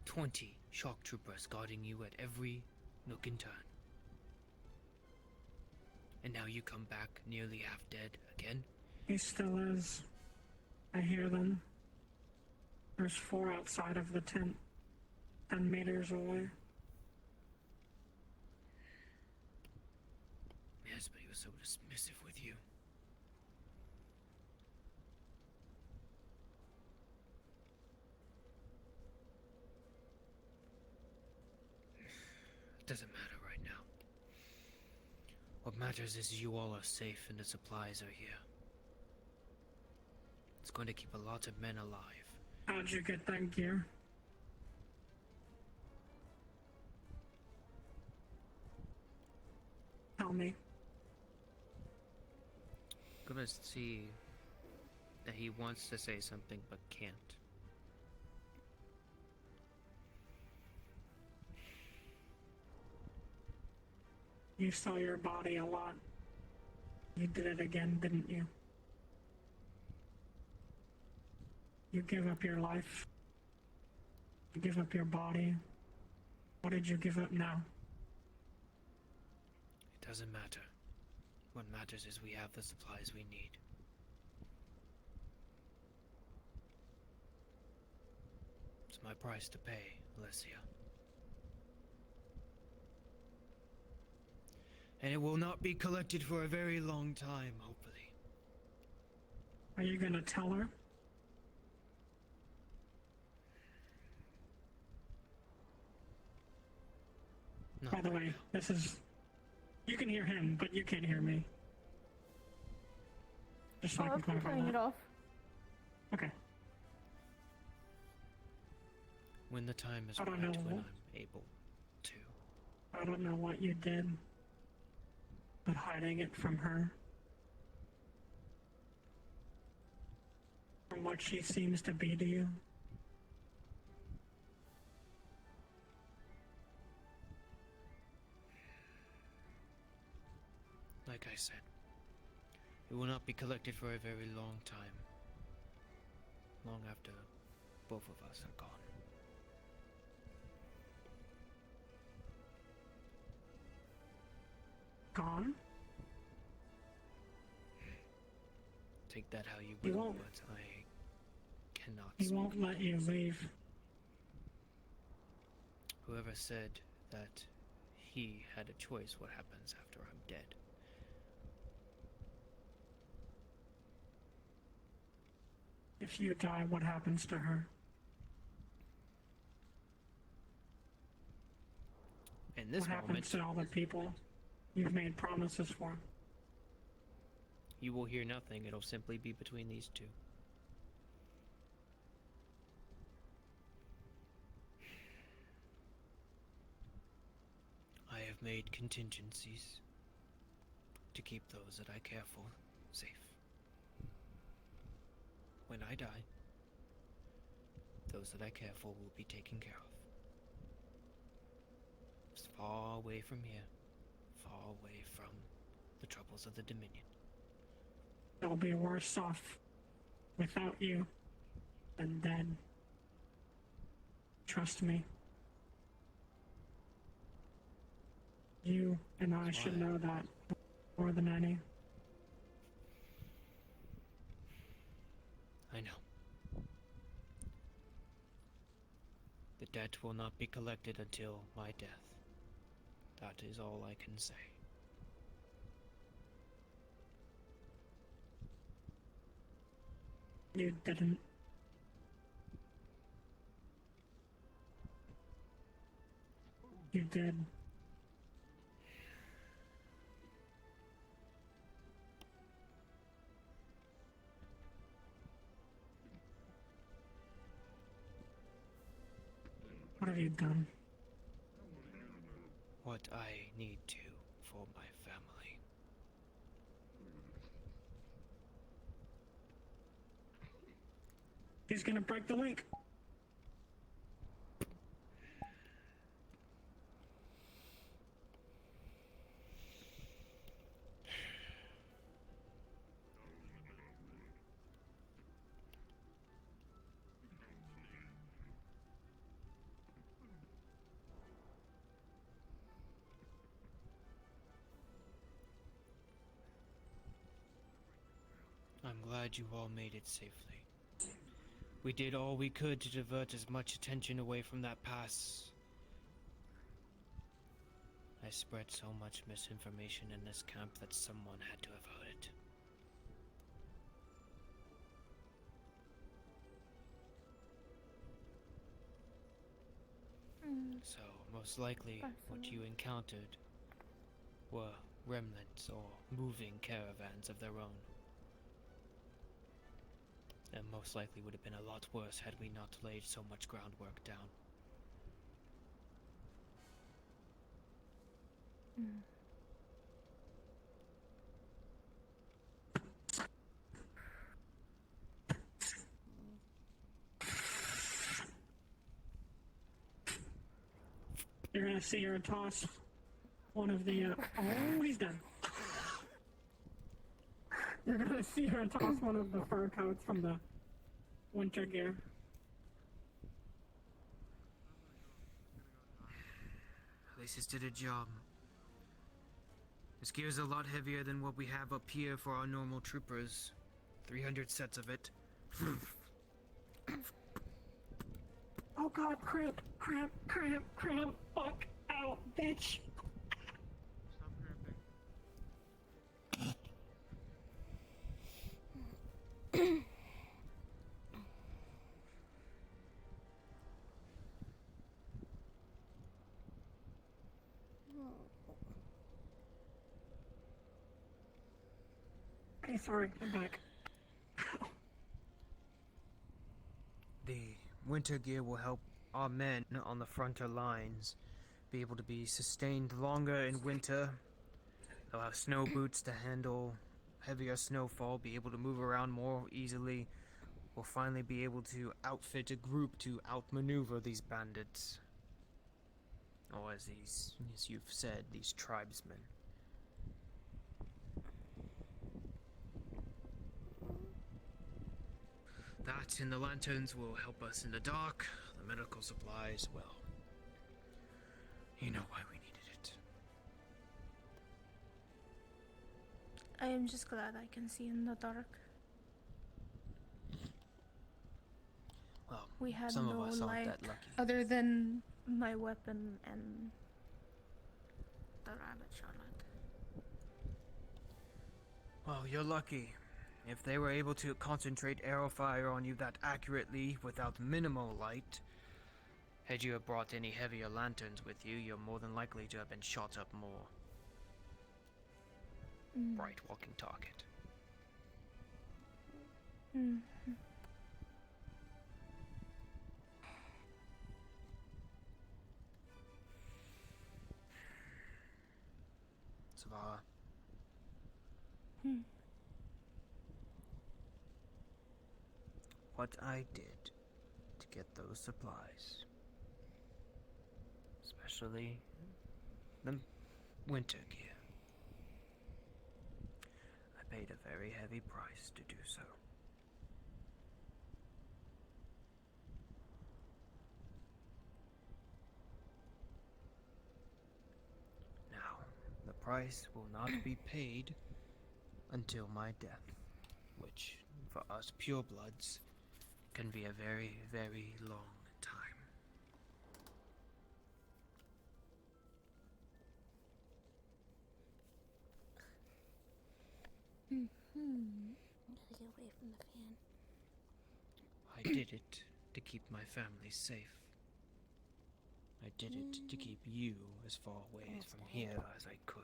20 shock troopers guarding you at every nook and turn. And now you come back nearly half dead again? He still is. I hear them. There's 4 outside of the tent, 10 meters away. Yes, but he was so dismissive with you. It doesn't matter right now. What matters is you all are safe and the supplies are here. It's going to keep a lot of men alive. How'd you get that gear? Tell me. Gonna see that he wants to say something but can't. You saw your body a lot. You did it again, didn't you? You give up your life. You give up your body. What did you give up now? It doesn't matter. What matters is we have the supplies we need. It's my price to pay, Alessia. And it will not be collected for a very long time, hopefully. Are you gonna tell her? No. By the way, this is... You can hear him, but you can't hear me. Just so I can clarify turning that. it off. Okay. When the time is I right, don't know when what- I'm able to. I don't know what you did, but hiding it from her, from what she seems to be to you, Like I said, it will not be collected for a very long time. Long after both of us are gone. gone? Take that how you He will, won't. but I cannot He speak. won't let you leave. Whoever said that he had a choice what happens after I'm dead. If you die, what happens to her? In this what happens moment, to all the people you've made promises for? you will hear nothing. It'll simply be between these two. I have made contingencies to keep those that I care for safe. When I die, those that I care for will be taken care of. As far away from here, far away from the troubles of the Dominion. They'll be worse off without you than dead. Trust me. You and I should know that more than any. I know. The debt will not be collected until my death. That is all I can say. You didn't. You did. What have you done? What I need to for my family. He's gonna break the link. I'm glad you all made it safely. We did all we could to divert as much attention away from that pass. I spread so much misinformation in this camp that someone had to have heard it. So, most likely, what you encountered were remnants or moving caravans of their own. And most likely would have been a lot worse had we not laid so much groundwork down. You're gonna see her toss one of the, oh, he's done. You're gonna see her toss one of the fur coats from the winter gear. At least this did a job. This gear is a lot heavier than what we have up here for our normal troopers. 300 sets of it. Oh god, cramp, cramp, cramp, cramp, fuck out, bitch. Okay, sorry, I'm back. The winter gear will help our men on the fronter lines be able to be sustained longer in winter. They'll have snow boots to handle heavier snowfall, be able to move around more easily. We'll finally be able to outfit a group to outmaneuver these bandits. Or as you've said, these tribesmen. That and the lanterns will help us in the dark. The medical supplies, well, you know why we needed it. I am just glad I can see in the dark. Well, We had some no of us aren't light that lucky. other than my weapon and the rabbit Charlotte. Well, you're lucky. If they were able to concentrate arrow fire on you that accurately without minimal light, had you have brought any heavier lanterns with you, you're more than likely to have been shot up more. Bright walking target. Savara. What I did to get those supplies, especially the winter gear, I paid a very heavy price to do so. Now, the price will not be paid until my death, which, for us purebloods, can be a very, very long time. Gotta get away from the fan. I did it to keep my family safe. I did it to keep you as far away from here as I could.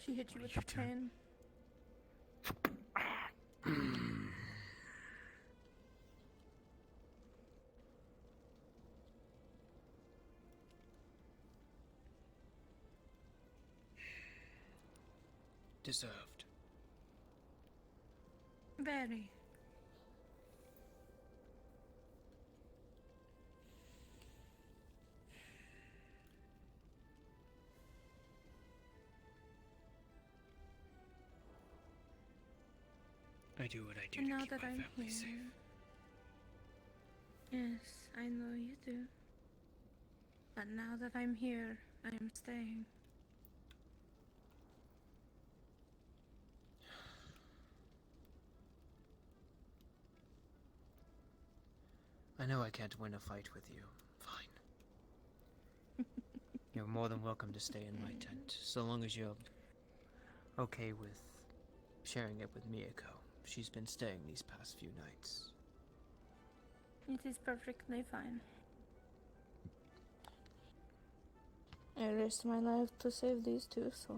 She hit you with the cane. Deserved. Very. I do what I do And to now keep that my I'm family here. safe. Yes, I know you do. But now that I'm here, I'm staying. I know I can't win a fight with you. Fine. You're more than welcome to stay in my tent, so long as you're okay with sharing it with Mieko. She's been staying these past few nights. It is perfectly fine. I risked my life to save these two, so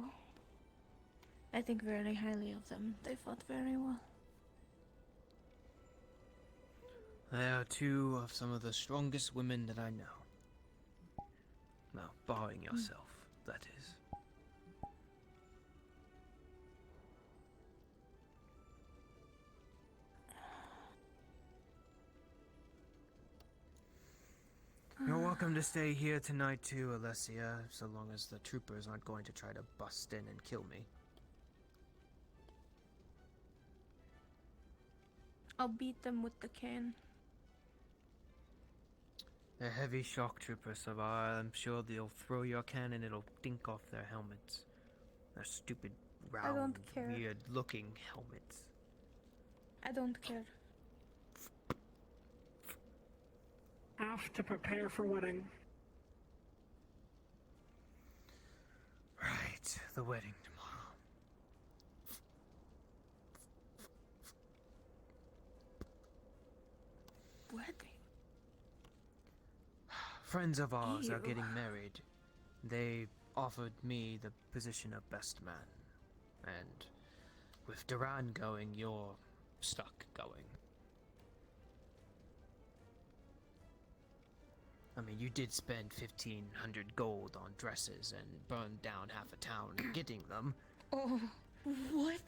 I think very highly of them. They fought very well. They are two of some of the strongest women that I know. Well, barring yourself, that is. You're welcome to stay here tonight too, Alessia, so long as the troopers aren't going to try to bust in and kill me. I'll beat them with the cane. They're heavy shock troopers, so I'm sure they'll throw your cannon and it'll dink off their helmets. Their stupid, round, don't care. weird-looking helmets. I don't care. Have to prepare for wedding. Right, the wedding tomorrow. Wedding? Friends of ours are Ew. getting married. They offered me the position of best man. And with Duran going, you're stuck going. I mean, you did spend 1,500 gold on dresses and burned down half a town getting them. Oh, what?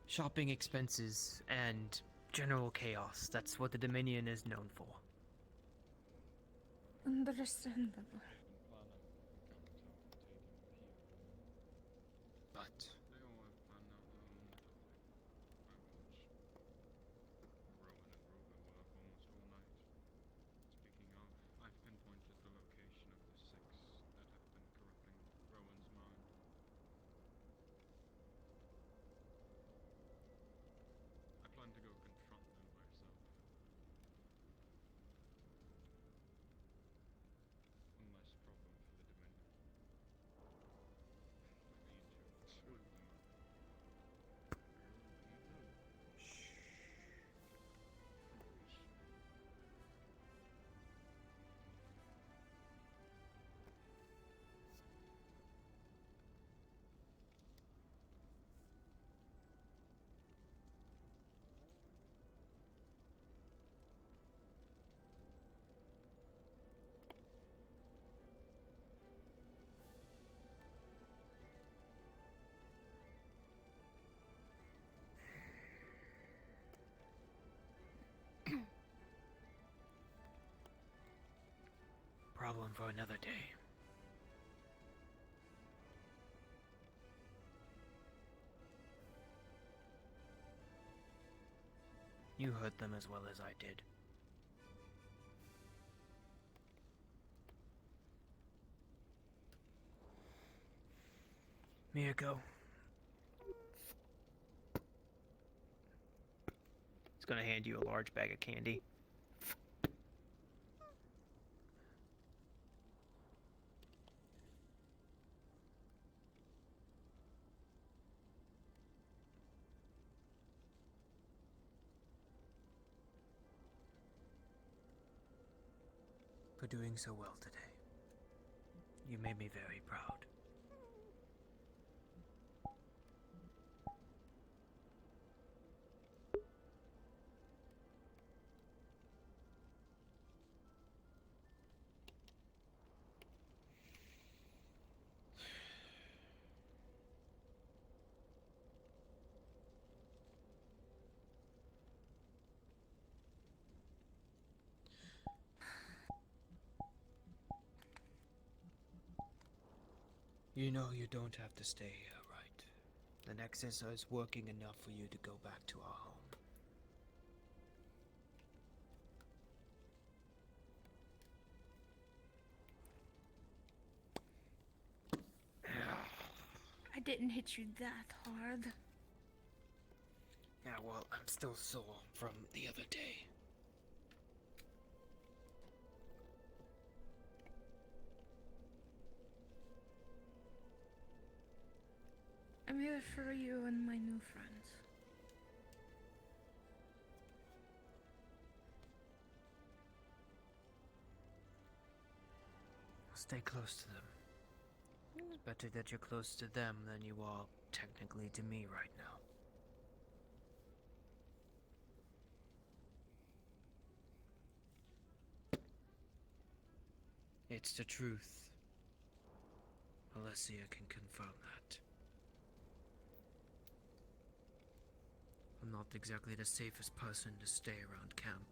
Shopping expenses and general chaos. That's what the Dominion is known for. Understandable. But Speaking of, I've pinpointed the location of the 6 that have been corrupting Rowan's mind. I plan to go confront them myself. One less problem for the Dominion. I need to sort them out. problem for another day. You hurt them as well as I did. Mieko. He's gonna hand you a large bag of candy. doing so well today. You made me very proud. You know you don't have to stay here, right? The Nexus is working enough for you to go back to our home. I didn't hit you that hard. Yeah, well, I'm still sore from the other day. I'm here for you and my new friends. Stay close to them. It's better that you're close to them than you are technically to me right now. It's the truth. Alessia can confirm that. I'm not exactly the safest person to stay around camp.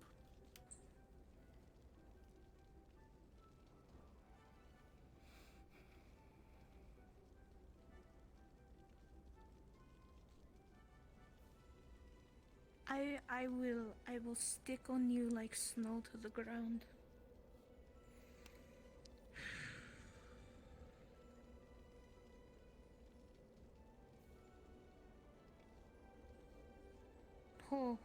I will stick on you like snow to the ground. Oh.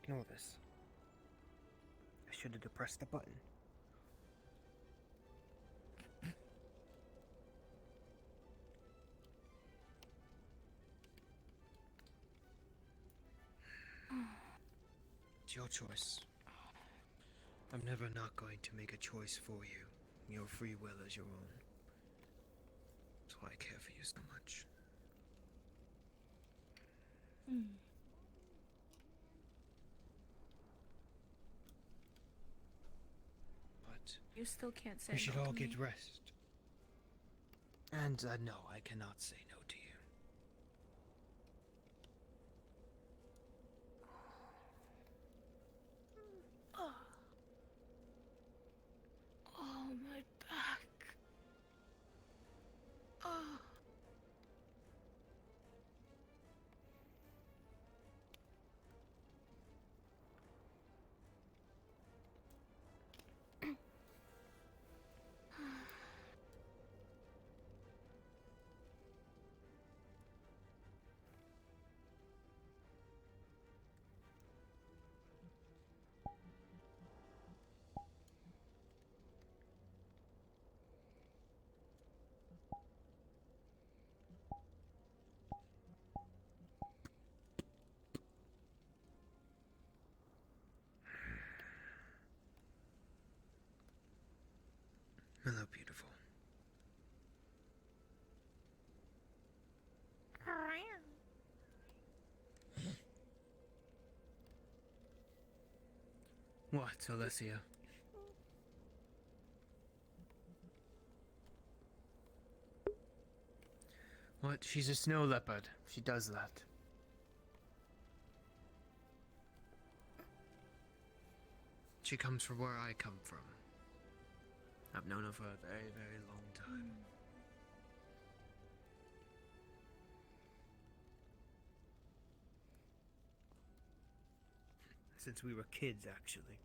Ignore this. I should have depressed the button. It's your choice. I'm never not going to make a choice for you. Your free will is your own. That's why I care for you so much. But You still can't say we should no all to get me. rest. And no, I cannot say no to you. Oh, my back. Oh. Hello, beautiful. What, Alessia? What? She's a snow leopard. She does that. She comes from where I come from. I've known her for a very, very long time. Since we were kids, actually.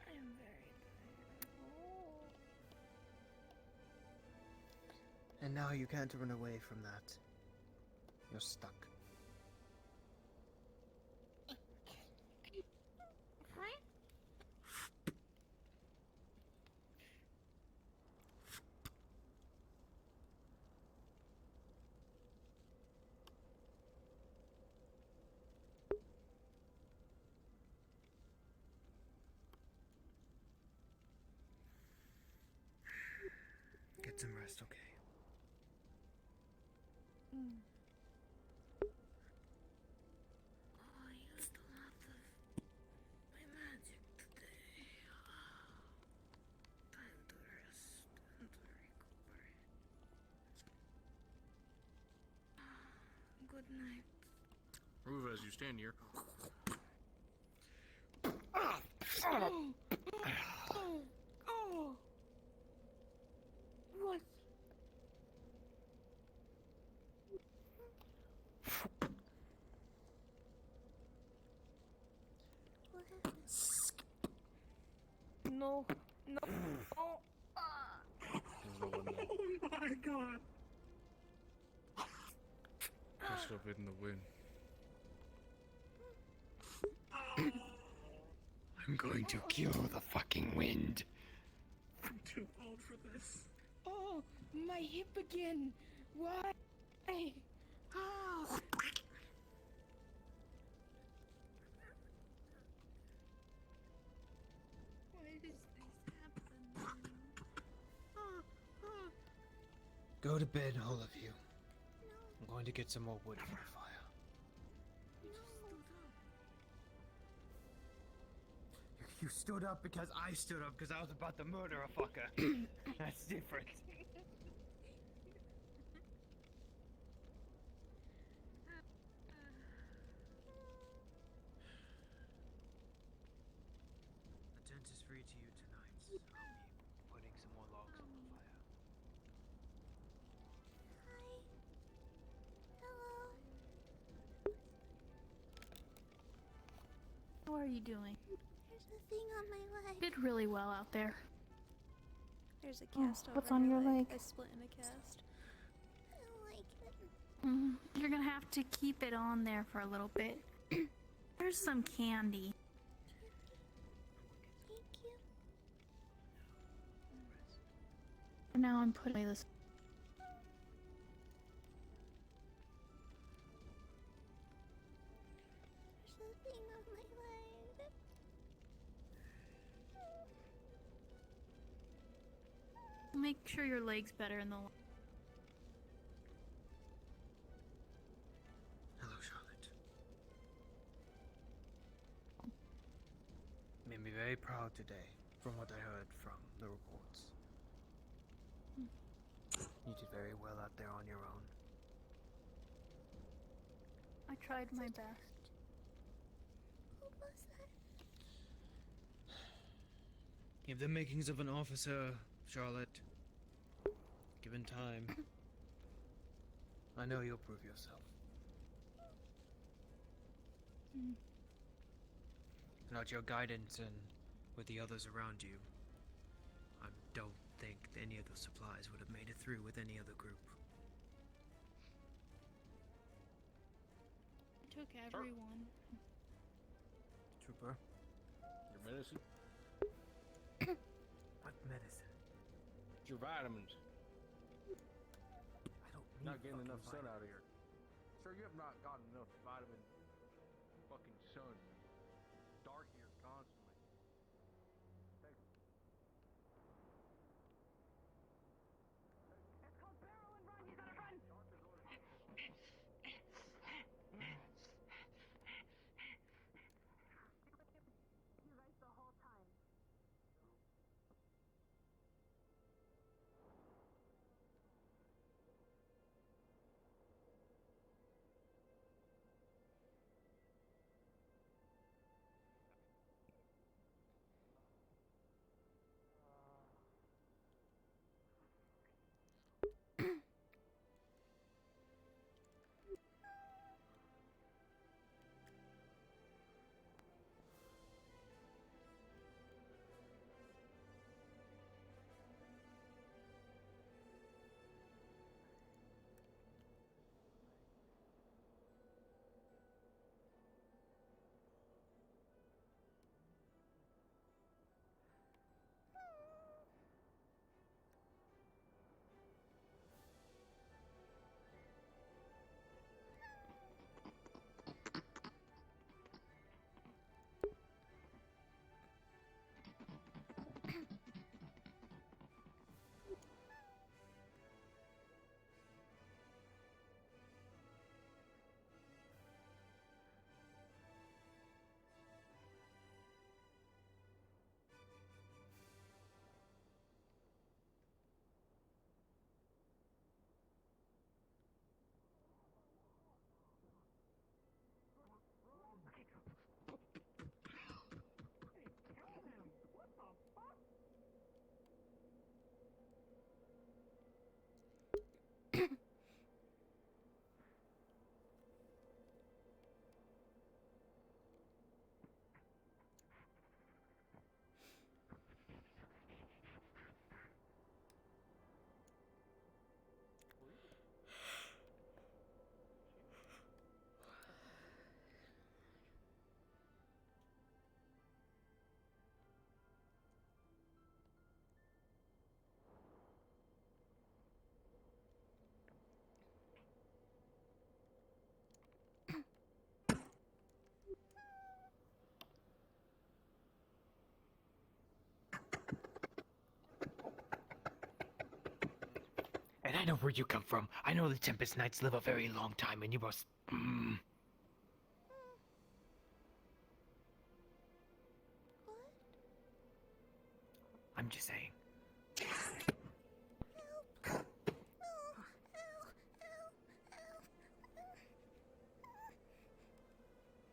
I am very tired. And now you can't run away from that. You're stuck. Get some rest, okay? Oh, I used a lot of my magic today. Time to rest and to recover. Good night. Move as you stand here. Oh! What? What happened? No. No. Oh. There's no one there. Oh my god. Pushed up in the wind. I'm going to kill the fucking wind. I'm too old for this. Oh, my hip again. Why? Oh. Why does this happen? Go to bed, all of you. I'm going to get some more wood for the fire. You stood up because I stood up because I was about to murder a fucker. That's different. The tent is free to you tonight. I'll be putting some more logs on the fire. How are you doing? There's a thing on my leg. Did really well out there. There's a cast over what's on my your leg? I split in a cast. I don't like it. You're gonna have to keep it on there for a little bit. There's some candy. Thank you. For now, I'm putting away this. There's a thing on my leg. Make sure your leg's better in the. Hello, Charlotte. Made me very proud today, from what I heard from the reports. You did very well out there on your own. I tried my best. Who was that? You have the makings of an officer, Charlotte. Given time, I know you'll prove yourself. Without your guidance and with the others around you, I don't think any of those supplies would have made it through with any other group. I took everyone. Trooper, Your medicine? what medicine? Your vitamins. I don't need Not getting fucking enough sun vitamins. out of here. Sir, you have not gotten enough vitamin fucking sun. Dark here constantly. Take it. It's called barrel and run. You gotta run. You guys the whole time. And I know where you come from. I know the Tempest Knights live a very long time, and you must. I'm just saying.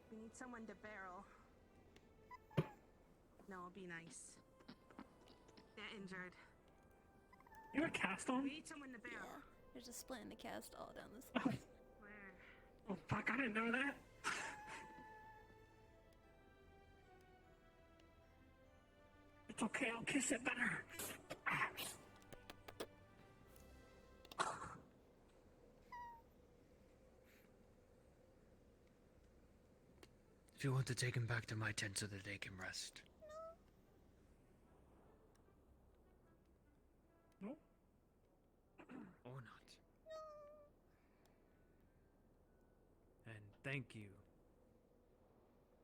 We need someone to barrel. No, be nice. They're injured. You were cast on? We need someone to barrel. Yeah, there's a split in the cast all down this way. Where? Oh fuck, I didn't know that. It's okay, I'll kiss it better. If you want to take him back to my tent so that they can rest. No. Or not. And thank you,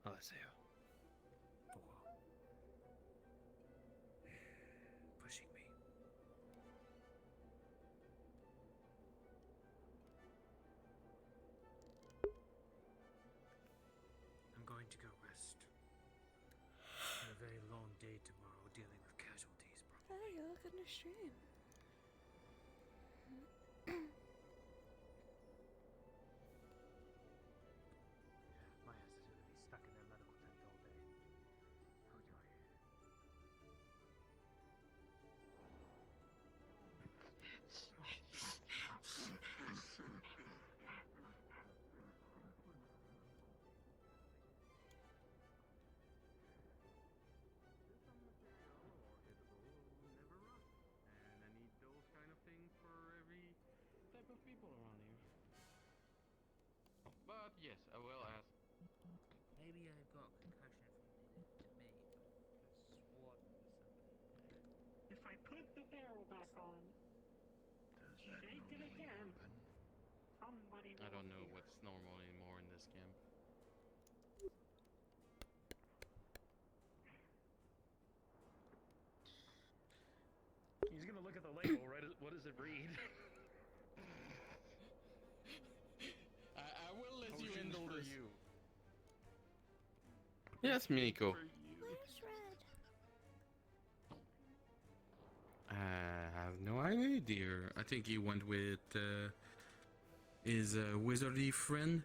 Alessio, for pushing me. I'm going to go rest. Had a very long day tomorrow dealing with casualties, Oh, you look in the stream. My ass is gonna be stuck in their medical tent all day. Oh joy. And I need those kind of things for every type of people around here. But yes, I will ask. Maybe I've got concussion from the maid. SWAT or something. If I put the barrel back on, shake it again. Somebody I don't will know hear. what's normal anymore in this camp. He's gonna look at the label, right? What does it read? I will let you Potions handle for this. you. Yes, Mieko. Where's Red? I have no idea, dear. I think he went with his wizardy friend.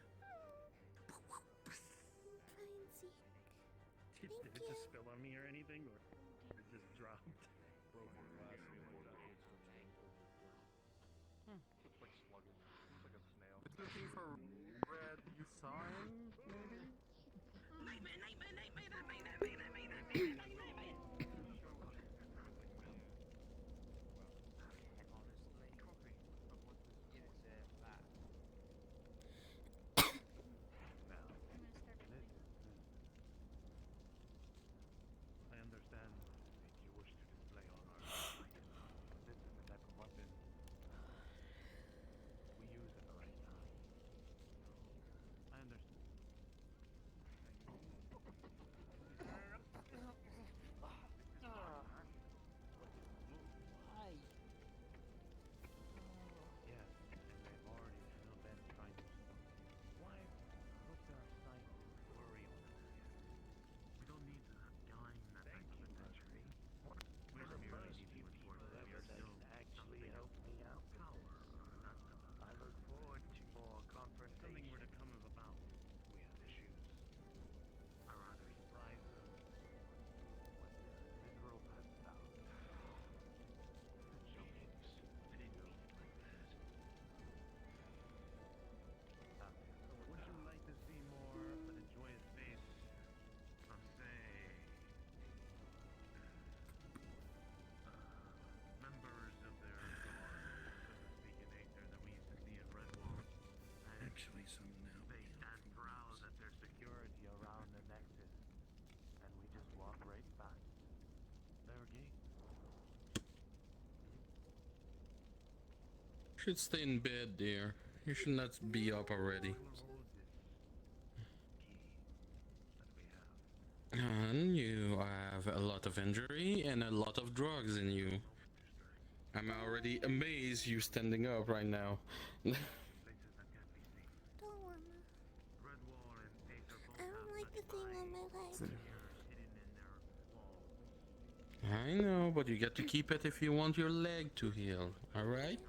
Did it just spill on me or anything, or it just dropped? Broken glass ceiling jackets. Looks like sluggish. Looks like a snail. It's looking for red. You saw him, maybe? I understand that you wish to display all our might. This is the type of weapon we use at the right time. I understand. Why? Yes, and they've already been trying to stop you. Why put our sight worry on us yet? We don't need to have dying that type of attention. We're merely needing to report that we are still actually help me out. Power. I look forward to more confrontation. Something were to come about. We have issues. I rather surprise them when the literal passes out. Jeez, I didn't mean it like that. Would you like to see more of an joyous face from, say, members of their guard, so to speak, in aether that we used to see in Redwall? Actually, someone help They stand proud at their security around the Nexus, and we just walk right past their gate. You should stay in bed, dear. You should not be up already. And you have a lot of injury and a lot of drugs in you. I'm already amazed you standing up right now. Don't wanna. I don't like the thing on my leg. I know, but you get to keep it if you want your leg to heal, alright?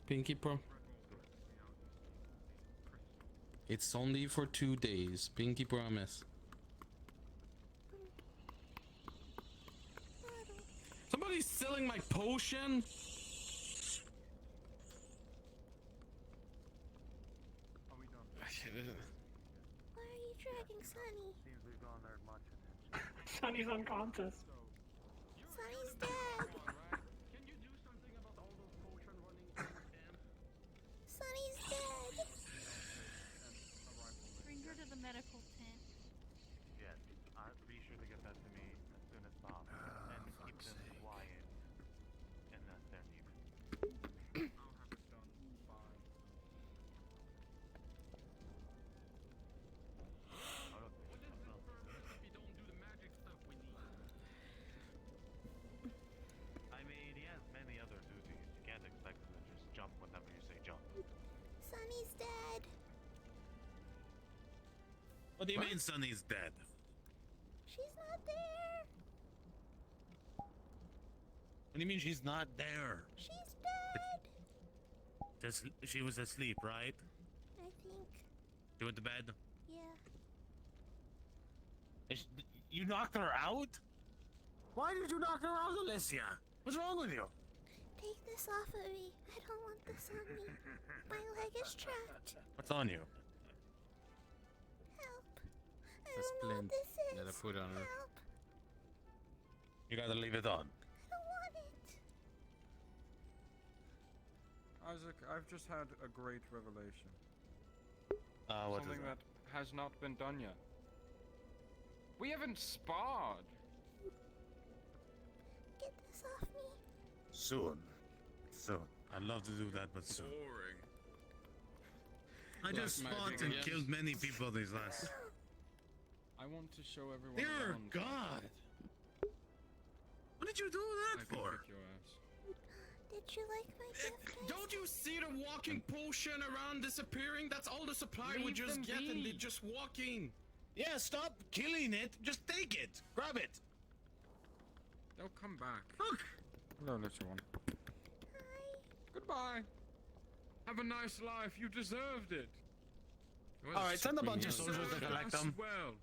Pinky Pro. It's only for 2 days, Pinky promise. Somebody's selling my potion? Why are you dragging Sunny? Seems we've gone there much. Sunny's unconscious. Sunny's dead. Can you do something about all those potion running over him? Sunny's dead. Bring her to the medical tent. Yes, be sure to get that to me as soon as possible, and keep them quiet unless they're needed. I'll have it done by. I mean, he has many other duties. You can't expect him to just jump whenever you say jump. Sunny's dead. What do you mean Sunny's dead? She's not there. What do you mean she's not there? She's dead. She was asleep, right? I think. She went to bed? Yeah. You knocked her out? Why did you knock her out, Alicia? What's wrong with you? Take this off of me. I don't want this on me. My leg is trapped. What's on you? Help. I A don't know what splint this is. that I put on her. Help. You gotta leave it on. I don't want it. Isaac, I've just had a great revelation. What is Something that? that has not been done yet. We haven't sparred. Get this off me. Soon. Soon. I'd love to do that, but soon. Boring. I just Black fought magic and again. killed many people these last. I want to show everyone Dear around. God! What did you do I that can for? kick your ass. Did you like my gift? Don't you see the walking potion around disappearing? That's all the supply we Leave just them get, and be. they're just walking. Yeah, stop killing it. Just take it. Grab it. They'll come back. Look. Hello, little one. Goodbye. Have a nice life. You deserved it. All right, send a bunch of soldiers to collect them. Well.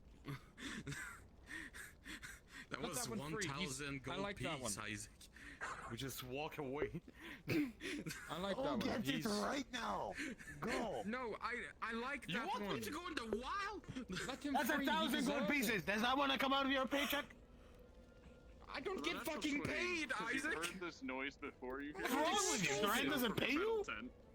That Not was that one free. 1,000 I gold like that one. piece, Isaac. We just walk away. I like that one. Get it He's- right now. Go. No, I like You that want one. me to go in the wild? Let him That's free. He 1,000 gold deserves pieces. it. Does that want to come out of your paycheck? I don't get That's fucking what's paid, funny, 'cause Isaac. You've heard this noise before. You What's wrong with you? Ryan doesn't pay you?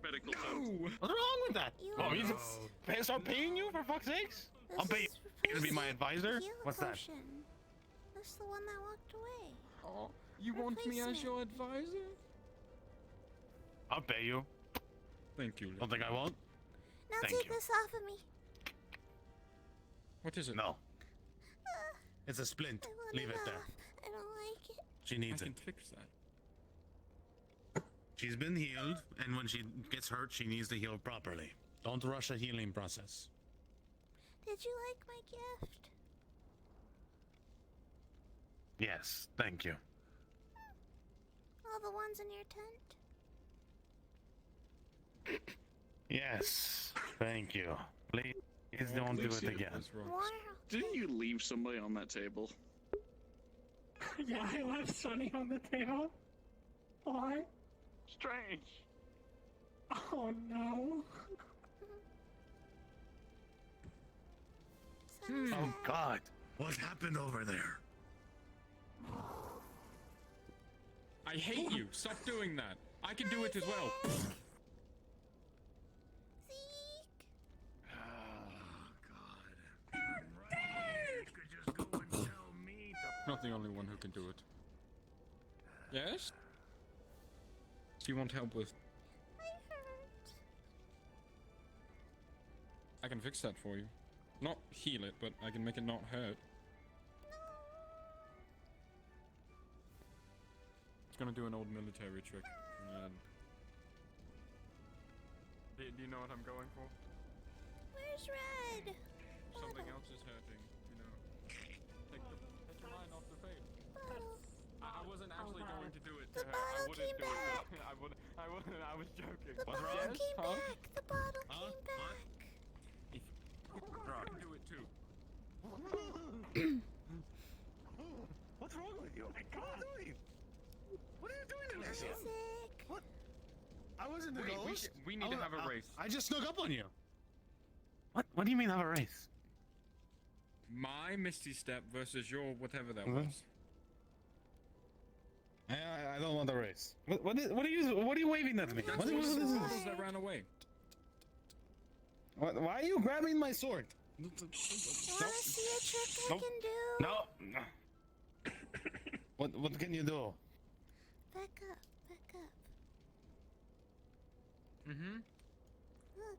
Medical tent. No. What's wrong with that? You Oh, means almost- start paying you for fuck's sakes? I'll This pay you. is You're gonna be my replacing advisor? heal What's that? potion. That's the one that walked away. Oh, you want me as your advisor? I'll pay you. Thank you. Don't think I won't? Now Thank take you. this off of me. What is it? No. It's a splint. I want Leave it off. there. I don't like it. She I needs can it. fix that. She's been healed, and when she gets hurt, she needs to heal properly. Don't rush a healing process. Did you like my gift? Yes, thank you. All the ones in your tent? Yes, thank you. Please don't do it again. Wow. Didn't you leave somebody on that table? Yeah, I left Sunny on the table. Why? Strange. Oh no. Oh God, what happened over there? I hate you. Stop doing that. I can do it as well. Not the only one who can do it. Yes? Do you want help with? I can fix that for you. Not heal it, but I can make it not hurt. gonna do an old military trick. And do you know what I'm going for? Where's Red? Something else is hurting, you know. Take your mind off the pain. I wasn't actually going to do it to her. I wouldn't do it. I wouldn't. I was joking. The bottle came back. The bottle came back. If you can do it too. What's wrong with you? What are you doing? What are you doing in there? What? I wasn't the ghost. We need to have a race. I just snuck up on you. What do you mean have a race? My Misty Step versus your whatever that Mhm. was. I don't want the race. What are you waving at me? That's What one of is the this? models that ran away. Why are you grabbing my sword? You wanna see a trick I Nope. can do? No. What can you do? Back up, back up. Mm-hmm. Look.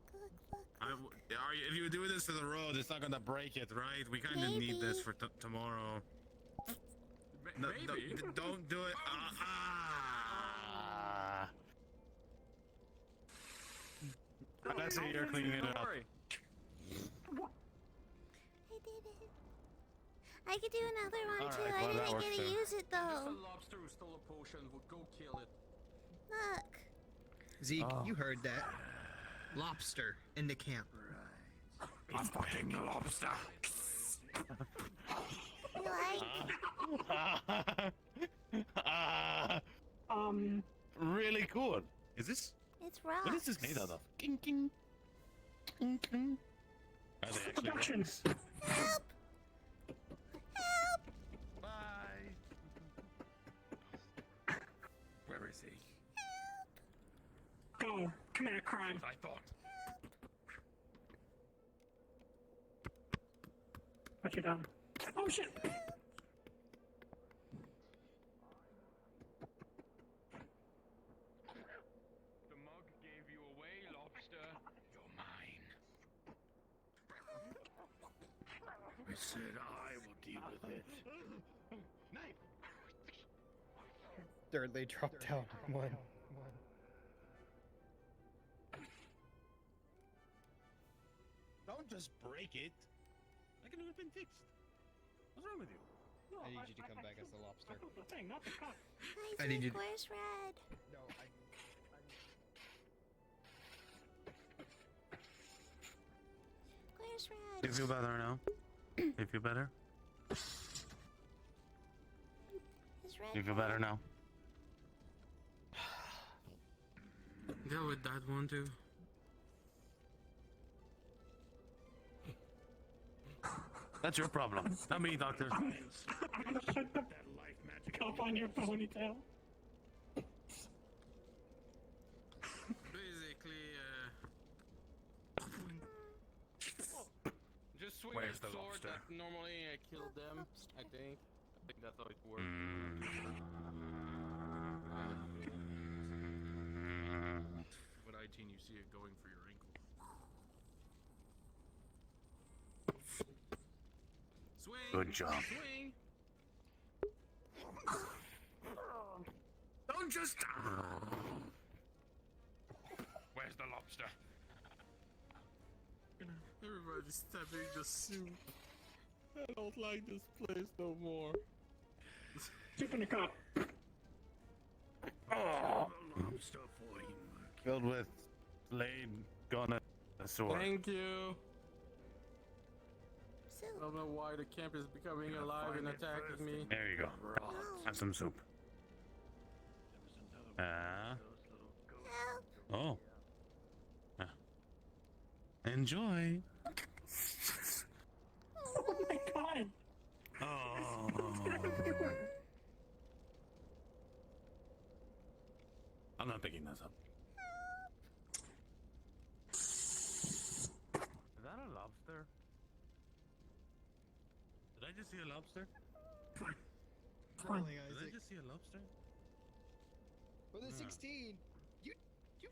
If you do this to the road, it's not gonna break it, right? We kind of need this for tomorrow. No, Maybe. Don't do it. I see you're cleaning it up. I did it. I could do another one All too. right, I well, that didn't works get to too. use it though. The lobster who stole a potion would go kill it. Look. Zeke, Oh. you heard that. Lobster in the camp. I'm fucking the lobster. You like? Really cool. Is this? It's rocks. What is this made out of? King king. King king. Are they actually Productions. Help! Help! Bye. Where is he? Go. Commit a crime. I thought. What you done? Oh shit! The mug gave you away, lobster. You're mine. I said I will deal with it. Third, they dropped down. One. Don't just break it. I could have been fixed. What's wrong with you? I need you to come back as the lobster. The thing, not the cup. Hi, I need Zeke, you- where's Red? No, Where's Red? You feel better now? You feel better? Is Red? You feel better now? Deal with that one too. That's your problem. Not me, doctor. I'm gonna shut the cup on your ponytail. Basically, Just swing Where's the the sword lobster? that normally killed them. I think that's how it works. But 18, you see it going for your ankle. Swing. Good job. Swing. don't just. Where's the lobster? Everybody's tapping the soup. I don't like this place no more. Soup in the cup. Lobster for you. Filled with blade, gun, and a sword. Thank you. Soup. I don't know why the camp is becoming alive and attacking me. There you go. Have some soup. Help! Oh. Enjoy. Oh my god! Oh. I'm not picking this up. Is that a lobster? Did I just see a lobster? Fine. Did I just see a lobster? For the Yeah. 16, you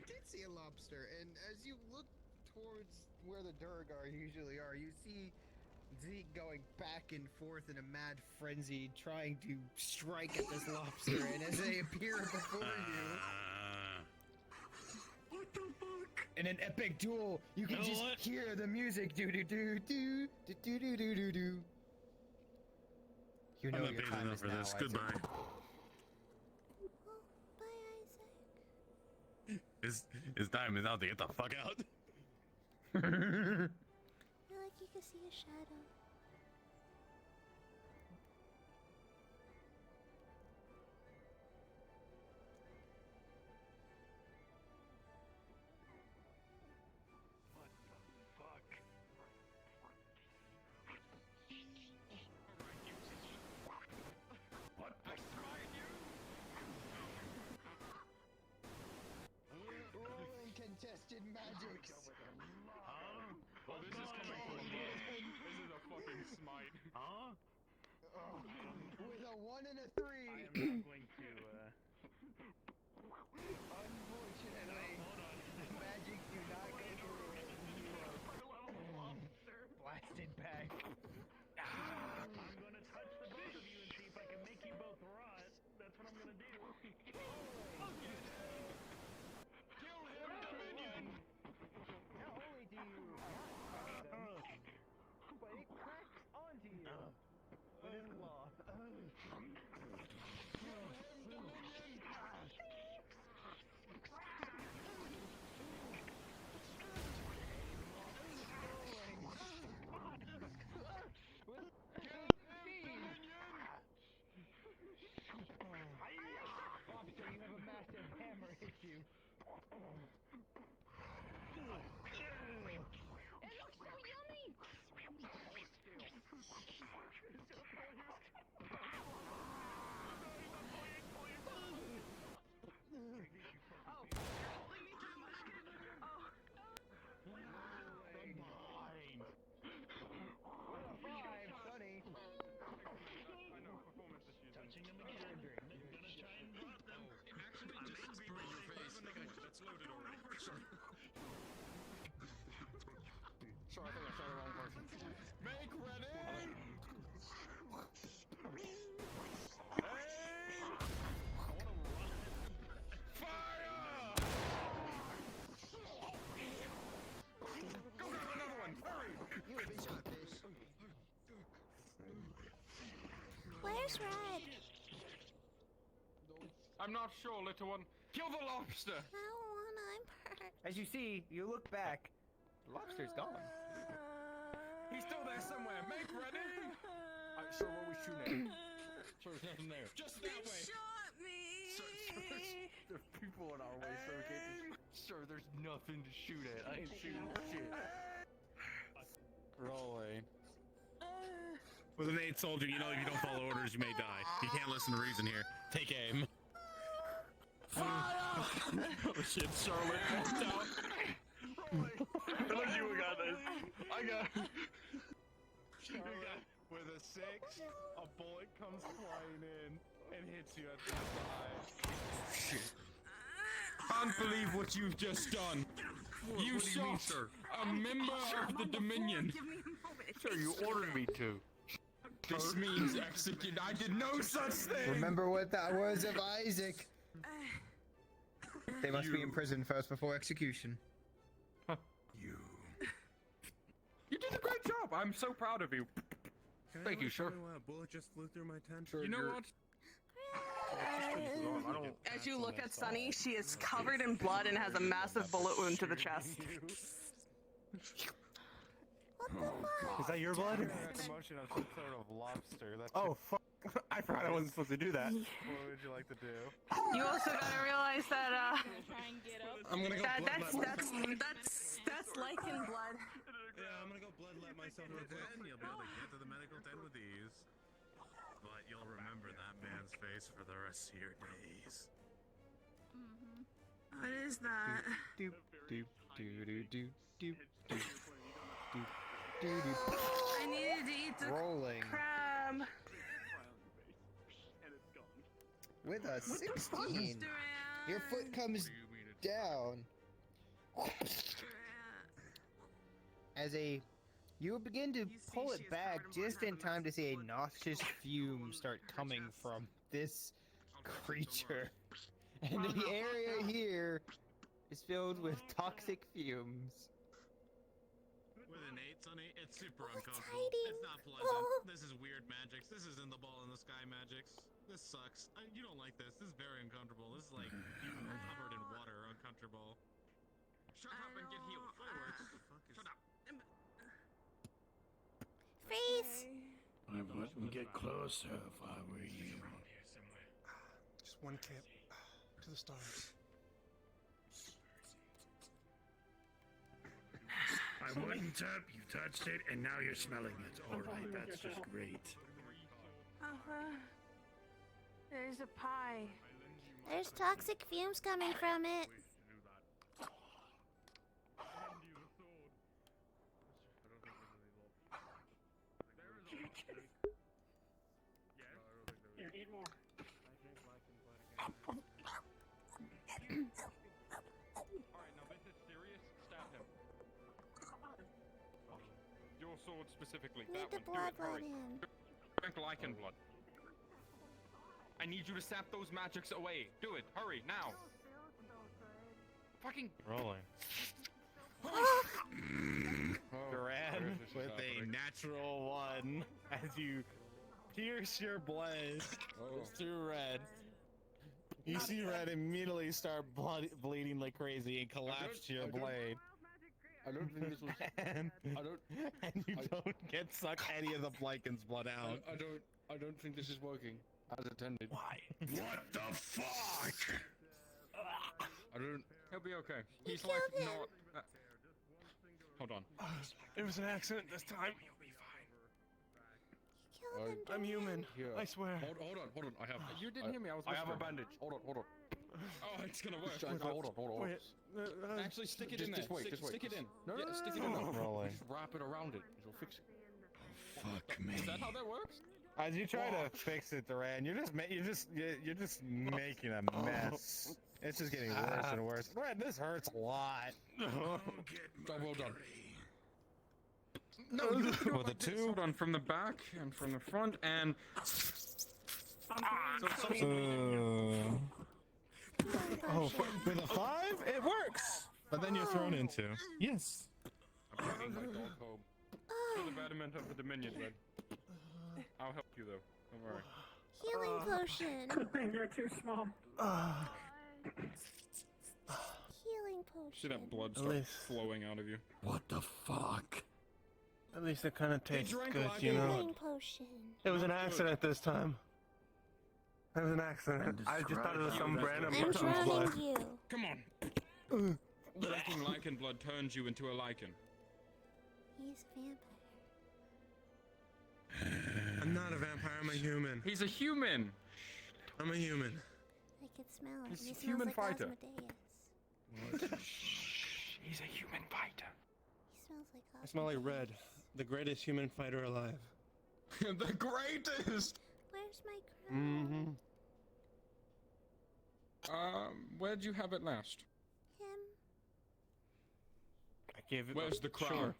did see a lobster, and as you look towards where the Durgar usually are, you see Zeke going back and forth in a mad frenzy, trying to strike at this lobster, and as they appear before you, What the fuck? in an epic duel, you can just hear the music. Do do do do do do do do do do. You know I'm not your paying time enough is for now, this. Isaac. Goodbye. Bye, Isaac. His time is now to get the fuck out. I feel like you can see a shadow. What the fuck? What the Rolling contested magics. Huh? Oh, this is coming from above. This is a fucking smite. Huh? With a 1 and a 3. I am not going to, Unfortunately, the magic do not go through. Blasted back. I'm gonna touch the both of you and see if I can make you both rot. That's what I'm gonna do. Kill him, Dominion! Not only do you but it cracks onto you with his claw. Lobster, you have a massive hammer issue. It looks so yummy! Touching them again. Gonna try and rot them. Actually, just spray your face. That's loaded already. Sorry. Sorry, I think I shot the wrong person. Make ready! Fire! Go grab another one! Hurry! You a bitch on fish. Where's Red? I'm not sure, little one. Kill the lobster! I don't wanna, I'm hurt. As you see, you look back. The lobster's gone. He's still there somewhere. Make ready! Sir, what are we shooting at? Sir, there's nothing there. Just that way! Shot me! There's people in our way, sir. Sir, there's nothing to shoot at. I ain't shooting shit. Rolling. With an 8 soldier, you know if you don't follow orders, you may die. You can't listen to reason here. Take aim. Fire! Oh shit, Charlotte walked out. Look, you got this. I got Charlotte, with a 6, a bullet comes flying in and hits you at the side. Shit. Can't believe what you've just done. You shot a member of the Dominion. Give me a moment. Sir, you ordered me to. This means execute. I did no such thing. Remember what that was of Isaac. They must be in prison first before execution. You did a great job. I'm so proud of you. Thank you, sir. A bullet just flew through my tent. You know what? As you look at Sunny, she is covered in blood and has a massive bullet wound to the chest. What the fuck? Is that your blood? Emotion of some sort of lobster. That's Oh, fuck. I forgot I wasn't supposed to do that. What would you like to do? You also gotta realize that, Try and get up. I'm gonna go that's lichen blood. Yeah, I'm gonna go bloodlet myself real quick. You'll be able to get to the medical tent with ease. But you'll remember that man's face for the rest of your days. What is that? Doop doop doo doo doo doop doop doop doo doo. I needed to eat the Rolling. crab. With a 16. Your foot comes down. As a You begin to pull it back just in time to see a noxious fume start coming from this creature. And the area here is filled with toxic fumes. With an 8, Sonny, it's super uncomfortable. It's not pleasant. This is weird magics. This isn't the ball in the sky magics. This sucks. You don't like this. This is very uncomfortable. This is like you covered in water uncomfortable. Shut up and get healed. Forward. Shut up. Freeze! I wouldn't get closer if I were you. Just one camp to the stars. I wouldn't up, you touched it, and now you're smelling it. Alright, that's just great. There's a pie. There's toxic fumes coming from it. Here, eat more. Alright, now this is serious. Stab him. Your sword specifically. Need that the one. blood Do it. Hurry. in. Drink lichen blood. I need you to sap those magics away. Do it. Hurry, now. Fucking Rolling. Duran with a natural 1 as you pierce your blade through Red. You see Red immediately start bleeding like crazy and collapse to your blade. I don't think this was. and you don't get suck any of the Blyken's blood out. I don't think this is working as intended. Why? What the fuck? I don't. He'll be okay. You He's like killed him. not. Hold on. It was an accident this time. Kill him, I'm human. Here. I swear. Hold on. I have. You didn't hear me. I was I have a whispering. bandage. Hold on. Oh, it's gonna work. Hold on. Wait. Actually, stick it in there. Just wait. Stick it in. No, Yeah, no, stick no, it in no, there. no. Rolling. Just wrap it around it. It'll fix it. Fuck me. Is that how that works? As you try to fix it, Duran, you're just making a mess. It's just getting worse and worse. Red, this hurts a lot. Well done. No, you do it like this. Hold on, from the back and from the front and. With a 5, it works. But then you're thrown into. Yes. I'm bringing my dog home. For the betterment of the Dominion, Red. I'll help you though. Don't worry. Healing potion. Good thing you're too small. Healing potion. See that blood At start least- flowing out of you. What the fuck? At least it kind of tastes drank good, like you a know? Healing potion. It was an Not good. accident this time. It was an accident. I just thought it was some random I'm person's blood. drowning you. Come on. Drinking lichen blood turns you into a lichen. He's a vampire. I'm not a vampire, I'm a human. He's a human. I'm a human. I can smell it. He's He a smells human like fighter. Asmodeus. He's a human fighter. He smells like I smell like Red, the greatest human fighter alive. The greatest. Where's my crown? Where'd you have it last? Him. I gave it. Where's the crown?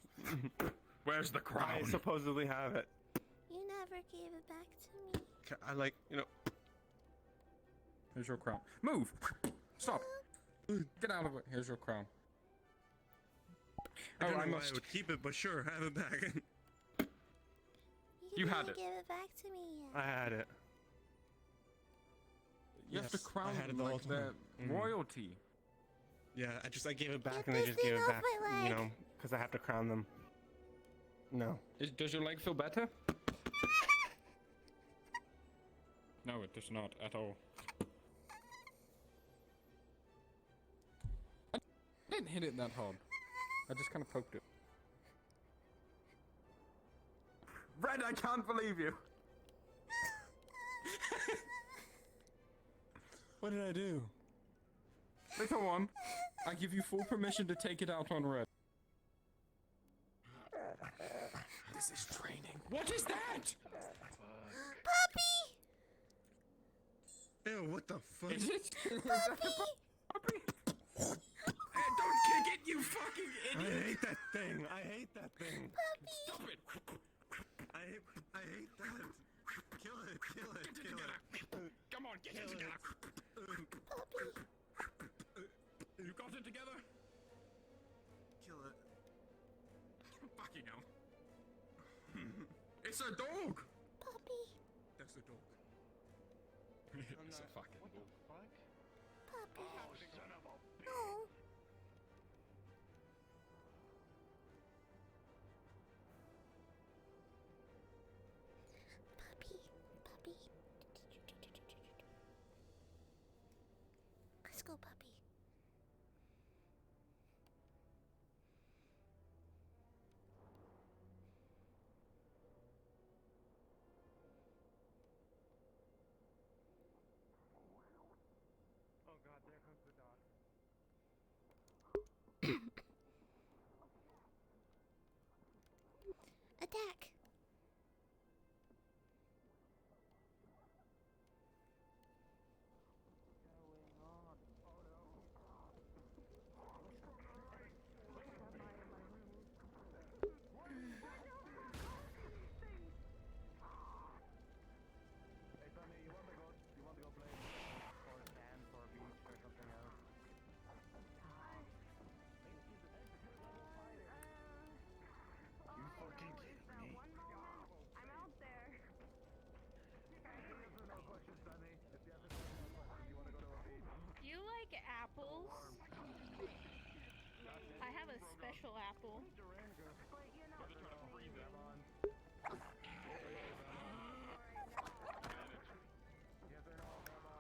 Where's the crown? I supposedly have it. You never gave it back to me. I like, you know. Here's your crown. Move! Stop! Get out of it. Here's your crown. I don't I know why must. I would keep it, but sure, have it back. You didn't had it. give it back to me yet. I had it. You have to Yes, I crown had it them the whole like they're time. royalty. Yeah, I gave it back Get and they this just gave thing it off back. my You leg. know, because I have to crown them. No. Does your leg feel better? No, it does not at all. I didn't hit it that hard. I just kind of poked it. Red, I can't believe you. What did I do? Little one, I give you full permission to take it out on Red. This is training. What is that? Puppy! Ew, what the fuck? Is it? Puppy! Puppy? Don't kick it You fucking I idiot! hate that thing. I hate that thing. Stop it! I hate that. Kill it. Kill it. Kill it. Come on, get it together! You got it together? Kill it. Fucking hell. It's a dog! Puppy. That's a dog. It's a fucking dog. Puppy. Oh, son of a bitch. No. Puppy. Puppy. Let's go, puppy. Oh god, there comes the dog. Attack. Hey Sonny, you want to go play or dance or beach or something else? You fucking kidding me? I'm out there. Yes or no question, Sonny. It's yes or no question. You want to go to a beach? You like apples? I have a special apple.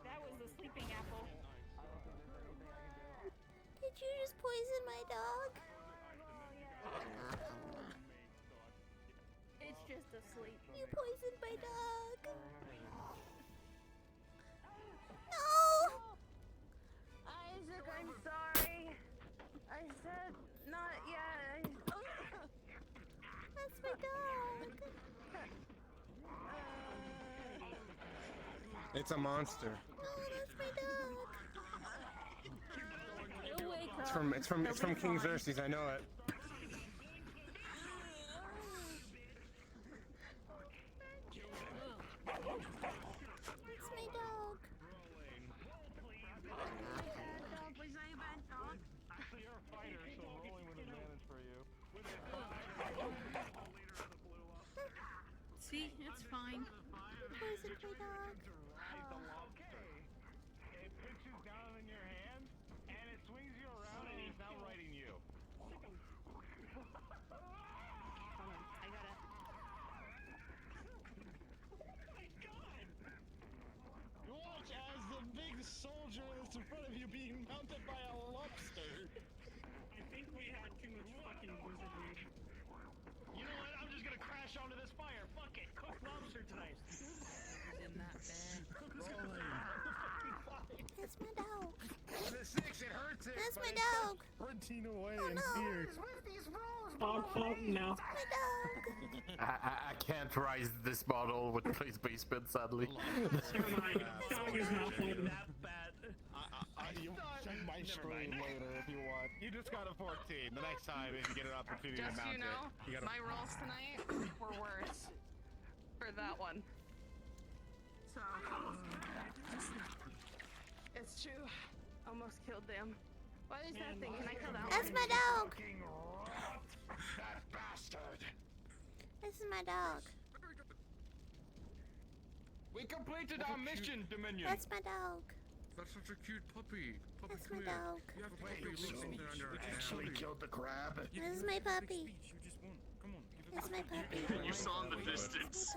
That was the sleeping apple. Did you just poison my dog? It's just asleep. You poisoned my dog. No! Isaac, I'm sorry. I said not yet. That's my dog. It's a monster. No, that's my dog. He'll wake up. It's from King Xerxes. I know it. It's my dog. Actually, you're a fighter, so rolling with advantage for you. See, it's fine. You poisoned my dog. Okay. It puts you down in your hand, and it swings you around, and he's now riding you. Hold on, I gotta. You watch as the big soldier that's in front of you being mounted by a lobster. I think we had too much fucking wizardry. You know what? I'm just gonna crash onto this fire. Fuck it. Cook lobster tonight. Isn't that bad? That's my dog. The 6, it hurts it. That's my but it's dog. sprinting away Oh, in no. tears. Dog floating now. My dog. I can't rise this model with place basement, sadly. Dog is not floating. That bad. You check my stream later if you want. You just got a 14. The next time, if you get an opportunity Just to so mount you know, it, you gotta. my rolls tonight were worse for that one. So it's true. Almost killed them. What is that thing? Can I kill that one? That's my dog. That bastard. This is my dog. We completed our mission, Dominion! That's my dog. That's such a cute puppy. Puppy, That's come my here. dog. You have a puppy. Leave something under our Actually killed the crab. This is my puppy. You just won. Come on, give it That's my puppy. You saw in the distance.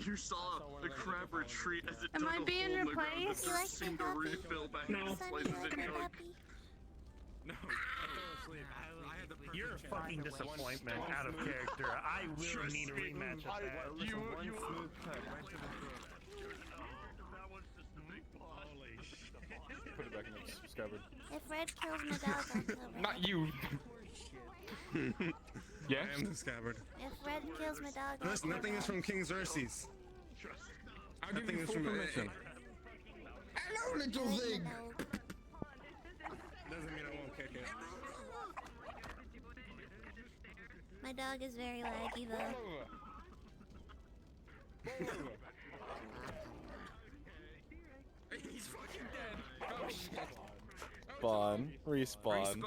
You saw the crab retreat as it Am dug I a being hole in the ground that replaced? You like seemed my to puppy? refill back No. into Sonny, place you as like it my dug. puppy? No, I fell asleep. I had the perfect You're a chance. fucking disappointment out of character. I will need a rematch of that. One smooth cut right to the throat. That was just a big pause. Holy shit. Put it back in its scabbard. If Red kills my dog, I'll kill Red. Not you. Yes? I am the scabbard. If Red kills my dog, I'll Listen, kill nothing is Red. from King Xerxes. I'll give Nothing you is full from permission. Hello, little I like thing! my dog. Doesn't mean I won't kick it. My dog is very laggy though. He's fucking dead. Oh shit. Spawn. Respawn.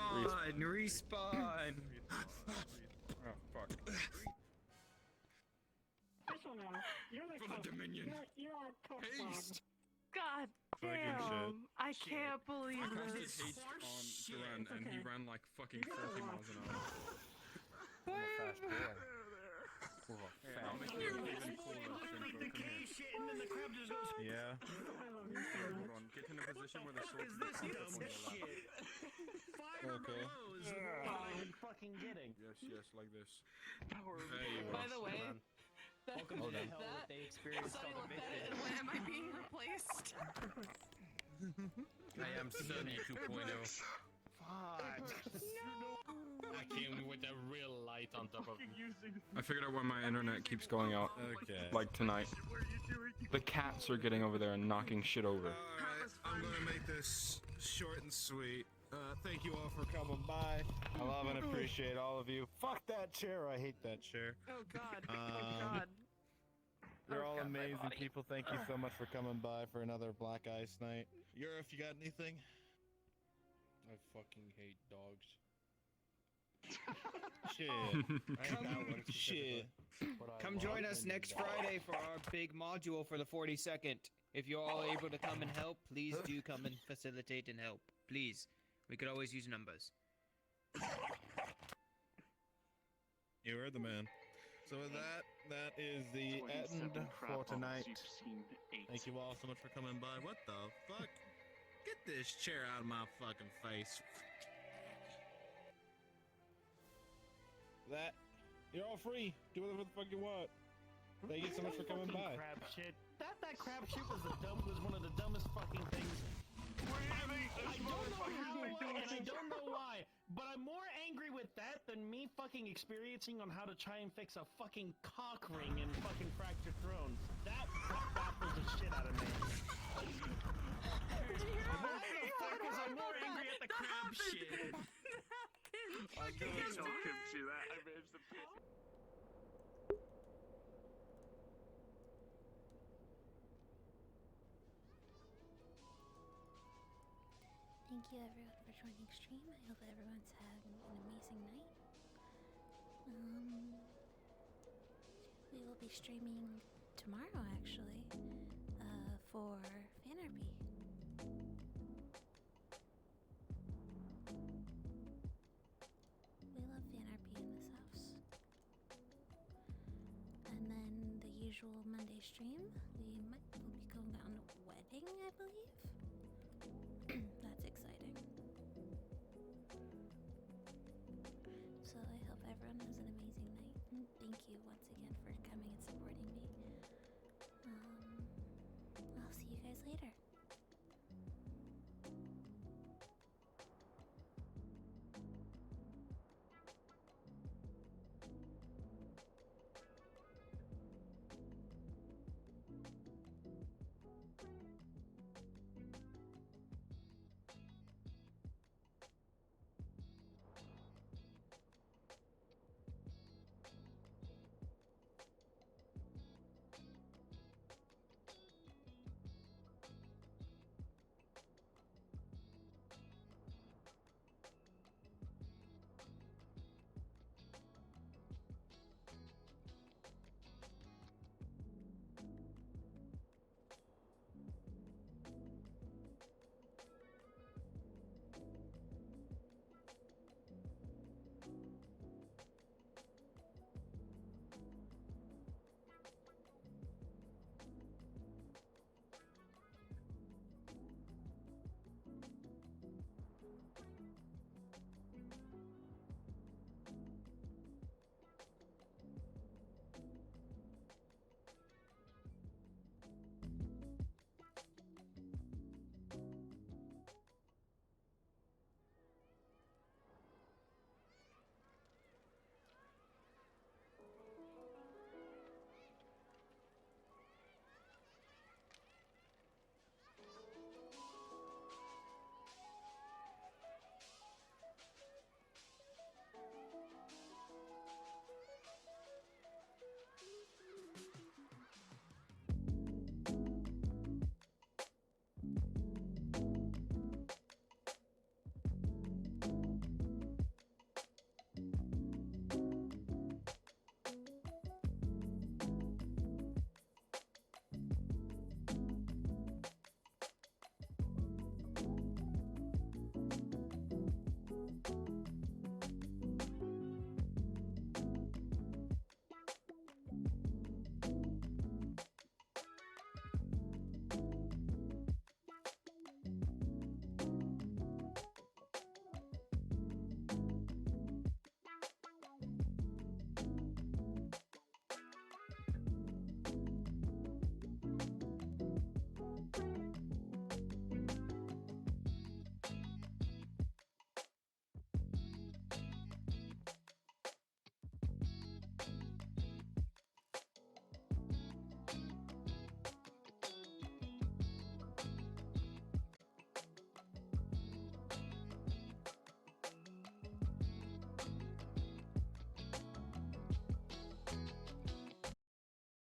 Respawn. Oh, fuck. For the Dominion. Haste. God Fucking shit. damn! I can't believe I casted this. haste on Duran, and he ran like fucking 40 miles an hour. I'm a fast boy. Hey, I'll make you even cooler, Simple. Come here. Yeah. Hold on, get in a position where the sword can be popped up on your lap. Okay. Fucking getting. Yes, like this. By the way, Welcome to the hell that they experienced Sonny on the looked at it mission. and went, "Am I being replaced?" I am Sunny 2.0. I came with a real light on top of me. I figured out why my internet keeps going out. Okay. Like tonight. The cats are getting over there and knocking shit over. Alright, I'm gonna make this short and sweet. Thank you all for coming by. I love and appreciate all of you. Fuck that chair, I hate that chair. Oh God! Oh God! You're Oh, all God, my amazing body. people. Thank you so much for coming by for another Black Ice night. If you got anything? I fucking hate dogs. Shit. Shit. Come join us next Friday for our big module for the 42nd. If you're all able to come and help, please do come and facilitate and help. Please. We could always use numbers. You heard the man. So with that is the end for tonight. Thank you all so much for coming by. What the fuck? Get this chair out of my fucking face. You're all free. Do whatever the fuck you want. Thank you so much for coming by. Crab shit. That crab shit was one of the dumbest fucking things. I don't know how and I don't know why, but I'm more angry with that than me fucking experiencing on how to try and fix a fucking cock ring in fucking Fractured Throne. That baffles the shit out of me. Why the fuck was I more angry at the crab shit? I'm gonna talk him to that. I managed to pick. Thank you everyone for joining stream. I hope everyone's having an amazing night. We will be streaming tomorrow actually, for Fanarby. We love Fanarby in this house. And then the usual Monday stream, we'll be going on a wedding, I believe.